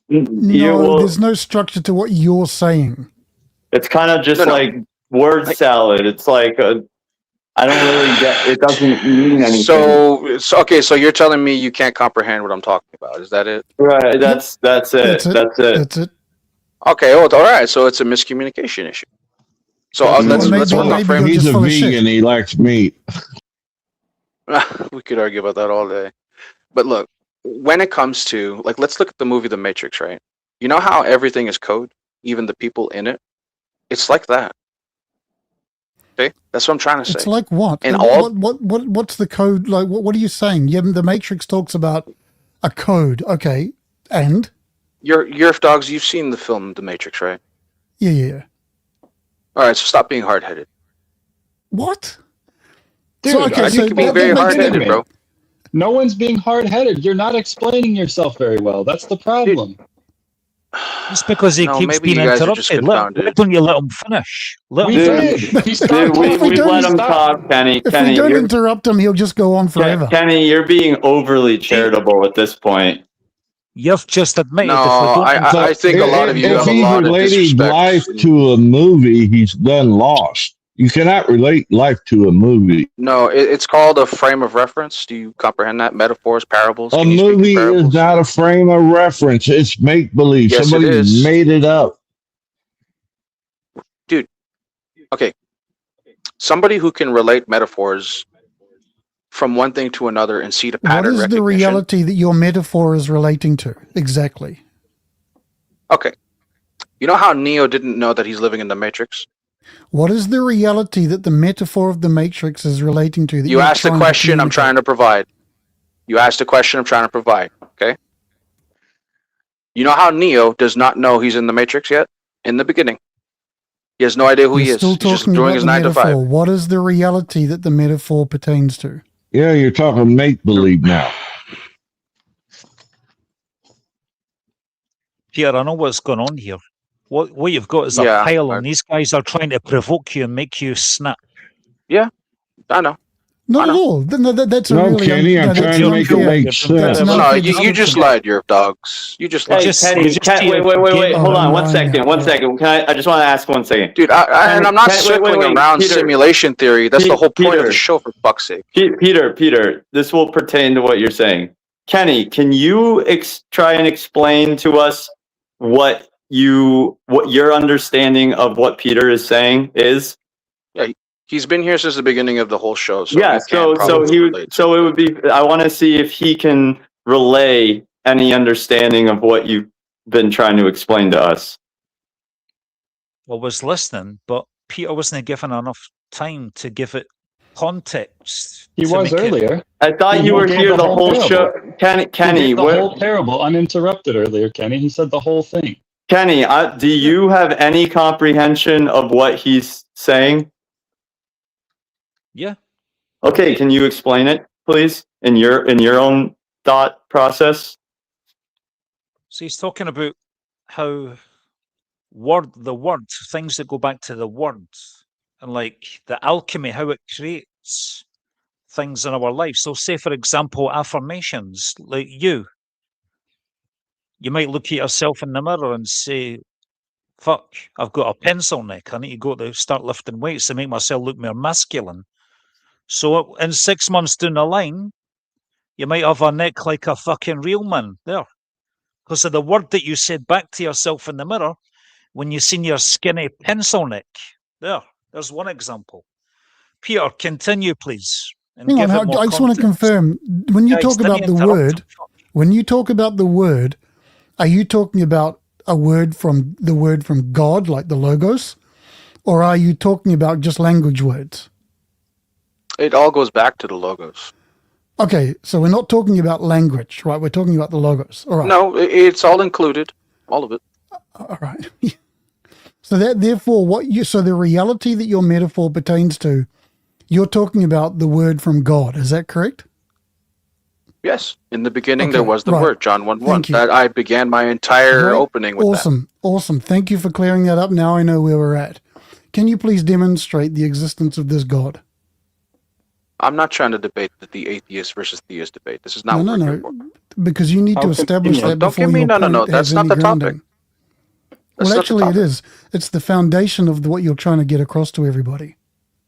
No, there's no structure to what you're saying.
It's kind of just
No.
like word salad. It's like I don't really get. It doesn't mean anything.
So you're telling me you can't comprehend what I'm talking about? Is that it?
Right. That's it. That's it.
That's it.
Okay. Well, all right. So it's a miscommunication issue. So let's work on
He's
framework.
a vegan. He likes meat.
We could argue about that all day. But look, when it comes to let's look at the movie The Matrix, right? You know how everything is code, even the people in it. It's like that. Okay, that's what I'm trying to say.
It's like what?
And
what's the code? Like, what are you saying? Yeah, the Matrix talks about a code. Okay, and
you're dogs. You've seen the film The Matrix, right?
Yeah.
All right, so stop being hard-headed.
What?
Dude,
I think you're being very hard-headed, bro.
No one's being hard-headed. You're not explaining yourself very well. That's the problem.
It's because he keeps being interrupted. Don't you let him finish?
We let him talk, Kenny.
If we don't interrupt him, he'll just go on forever.
Kenny, you're being overly charitable at this point.
You've just admitted.
No, I think a lot of you have a
he's
lot of
relating
disrespect.
life to a movie, he's done lost. You cannot relate life to a movie.
No, it's called a frame of reference. Do you comprehend that? Metaphors, parables.
A movie is not a frame of reference. It's make believe.
Yes,
Somebody
it is.
made it up.
Dude, okay. Somebody who can relate metaphors from one thing to another and see the pattern
What is the reality that your metaphor is relating to? Exactly.
Okay. You know how Neo didn't know that he's living in the Matrix?
What is the reality that the metaphor of the Matrix is relating to?
You asked the question, I'm trying to provide. You asked the question, I'm trying to provide. Okay? You know how Neo does not know he's in the Matrix yet? In the beginning. He has no idea who he is.
Still
He's just
talking
doing
about
his
the
9 to 5.
metaphor. What is the reality that the metaphor pertains to?
Yeah, you're talking make believe now.
Peter, I know what's going on here. What you've got is a pile, and these guys are trying to provoke you and make you snap.
Yeah, I know.
Not at all. That's
no, really Kenny, I'm trying to make it make sense.
No, you just lied, your dogs. You just lied.
Kenny, wait. Hold on, one second. I just want to ask 1 second.
Dude, and I'm not circling around
Peter,
simulation theory. That's the whole point of the show, for fuck's sake.
Peter, this will pertain to what you're saying. Kenny, can you try and explain to us what your understanding of what Peter is saying is?
Yeah, he's been here since the beginning of the whole show. So
yeah, so it would be. I want to see if he can relay any understanding of what you've been trying to explain to us.
I was listening, but Peter wasn't given enough time to give it context.
He was earlier.
I thought you were here the whole show. Kenny,
the whole parable uninterrupted earlier. Kenny, he said the whole thing.
Kenny, do you have any comprehension of what he's saying?
Yeah.
Okay, can you explain it, please, in your own thought process?
So he's talking about how the word, things that go back to the word, and like the alchemy, how it creates things in our life. So say, for example, affirmations, like you might look at yourself in the mirror and say, fuck, I've got a pencil neck. I need to go to start lifting weights to make myself look more masculine. So in 6 months down the line, you might have a neck like a fucking real man there. Because of the word that you said back to yourself in the mirror when you seen your skinny pencil neck. There's one example. Peter, continue, please.
Hang on, I just want to confirm, when you talk about the word, are you talking about the word from God, like the logos? or are you talking about just language words?
It all goes back to the logos.
Okay, so we're not talking about language, right? We're talking about the logos. All right.
No, it's all included, all of it.
All right. So that therefore, so the reality that your metaphor pertains to, you're talking about the word from God. Is that correct?
Yes, in the beginning
Okay,
there was the
right.
word, John 1:1.
Thank you.
That I began my entire
Great.
opening with that.
Awesome. Thank you for clearing that up. Now I know where we're at. Can you please demonstrate the existence of this God?
I'm not trying to debate the atheist versus theist debate. This is not what we're here for.
Because you need to establish that
Don't
before
give me
your
no.
point
That's
has
not
any
the
grounding.
topic. That's
Well,
not the
actually, it
topic.
is. It's the foundation of what you're trying to get across to everybody.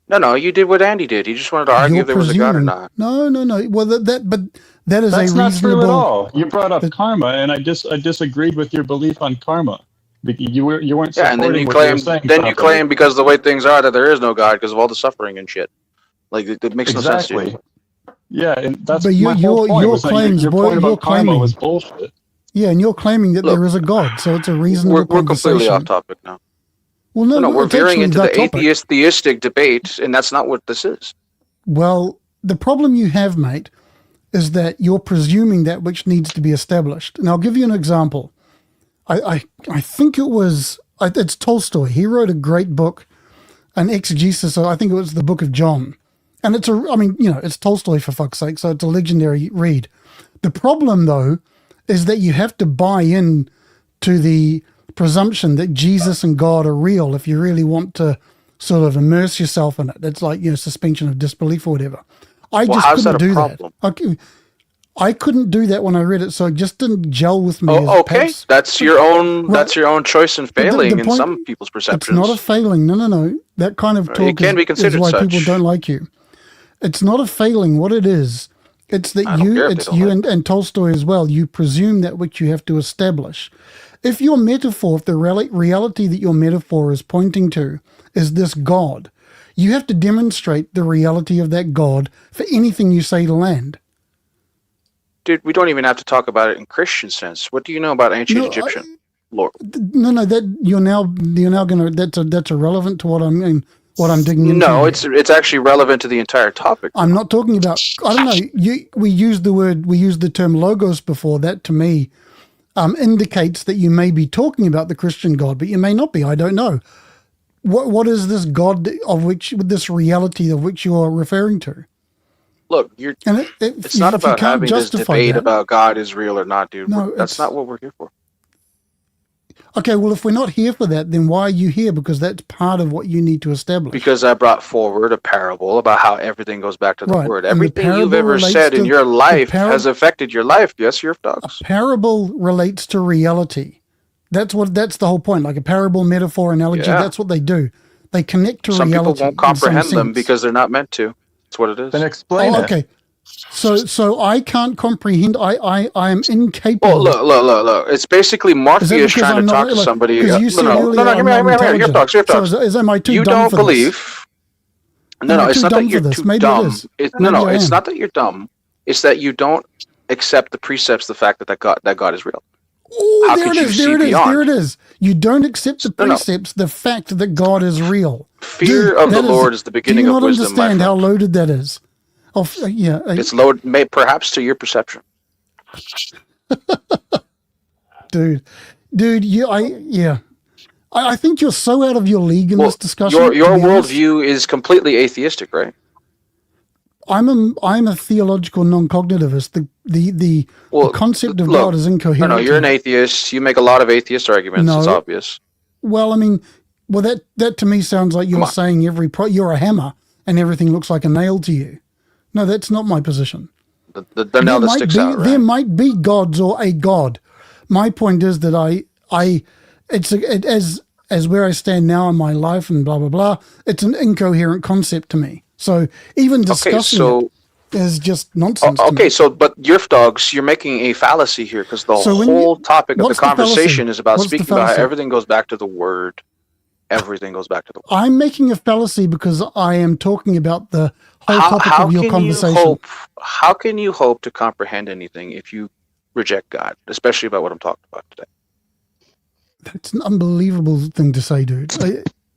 No, you did what Andy did. He just wanted to argue
You're
if there was a God or
presuming.
not.
No. Well, but that is
That's
a
not
reasonable.
true at all. You brought up karma, and I disagreed with your belief on karma. You weren't
Yeah, and then
supporting
you
what you were
claim
saying.
you claim because of the way things are that there is no God because of all the suffering and shit. Like it makes no sense to
Exactly.
you.
Yeah, and that's
But
my whole point.
your
Was that
claims,
your
boy,
point
you're
about karma
claiming.
was bullshit.
Yeah, and you're claiming that
Look,
there is a God, so it's a reasonable
We're completely
conversation.
off topic now.
Well,
No, we're
it's
veering
actually
into
the
the
topic.
atheist theistic debate, and that's not what this is.
Well, the problem you have, mate, is that you're presuming that which needs to be established. And I'll give you an example. I think it's Tolstoy. He wrote a great book, an exegesis. I think it was the Book of John. And it's Tolstoy for fuck's sake, so it's a legendary read. The problem, though, is that you have to buy in to the presumption that Jesus and God are real if you really want to sort of immerse yourself in it. It's like, suspension of disbelief or whatever. I just couldn't do that. I couldn't do that when I read it, so it just didn't gel with me.
Oh, okay, that's your own.
Well,
that's your own choice in failing in
point-
some people's perceptions.
It's not a failing. No. That kind of talk
can be
is
considered
why
such.
people don't like you. It's not a failing. What it is, it's that
I don't care if they don't like
and Tolstoy as well, you presume that which you have to establish. If your metaphor, if the reality that your metaphor is pointing to is this God, you have to demonstrate the reality of that God for anything you say to land.
Dude, we don't even have to talk about it in Christian sense. What do you know about ancient Egyptian lore?
No, that you're now going to that's irrelevant to what I'm digging into.
No,
here.
it's actually relevant to the entire topic.
I'm not talking about. I don't know. We used the term logos before. That to me indicates that you may be talking about the Christian God, but you may not be. I don't know. What is this God this reality of which you are referring to?
Look, it's not about having this debate about God is real or not, dude.
No,
that's not what we're here for.
Okay, well, if we're not here for that, then why are you here? Because that's part of what you need to establish.
Because I brought forward a parable about how everything goes back to the
Right,
word.
and the
Everything you've
parable
ever said in
relates
your
to-
life
the
has affected your life. Yes, your dogs.
Parable relates to reality. That's the whole point. Like a parable, metaphor, analogy.
Yeah.
That's what they do. They connect to
Some
reality.
people won't
in some
comprehend them
sense.
because they're not meant to. That's what it is.
Then explain it.
Okay. So I can't comprehend. I am incapable.
Well, look. It's basically Morpheus trying to talk to somebody.
Because you said earlier
No, hear me. Your dogs.
So am I too
You
dumb
don't
for
believe.
This?
No,
Am I
it's
too
not
dumb
that you're
for this?
too
Maybe
dumb.
it is.
It's
Maybe I am.
not that you're dumb. It's that you don't accept the precepts, the fact that God is real.
Oh,
How
there
could
it
you
is.
see
There it is.
beyond?
There it is. You don't accept the
No.
precepts, the fact that God is real.
Fear of the Lord is the beginning of wisdom,
Do you not understand
my
how
friend.
loaded that is?
It's low, perhaps to your perception.
dude. I think you're so out of your league in this discussion.
Your
to be honest.
worldview is completely atheistic, right?
I'm a theological non-cognitivist. The concept of God is incoherent.
No, you're an atheist. You make a lot of atheist arguments.
No.
It's obvious.
Well, I mean, that to me sounds like you're saying you're a hammer and everything looks like a nail to you. No, that's not my position.
The nail that sticks out, right?
There might be gods or a god. My point is that as where I stand now in my life and blah blah blah. It's an incoherent concept to me. So even discussing it is just nonsense.
Okay, but your dogs, you're making a fallacy here because the whole topic of the conversation is about speaking about how everything goes back to the word. Everything goes back to the word.
I'm making a fallacy because I am talking about the whole topic of your conversation.
How can you hope to comprehend anything if you reject God, especially about what I'm talking about today?
That's an unbelievable thing to say, dude.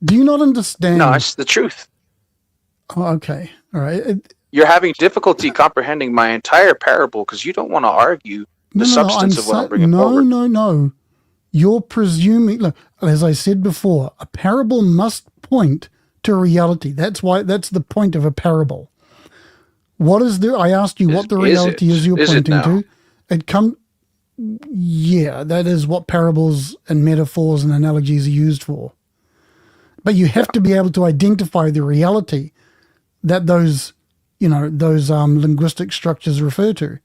Do you not understand?
No, it's the truth.
Oh, okay. All right.
You're having difficulty comprehending my entire parable because you don't want to argue the substance of what I'm bringing forward.
No. You're presuming. Look, as I said before, a parable must point to reality. That's the point of a parable. What is the? I asked you what the reality is you're pointing to. It come. Yeah, that is what parables and metaphors and analogies are used for. But you have to be able to identify the reality that those linguistic structures refer to.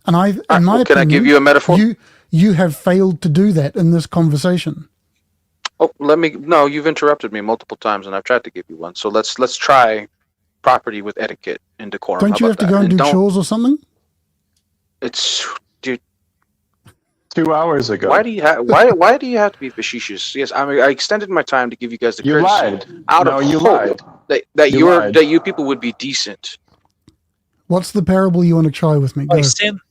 And in my opinion,
can I give you a metaphor?
You have failed to do that in this conversation.
Oh, no, you've interrupted me multiple times and I've tried to give you one. So let's try property with etiquette and decorum.
Don't you have to go and do chores or something?
Dude.
2 hours ago.
Why do you have to be facetious? Yes, I extended my time to give you guys the courtesy.
Lied.
You lied. That you people would be decent.
What's the parable you want to try with me?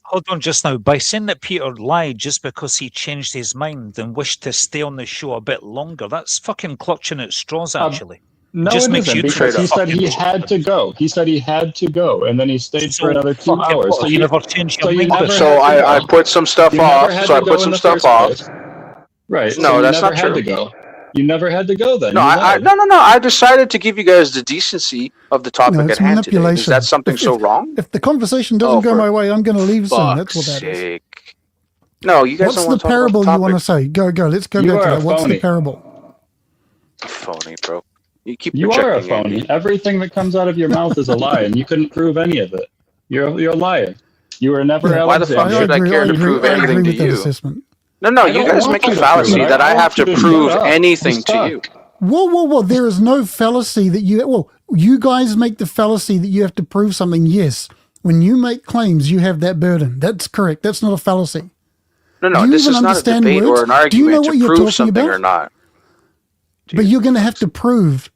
Hold on just now. By saying that Peter lied just because he changed his mind and wished to stay on the show a bit longer, that's fucking clutching at straws, actually.
No, it isn't, because he said he had to go. He said he had to go, and then he stayed for another 2 hours.
So you never changed your mind.
I put some stuff off. So I put some stuff off.
Right.
No, that's not true.
You never had to go then.
No, no. I decided to give you guys the decency of the topic at hand today. Is that something so wrong?
If the conversation doesn't go my way, I'm going to leave soon. That's what that is.
No, you guys don't want to talk about the topic.
What's the parable you want to say? Go. Let's go back to that. What's the parable?
Phony, bro.
You are a phony. Everything that comes out of your mouth is a lie, and you couldn't prove any of it. You're a liar. You were never Alexander.
Why the fuck should I care to prove anything to you? No, you guys make a fallacy that I have to prove anything to you.
Whoa. There is no fallacy that you guys make the fallacy that you have to prove something. Yes. When you make claims, you have that burden. That's correct. That's not a fallacy.
No, this is not a debate or an argument to prove something or not.
But you're going to have to prove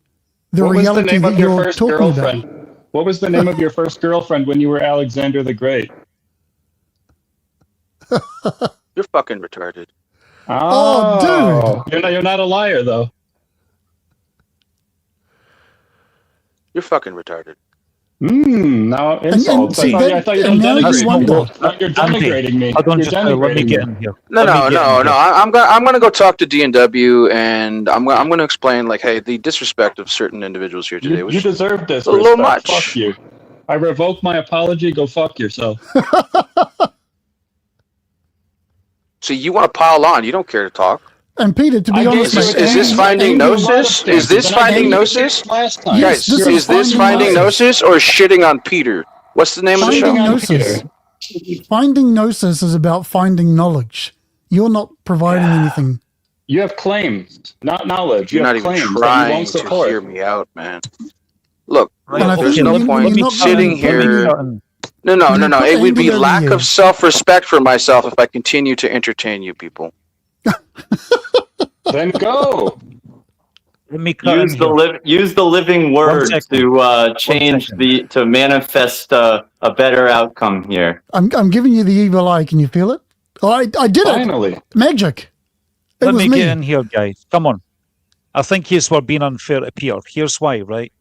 the reality that you're talking about.
What was the name of your first girlfriend when you were Alexander the Great?
You're fucking retarded.
Oh, dude.
You're not a liar, though.
You're fucking retarded.
Now insults. I thought you were denigrating me.
Let me get in here.
No. I'm gonna go talk to D&W, and I'm gonna explain, like, hey, the disrespect of certain individuals here today.
You deserve this.
A little much.
Fuck you. I revoke my apology. Go fuck yourself.
So you want to pile on? You don't care to talk.
And Peter, to be honest,
is this finding gnosis? Is this finding gnosis? Guys, is this finding gnosis or shitting on Peter? What's the name of the show?
Gnosis. Finding gnosis is about finding knowledge. You're not providing anything.
You have claims, not knowledge.
You're not even trying to hear me out, man. Look, there's no point sitting here. No. It would be lack of self-respect for myself if I continue to entertain you people.
Then go.
Use the living word to change to manifest a better outcome here.
I'm giving you the evil eye. Can you feel it? Oh, I did
Finally.
it. Magic.
Let me get in here, guys. Come on. I think we're being unfair to Peter. Here's why, right?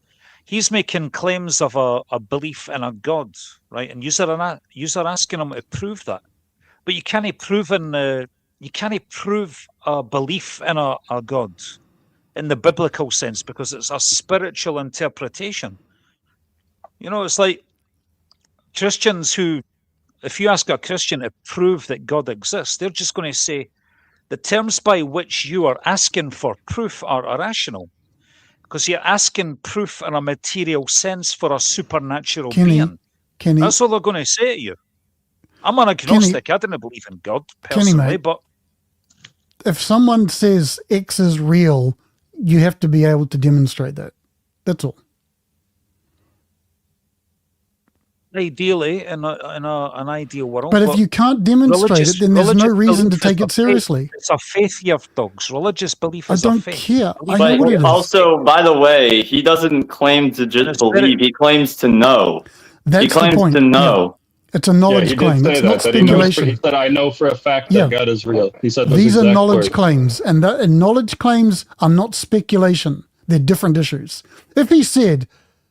He's making claims of a belief in a God, right? And you are asking him to prove that, but you can't prove a belief in a God in the biblical sense, because it's a spiritual interpretation. It's like Christians who, if you ask a Christian to prove that God exists, they're just going to say the terms by which you are asking for proof are irrational, because you're asking proof in a material sense for a supernatural being. That's all they're going to say to you. I'm an agnostic. I didn't believe in God personally, but
if someone says X is real, you have to be able to demonstrate that. That's all.
Ideally, in an ideal world.
But if you can't demonstrate it, then there's no reason to take it seriously.
It's a faith, you have dogs. Religious belief is
a faith. I don't care. I know what it is.
Also, by the way, he doesn't claim to just believe. He claims to know.
That's the point.
He claims to know.
Yeah. It's a knowledge claim. It's not speculation.
He said, I know for a fact that God is real. He said
these are knowledge claims, and knowledge claims are not speculation. They're different issues. If he said,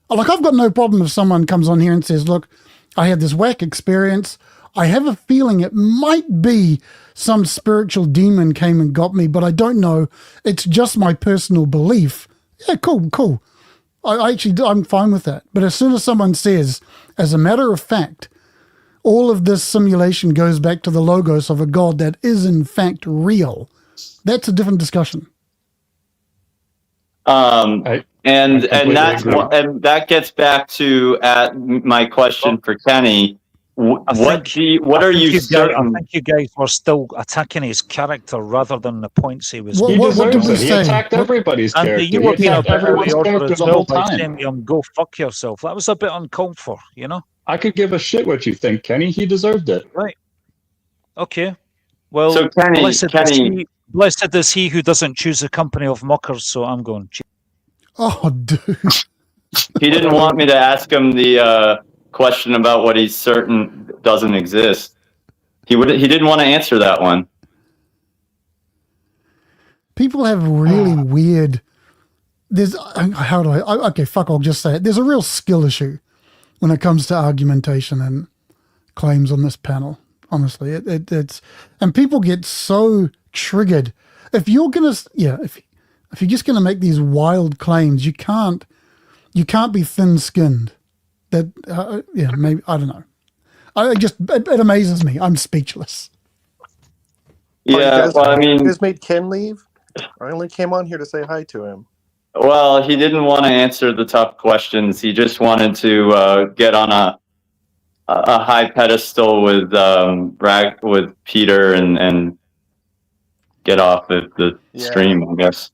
like, I've got no problem if someone comes on here and says, look, I had this whack experience. I have a feeling it might be some spiritual demon came and got me, but I don't know. It's just my personal belief. Yeah, cool. I'm fine with that. But as soon as someone says, as a matter of fact, all of this simulation goes back to the logos of a God that is in fact real, that's a different discussion.
And that gets back to my question for Kenny. What are you certain?
I think you guys were still attacking his character rather than the points he was
He
making.
deserves it. He attacked everybody's character.
And you
He
were being a
attacked
bit
everyone's
order
character
as
the
well
whole
by
time.
saying to him, go fuck yourself. That was a bit uncalled for, you know?
I could give a shit what you think, Kenny. He deserved it.
Right. Okay. Well,
So
blessed is he who doesn't choose the company of mockers, so I'm going.
Oh, dude.
He didn't want me to ask him the question about what he's certain doesn't exist. He didn't want to answer that one.
People have really weird. Okay, fuck, I'll just say it. There's a real skill issue when it comes to argumentation and claims on this panel. Honestly, it's and people get so triggered. If you're if you're just gonna make these wild claims, you can't be thin-skinned. Maybe I don't know. It amazes me. I'm speechless.
Yeah,
you guys made Ken leave. I only came on here to say hi to him.
Well, he didn't want to answer the tough questions. He just wanted to get on a high pedestal with Peter and get off of the stream, I guess.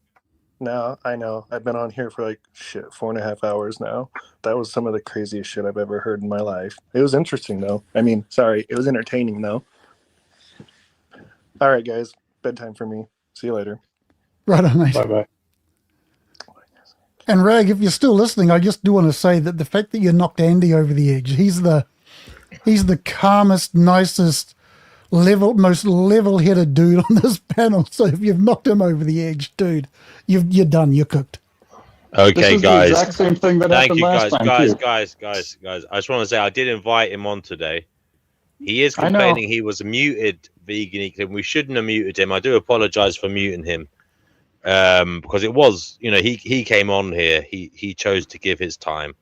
No, I know. I've been on here for 4.5 hours now. That was some of the craziest shit I've ever heard in my life. It was interesting though. It was entertaining though. All right, guys. Bedtime for me. See you later.
Right on, mate.
Bye-bye.
And Rag, if you're still listening, I just do want to say that the fact that you knocked Andy over the edge, he's the calmest, nicest, most level-headed dude on this panel. So if you've knocked him over the edge, dude, you're done. You're cooked.
Okay, guys.
The exact same thing that
Thank
happened
you,
last time,
guys. I just want to say I did invite him on today. He is complaining he was muted, Vegan, and we shouldn't have muted him. I do apologize for muting him. Because it was, he came on here. He chose to give his time.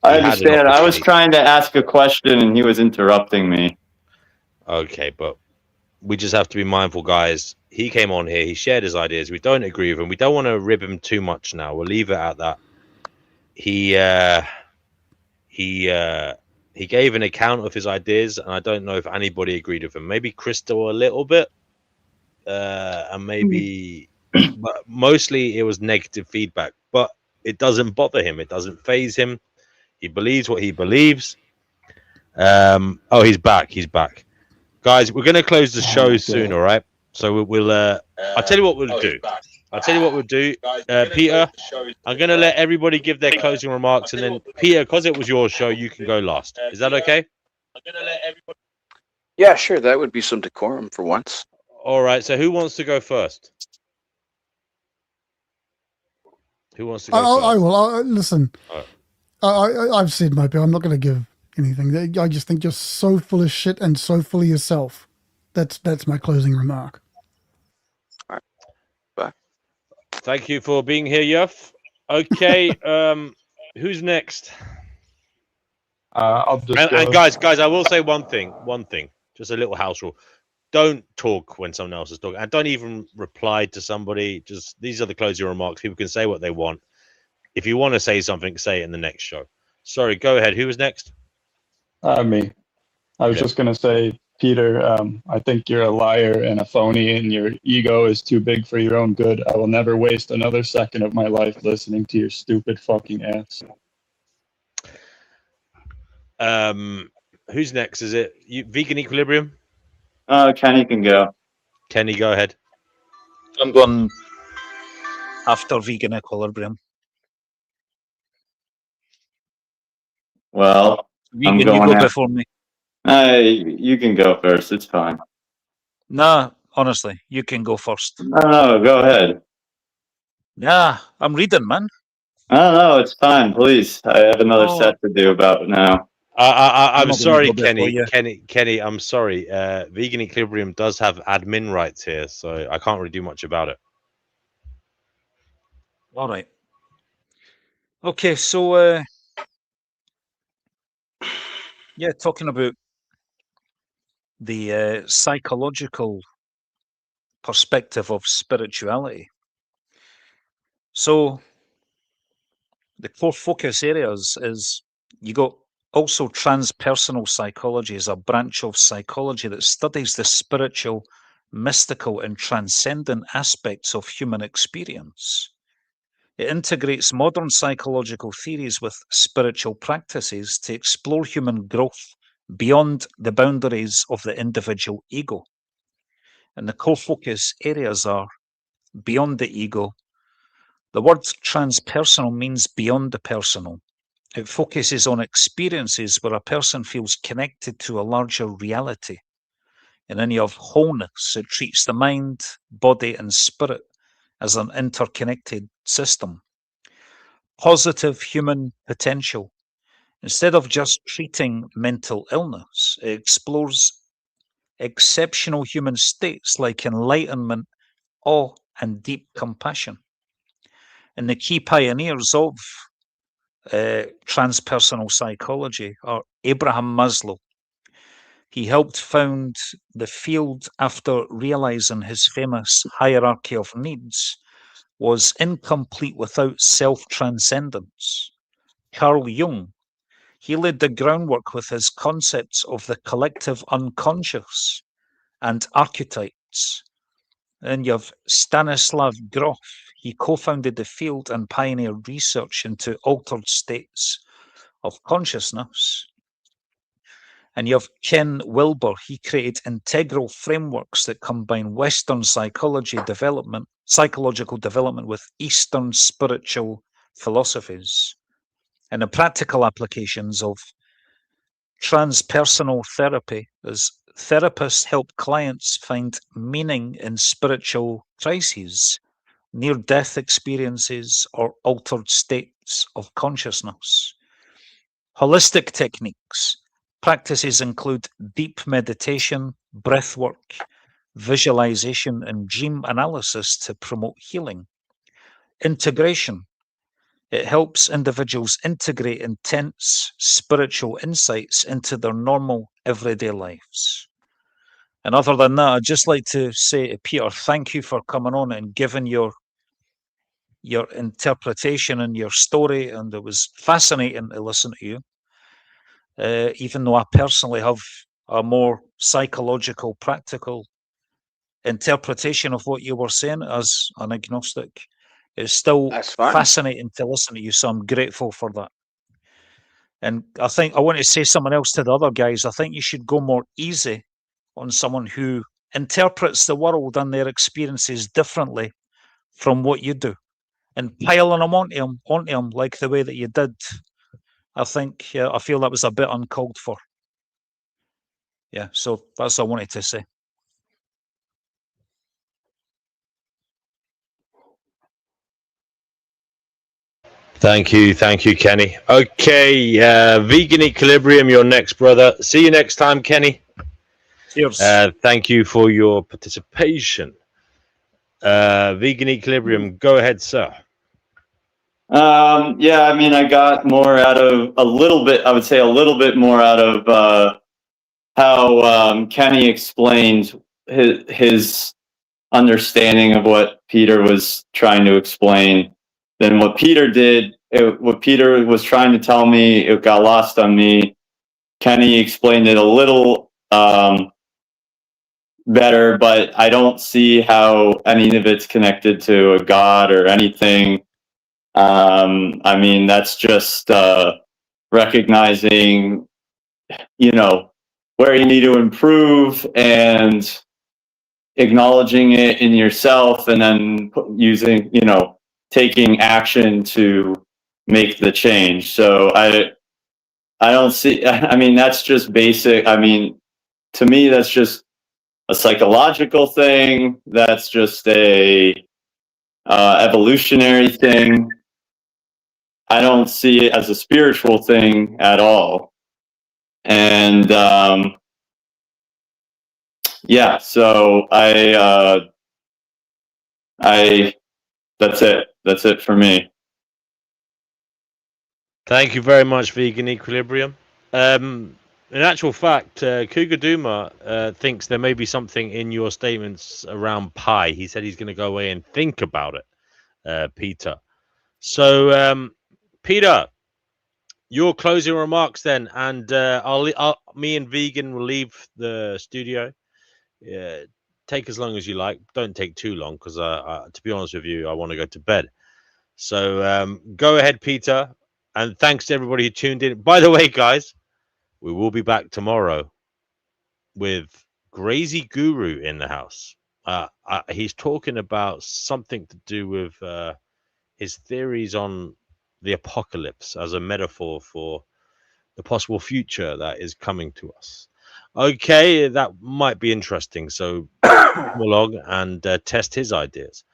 I understand. I was trying to ask a question and he was interrupting me.
Okay, but we just have to be mindful, guys. He came on here. He shared his ideas. We don't agree with him. We don't want to rib him too much now. We'll leave it at that. He gave an account of his ideas, and I don't know if anybody agreed with him. Maybe Crystal a little bit, and maybe. But mostly it was negative feedback, but it doesn't bother him. It doesn't faze him. He believes what he believes. He's back. Guys, we're going to close the show soon. All right. So we'll I'll tell you what we'll do. Peter, I'm going to let everybody give their closing remarks. And then Peter, because it was your show, you can go last. Is that okay? I'm going to let everybody.
Yeah, sure. That would be some decorum for once.
All right. So who wants to go first? Who wants to go first?
I will. Listen, I've said my bit. I'm not going to give anything. I just think you're so full of shit and so full of yourself. That's my closing remark.
All right. Bye.
Thank you for being here, Yuff. Okay. Who's next?
I'll just
and guys, I will say one thing, just a little house rule. Don't talk when someone else is talking, and don't even reply to somebody. Just these are the closing remarks. People can say what they want. If you want to say something, say it in the next show. Sorry, go ahead. Who was next?
Me. I was just going to say, Peter, I think you're a liar and a phony, and your ego is too big for your own good. I will never waste another second of my life listening to your stupid fucking ass.
Who's next? Is it you, Vegan Equilibrium?
Kenny can go.
Kenny, go ahead.
I'm going after Vegan Equilibrium.
Well,
Vegan, you go before me.
You can go first. It's fine.
Nah, honestly, you can go first.
No, go ahead.
Yeah, I'm reading, man.
No, it's fine. Please, I have another
Oh,
set to do about now.
I'm
not gonna
sorry,
go before you.
Kenny, I'm sorry. Vegan Equilibrium does have admin rights here, so I can't really do much about it.
All right. Okay, so yeah, talking about the psychological perspective of spirituality. So the core focus areas is you got also transpersonal psychology as a branch of psychology that studies the spiritual, mystical, and transcendent aspects of human experience. It integrates modern psychological theories with spiritual practices to explore human growth beyond the boundaries of the individual ego. And the core focus areas are beyond the ego. The word transpersonal means beyond the personal. It focuses on experiences where a person feels connected to a larger reality. And then you have wholeness. It treats the mind, body, and spirit as an interconnected system. Positive human potential. Instead of just treating mental illness, it explores exceptional human states like enlightenment, awe, and deep compassion. And the key pioneers of transpersonal psychology are Abraham Maslow. He helped found the field after realizing his famous hierarchy of needs was incomplete without self-transcendence. Carl Jung, he laid the groundwork with his concepts of the collective unconscious and archetypes. Then you have Stanislav Grof. He co-founded the field and pioneered research into altered states of consciousness. And you have Ken Wilber. He created integral frameworks that combine Western psychological development with Eastern spiritual philosophies. And the practical applications of transpersonal therapy as therapists help clients find meaning in spiritual crises, near-death experiences, or altered states of consciousness. Holistic techniques. Practices include deep meditation, breath work, visualization, and dream analysis to promote healing. Integration. It helps individuals integrate intense spiritual insights into their normal everyday lives. And other than that, I'd just like to say, Peter, thank you for coming on and giving your interpretation and your story, and it was fascinating to listen to you. Even though I personally have a more psychological, practical interpretation of what you were saying as an agnostic, it's still
That's fine.
fascinating to listen to you. So I'm grateful for that. And I think I want to say something else to the other guys. I think you should go more easy on someone who interprets the world and their experiences differently from what you do, and piling them onto them like the way that you did. I think I feel that was a bit uncalled for. Yeah, so that's what I wanted to say.
Thank you, Kenny. Okay, Vegan Equilibrium, you're next, brother. See you next time, Kenny.
Cheers.
Thank you for your participation. Vegan Equilibrium, go ahead, sir.
Yeah, I mean, I got more out of a little bit. I would say a little bit more out of how Kenny explained his understanding of what Peter was trying to explain than what Peter did. What Peter was trying to tell me, it got lost on me. Kenny explained it a little better, but I don't see how any of it's connected to a god or anything. I mean, that's just recognizing, where you need to improve and acknowledging it in yourself, and then using, taking action to make the change. So I don't see, I mean, that's just basic. I mean, to me, that's just a psychological thing. That's just a evolutionary thing. I don't see it as a spiritual thing at all. And yeah, so I that's it. That's it for me.
Thank you very much, Vegan Equilibrium. In actual fact, Cougar Duma thinks there may be something in your statements around pi. He said he's going to go away and think about it, Peter. So, Peter, your closing remarks then, and me and Vegan will leave the studio. Take as long as you like. Don't take too long, because to be honest with you, I want to go to bed. So go ahead, Peter, and thanks to everybody who tuned in. By the way, guys, we will be back tomorrow with Grazy Guru in the house. He's talking about something to do with his theories on the apocalypse as a metaphor for the possible future that is coming to us. Okay, that might be interesting. So come along and test his ideas.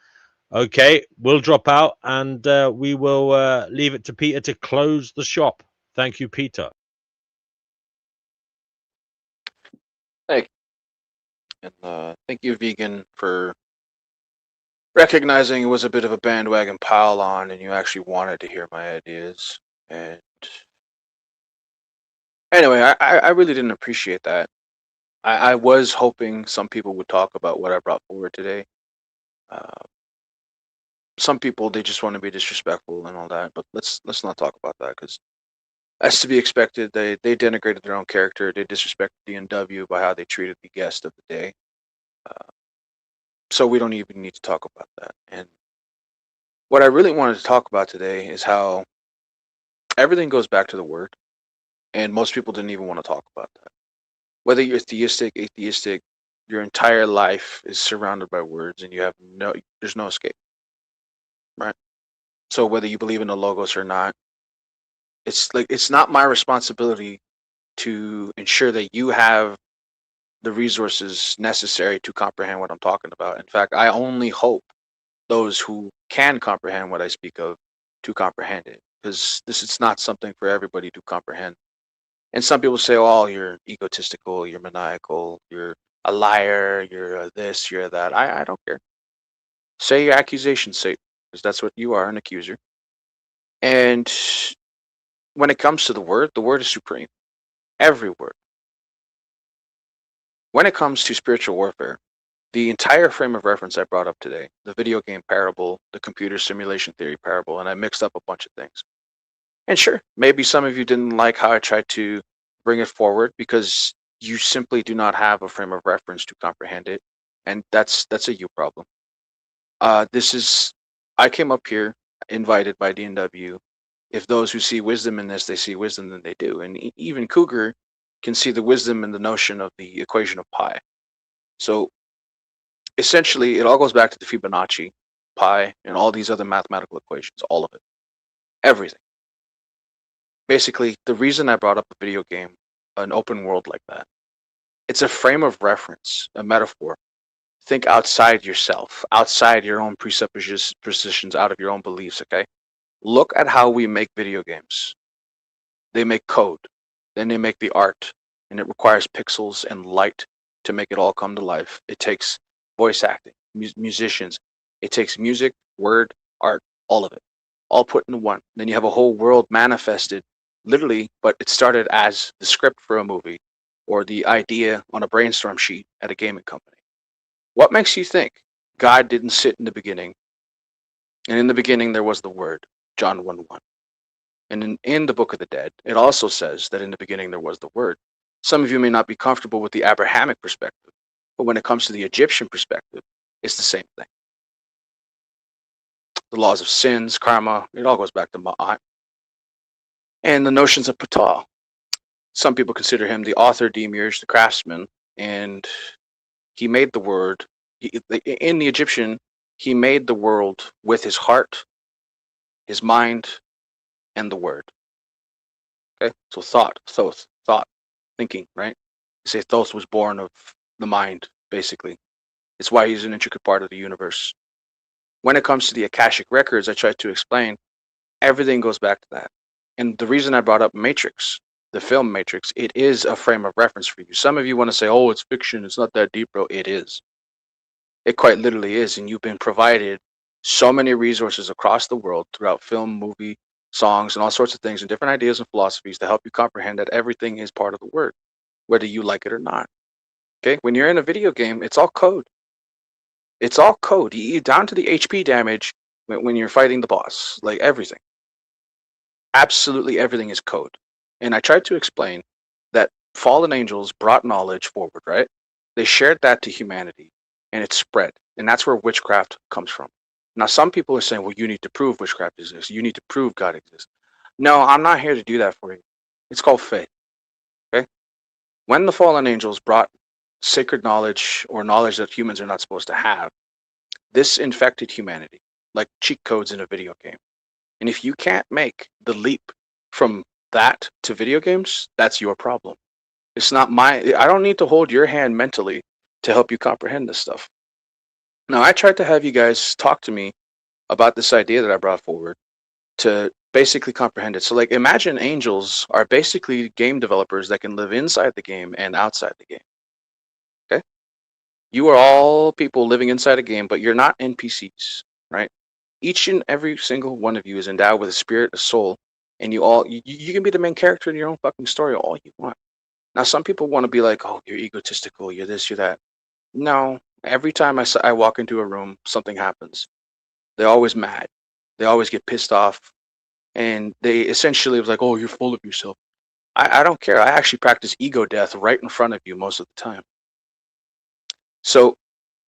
Okay, we'll drop out and we will leave it to Peter to close the shop. Thank you, Peter.
Hey, and thank you, Vegan, for recognizing it was a bit of a bandwagon pile on and you actually wanted to hear my ideas. And anyway, I really didn't appreciate that. I was hoping some people would talk about what I brought forward today. Some people, they just want to be disrespectful and all that, but let's not talk about that, because as to be expected, they denigrated their own character. They disrespected DNW by how they treated the guest of the day. So we don't even need to talk about that. And what I really wanted to talk about today is how everything goes back to the word, and most people didn't even want to talk about that. Whether you're theistic, atheistic, your entire life is surrounded by words, and there's no escape, right? So whether you believe in the logos or not, it's not my responsibility to ensure that you have the resources necessary to comprehend what I'm talking about. In fact, I only hope those who can comprehend what I speak of to comprehend it, because this is not something for everybody to comprehend. And some people say, "Oh, you're egotistical, you're maniacal, you're a liar, you're this, you're that." I don't care. Say your accusations, say, because that's what you are, an accuser. And when it comes to the word is supreme. Every word. When it comes to spiritual warfare, the entire frame of reference I brought up today, the video game parable, the computer simulation theory parable, and I mixed up a bunch of things. And sure, maybe some of you didn't like how I tried to bring it forward because you simply do not have a frame of reference to comprehend it. And that's a you problem. I came up here invited by DNW. If those who see wisdom in this, they see wisdom, then they do. And even Cougar can see the wisdom in the notion of the equation of pi. So essentially, it all goes back to the Fibonacci, pi, and all these other mathematical equations, all of it. Everything. Basically, the reason I brought up a video game, an open world like that, it's a frame of reference, a metaphor. Think outside yourself, outside your own presuppositions, out of your own beliefs, okay? Look at how we make video games. They make code, then they make the art, and it requires pixels and light to make it all come to life. It takes voice acting, musicians. It takes music, word, art, all of it, all put into one. Then you have a whole world manifested, literally, but it started as the script for a movie or the idea on a brainstorm sheet at a gaming company. What makes you think God didn't sit in the beginning? And in the beginning there was the Word, John 1:1. And in the Book of the Dead, it also says that in the beginning there was the Word. Some of you may not be comfortable with the Abrahamic perspective, but when it comes to the Egyptian perspective, it's the same thing. The laws of sins, karma, it all goes back to Ma'at. And the notions of Ptah. Some people consider him the author, Demiurge, the craftsman, and he made the word. In the Egyptian, he made the world with his heart, his mind, and the word. Okay, so thought, thinking, right? You say Thoth was born of the mind, basically. It's why he's an intricate part of the universe. When it comes to the Akashic records, I tried to explain everything goes back to that. And the reason I brought up Matrix, the film Matrix, it is a frame of reference for you. Some of you want to say, oh, it's fiction, it's not that deep, bro. It is. It quite literally is. And you've been provided so many resources across the world throughout film, movie, songs, and all sorts of things, and different ideas and philosophies to help you comprehend that everything is part of the word, whether you like it or not. Okay? When you're in a video game, it's all code. It's all code. You down to the HP damage when you're fighting the boss, like everything. Absolutely everything is code. And I tried to explain that fallen angels brought knowledge forward, right? They shared that to humanity and it spread. And that's where witchcraft comes from. Now, some people are saying, well, you need to prove witchcraft exists. You need to prove God exists. No, I'm not here to do that for you. It's called faith. Okay? When the fallen angels brought sacred knowledge or knowledge that humans are not supposed to have, this infected humanity, like cheat codes in a video game. And if you can't make the leap from that to video games, that's your problem. It's not I don't need to hold your hand mentally to help you comprehend this stuff. Now, I tried to have you guys talk to me about this idea that I brought forward to basically comprehend it. So, like, imagine angels are basically game developers that can live inside the game and outside the game. Okay? You are all people living inside a game, but you're not NPCs, right? Each and every single one of you is endowed with a spirit, a soul, and you can be the main character in your own fucking story all you want. Now, some people want to be like, oh, you're egotistical, you're this, you're that. No, every time I walk into a room, something happens. They're always mad. They always get pissed off. And they essentially was like, oh, you're full of yourself. I don't care. I actually practice ego death right in front of you most of the time. So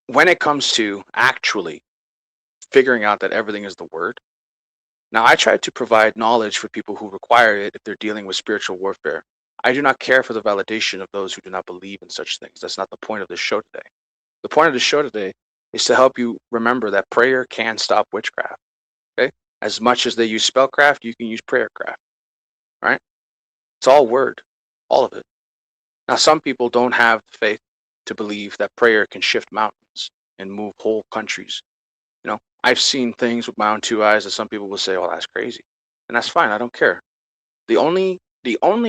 when it comes to actually figuring out that everything is the word, now I try to provide knowledge for people who require it if they're dealing with spiritual warfare. I do not care for the validation of those who do not believe in such things. That's not the point of this show today. The point of the show today is to help you remember that prayer can stop witchcraft. Okay? As much as they use spellcraft, you can use prayercraft. Right? It's all word. All of it. Now, some people don't have the faith to believe that prayer can shift mountains and move whole countries. You know, I've seen things with my own two eyes that some people will say, oh, that's crazy. And that's fine. I don't care. The only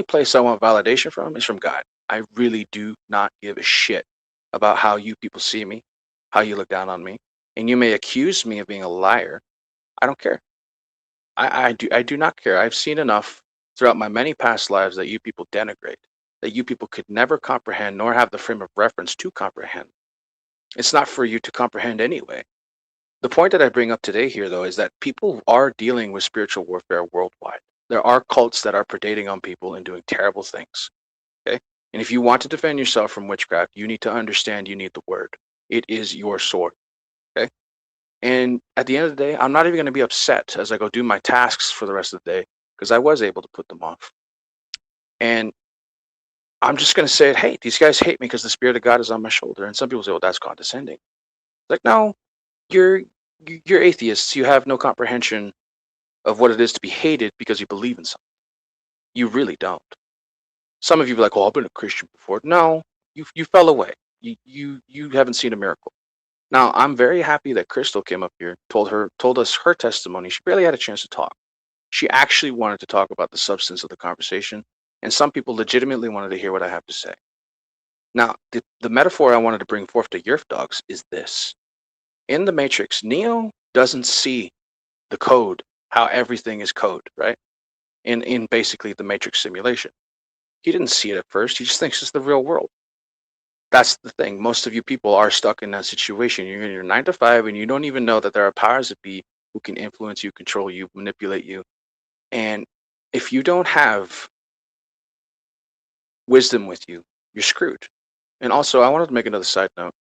place I want validation from is from God. I really do not give a shit about how you people see me, how you look down on me. And you may accuse me of being a liar. I don't care. I do not care. I've seen enough throughout my many past lives that you people denigrate, that you people could never comprehend nor have the frame of reference to comprehend. It's not for you to comprehend anyway. The point that I bring up today here, though, is that people are dealing with spiritual warfare worldwide. There are cults that are predating on people and doing terrible things. Okay? And if you want to defend yourself from witchcraft, you need to understand you need the word. It is your sword. Okay? And at the end of the day, I'm not even going to be upset as I go do my tasks for the rest of the day because I was able to put them off. And I'm just going to say it, hey, these guys hate me because the Spirit of God is on my shoulder. And some people say, well, that's condescending. Like, no, you're atheists. You have no comprehension of what it is to be hated because you believe in something. You really don't. Some of you be like, oh, I've been a Christian before. No, you fell away. You haven't seen a miracle. Now, I'm very happy that Crystal came up here, told us her testimony. She barely had a chance to talk. She actually wanted to talk about the substance of the conversation, and some people legitimately wanted to hear what I have to say. Now, the metaphor I wanted to bring forth to Yerf Dogs is this. In the Matrix, Neo doesn't see the code, how everything is code, right? In basically the Matrix simulation. He didn't see it at first. He just thinks it's the real world. That's the thing. Most of you people are stuck in that situation. You're in your 9 to 5 and you don't even know that there are powers that be who can influence you, control you, manipulate you. And if you don't have wisdom with you, you're screwed. And also, I wanted to make another side note.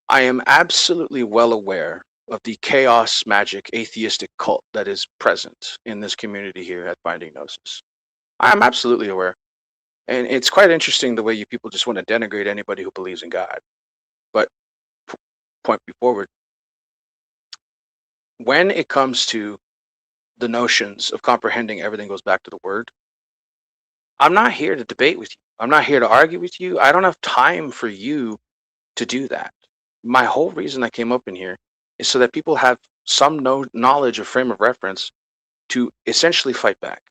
I am absolutely well aware of the chaos magic atheistic cult that is present in this community here at Finding Gnosis. I'm absolutely aware. And it's quite interesting the way you people just want to denigrate anybody who believes in God. But point me forward. When it comes to the notions of comprehending everything goes back to the word, I'm not here to debate with you. I'm not here to argue with you. I don't have time for you to do that. My whole reason I came up in here is so that people have some knowledge or frame of reference to essentially fight back.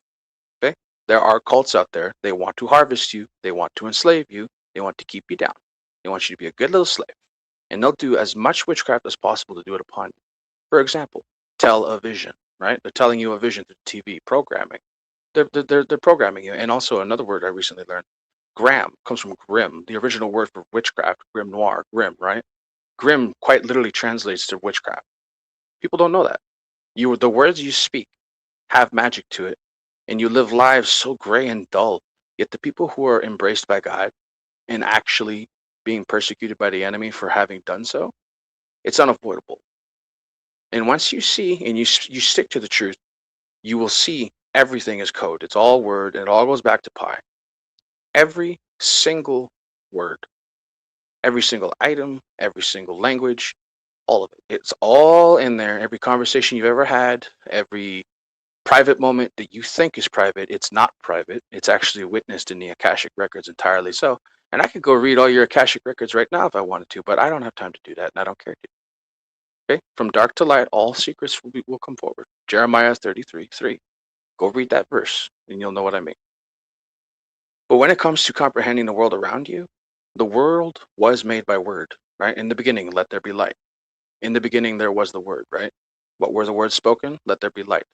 Okay? There are cults out there. They want to harvest you. They want to enslave you. They want to keep you down. They want you to be a good little slave. And they'll do as much witchcraft as possible to do it upon you. For example, television, right? They're telling you a vision through TV, programming. They're programming you. And also another word I recently learned, gram, comes from grim, the original word for witchcraft, grim noir, grim, right? Grim quite literally translates to witchcraft. People don't know that. The words you speak have magic to it, and you live lives so gray and dull. Yet the people who are embraced by God and actually being persecuted by the enemy for having done so, it's unavoidable. And once you see and you stick to the truth, you will see everything is code. It's all word, and it all goes back to pi. Every single word, every single item, every single language, all of it. It's all in there. Every conversation you've ever had, every private moment that you think is private, it's not private. It's actually witnessed in the Akashic records entirely so. And I could go read all your Akashic records right now if I wanted to, but I don't have time to do that, and I don't care to. Okay? From dark to light, all secrets will come forward. Jeremiah 33:3. Go read that verse, and you'll know what I mean. But when it comes to comprehending the world around you, the world was made by word, right? In the beginning, let there be light. In the beginning, there was the word, right? What were the words spoken? Let there be light.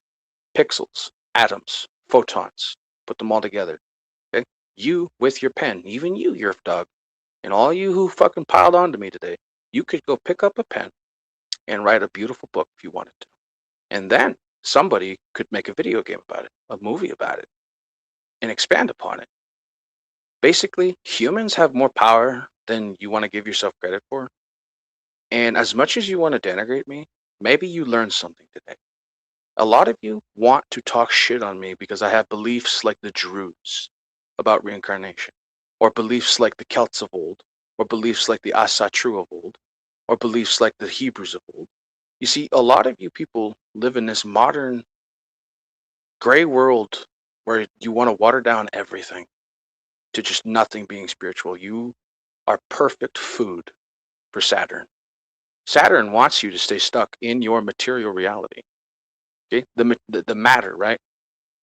Pixels, atoms, photons, put them all together. Okay? You with your pen, even you, Yerf Dog, and all you who fucking piled onto me today, you could go pick up a pen and write a beautiful book if you wanted to. And then somebody could make a video game about it, a movie about it, and expand upon it. Basically, humans have more power than you want to give yourself credit for. And as much as you want to denigrate me, maybe you learned something today. A lot of you want to talk shit on me because I have beliefs like the Druids about reincarnation, or beliefs like the Celts of old, or beliefs like the Asatru of old, or beliefs like the Hebrews of old. You see, a lot of you people live in this modern gray world where you want to water down everything to just nothing being spiritual. You are perfect food for Saturn. Saturn wants you to stay stuck in your material reality. Okay, the matter, right?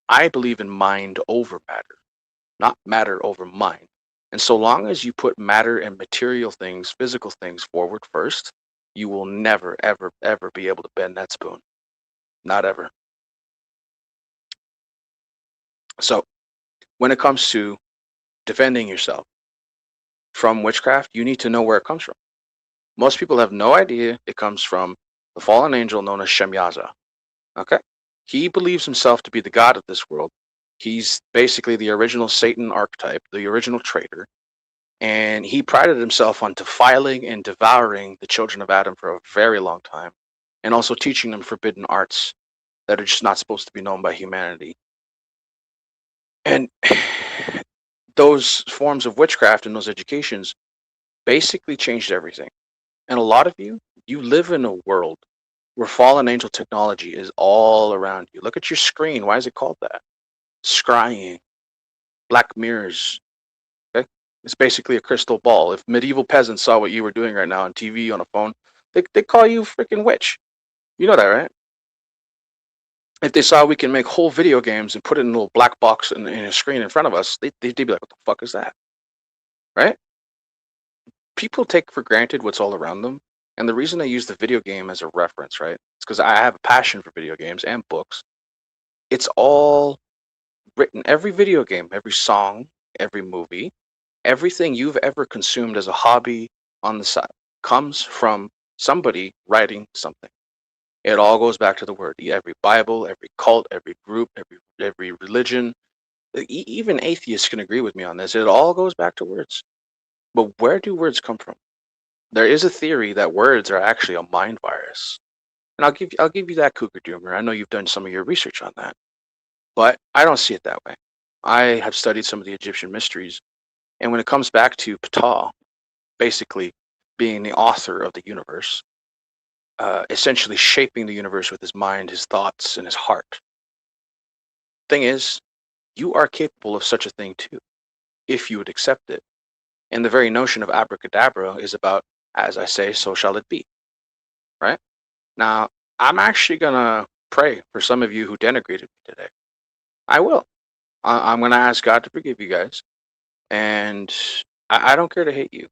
I believe in mind over matter, not matter over mind. And so long as you put matter and material things, physical things forward first, you will never, ever, ever be able to bend that spoon. Not ever. So when it comes to defending yourself from witchcraft, you need to know where it comes from. Most people have no idea it comes from the fallen angel known as Shemyaza. Okay? He believes himself to be the god of this world. He's basically the original Satan archetype, the original traitor. And he prided himself on defiling and devouring the children of Adam for a very long time, and also teaching them forbidden arts that are just not supposed to be known by humanity. And those forms of witchcraft and those educations basically changed everything. And a lot of you live in a world where fallen angel technology is all around you. Look at your screen. Why is it called that? Scrying, black mirrors. Okay? It's basically a crystal ball. If medieval peasants saw what you were doing right now on TV, on a phone, they call you freaking witch. You know that, right? If they saw we can make whole video games and put it in a little black box in a screen in front of us, they'd be like, what the fuck is that? Right? People take for granted what's all around them. And the reason I use the video game as a reference, right? It's because I have a passion for video games and books. It's all written. Every video game, every song, every movie, everything you've ever consumed as a hobby on the side comes from somebody writing something. It all goes back to the word. Every Bible, every cult, every group, every religion, even atheists can agree with me on this. It all goes back to words. But where do words come from? There is a theory that words are actually a mind virus. And I'll give you that, Cougar Doomer. I know you've done some of your research on that. But I don't see it that way. I have studied some of the Egyptian mysteries. And when it comes back to Ptah, basically being the author of the universe, essentially shaping the universe with his mind, his thoughts, and his heart. Thing is, you are capable of such a thing too, if you would accept it. And the very notion of abracadabra is about, as I say, so shall it be. Right? Now, I'm actually going to pray for some of you who denigrated me today. I will. I'm going to ask God to forgive you guys. And I don't care to hate you.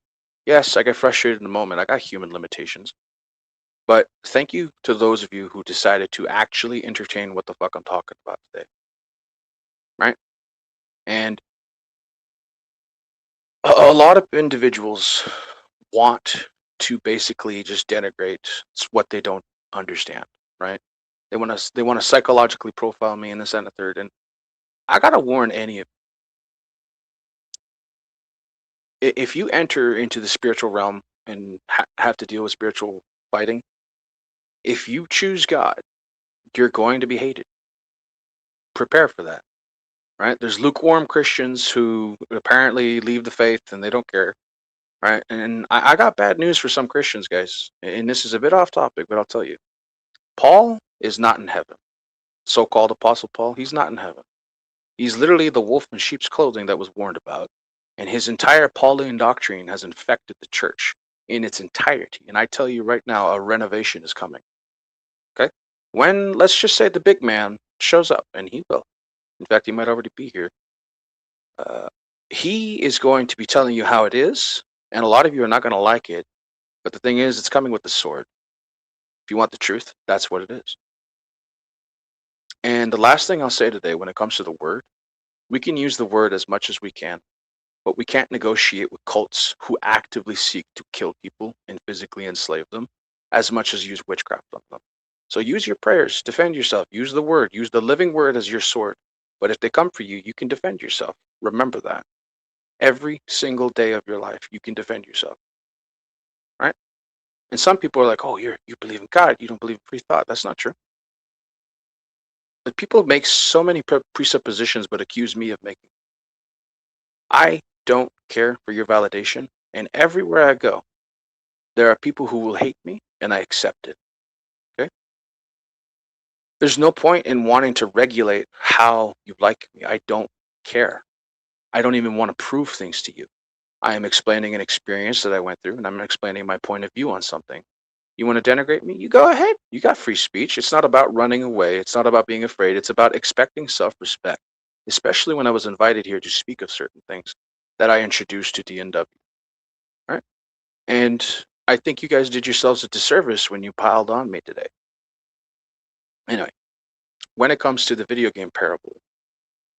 Yes, I get frustrated in the moment. I got human limitations. But thank you to those of you who decided to actually entertain what the fuck I'm talking about today. Right? And a lot of individuals want to basically just denigrate what they don't understand, right? They want to psychologically profile me in this and the third. And I gotta warn any of you, if you enter into the spiritual realm and have to deal with spiritual fighting, if you choose God, you're going to be hated. Prepare for that, right? There's lukewarm Christians who apparently leave the faith and they don't care, right? And I got bad news for some Christians, guys. And this is a bit off topic, but I'll tell you. Paul is not in heaven. So-called Apostle Paul, he's not in heaven. He's literally the wolf in sheep's clothing that was warned about. And his entire Pauline doctrine has infected the church in its entirety. And I tell you right now, a renovation is coming. Okay? When, let's just say, the big man shows up, and he will. In fact, he might already be here. He is going to be telling you how it is, and a lot of you are not going to like it. But the thing is, it's coming with the sword. If you want the truth, that's what it is. And the last thing I'll say today when it comes to the word, we can use the word as much as we can, but we can't negotiate with cults who actively seek to kill people and physically enslave them as much as use witchcraft on them. So use your prayers, defend yourself, use the word, use the living word as your sword. But if they come for you, you can defend yourself. Remember that. Every single day of your life, you can defend yourself. Right? And some people are like, oh, you believe in God, you don't believe in free thought. That's not true. But people make so many presuppositions but accuse me of making. I don't care for your validation, and everywhere I go, there are people who will hate me, and I accept it. Okay? There's no point in wanting to regulate how you like me. I don't care. I don't even want to prove things to you. I am explaining an experience that I went through, and I'm explaining my point of view on something. You want to denigrate me? You go ahead. You got free speech. It's not about running away. It's not about being afraid. It's about expecting self-respect, especially when I was invited here to speak of certain things that I introduced to DNW. Right? And I think you guys did yourselves a disservice when you piled on me today. Anyway, when it comes to the video game parable,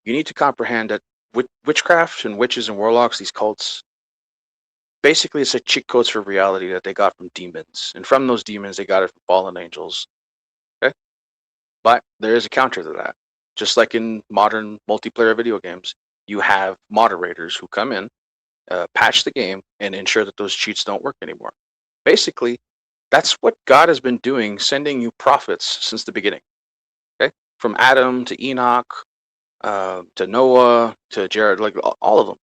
you need to comprehend that witchcraft and witches and warlocks, these cults, basically it's like cheat codes for reality that they got from demons. And from those demons, they got it from fallen angels. Okay? But there is a counter to that. Just like in modern multiplayer video games, you have moderators who come in, patch the game, and ensure that those cheats don't work anymore. Basically, that's what God has been doing, sending you prophets since the beginning. Okay? From Adam to Enoch, to Noah, to Jared, like all of them.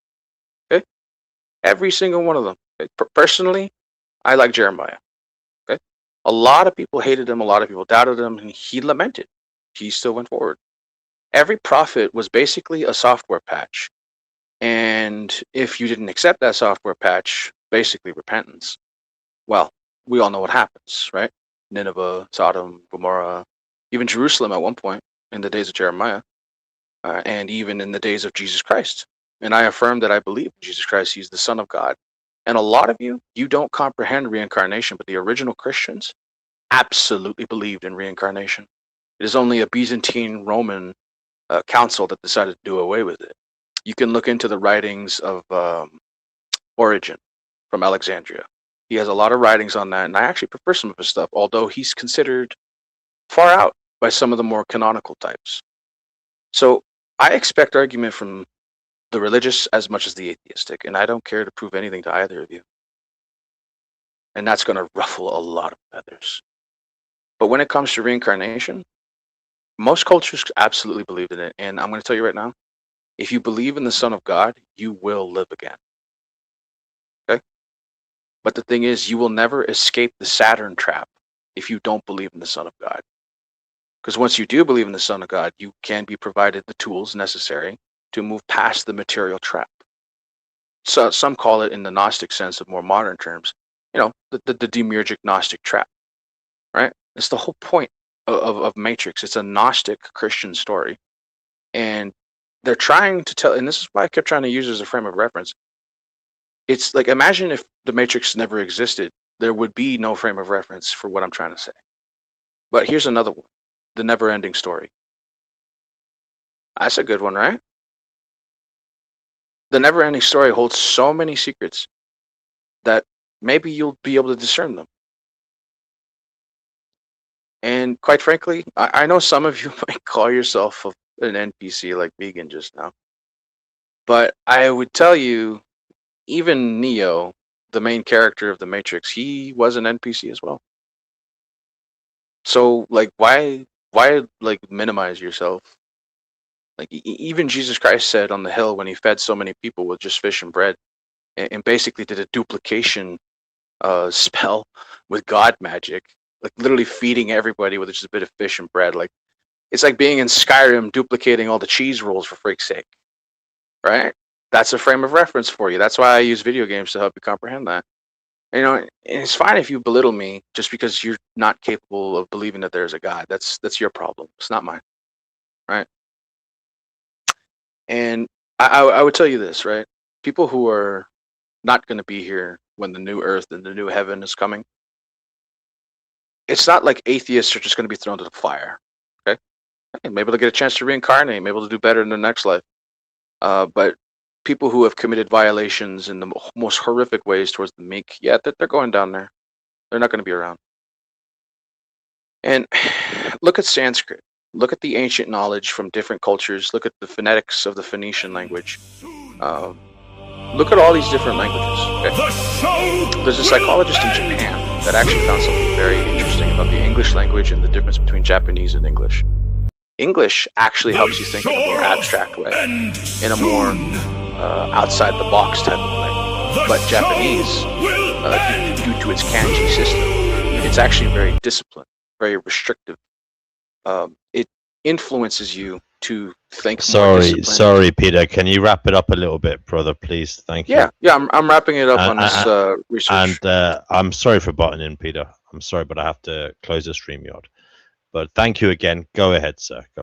Okay? Every single one of them. Okay? Personally, I like Jeremiah. Okay? A lot of people hated him, a lot of people doubted him, and he lamented. He still went forward. Every prophet was basically a software patch. And if you didn't accept that software patch, basically repentance, well, we all know what happens, right? Nineveh, Sodom, Gomorrah, even Jerusalem at one point in the days of Jeremiah, and even in the days of Jesus Christ. And I affirm that I believe in Jesus Christ. He's the Son of God. And a lot of you don't comprehend reincarnation, but the original Christians absolutely believed in reincarnation. It is only a Byzantine Roman council that decided to do away with it. You can look into the writings of Origen from Alexandria. He has a lot of writings on that, and I actually prefer some of his stuff, although he's considered far out by some of the more canonical types. So I expect argument from the religious as much as the atheistic, and I don't care to prove anything to either of you. And that's going to ruffle a lot of feathers. But when it comes to reincarnation, most cultures absolutely believe in it. And I'm going to tell you right now, if you believe in the Son of God, you will live again. Okay? But the thing is, you will never escape the Saturn trap if you don't believe in the Son of God. Because once you do believe in the Son of God, you can be provided the tools necessary to move past the material trap. So some call it, in the Gnostic sense of more modern terms, the demiurgic Gnostic trap, right? It's the whole point of Matrix. It's a Gnostic Christian story. And they're trying to tell, and this is why I kept trying to use it as a frame of reference. It's like, imagine if the Matrix never existed, there would be no frame of reference for what I'm trying to say. But here's another one, the never-ending story. That's a good one, right? The never-ending story holds so many secrets that maybe you'll be able to discern them. And quite frankly, I know some of you might call yourself an NPC like Vegan just now. But I would tell you, even Neo, the main character of the Matrix, he was an NPC as well. So, like, why like minimize yourself? Like, even Jesus Christ said on the hill when he fed so many people with just fish and bread, and basically did a duplication spell with God magic, like literally feeding everybody with just a bit of fish and bread. Like, it's like being in Skyrim duplicating all the cheese rolls, for freak's sake, right? That's a frame of reference for you. That's why I use video games to help you comprehend that. You know, and it's fine if you belittle me just because you're not capable of believing that there's a God. That's your problem. It's not mine, right? And I would tell you this, right? People who are not going to be here when the new earth and the new heaven is coming, it's not like atheists are just going to be thrown to the fire, okay? Maybe they'll get a chance to reincarnate. Maybe they'll do better in their next life. But people who have committed violations in the most horrific ways towards the meek, yeah, they're going down there. They're not going to be around. And look at Sanskrit. Look at the ancient knowledge from different cultures. Look at the phonetics of the Phoenician language. Look at all these different languages. Okay? There's a psychologist in Japan that actually found something very interesting about the English language and the difference between Japanese and English. English actually helps you think in a more abstract way, in a more outside the box type of way. But Japanese, due to its kanji system, it's actually very disciplined, very restrictive. It influences you to think more disciplined.
Sorry, Peter. Can you wrap it up a little bit, brother, please? Thank you.
Yeah, I'm wrapping it up on this research.
And I'm sorry for butting in, Peter. I'm sorry, but I have to close the StreamYard. But thank you again. Go ahead, sir. Go.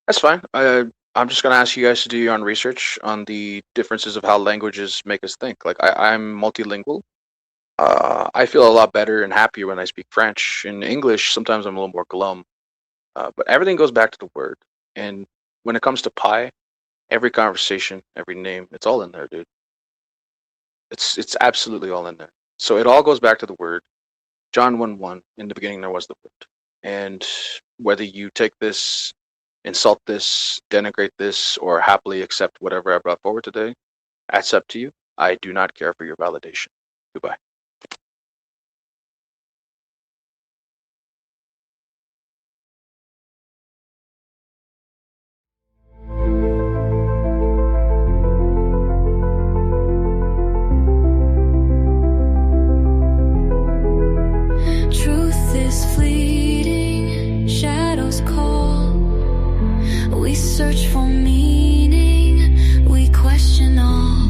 That's fine. I'm just going to ask you guys to do your own research on the differences of how languages make us think. Like, I'm multilingual. I feel a lot better and happier when I speak French. In English, sometimes I'm a little more glum. But everything goes back to the word. And when it comes to pi, every conversation, every name, it's all in there, dude. It's absolutely all in there. So it all goes back to the word. John 1:1, in the beginning there was the word. And whether you take this, insult this, denigrate this, or happily accept whatever I brought forward today, that's up to you. I do not care for your validation. Goodbye.
Truth is fleeting, shadows call. We search for meaning, we question all.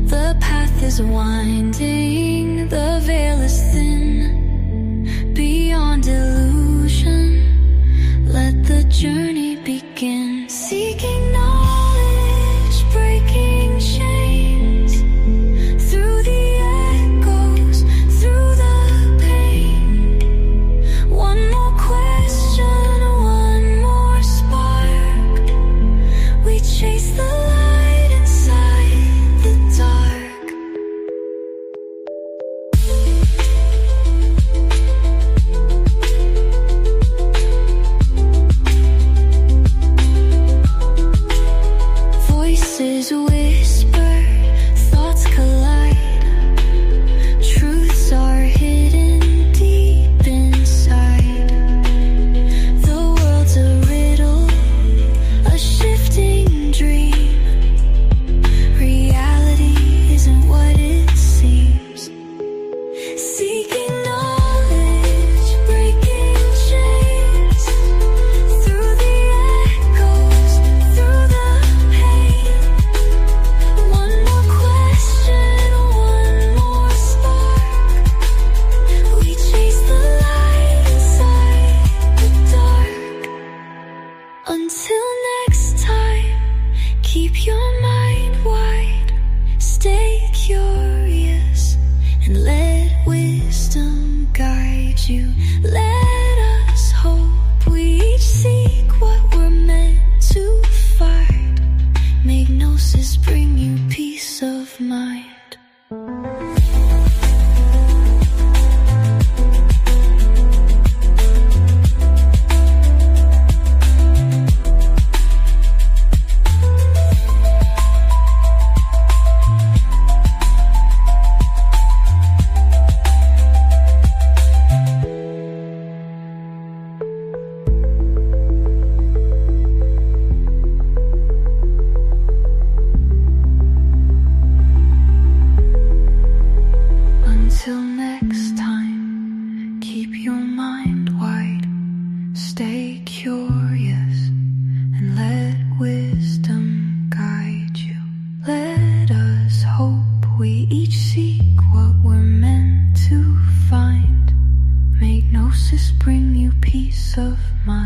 The path is winding, the veil is thin. Beyond illusion, let the journey begin. Seeking knowledge, breaking chains. Through the echoes, through the pain. One more question, one more spark. We chase the light inside the dark. you. Let us hope we each seek what we're meant to find. Make gnosis bring you peace of mind. Until next time, keep your mind wide, stay curious, and let wisdom guide you. Let us hope we each seek what we're meant to find. Make gnosis bring you peace of mind.